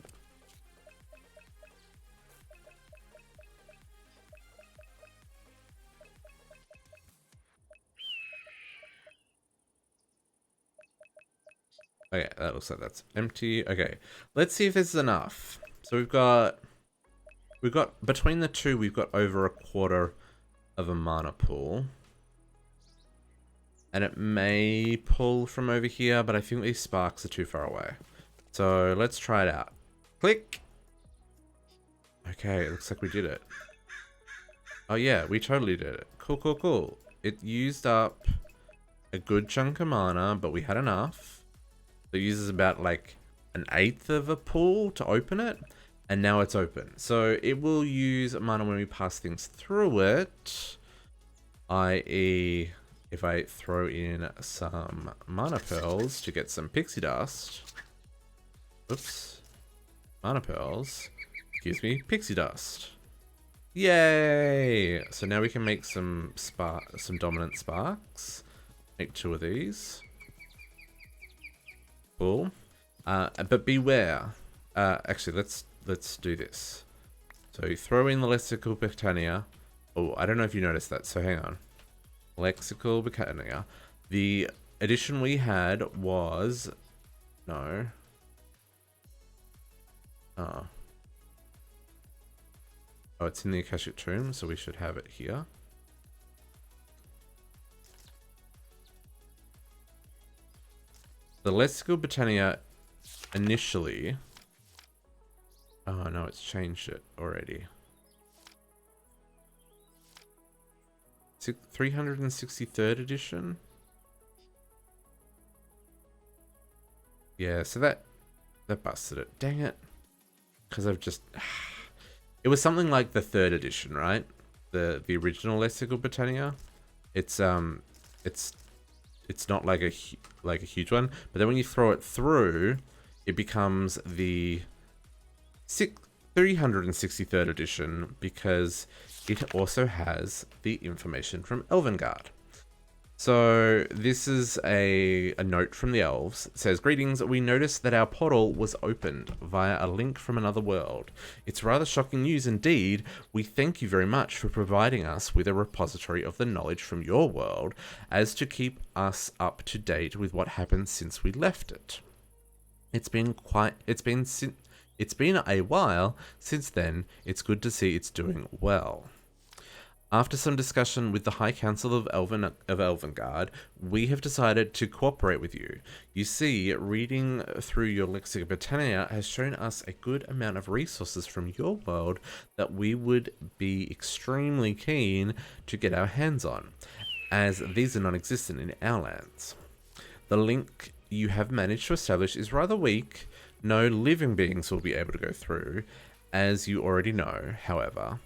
Okay, that looks like that's empty. Okay, let's see if this is enough. So we've got between the two, we've got over a quarter of a mana pool. And it may pull from over here, but I think these sparks are too far away. So let's try it out. Click. Okay, it looks like we did it. Oh yeah, we totally did it. Cool, cool, cool. It used up a good chunk of mana, but we had enough. It uses about like an eighth of a pool to open it, and now it's open. So it will use mana when we pass things through it, i.e. if I throw in some mana pearls to get some pixie dust. Oops. Mana pearls gives me pixie dust. Yay! So now we can make some dominant sparks. Make 2 of these. Cool. But beware. Actually, let's do this. So you throw in the Lexical Britannia. Oh, I don't know if you noticed that. So hang on. Lexical Britannia. The edition we had was no. Oh. Oh, it's in the Akashic Tomb, so we should have it here. The Lexical Britannia initially... Oh no, it's changed it already. 363rd edition? Yeah, so that busted it. Dang it. Because I've just... It was something like the 3rd edition, right? The original Lexical Britannia. It's not like a huge one, but then when you throw it through, it becomes the 363rd edition because it also has the information from Elvengard. So this is a note from the elves. It says, "Greetings, we noticed that our portal was opened via a link from another world. It's rather shocking news indeed. We thank you very much for providing us with a repository of the knowledge from your world as to keep us up to date with what happened since we left it. It's been a while since then. It's good to see it's doing well. After some discussion with the High Council of Elvengard, we have decided to cooperate with you. You see, reading through your Lexica Britannia has shown us a good amount of resources from your world that we would be extremely keen to get our hands on, as these are non-existent in our lands. The link you have managed to establish is rather weak. No living beings will be able to go through, as you already know, however.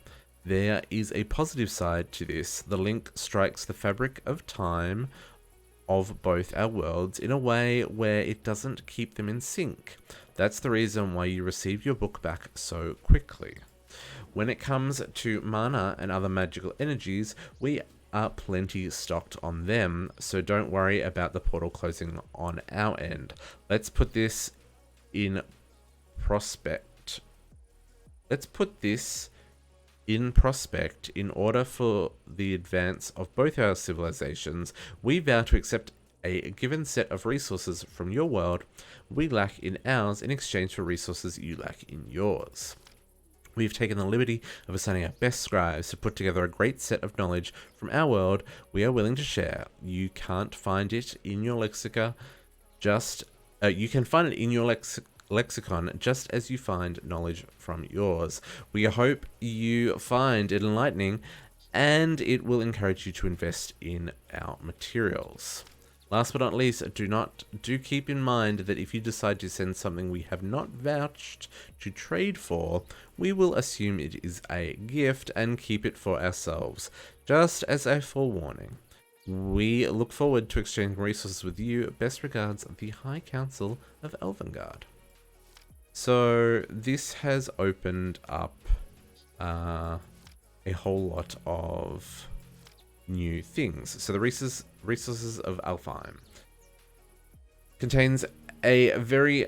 There is a positive side to this. The link strikes the fabric of time of both our worlds in a way where it doesn't keep them in sync. That's the reason why you received your book back so quickly. When it comes to mana and other magical energies, we are plenty stocked on them, so don't worry about the portal closing on our end. Let's put this in prospect. In order for the advance of both our civilizations, we vow to accept a given set of resources from your world we lack in ours in exchange for resources you lack in yours. We've taken the liberty of assigning our best scribes to put together a great set of knowledge from our world we are willing to share. You can't find it in your lexica, you can find it in your lexicon just as you find knowledge from yours. We hope you find it enlightening and it will encourage you to invest in our materials. Last but not least, do keep in mind that if you decide to send something we have not vouched to trade for, we will assume it is a gift and keep it for ourselves, just as a forewarning. We look forward to exchanging resources with you. Best regards, the High Council of Elvengard. So this has opened up a whole lot of new things. So the resources of Alfheim contains a very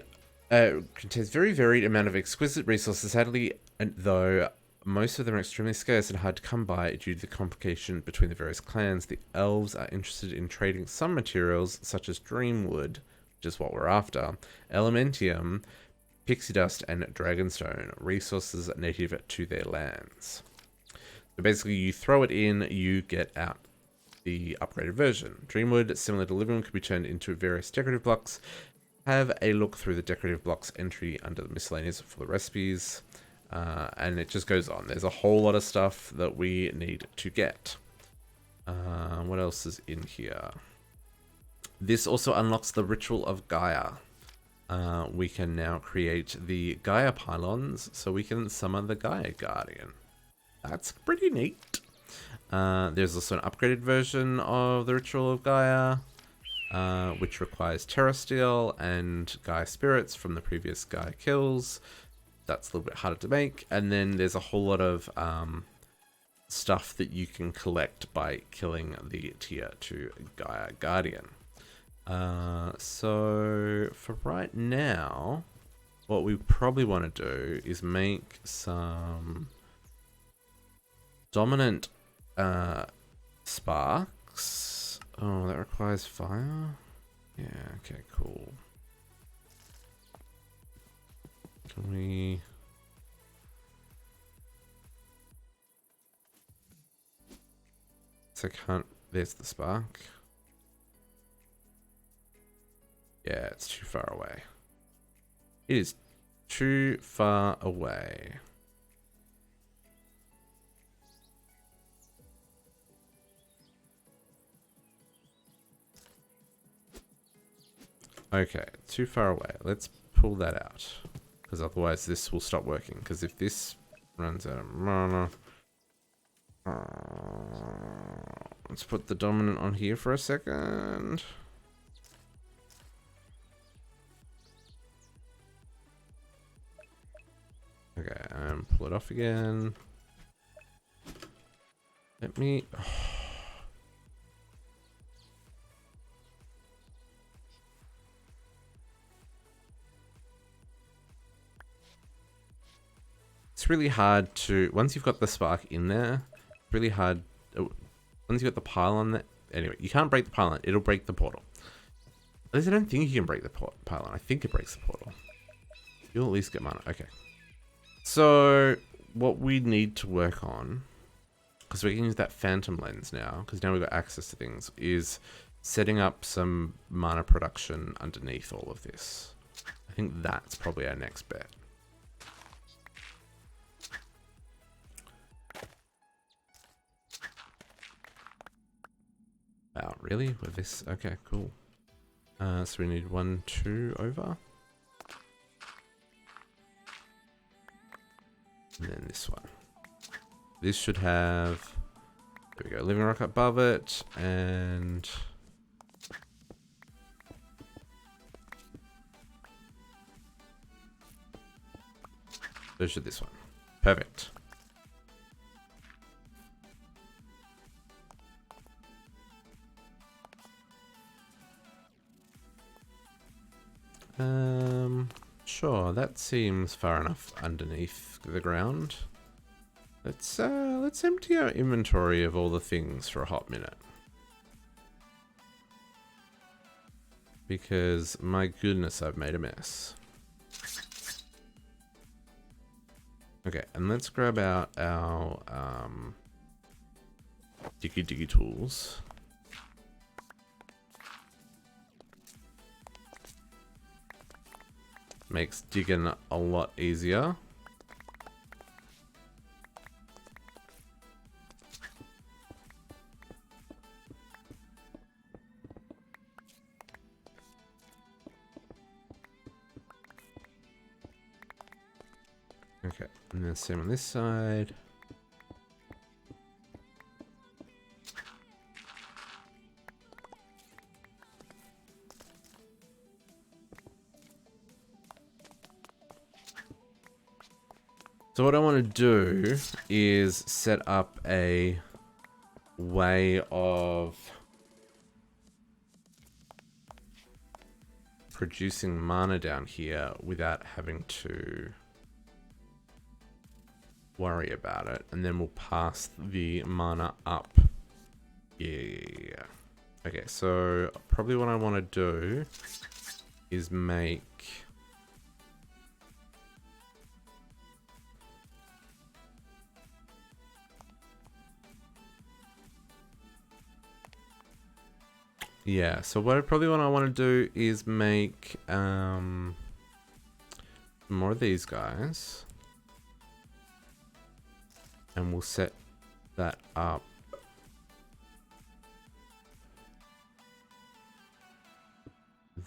varied amount of exquisite resources. Sadly, though, most of them are extremely scarce and hard to come by due to the complication between the various clans. The elves are interested in trading some materials, such as Dreamwood, which is what we're after, Elementium, Pixie Dust, and Dragonstone, resources native to their lands. So basically, you throw it in, you get out the upgraded version. Dreamwood, similar to Living, could be turned into various decorative blocks. Have a look through the decorative blocks entry under the miscellaneous for the recipes. And it just goes on. There's a whole lot of stuff that we need to get. What else is in here? This also unlocks the Ritual of Gaia. We can now create the Gaia pylons, so we can summon the Gaia Guardian. That's pretty neat. There's also an upgraded version of the Ritual of Gaia, which requires Terra Steel and Gaia Spirits from the previous Gaia kills. That's a little bit harder to make. And then there's a whole lot of stuff that you can collect by killing the Tier 2 Gaia Guardian. So for right now, what we probably want to do is make some dominant sparks. Oh, that requires fire? Yeah, okay, cool. Can we... So I can't... There's the spark. Yeah, it's too far away. It is too far away. Okay, too far away. Let's pull that out. Because otherwise this will stop working. Because if this runs out of mana... let's put the dominant on here for a second. Okay, and pull it off again. Let me... It's really hard to... Once you've got the spark in there, it's really hard... Once you've got the pylon there... Anyway, you can't break the pylon. It'll break the portal. At least I don't think you can break the pylon. I think it breaks the portal. You'll at least get mana. Okay. So, what we need to work on... Because we can use that phantom lens now, because now we've got access to things, is setting up some mana production underneath all of this. I think that's probably our next bet. Wow, really? With this? Okay, cool. So we need 1, 2 over. And then this one. This should have... There we go, living rock above it, and... So should this one. Perfect. Sure, that seems far enough underneath the ground. Let's empty our inventory of all the things for a hot minute. Because, my goodness, I've made a mess. Okay, and let's grab out our diggy tools. Makes digging a lot easier. Okay, and then same on this side. So what I want to do is set up a way of producing mana down here without having to worry about it, and then we'll pass the mana up. Yeah. Okay, so probably what I want to do is make so what I want to do is make more of these guys, and we'll set that up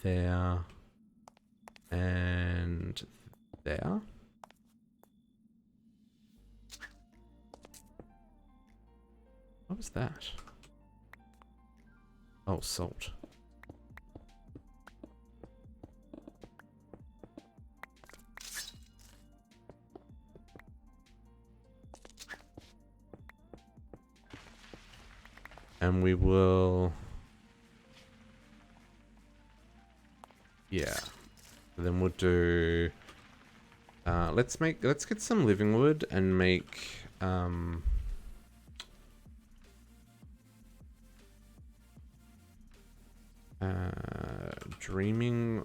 there and there. What was that? Oh, salt. And we will... Yeah. Then we'll do... let's get some living wood and make... dreaming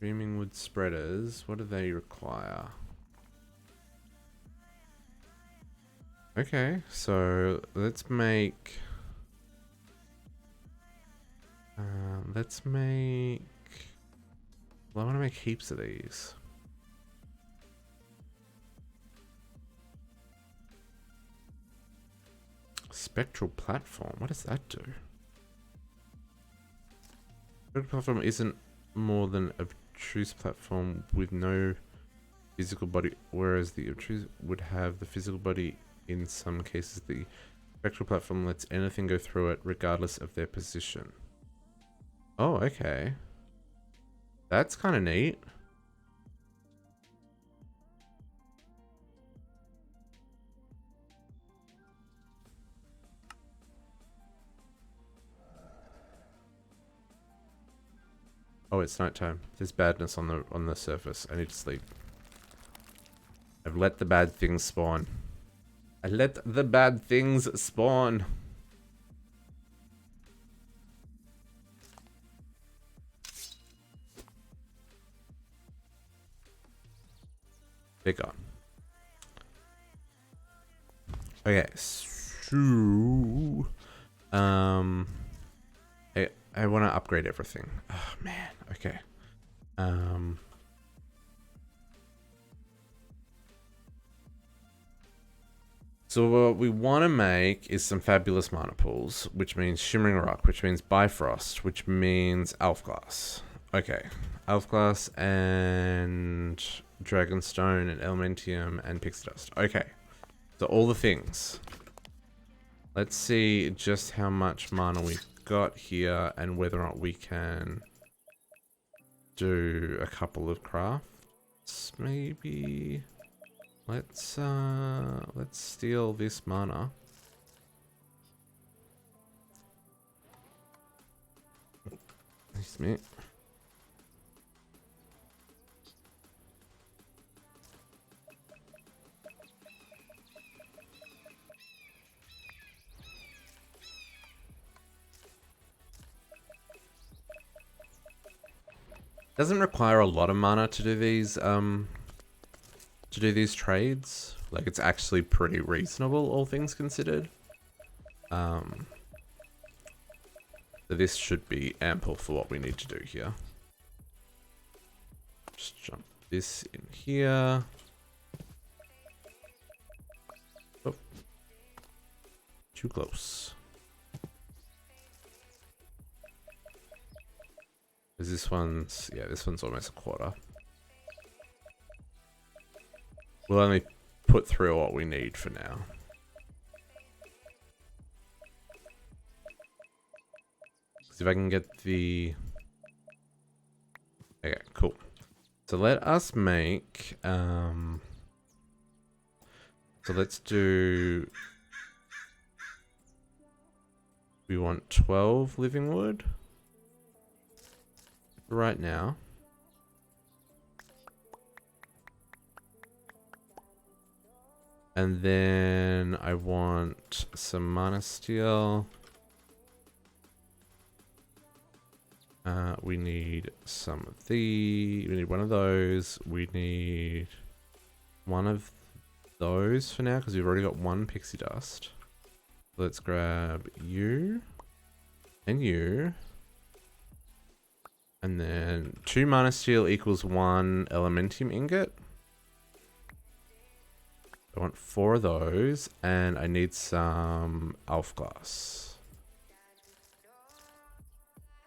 wood spreaders. What do they require? Okay, so let's make... well, I want to make heaps of these. Spectral platform. What does that do? Spectral platform isn't more than obtuse platform with no physical body, whereas the obtuse would have the physical body. In some cases, the spectral platform lets anything go through it, regardless of their position. Oh, okay. That's kind of neat. Oh, it's nighttime. There's badness on the surface. I need to sleep. I've let the bad things spawn. I let the bad things spawn. They're gone. Okay, so I want to upgrade everything. Oh man, okay. So what we want to make is some fabulous mana pools, which means Shimmering Rock, which means Bifrost, which means Elf Glass. Okay, Elf Glass and Dragonstone and Elementium and Pixie Dust. Okay, so all the things. Let's see just how much mana we've got here and whether or not we can do a couple of crafts, maybe. Let's steal this mana. Excuse me. Doesn't require a lot of mana to do these trades. Like, it's actually pretty reasonable, all things considered. So this should be ample for what we need to do here. Just jump this in here. Oh, too close. This one's, yeah, this one's almost a quarter. We'll only put through what we need for now. If I can get the... Okay, cool. So let us make... So let's do... We want 12 living wood right now. And then I want some mana steel. We need some of we need one of those. We need one of those for now because we've already got one pixie dust. Let's grab you and you. And then 2 mana steel equals 1 elementium ingot. I want 4 of those, and I need some elf glass.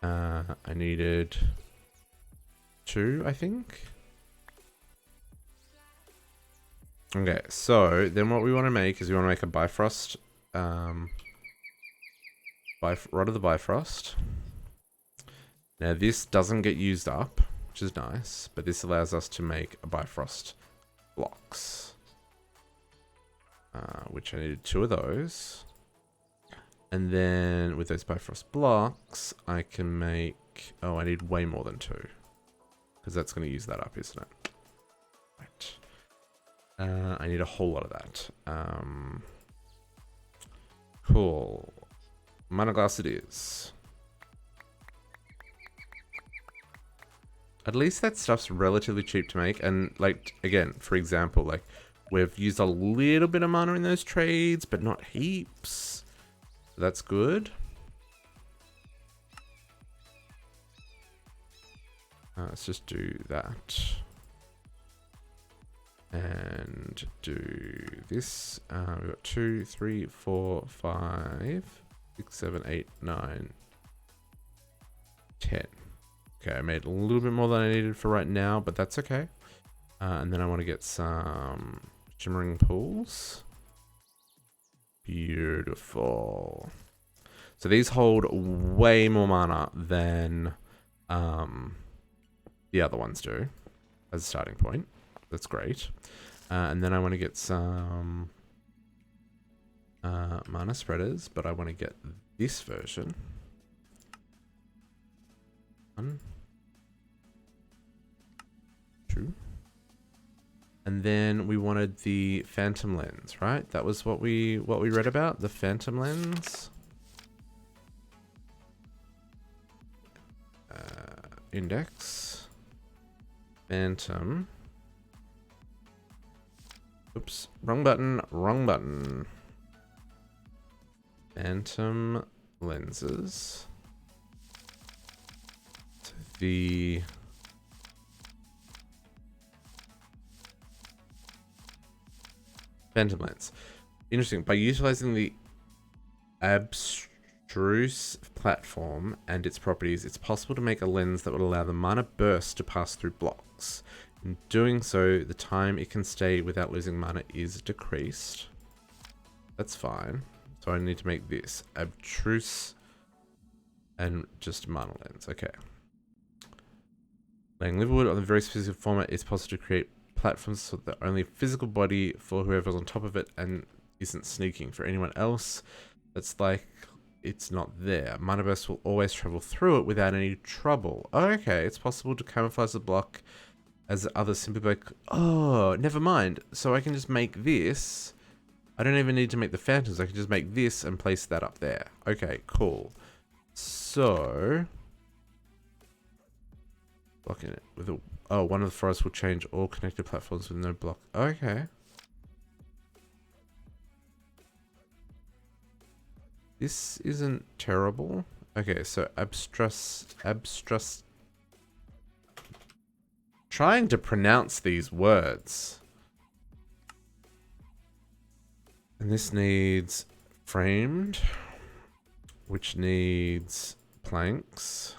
I needed 2, I think. Okay, so then what we want to make is we want to make a Bifrost, Rod of the Bifrost. Now this doesn't get used up, which is nice, but this allows us to make a Bifrost blocks. Which I needed 2 of those. And then with those Bifrost blocks, I can make... Oh, I need way more than 2. Because that's going to use that up, isn't it? Right. I need a whole lot of that. Cool. Mana glass it is. At least that stuff's relatively cheap to make. And, like, again, for example, like... We've used a little bit of mana in those trades, but not heaps. That's good. Let's just do that. And do this. We've got 2, 3, 4, 5, 6, 7, 8, 9, 10. Okay, I made a little bit more than I needed for right now, but that's okay. And then I want to get some... shimmering pools. Beautiful. So these hold way more mana than the other ones do as a starting point. That's great. And then I want to get some mana spreaders, but I want to get this version. 1, 2. And then we wanted the phantom lens, right? That was what we read about, the phantom lens. Index. Phantom. Oops, wrong button, wrong button. Phantom lenses. The phantom lens. Interesting. By utilizing the abstruse platform and its properties, it's possible to make a lens that would allow the mana burst to pass through blocks. In doing so, the time it can stay without losing mana is decreased. That's fine. So I need to make this abstruse and just mana lens. Okay. Laying liverwood on a very specific format, it's possible to create platforms so that only physical body for whoever's on top of it and isn't sneaking. For anyone else, that's like it's not there. Mana burst will always travel through it without any trouble. Oh, okay, it's possible to camouflage the block as others simply like, oh, never mind. So I can just make this. I don't even need to make the phantoms. I can just make this and place that up there. Okay, cool. So blocking it with a... Oh, one of the forests will change all connected platforms with no block. Okay. This isn't terrible. Okay, so abstruse... Trying to pronounce these words. And this needs framed, which needs planks.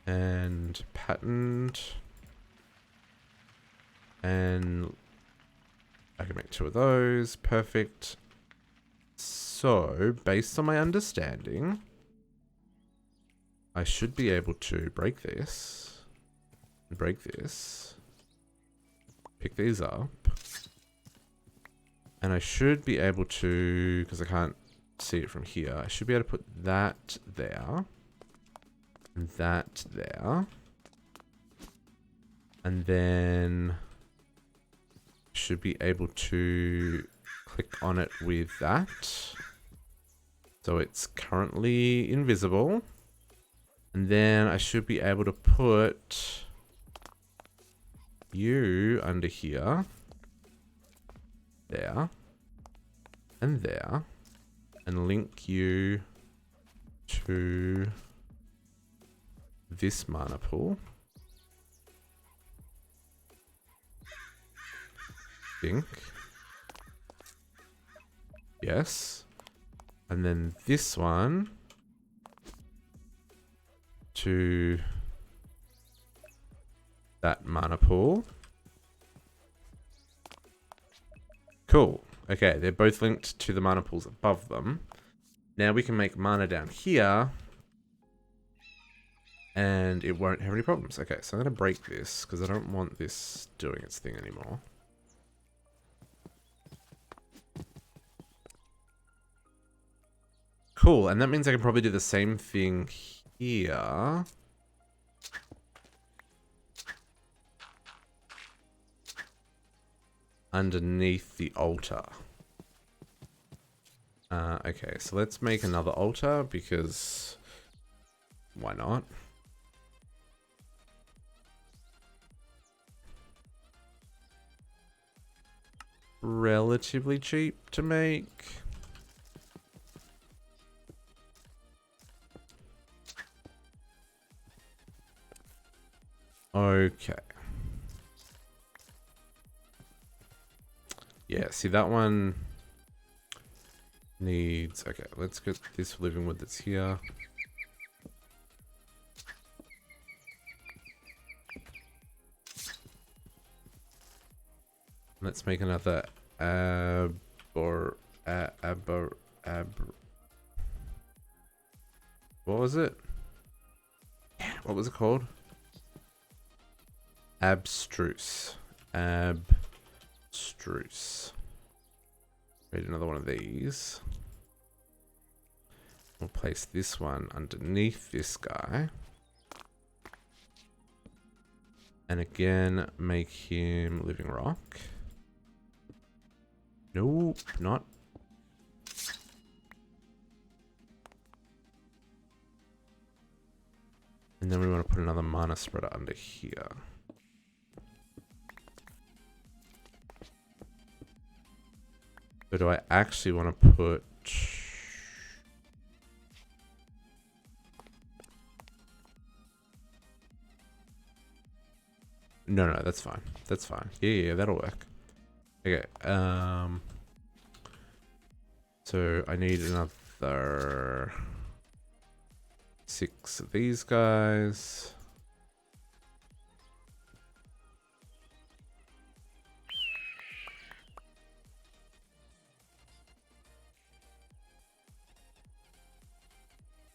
And patterned. And I can make 2 of those. Perfect. So, based on my understanding, I should be able to break this. Break this. Pick these up. And I should be able to, because I can't see it from here, I should be able to put that there. And that there. And then should be able to click on it with that. So it's currently invisible. And then I should be able to put you under here. There. And there. And link you to this mana pool. Think. Yes. And then this one to that mana pool. Cool. Okay, they're both linked to the mana pools above them. Now we can make mana down here. And it won't have any problems. Okay, so I'm going to break this because I don't want this doing its thing anymore. Cool, and that means I can probably do the same thing here. Underneath the altar. Okay, so let's make another altar because why not? Relatively cheap to make. Okay. Yeah, see that one needs... Okay, let's get this living wood that's here. Let's make another what was it? What was it called? Abstruse. Abstruse. Create another one of these. We'll place this one underneath this guy. And again, make him living rock. Nope, not. And then we want to put another mana spreader under here. But do I actually want to put... No, no, that's fine. That's fine. Yeah, that'll work. Okay, so I need another 6 of these guys.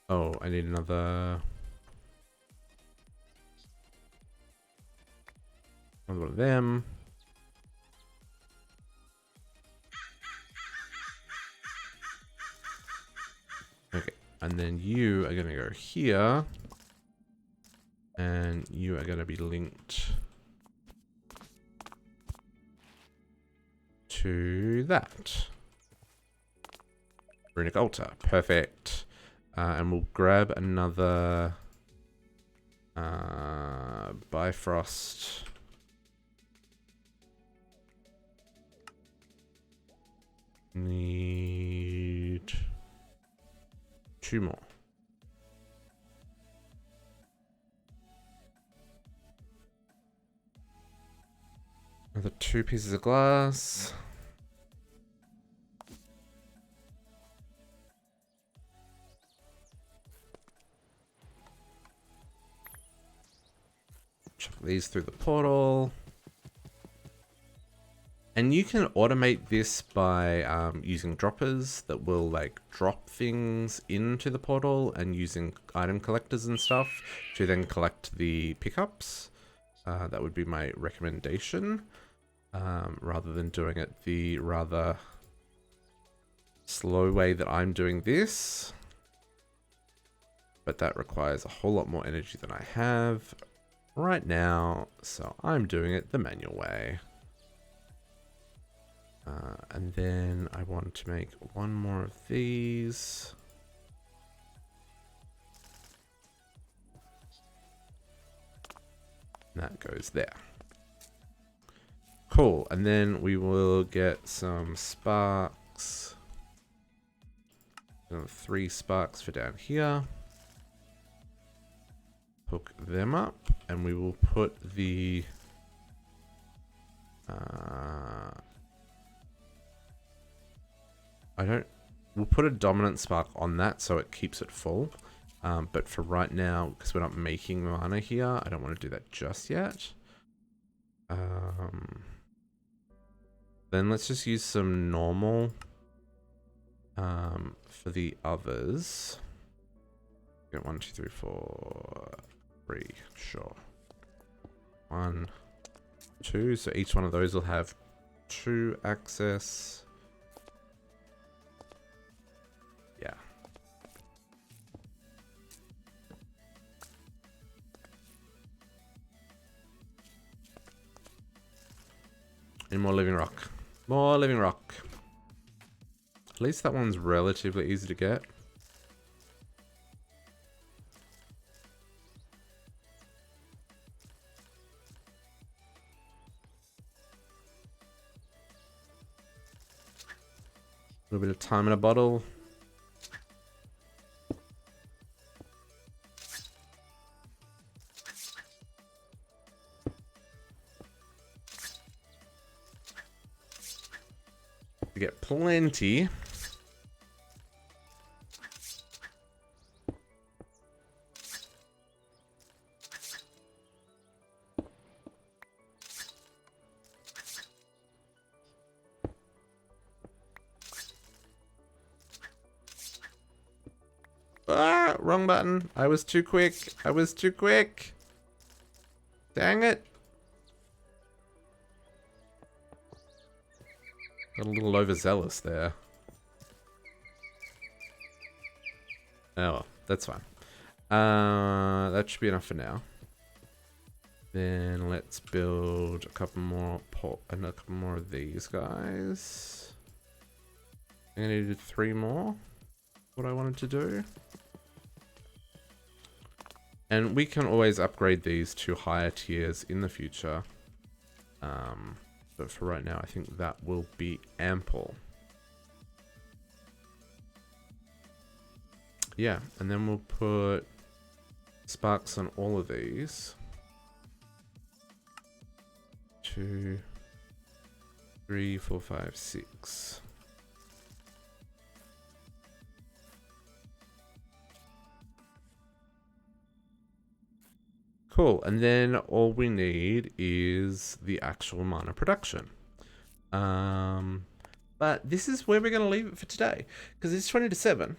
Oh, I need another one of them. Okay, and then you are gonna go here, and you are gonna be linked to that runic altar. Perfect. And we'll grab another Bifrost. Need 2 more. Another 2 pieces of glass. Chuck these through the portal. And you can automate this by using droppers that will like drop things into the portal and using item collectors and stuff to then collect the pickups. That would be my recommendation, rather than doing it the rather slow way that I'm doing this. But that requires a whole lot more energy than I have right now, so I'm doing it the manual way. And then I want to make one more of these. And that goes there. Cool, and then we will get some sparks. 3 sparks for down here. Hook them up, and we will put the we'll put a dominant spark on that so it keeps it full. But for right now, because we're not making mana here, I don't want to do that just yet. Then let's just use some normal for the others. Get 1, 2, 3, 4, 3. Sure. 1, 2. So each one of those will have 2 access. Yeah. And more living rock. More living rock. At least that one's relatively easy to get. A little bit of time in a bottle. We get plenty. Ah, wrong button. I was too quick. I was too quick. Dang it. Got a little overzealous there. Oh, well, that's fine. That should be enough for now. Then let's build a couple more of these guys. I needed 3 more. What I wanted to do. And we can always upgrade these to higher tiers in the future. But for right now, I think that will be ample. Yeah, and then we'll put sparks on all of these. 2, 3, 4, 5, 6. Cool, and then all we need is the actual mana production. But this is where we're going to leave it for today, because it's 20 to 7.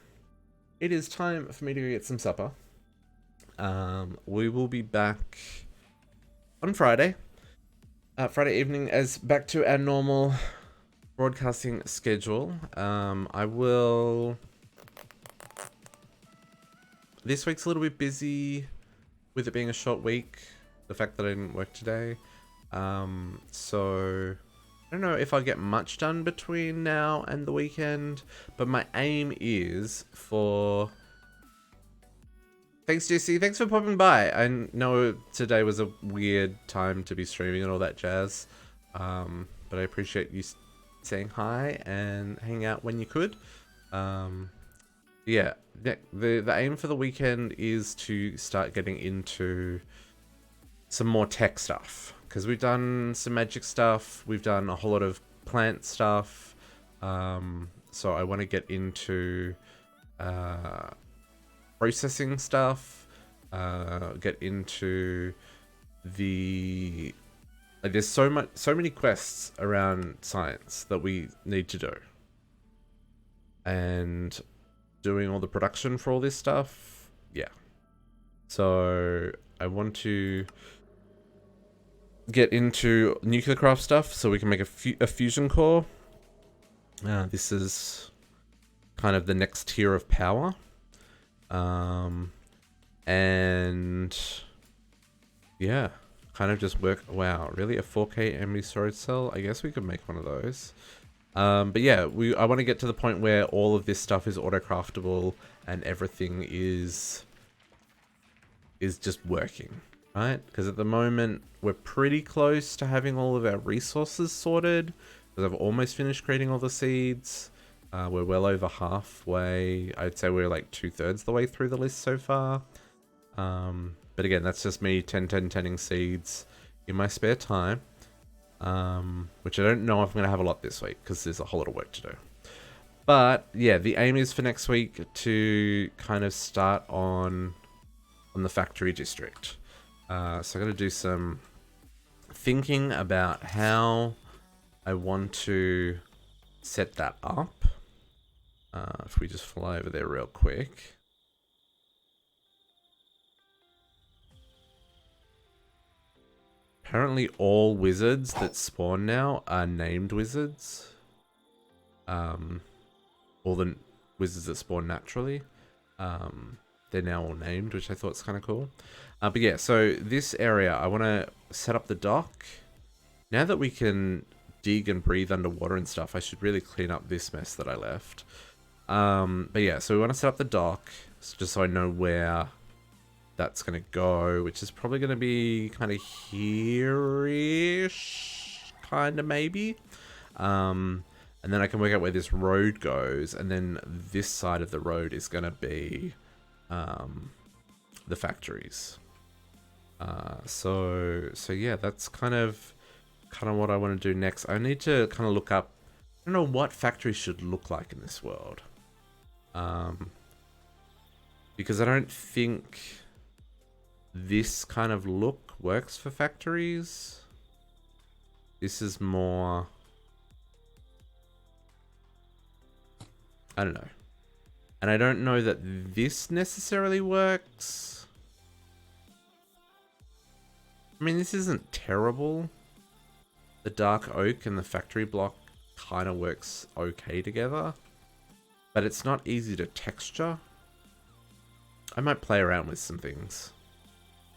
It is time for me to go get some supper. We will be back on Friday. Friday evening as back to our normal broadcasting schedule. I will... This week's a little bit busy with it being a short week. The fact that I didn't work today. So... I don't know if I'll get much done between now and the weekend, but my aim is for... Thanks, Jesse. Thanks for popping by. I know today was a weird time to be streaming and all that jazz, but I appreciate you saying hi and hanging out when you could. Yeah, the aim for the weekend is to start getting into some more tech stuff. Because we've done some magic stuff, we've done a whole lot of plant stuff, so I want to get into processing stuff, get into the Like there's so many quests around science that we need to do. And doing all the production for all this stuff, yeah. So I want to get into nuclear craft stuff so we can make a fusion core. This is kind of the next tier of power. And yeah, kind of just work. Wow, really? A 4K memory storage cell? I guess we could make one of those. But yeah, I want to get to the point where all of this stuff is auto-craftable and everything is just working, right? Because at the moment, we're pretty close to having all of our resources sorted. Because I've almost finished creating all the seeds. We're well over halfway. I'd say we're like 2/3 the way through the list so far. But again, that's just me 10-10-10ing seeds in my spare time. Which I don't know if I'm going to have a lot this week because there's a whole lot of work to do. But yeah, the aim is for next week to kind of start on the factory district. So I'm going to do some thinking about how I want to set that up. If we just fly over there real quick. Apparently all wizards that spawn now are named wizards. All the wizards that spawn naturally. They're now all named, which I thought was kind of cool. But yeah, so this area, I want to set up the dock. Now that we can dig and breathe underwater and stuff, I should really clean up this mess that I left. But yeah, so we want to set up the dock, just so I know where that's going to go, which is probably going to be kind of here-ish, kind of maybe. And then I can work out where this road goes, and then this side of the road is going to be the factories. So yeah, that's kind of what I want to do next. I need to kind of look up, I don't know what factories should look like in this world. Because I don't think this kind of look works for factories. This is more, I don't know. And I don't know that this necessarily works. I mean, this isn't terrible. The dark oak and the factory block kind of works okay together. But it's not easy to texture. I might play around with some things.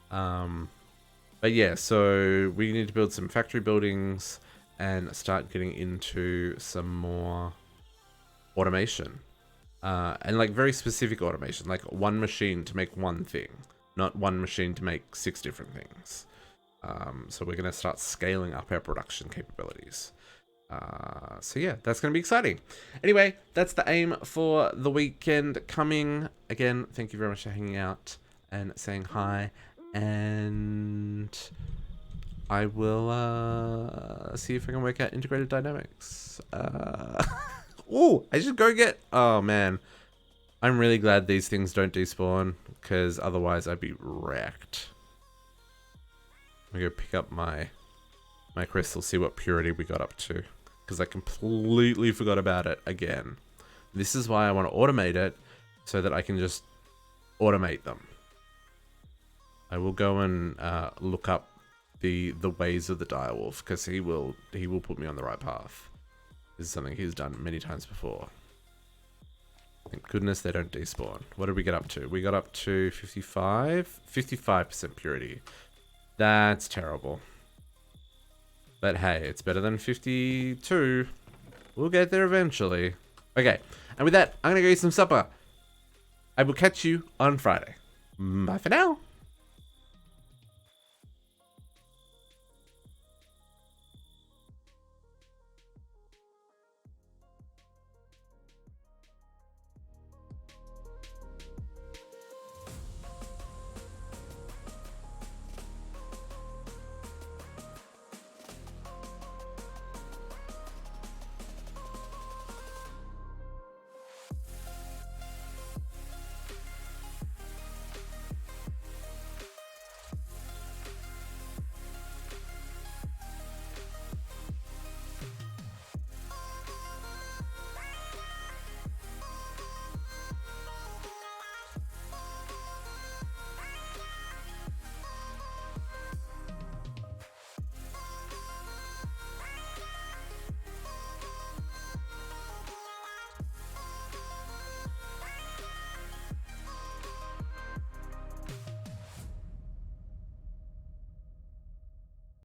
But yeah, so we need to build some factory buildings and start getting into some more automation. And like very specific automation, like one machine to make one thing, not one machine to make 6 different things. So we're going to start scaling up our production capabilities. So yeah, that's going to be exciting. Anyway, that's the aim for the weekend coming. Again, thank you very much for hanging out and saying hi. And I will see if I can work out integrated dynamics. Oh, I should go get... Oh, man. I'm really glad these things don't despawn, because otherwise I'd be wrecked. I'm going to go pick up my crystal, see what purity we got up to, because I completely forgot about it again. This is why I want to automate it, so that I can just automate them. I will go and look up the ways of the direwolf, because he will put me on the right path. This is something he's done many times before. Thank goodness they don't despawn. What did we get up to? We got up to 55% purity. That's terrible. But hey, it's better than 52. We'll get there eventually. Okay, and with that, I'm gonna go eat some supper. I will catch you on Friday. Bye for now.